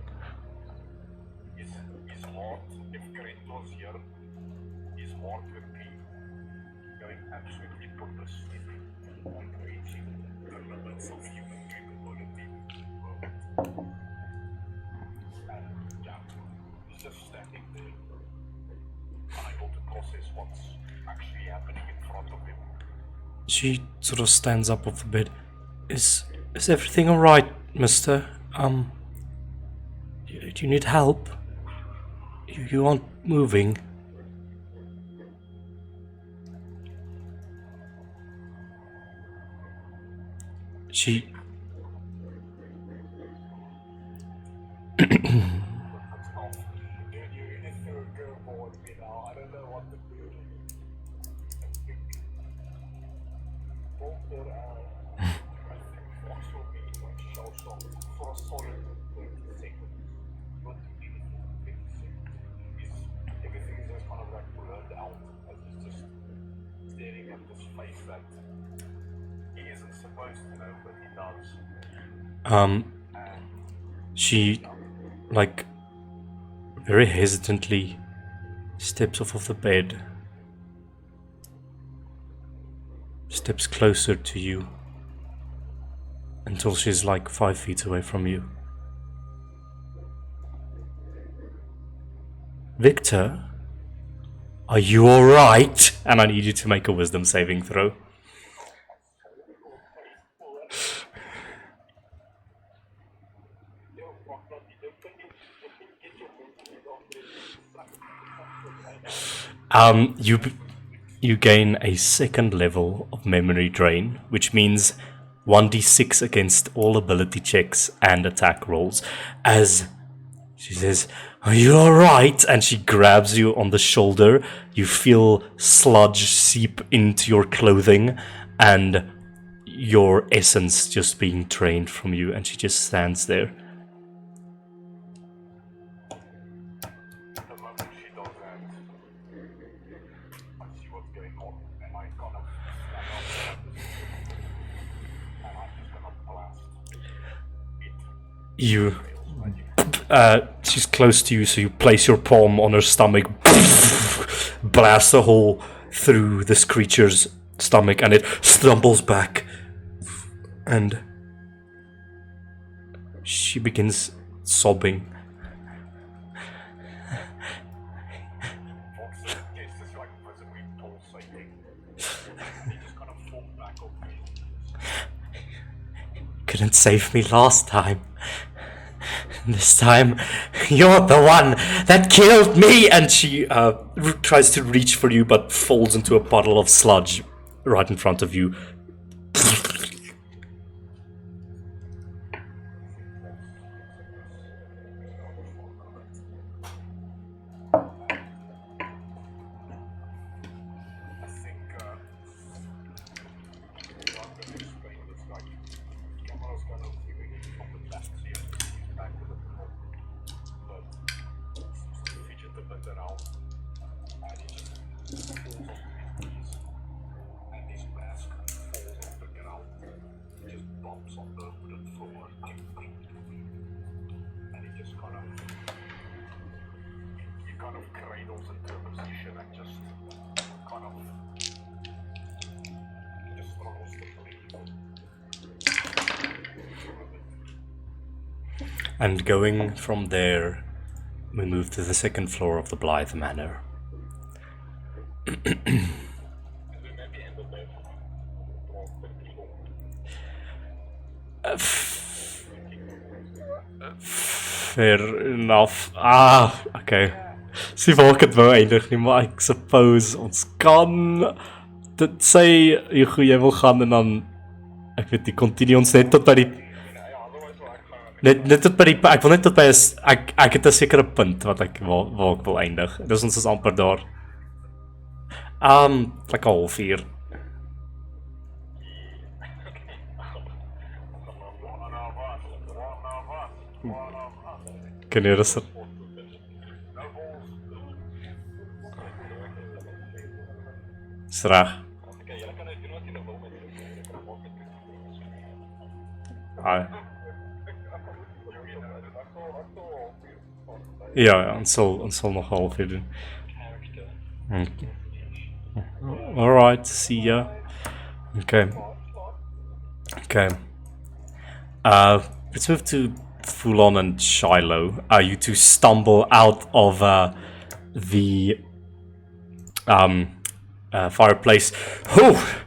His heart, if Grant was here, his heart would be going absolutely ballistic, like reaching the limits of human capability. just standing there, unable to process what's actually happening in front of him. She sort of stands up off the bed. Is everything alright, mister? Do you need help? You aren't moving. She... Dude, you really threw a curveball at me now. I don't know what to do. Both I think Fox will be like shell shocked for a solid 30 seconds. But in 30 seconds, everything is just kind of like blurred out as he's just staring at this face that he isn't supposed to know, but he does. She, like, very hesitantly steps off of the bed, steps closer to you until she's like 5 feet away from you. Victor, are you alright? And I need you to make a wisdom saving throw. You gain a second level of memory drain, which means 1d6 against all ability checks and attack rolls. As she says, "Are you alright?" and she grabs you on the shoulder. You feel sludge seep into your clothing and your essence just being drained from you, and she just stands there. The moment she does that, I see what's going on, and I kind of stand up and I'm just gonna blast it. You, she's close to you, so you place your palm on her stomach, blast a hole through this creature's stomach, and it stumbles back, and she begins sobbing. Fox is just like visibly pulsating. He just kind of falls back on me. Couldn't save me last time. This time, you're the one that killed me! And she tries to reach for you, but falls into a puddle of sludge right in front of you. I think I'm going to explain this like camera's kind of viewing it from the back, so you have to use back with the remote. But fidget a bit around and he just falls off his knees and his mask falls off the ground. He just bumps on the wooden floor and he just kind of he kind of cradles into a position and just kind of just struggles to breathe. And going from there, we move to the second floor of the Blythe Manor. Fair enough. Okay. Sie wou ek dit wou eindig nie, maar ek suppose ons kan dit sê jy wil gaan en dan ek weet nie, continue ons net tot by die net tot by die ek wil net tot by ek het 'n sekere punt wat ek waar ek wil eindig. Dis ons is amper daar. Like 'n halfuur. Kan jy dit? Srag. Ja, ons sal nog halfuur doen. Alright, see ya. Okay. Let's move to Fuhlan and Shiloh, you two stumble out of the fireplace. Oh,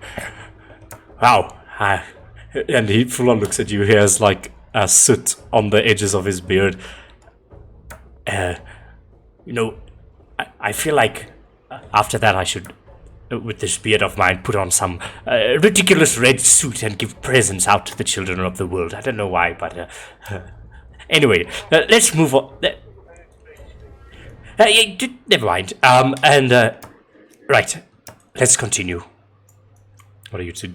wow! And Fuhlan looks at you. He has like soot on the edges of his beard. You know, I feel like after that I should, with this beard of mine, put on some ridiculous red suit and give presents out to the children of the world. I don't know why, but anyway, let's move on. Never mind. Right, let's continue. What are you two?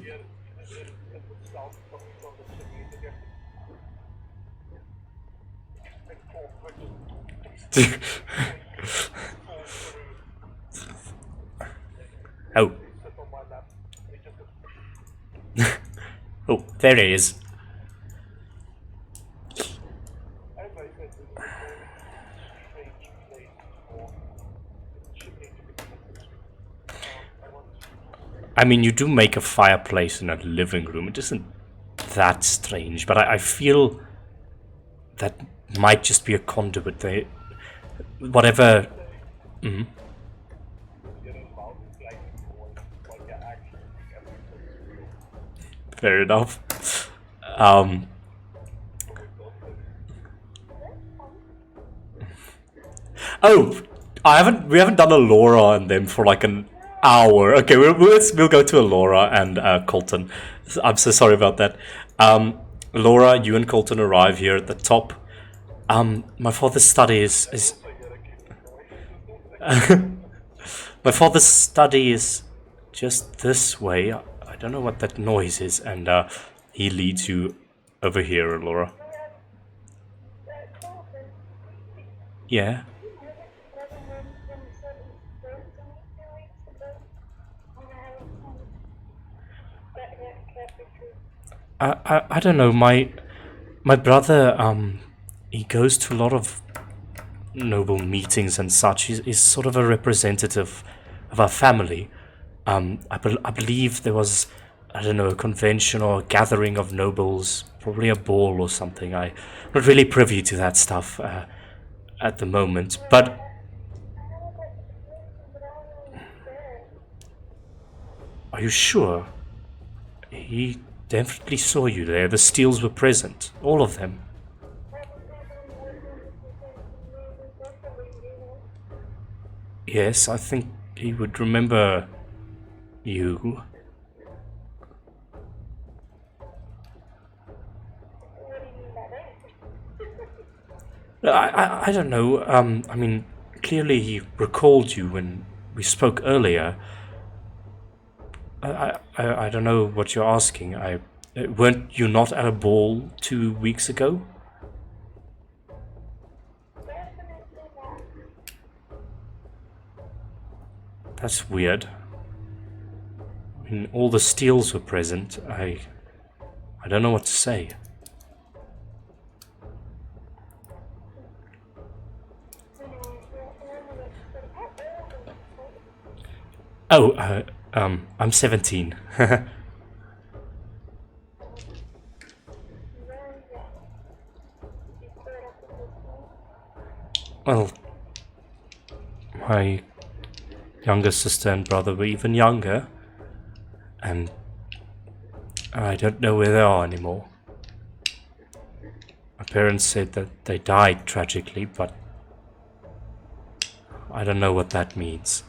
Oh. Oh, there it is. I mean, you do make a fireplace in a living room. It isn't that strange, but I feel that might just be a conduit. They, whatever. Mm-hmm. Fair enough. Oh, we haven't done a Laura on them for like an hour. Okay, we'll go to Laura and Colton. I'm so sorry about that. Laura, you and Colton arrive here at the top. My father's study is my father's study is just this way. I don't know what that noise is, and he leads you over here, Laura. Yeah. I don't know. My brother he goes to a lot of noble meetings and such. He's sort of a representative of our family. I believe there was, I don't know, a convention or a gathering of nobles, probably a ball or something. I'm not really privy to that stuff at the moment, but are you sure? He definitely saw you there. The steels were present, all of them. Yes, I think he would remember you. I don't know. I mean, clearly he recalled you when we spoke earlier. I don't know what you're asking. Weren't you not at a ball 2 weeks ago? That's weird. I mean, all the steels were present. I don't know what to say. Oh, I'm 17. Well, my younger sister and brother were even younger, and I don't know where they are anymore. My parents said that they died tragically, but I don't know what that means.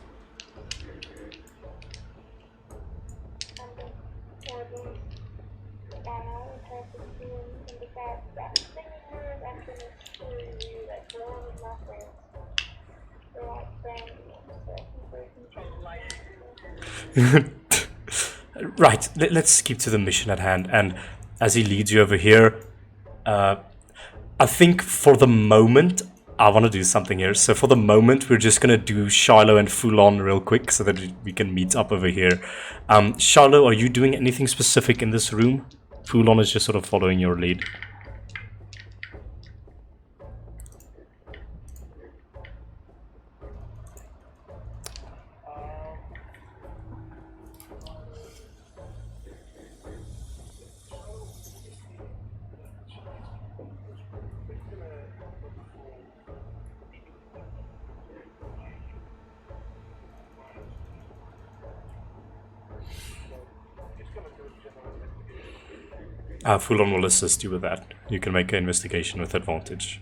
Right, let's keep to the mission at hand. And as he leads you over here, I think for the moment, I want to do something here. So for the moment, we're just going to do Shiloh and Fuhlan real quick so that we can meet up over here. Shiloh, are you doing anything specific in this room? Fuhlan is just sort of following your lead. Fuhlan will assist you with that. You can make an investigation with advantage.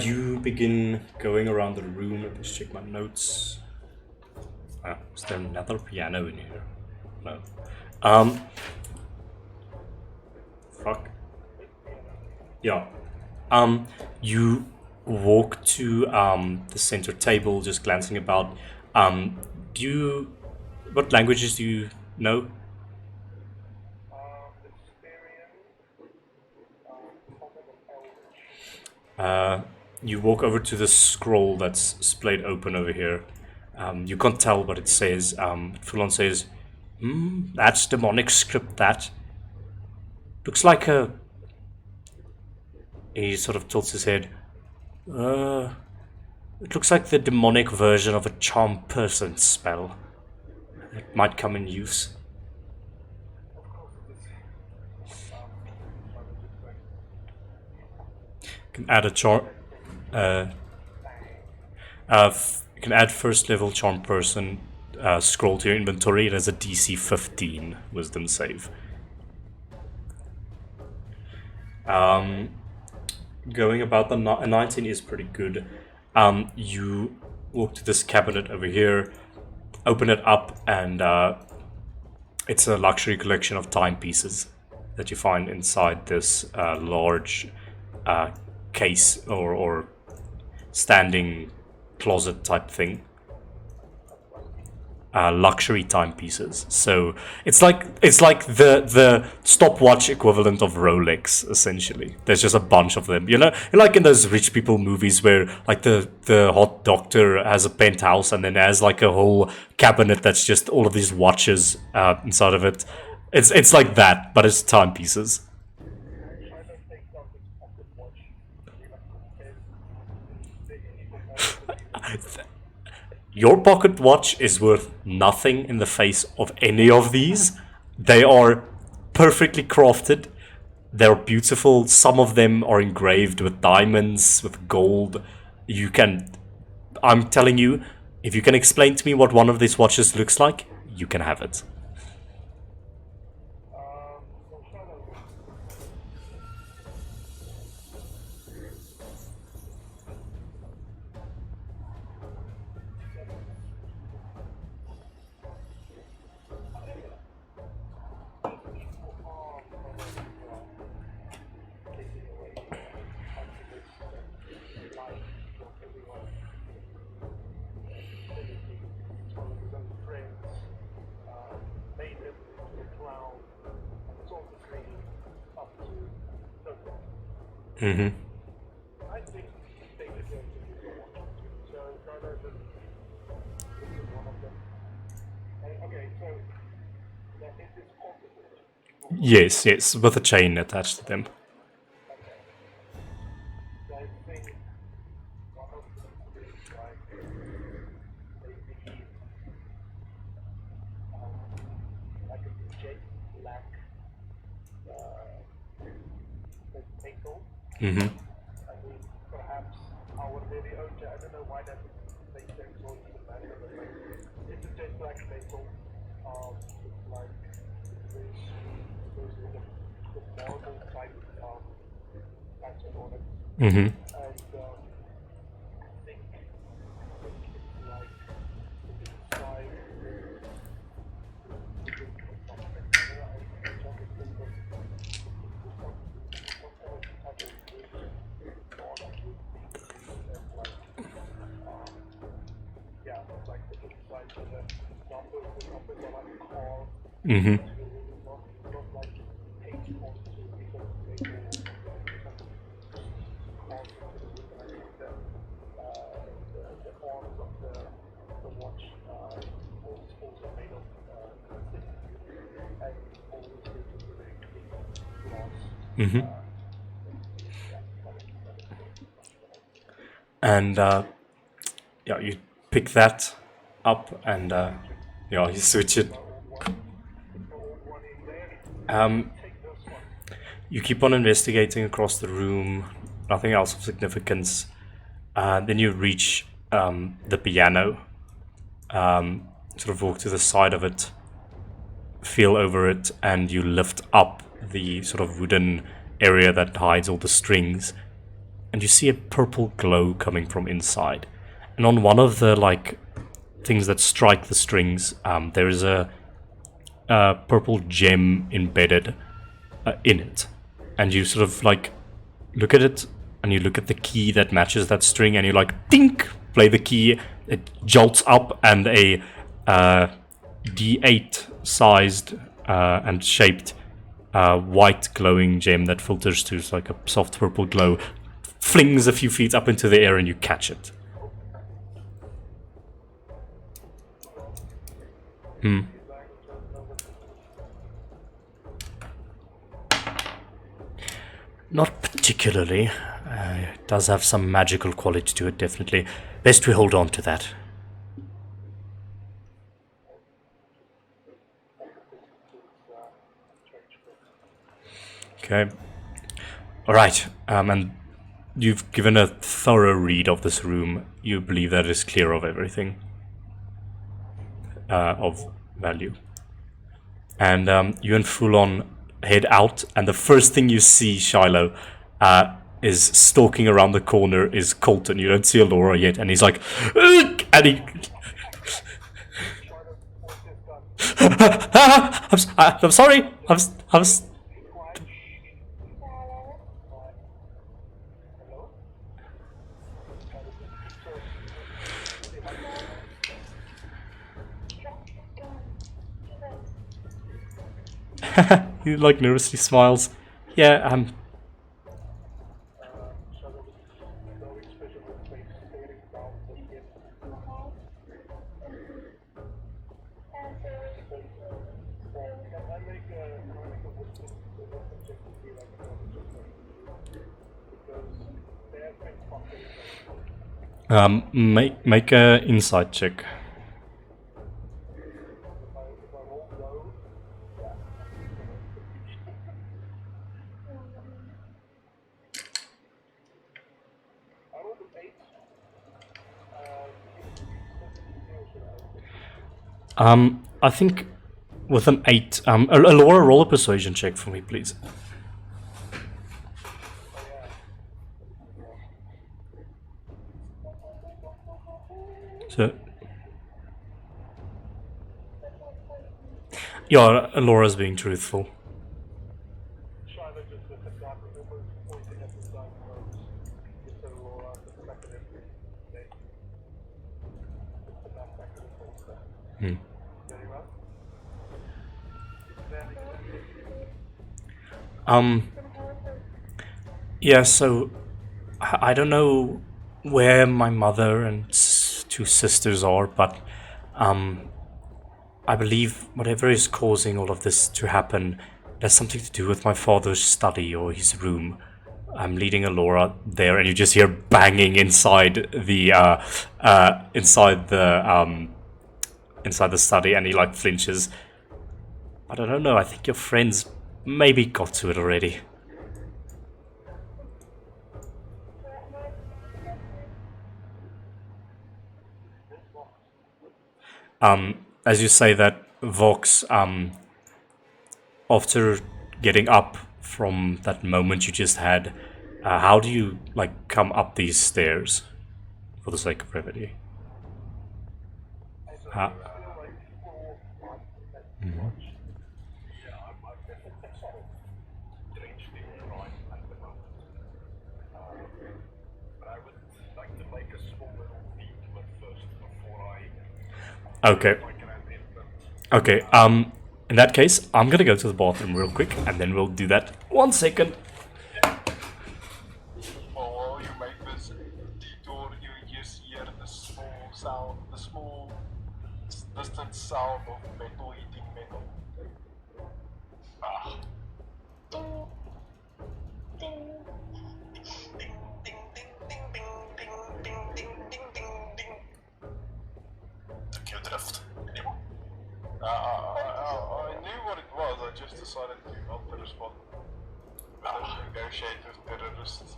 You begin going around the room. Let me just check my notes. Is there another piano in here? No. Fuck. Yeah. You walk to the center table, just glancing about. What languages do you know? You walk over to the scroll that's splayed open over here. You can't tell what it says. Fuhlan says, that's demonic script, that. Looks like a... He sort of tilts his head. It looks like the demonic version of a charm person spell. It might come in use. You can add a charm... you can add first level charm person scroll to your inventory. It has a DC 15 wisdom save. Going about the 19 is pretty good. You walk to this cabinet over here, open it up, and it's a luxury collection of timepieces that you find inside this large case or standing closet type thing. Luxury timepieces. So it's like the stopwatch equivalent of Rolex, essentially. There's just a bunch of them. You know, like in those rich people movies where like the hot doctor has a penthouse and then has like a whole cabinet that's just all of these watches inside of it. It's like that, but it's timepieces. Your pocket watch is worth nothing in the face of any of these. They are perfectly crafted. They're beautiful. Some of them are engraved with diamonds, with gold. I'm telling you, if you can explain to me what one of these watches looks like, you can have it. Mm-hmm. I think they deserve to be so rather than one of them. Okay, so that is this possible. Yes, with a chain attached to them. I think one of them is like maybe like a jet black nickel. Mm-hmm. I mean, perhaps our very own, I don't know why that makes sense or even matter, but like, it's a jet black nickel, it's like, there's the marble type, pattern on it, Mm-hmm. and, I think it's like, inside, Mm-hmm. Mm-hmm. And you pick that up and you switch it. You keep on investigating across the room, nothing else of significance. Then you reach the piano. Sort of walk to the side of it, feel over it, and you lift up the sort of wooden area that hides all the strings, and you see a purple glow coming from inside. And on one of the like things that strike the strings, there is a purple gem embedded in it. And you sort of like look at it, and you look at the key that matches that string, and you like dink, play the key. It jolts up, and a D8 sized and shaped white glowing gem that filters to like a soft purple glow flings a few feet up into the air, and you catch it. Not particularly. It does have some magical quality to it, definitely. Best we hold on to that. Okay. Alright, and you've given a thorough read of this room. You believe that is clear of everything of value. And you and Fuhlan head out, and the first thing you see, Shiloh, is stalking around the corner is Colton. You don't see Alora yet, and he's like, ugh! And he... I'm sorry. I'm He like nervously smiles. Yeah, make a insight check. I think with an 8, Alora, roll a persuasion check for me, please. So, yeah, Alora's being truthful. Yeah, so I don't know where my mother and two sisters are, but I believe whatever is causing all of this to happen has something to do with my father's study or his room. I'm leading Alora there, and you just hear banging inside the inside the study, and he like flinches. But I don't know. I think your friends maybe got to it already. As you say that, Vox, after getting up from that moment you just had, how do you like come up these stairs for the sake of brevity? Okay. Okay, in that case, I'm gonna go to the bathroom real quick, and then we'll do that. 1 second. While you make this detour, you just hear the small sound, the small distant sound of metal hitting metal. Ah. Ding, ding, ding, ding, ding, ding, ding, ding, ding, ding, ding. Took your drift. I knew what it was, I just decided to not to respond. Better negotiate with terrorists.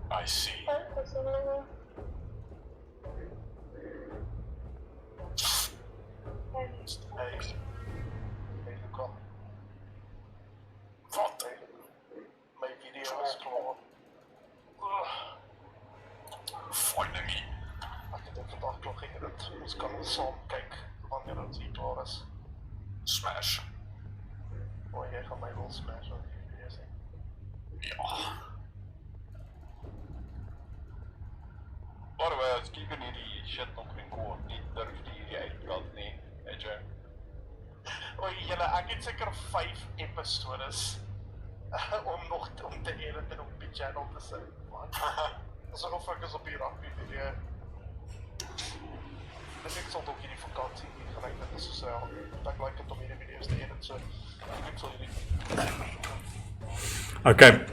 I see. Hey Luca. Wat? Mijn video is klaar. Finally. Ik heb vandaag klaar geëdit. Ons kan samen kijken wanneer het hier klaar is. Smash. Oh, jij gaat mij wel smashen. Ja. Maar we kijken hier die shit nog in koor. Niet durf die uitkant, nee. Weet je. Oei, jylle, ek het seker 5 episodes om te edit en op die channel te sit. Ons gaan focus op die rugby video. Ek sal ook hierdie vakantie gelijk dit is so, ek like het om hierdie video's te edit, so ek sal hierdie. Okay.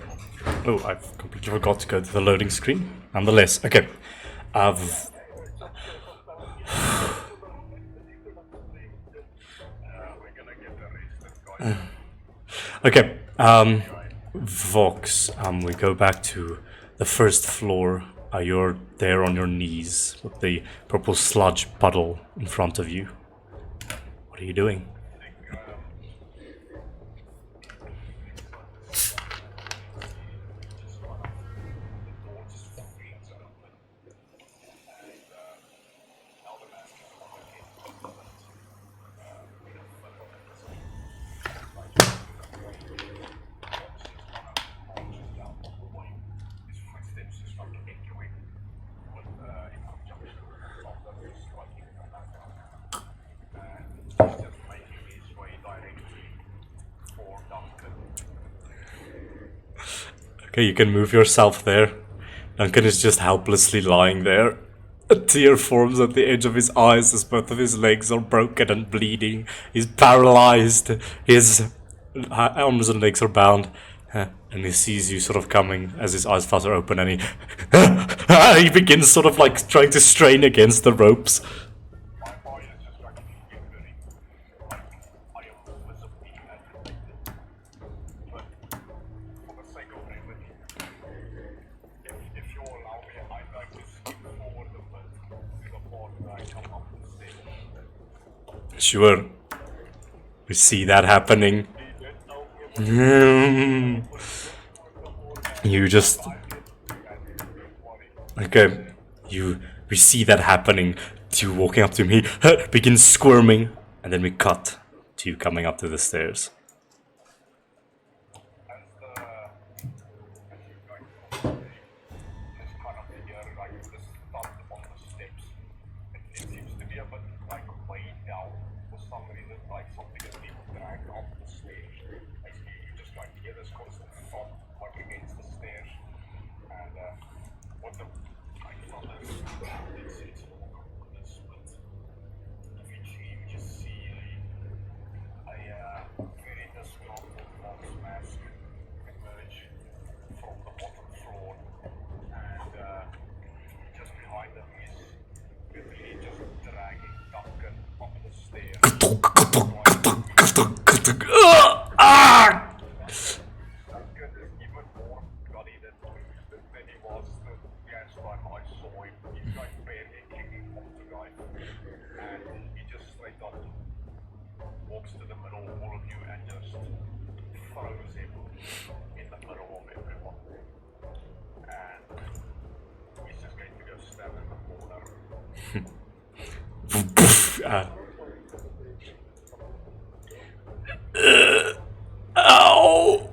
Oh, I've completely forgot to go to the loading screen. Nonetheless, okay. Okay, Vox, we go back to the first floor. You're there on your knees with the purple sludge puddle in front of you. What are you doing? Okay, you can move yourself there. Duncan is just helplessly lying there. A tear forms at the edge of his eyes as both of his legs are broken and bleeding. He's paralyzed. His arms and legs are bound. And he sees you sort of coming as his eyes flutter open and he begins sort of like trying to strain against the ropes. Sure. We see that happening. You just... Okay. We see that happening. You walking up to him. He begins squirming. And then we cut to you coming up to the stairs. Ow!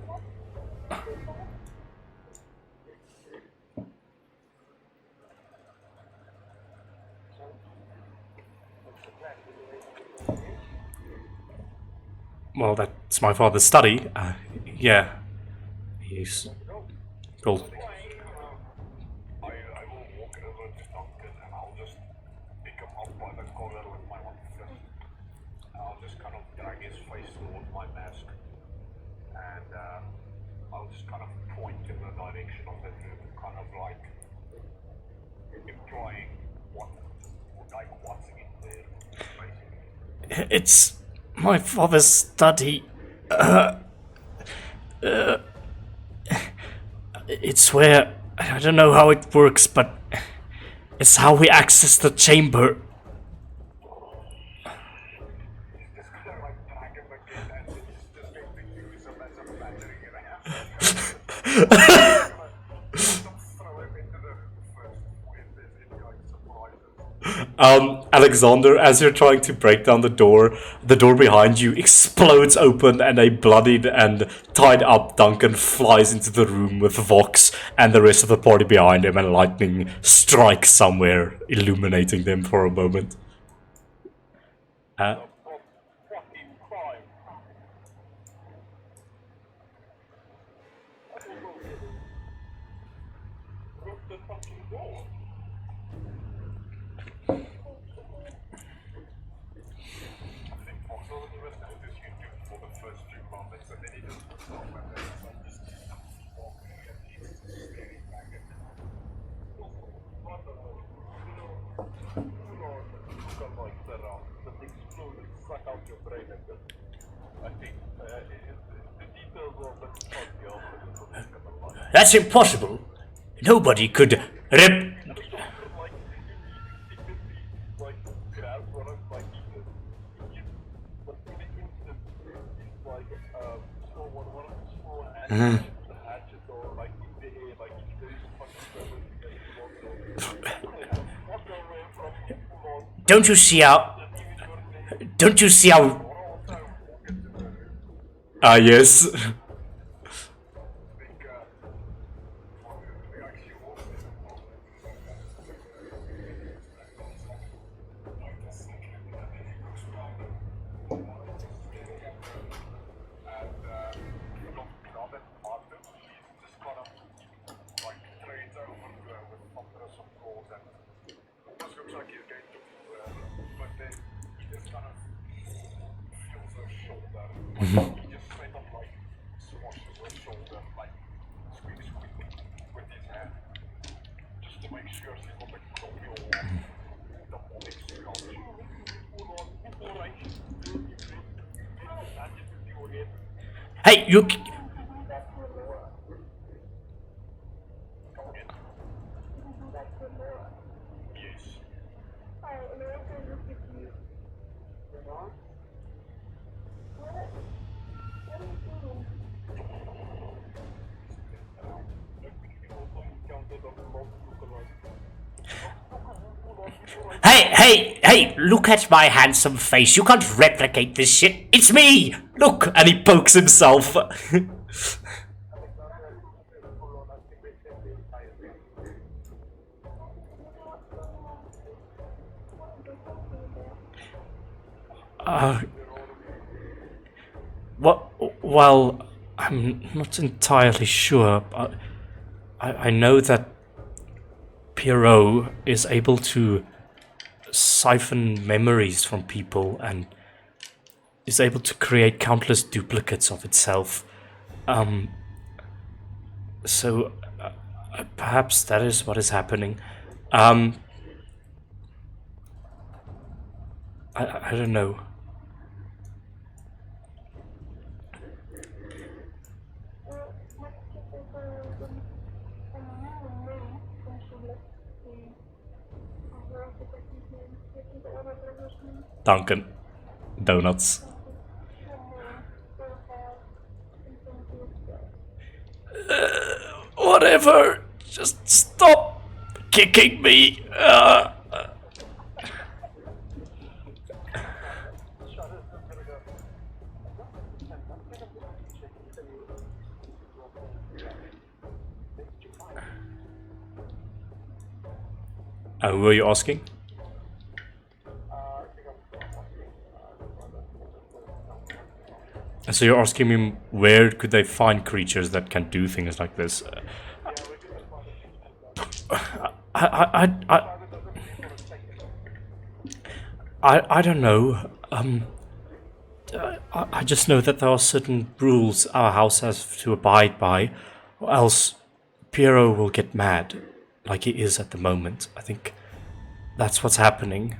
Well, that's my father's study. Yeah. He's... Cool. It's my father's study. It's where... I don't know how it works, but it's how we access the chamber. Alexander, as you're trying to break down the door behind you explodes open and a bloodied and tied up Duncan flies into the room with Vox and the rest of the party behind him, and lightning strikes somewhere, illuminating them for a moment. Fucking crime. Broke the fucking door. I think Fox already was noticed you do for the first few moments, and then he just puts off and then just walking and he's staring back at him. What the hell? Look like that exploded, suck out your brain and then I think the details of the party That's impossible. Nobody could rip. like grab one of my pieces, but in the instant, it's like one of the small hatchets, the hatchet or like in the air, like it's very fucking clever that you walk away from Fuhlan. Don't you see how? Yes. He just straight up like swashes her shoulder, like squeak with his hand, just to make sure she's not like copy or demonic sculpture. Hey, you. Yes. Hey, look at my handsome face. You can't replicate this shit. It's me! Look! And he pokes himself. Well, I'm not entirely sure, but I know that Pierrot is able to siphon memories from people and is able to create countless duplicates of itself. So perhaps that is what is happening. I don't know. Duncan. Donuts. Whatever. Just stop kicking me. Who are you asking? So you're asking me where could they find creatures that can do things like this? I don't know. I just know that there are certain rules our house has to abide by, or else Piero will get mad, like he is at the moment. I think that's what's happening.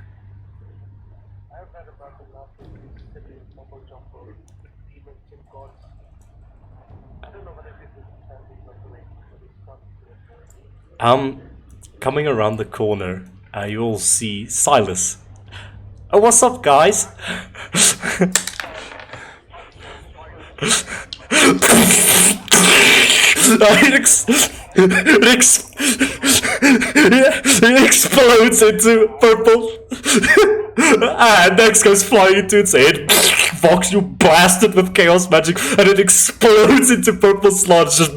Coming around the corner, you all see Silas. Oh, what's up, guys? It explodes into purple. And next goes flying into its head. Vox, you blasted with chaos magic, and it explodes into purple sludge. Just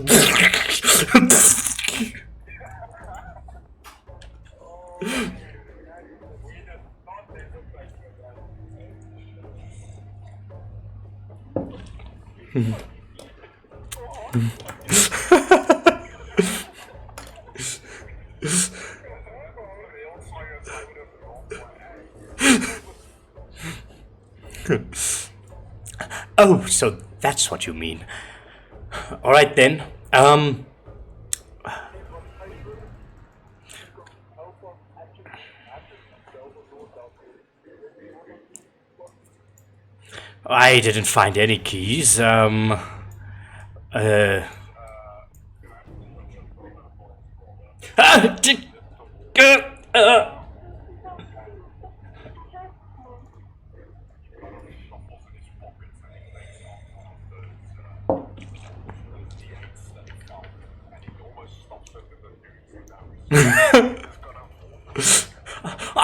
Oh, so that's what you mean. Alright then. I didn't find any keys. I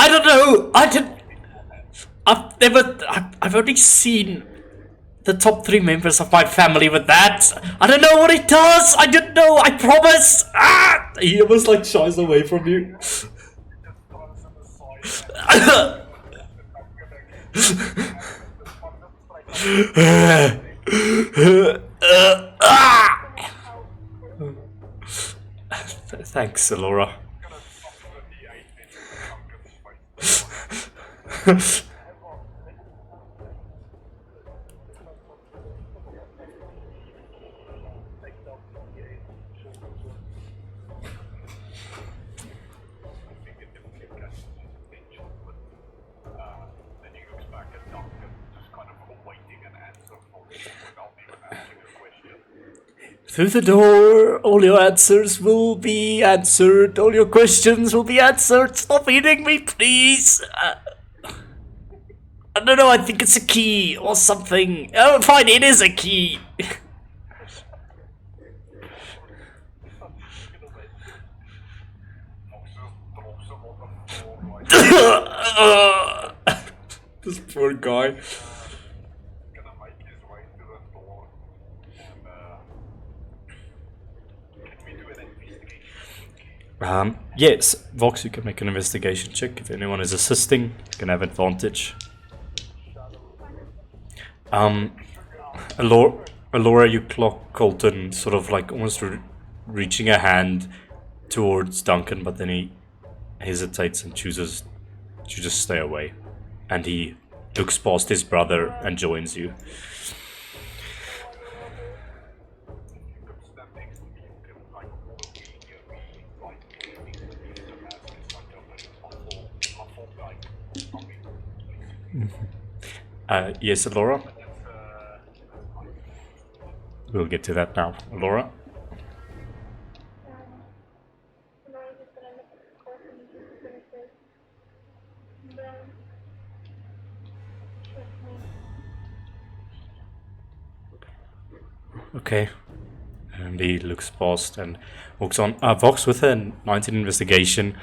don't know. I've only seen the top 3 members of my family with that. I don't know what it does. I don't know. I promise. Ah! he almost like shies away from you. Thanks, Alora. Through the door, all your answers will be answered. All your questions will be answered. Stop eating me, please. I don't know, I think it's a key or something. Oh, fine, it is a key. This poor guy. Yes, Vox, you can make an investigation check. If anyone is assisting, you can have advantage. Alora, you clock Colton sort of like almost reaching a hand towards Duncan, but then he hesitates and chooses to just stay away. And he looks past his brother and joins you. Yes, Alora? We'll get to that now. Alora? Okay. And he looks past and walks on. Vox, with a 19 investigation,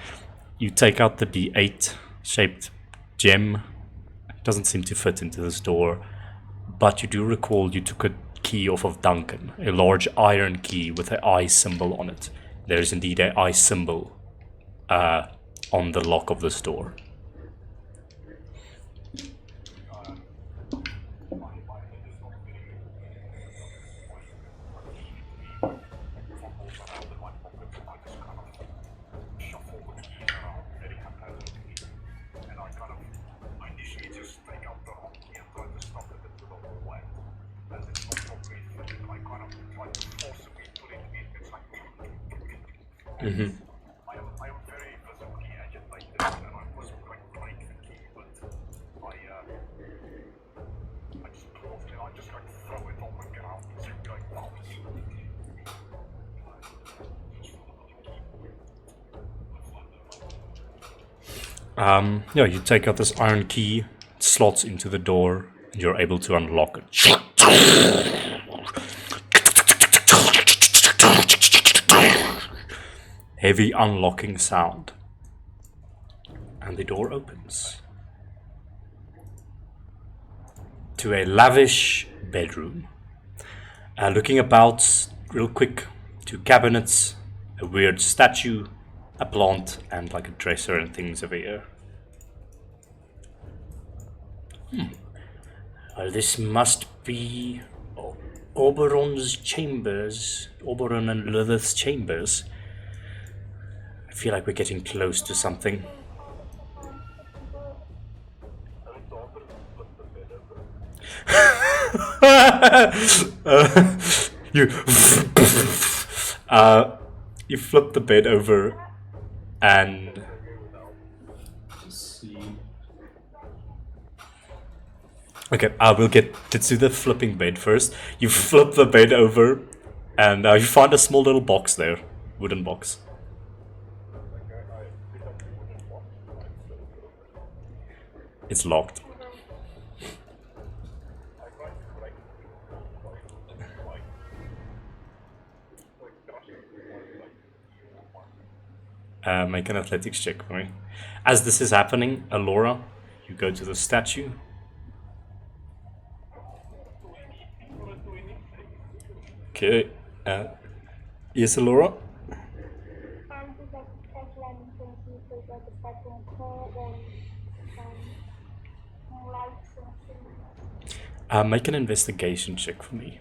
you take out the D8 shaped gem. It doesn't seem to fit into this door, but you do recall you took a key off of Duncan, a large iron key with an eye symbol on it. There is indeed an eye symbol on the lock of this door. Mm-hmm. I am very visibly agitated, and I wasn't quite playing the key, but I just paused and I just like throw it on the ground and keep going, wow. Yeah, you take out this iron key, it slots into the door, and you're able to unlock it. heavy unlocking sound. And the door opens to a lavish bedroom. Looking about real quick, 2 cabinets, a weird statue, a plant, and like a dresser and things over here. Well, this must be Oberon's chambers. Oberon and Lilith's chambers. I feel like we're getting close to something. You you flip the bed over and okay, we'll get to the flipping bed first. You flip the bed over and you find a small little box there, wooden box. It's locked. Make an athletics check for me. As this is happening, Alora, you go to the statue. Okay. Yes, Alora? Make an investigation check for me.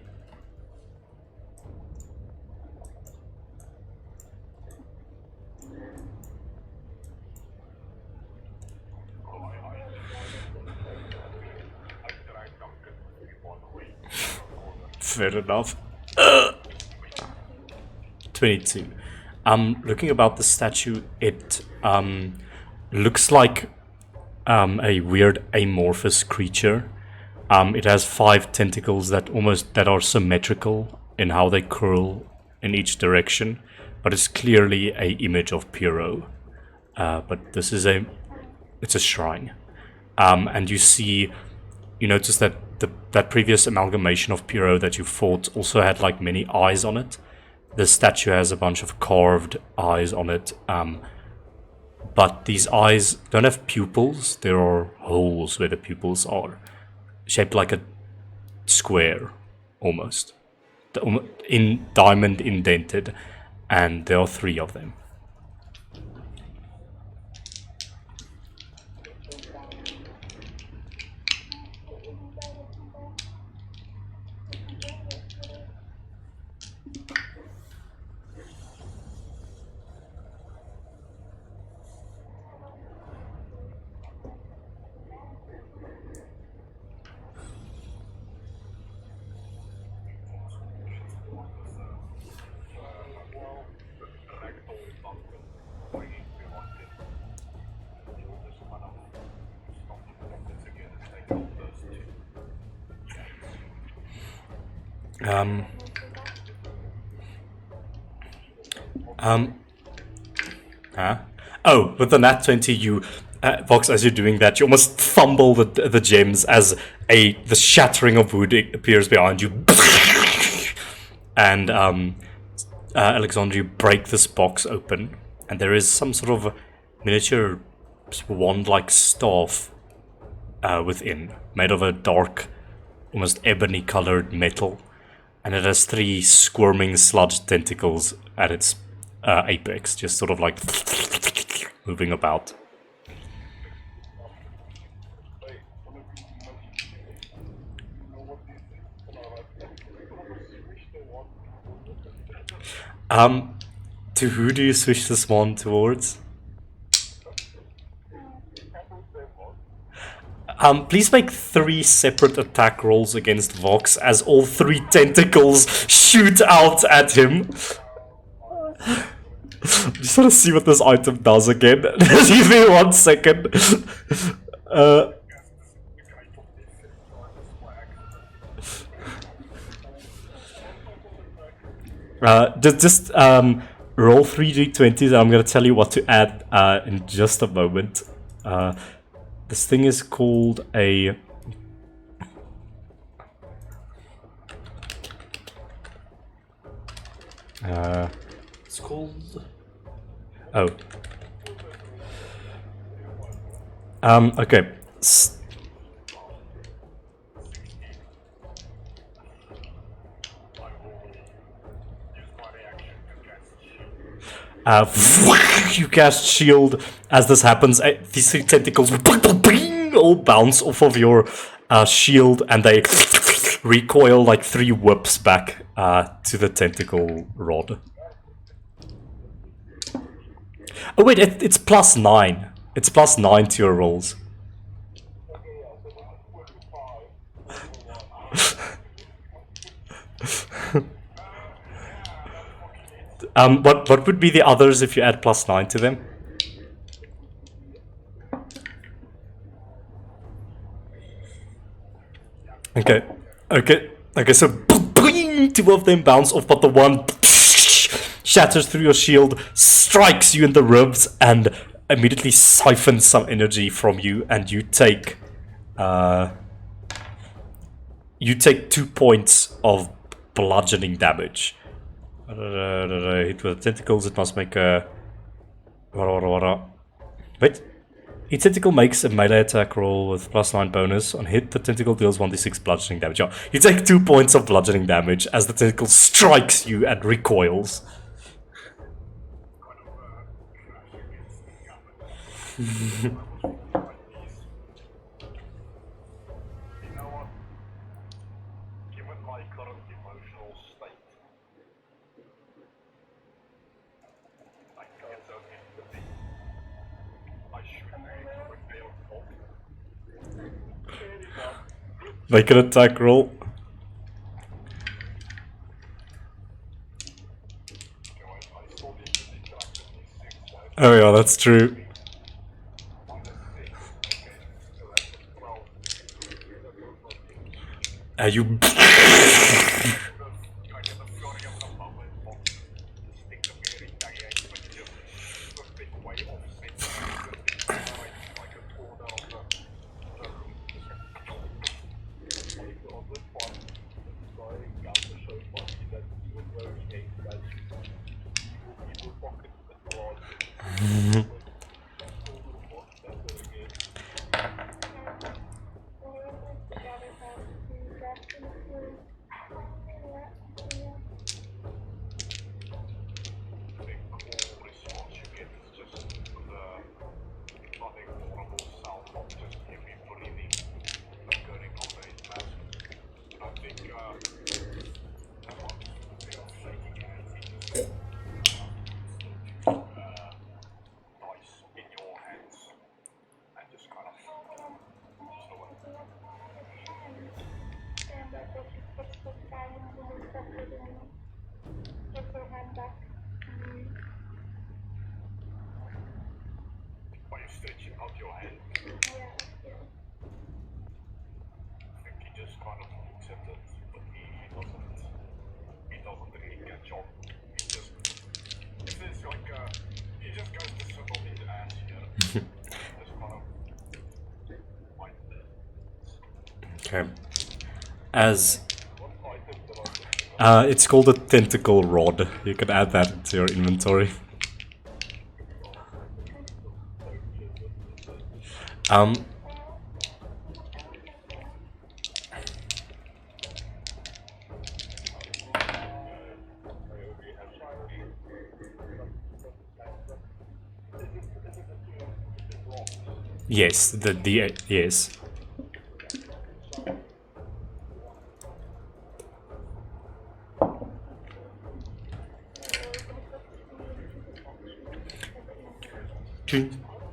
Fair enough. 22. Looking about the statue, it looks like a weird amorphous creature. It has 5 tentacles that are symmetrical in how they curl in each direction, but it's clearly a image of Pyrrho. But this is it's a shrine, and you notice that that previous amalgamation of Pyrrho that you fought also had like many eyes on it. The statue has a bunch of carved eyes on it, but these eyes don't have pupils. There are holes where the pupils are, shaped like a square, almost, in diamond indented, and there are 3 of them. Oh, with the nat 20, you, Vox, as you're doing that, you almost fumble the gems as the shattering of wood appears behind you. And, Alexandra, you break this box open, and there is some sort of miniature wand-like staff within, made of a dark, almost ebony-colored metal. And it has 3 squirming sludge tentacles at its apex, just sort of like moving about. To who do you switch this wand towards? Please make 3 separate attack rolls against Vox as all 3 tentacles shoot out at him. Just want to see what this item does again. Give me 1 second. Just roll 3d20s and I'm going to tell you what to add in just a moment. This thing is called a... it's called... Oh. Okay. You cast shield. As this happens, these three tentacles all bounce off of your shield, and they recoil like 3 whips back to the tentacle rod. Oh wait, it's +9. It's +9 to your rolls. What would be the others if you add +9 to them? Okay, so 2 of them bounce off, but the one shatters through your shield, strikes you in the ribs, and immediately siphons some energy from you, and you take 2 points of bludgeoning damage. Hit with tentacles, it must make a... Wait. Each tentacle makes a melee attack roll with +9 bonus. On hit, the tentacle deals 1d6 bludgeoning damage. Oh, you take 2 points of bludgeoning damage as the tentacle strikes you and recoils. Make an attack roll. Oh yeah, that's true. You... Okay. As... it's called a tentacle rod. You can add that into your inventory. Yes, yes.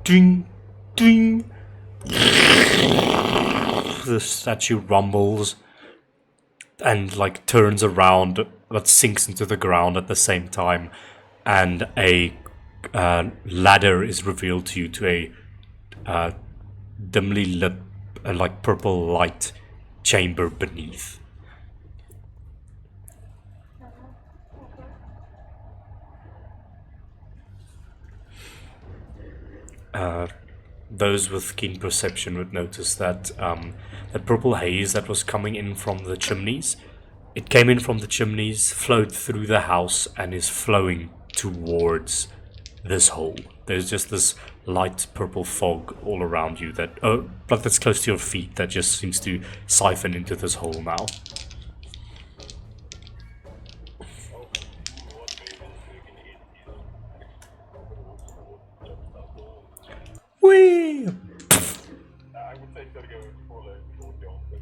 Ding, ding. The statue rumbles and like turns around but sinks into the ground at the same time, and a ladder is revealed to you to a dimly lit like purple light chamber beneath. Those with keen perception would notice that that purple haze that was coming in from the chimneys, it came in from the chimneys, flowed through the house, and is flowing towards this hole. There's just this light purple fog all around you that, but that's close to your feet, that just seems to siphon into this hole now. Whee! I would say gotta go Fuhlan towards the onset.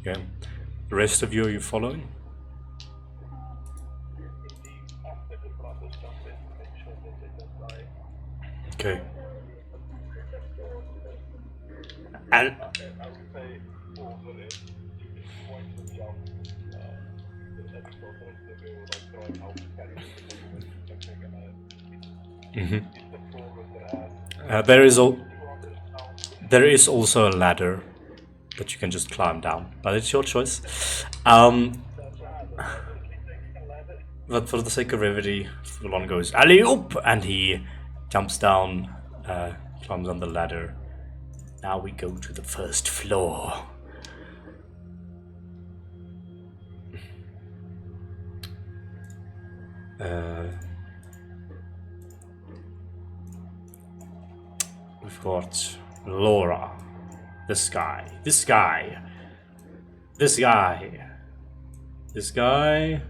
Yeah. The rest of you, are you following? Indeed, after the brothers jump in to make sure that they don't die. Okay. And I would say Fuhlan is going to jump. The episode that they were like throwing out carrying the mhm. the Fuhlan that has there is 200 pounds. there is also a ladder that you can just climb down, but it's your choice. But for the sake of brevity, Fuhlan goes alley-oop, and he jumps down, climbs on the ladder. Now we go to the first floor. We've got Laura, this guy, this guy, this guy, this guy,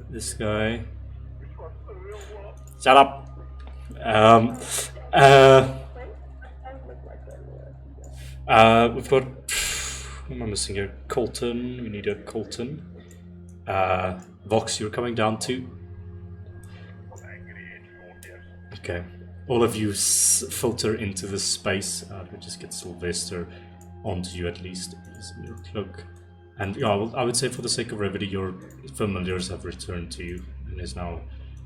this guy. Shut up. We've got. Who am I missing here? Colton. We need a Colton. Vox, you're coming down too. Okay. All of you filter into this space. We'll just get Xecester onto you at least. He's in your cloak. And yeah, I would say for the sake of brevity, your familiars have returned to you and is now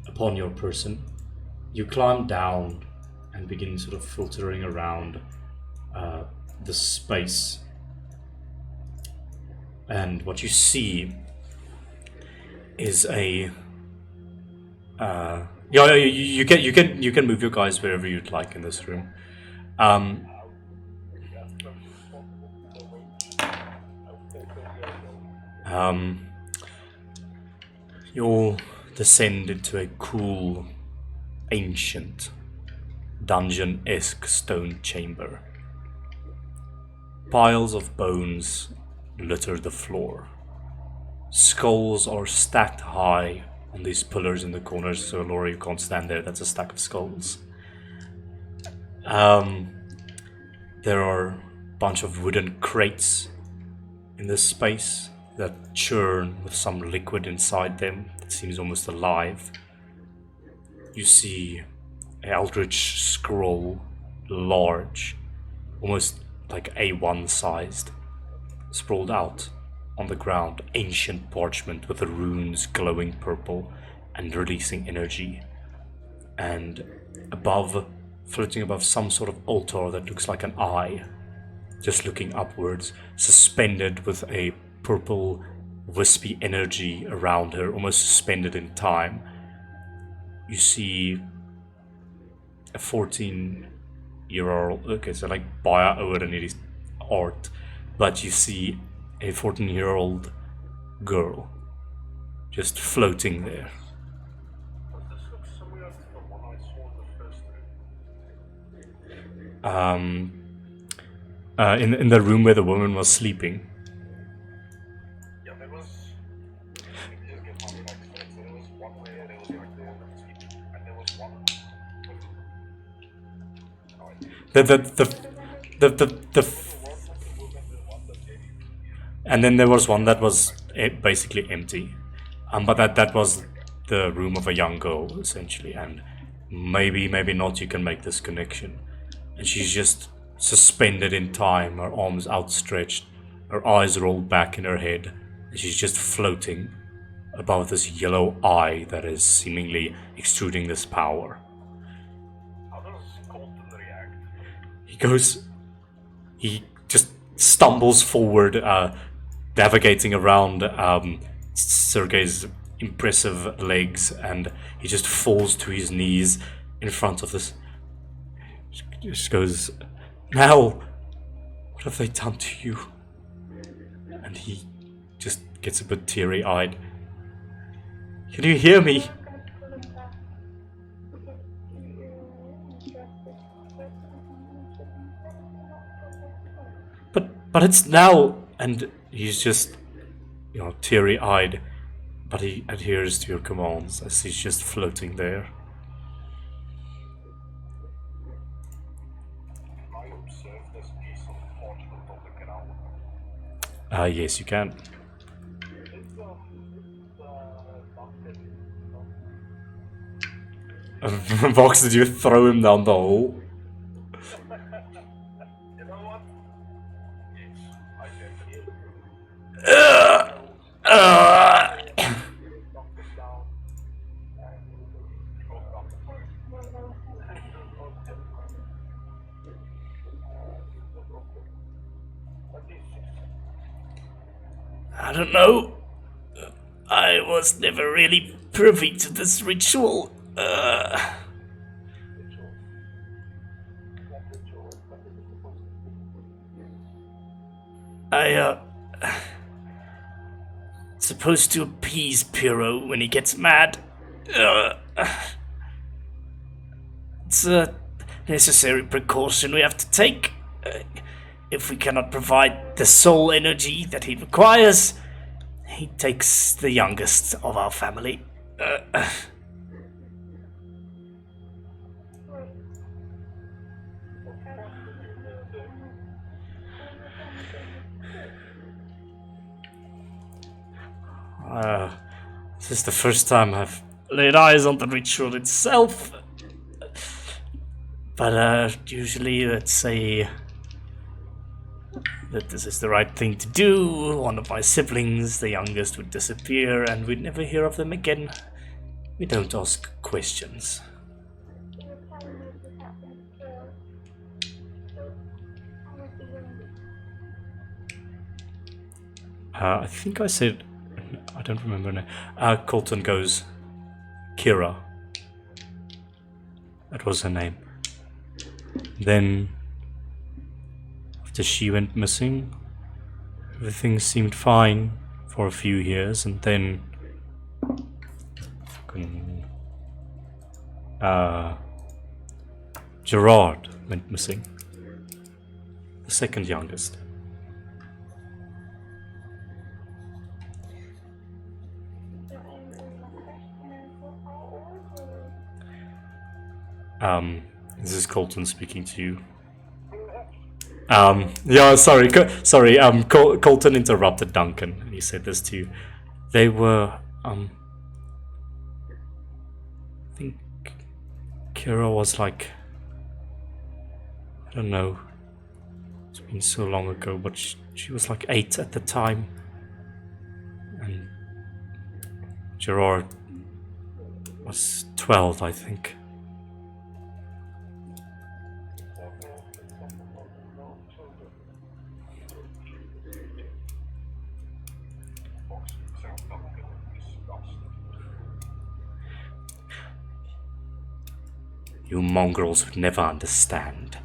upon your person. You climb down and begin sort of filtering around the space. And what you see is a you can move your guys wherever you'd like in this room. You'll descend into a cool, ancient, dungeon-esque stone chamber. Piles of bones litter the floor. Skulls are stacked high on these pillars in the corners, so Laura, you can't stand there, that's a stack of skulls. There are a bunch of wooden crates in this space that churn with some liquid inside them that seems almost alive. You see an eldritch scroll, large, almost like A1 sized, sprawled out on the ground, ancient parchment with the runes glowing purple and releasing energy. And above, floating above some sort of altar that looks like an eye, just looking upwards, suspended with a purple wispy energy around her, almost suspended in time. You see a 14-year-old, okay, so like bara over and it is art, but you see a 14-year-old girl just floating there. This looks similar to the one I saw in the first room. In the room where the woman was sleeping. Yeah, there was. Let me just get my facts straight. So there was one where there was like the woman sleeping, and there was one. And then there was one that was basically empty, but that was the room of a young girl essentially, and maybe not you can make this connection. And she's just suspended in time, her arms outstretched, her eyes rolled back in her head, and she's just floating above this yellow eye that is seemingly extruding this power. How does Colton react? He just stumbles forward, navigating around Sergei's impressive legs, and he just falls to his knees in front of this. Just goes, "Now, what have they done to you?" And he just gets a bit teary-eyed. "Can you hear me?" But it's now! And he's just, teary-eyed. But he adheres to your commands as he's just floating there. I observe this piece of parchment on the ground. Yes, you can. Vox, did you throw him down the hole? You know what? Yes, I definitely knocked it down and broke up. What is it? I don't know. I was never really privy to this ritual. Ritual. What ritual? What is it supposed to be? Supposed to appease Piro when he gets mad. It's a necessary precaution we have to take. If we cannot provide the soul energy that he requires, he takes the youngest of our family. This is the first time I've laid eyes on the ritual itself. But usually let's say that this is the right thing to do. One of my siblings, the youngest, would disappear and we'd never hear of them again. We don't ask questions. I think I said, I don't remember her name. Colton goes, Kira. That was her name. Then, after she went missing, everything seemed fine for a few years, and then Gerard went missing. The second youngest. This is Colton speaking to you. Yeah, sorry, Colton interrupted Duncan, and he said this to you. They were, I think Kira was like, I don't know, it's been so long ago, but she was like 8 at the time, and Gerard was 12, I think. You mongrels would never understand.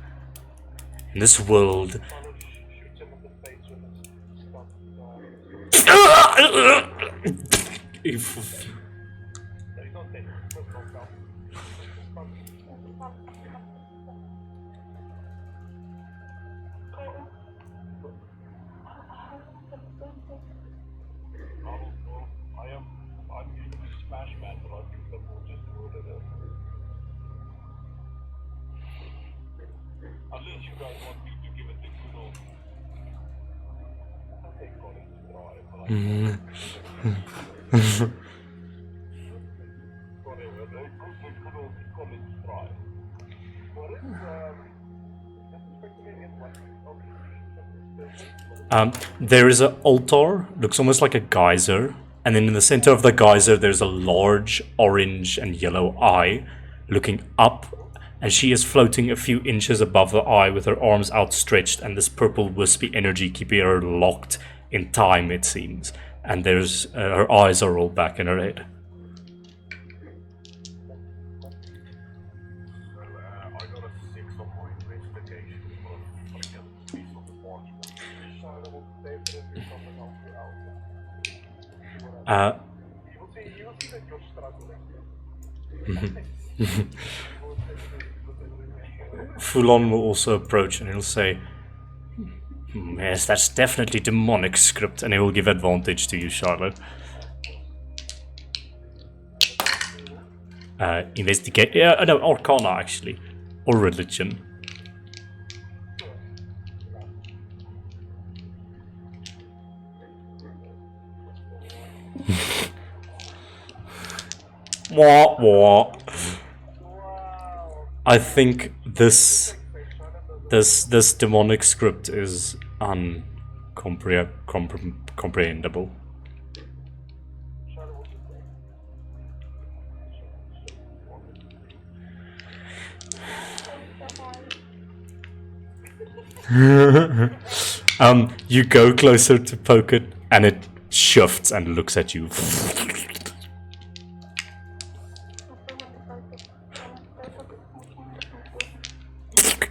In this world... Unless you guys want me to give it the good old... I think whatever, the good old college try. What is, there is an altar, looks almost like a geyser, and then in the center of the geyser there's a large orange and yellow eye looking up, and she is floating a few inches above the eye with her arms outstretched, and this purple wispy energy keeping her locked in time, it seems. And there's her eyes are rolled back in her head. I got a 6 on my investigation, but I can't see on the parchment. So I will definitely something else out. You will see that you're struggling. Fuhlan will also approach and he'll say, Yes, that's definitely demonic script, and it will give advantage to you, Charlotte. Investigate. Yeah, no, Arcana actually, or religion. What? I think this demonic script is comprehensible. You go closer to poke it, and it shifts and looks at you.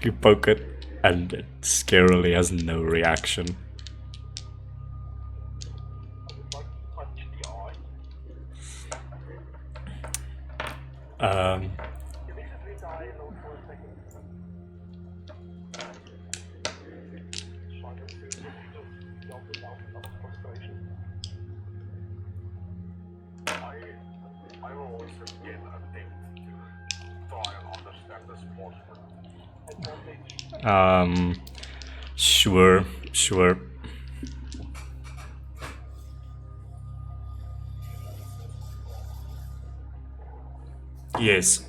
You poke it, and it scarily has no reaction. I will also begin a thing to try and understand this portion. Sure. Yes.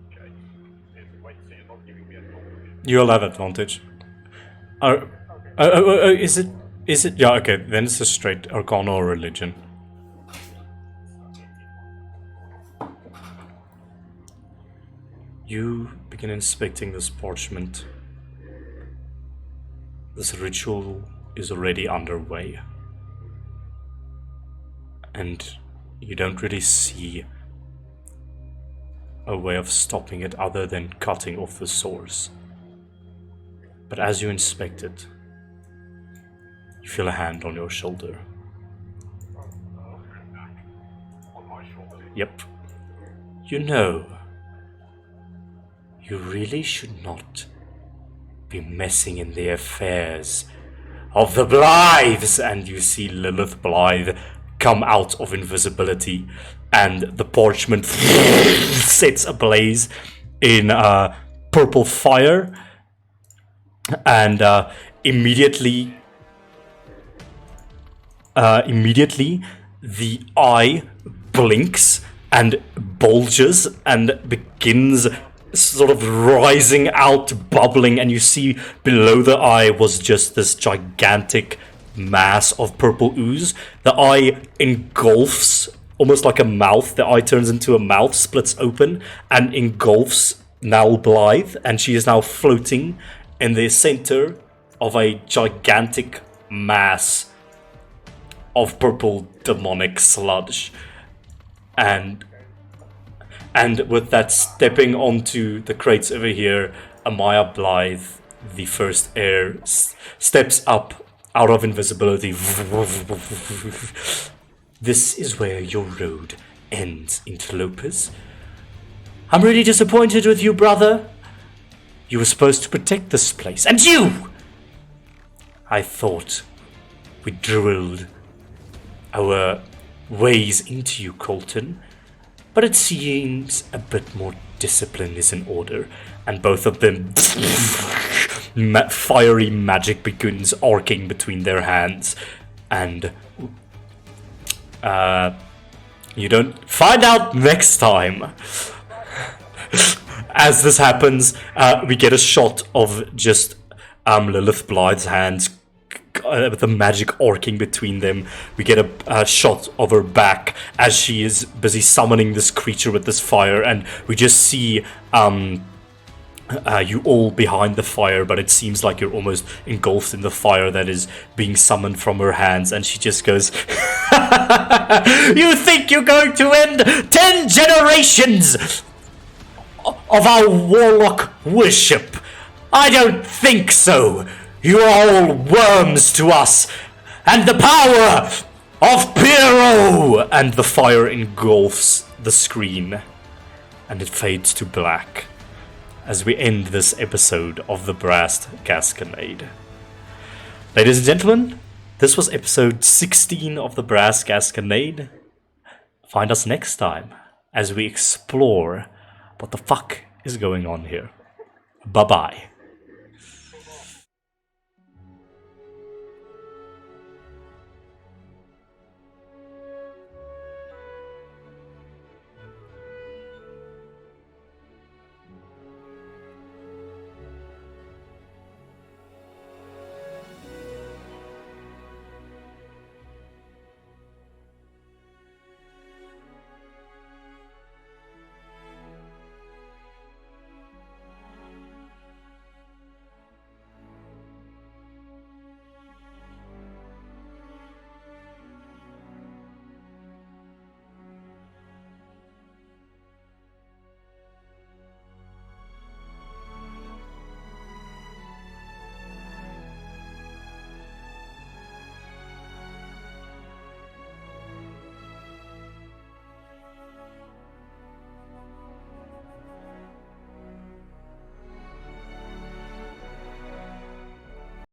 Okay. Wait, so you're not giving me advantage. You'll have advantage. Is it? Yeah, okay, then it's a straight Arcana or religion. You begin inspecting this parchment. This ritual is already underway. And you don't really see a way of stopping it other than cutting off the source. But as you inspect it, you feel a hand on your shoulder. On my shoulder. Yep. You know, you really should not be messing in the affairs of the Blythes. And you see Lilith Blythe come out of invisibility, and the parchment sets ablaze in purple fire, and immediately the eye blinks and bulges and begins sort of rising out, bubbling, and you see below the eye was just this gigantic mass of purple ooze. The eye engulfs, almost like a mouth. The eye turns into a mouth, splits open, and engulfs Nell Blythe, and she is now floating in the center of a gigantic mass of purple demonic sludge. And with that, stepping onto the crates over here, Amaya Blythe, the first heir, steps up out of invisibility. This is where your road ends, interlopers. I'm really disappointed with you, brother. You were supposed to protect this place. And you! I thought we drilled our ways into you, Colton. But it seems a bit more discipline is in order. And both of them, fiery magic begins arcing between their hands. And you don't find out next time. As this happens, we get a shot of just Lilith Blythe's hands with the magic arcing between them. We get a shot of her back as she is busy summoning this creature with this fire, and we just see you all behind the fire, but it seems like you're almost engulfed in the fire that is being summoned from her hands, and she just goes, "You think you're going to end 10 generations of our warlock worship? I don't think so. You are all worms to us, and the power of Pyro!" And the fire engulfs the screen, and it fades to black. as we end this episode of the Brass Gasconade. Ladies and gentlemen, this was episode 16 of the Brass Gasconade. Find us next time as we explore what the fuck is going on here. Bye-bye.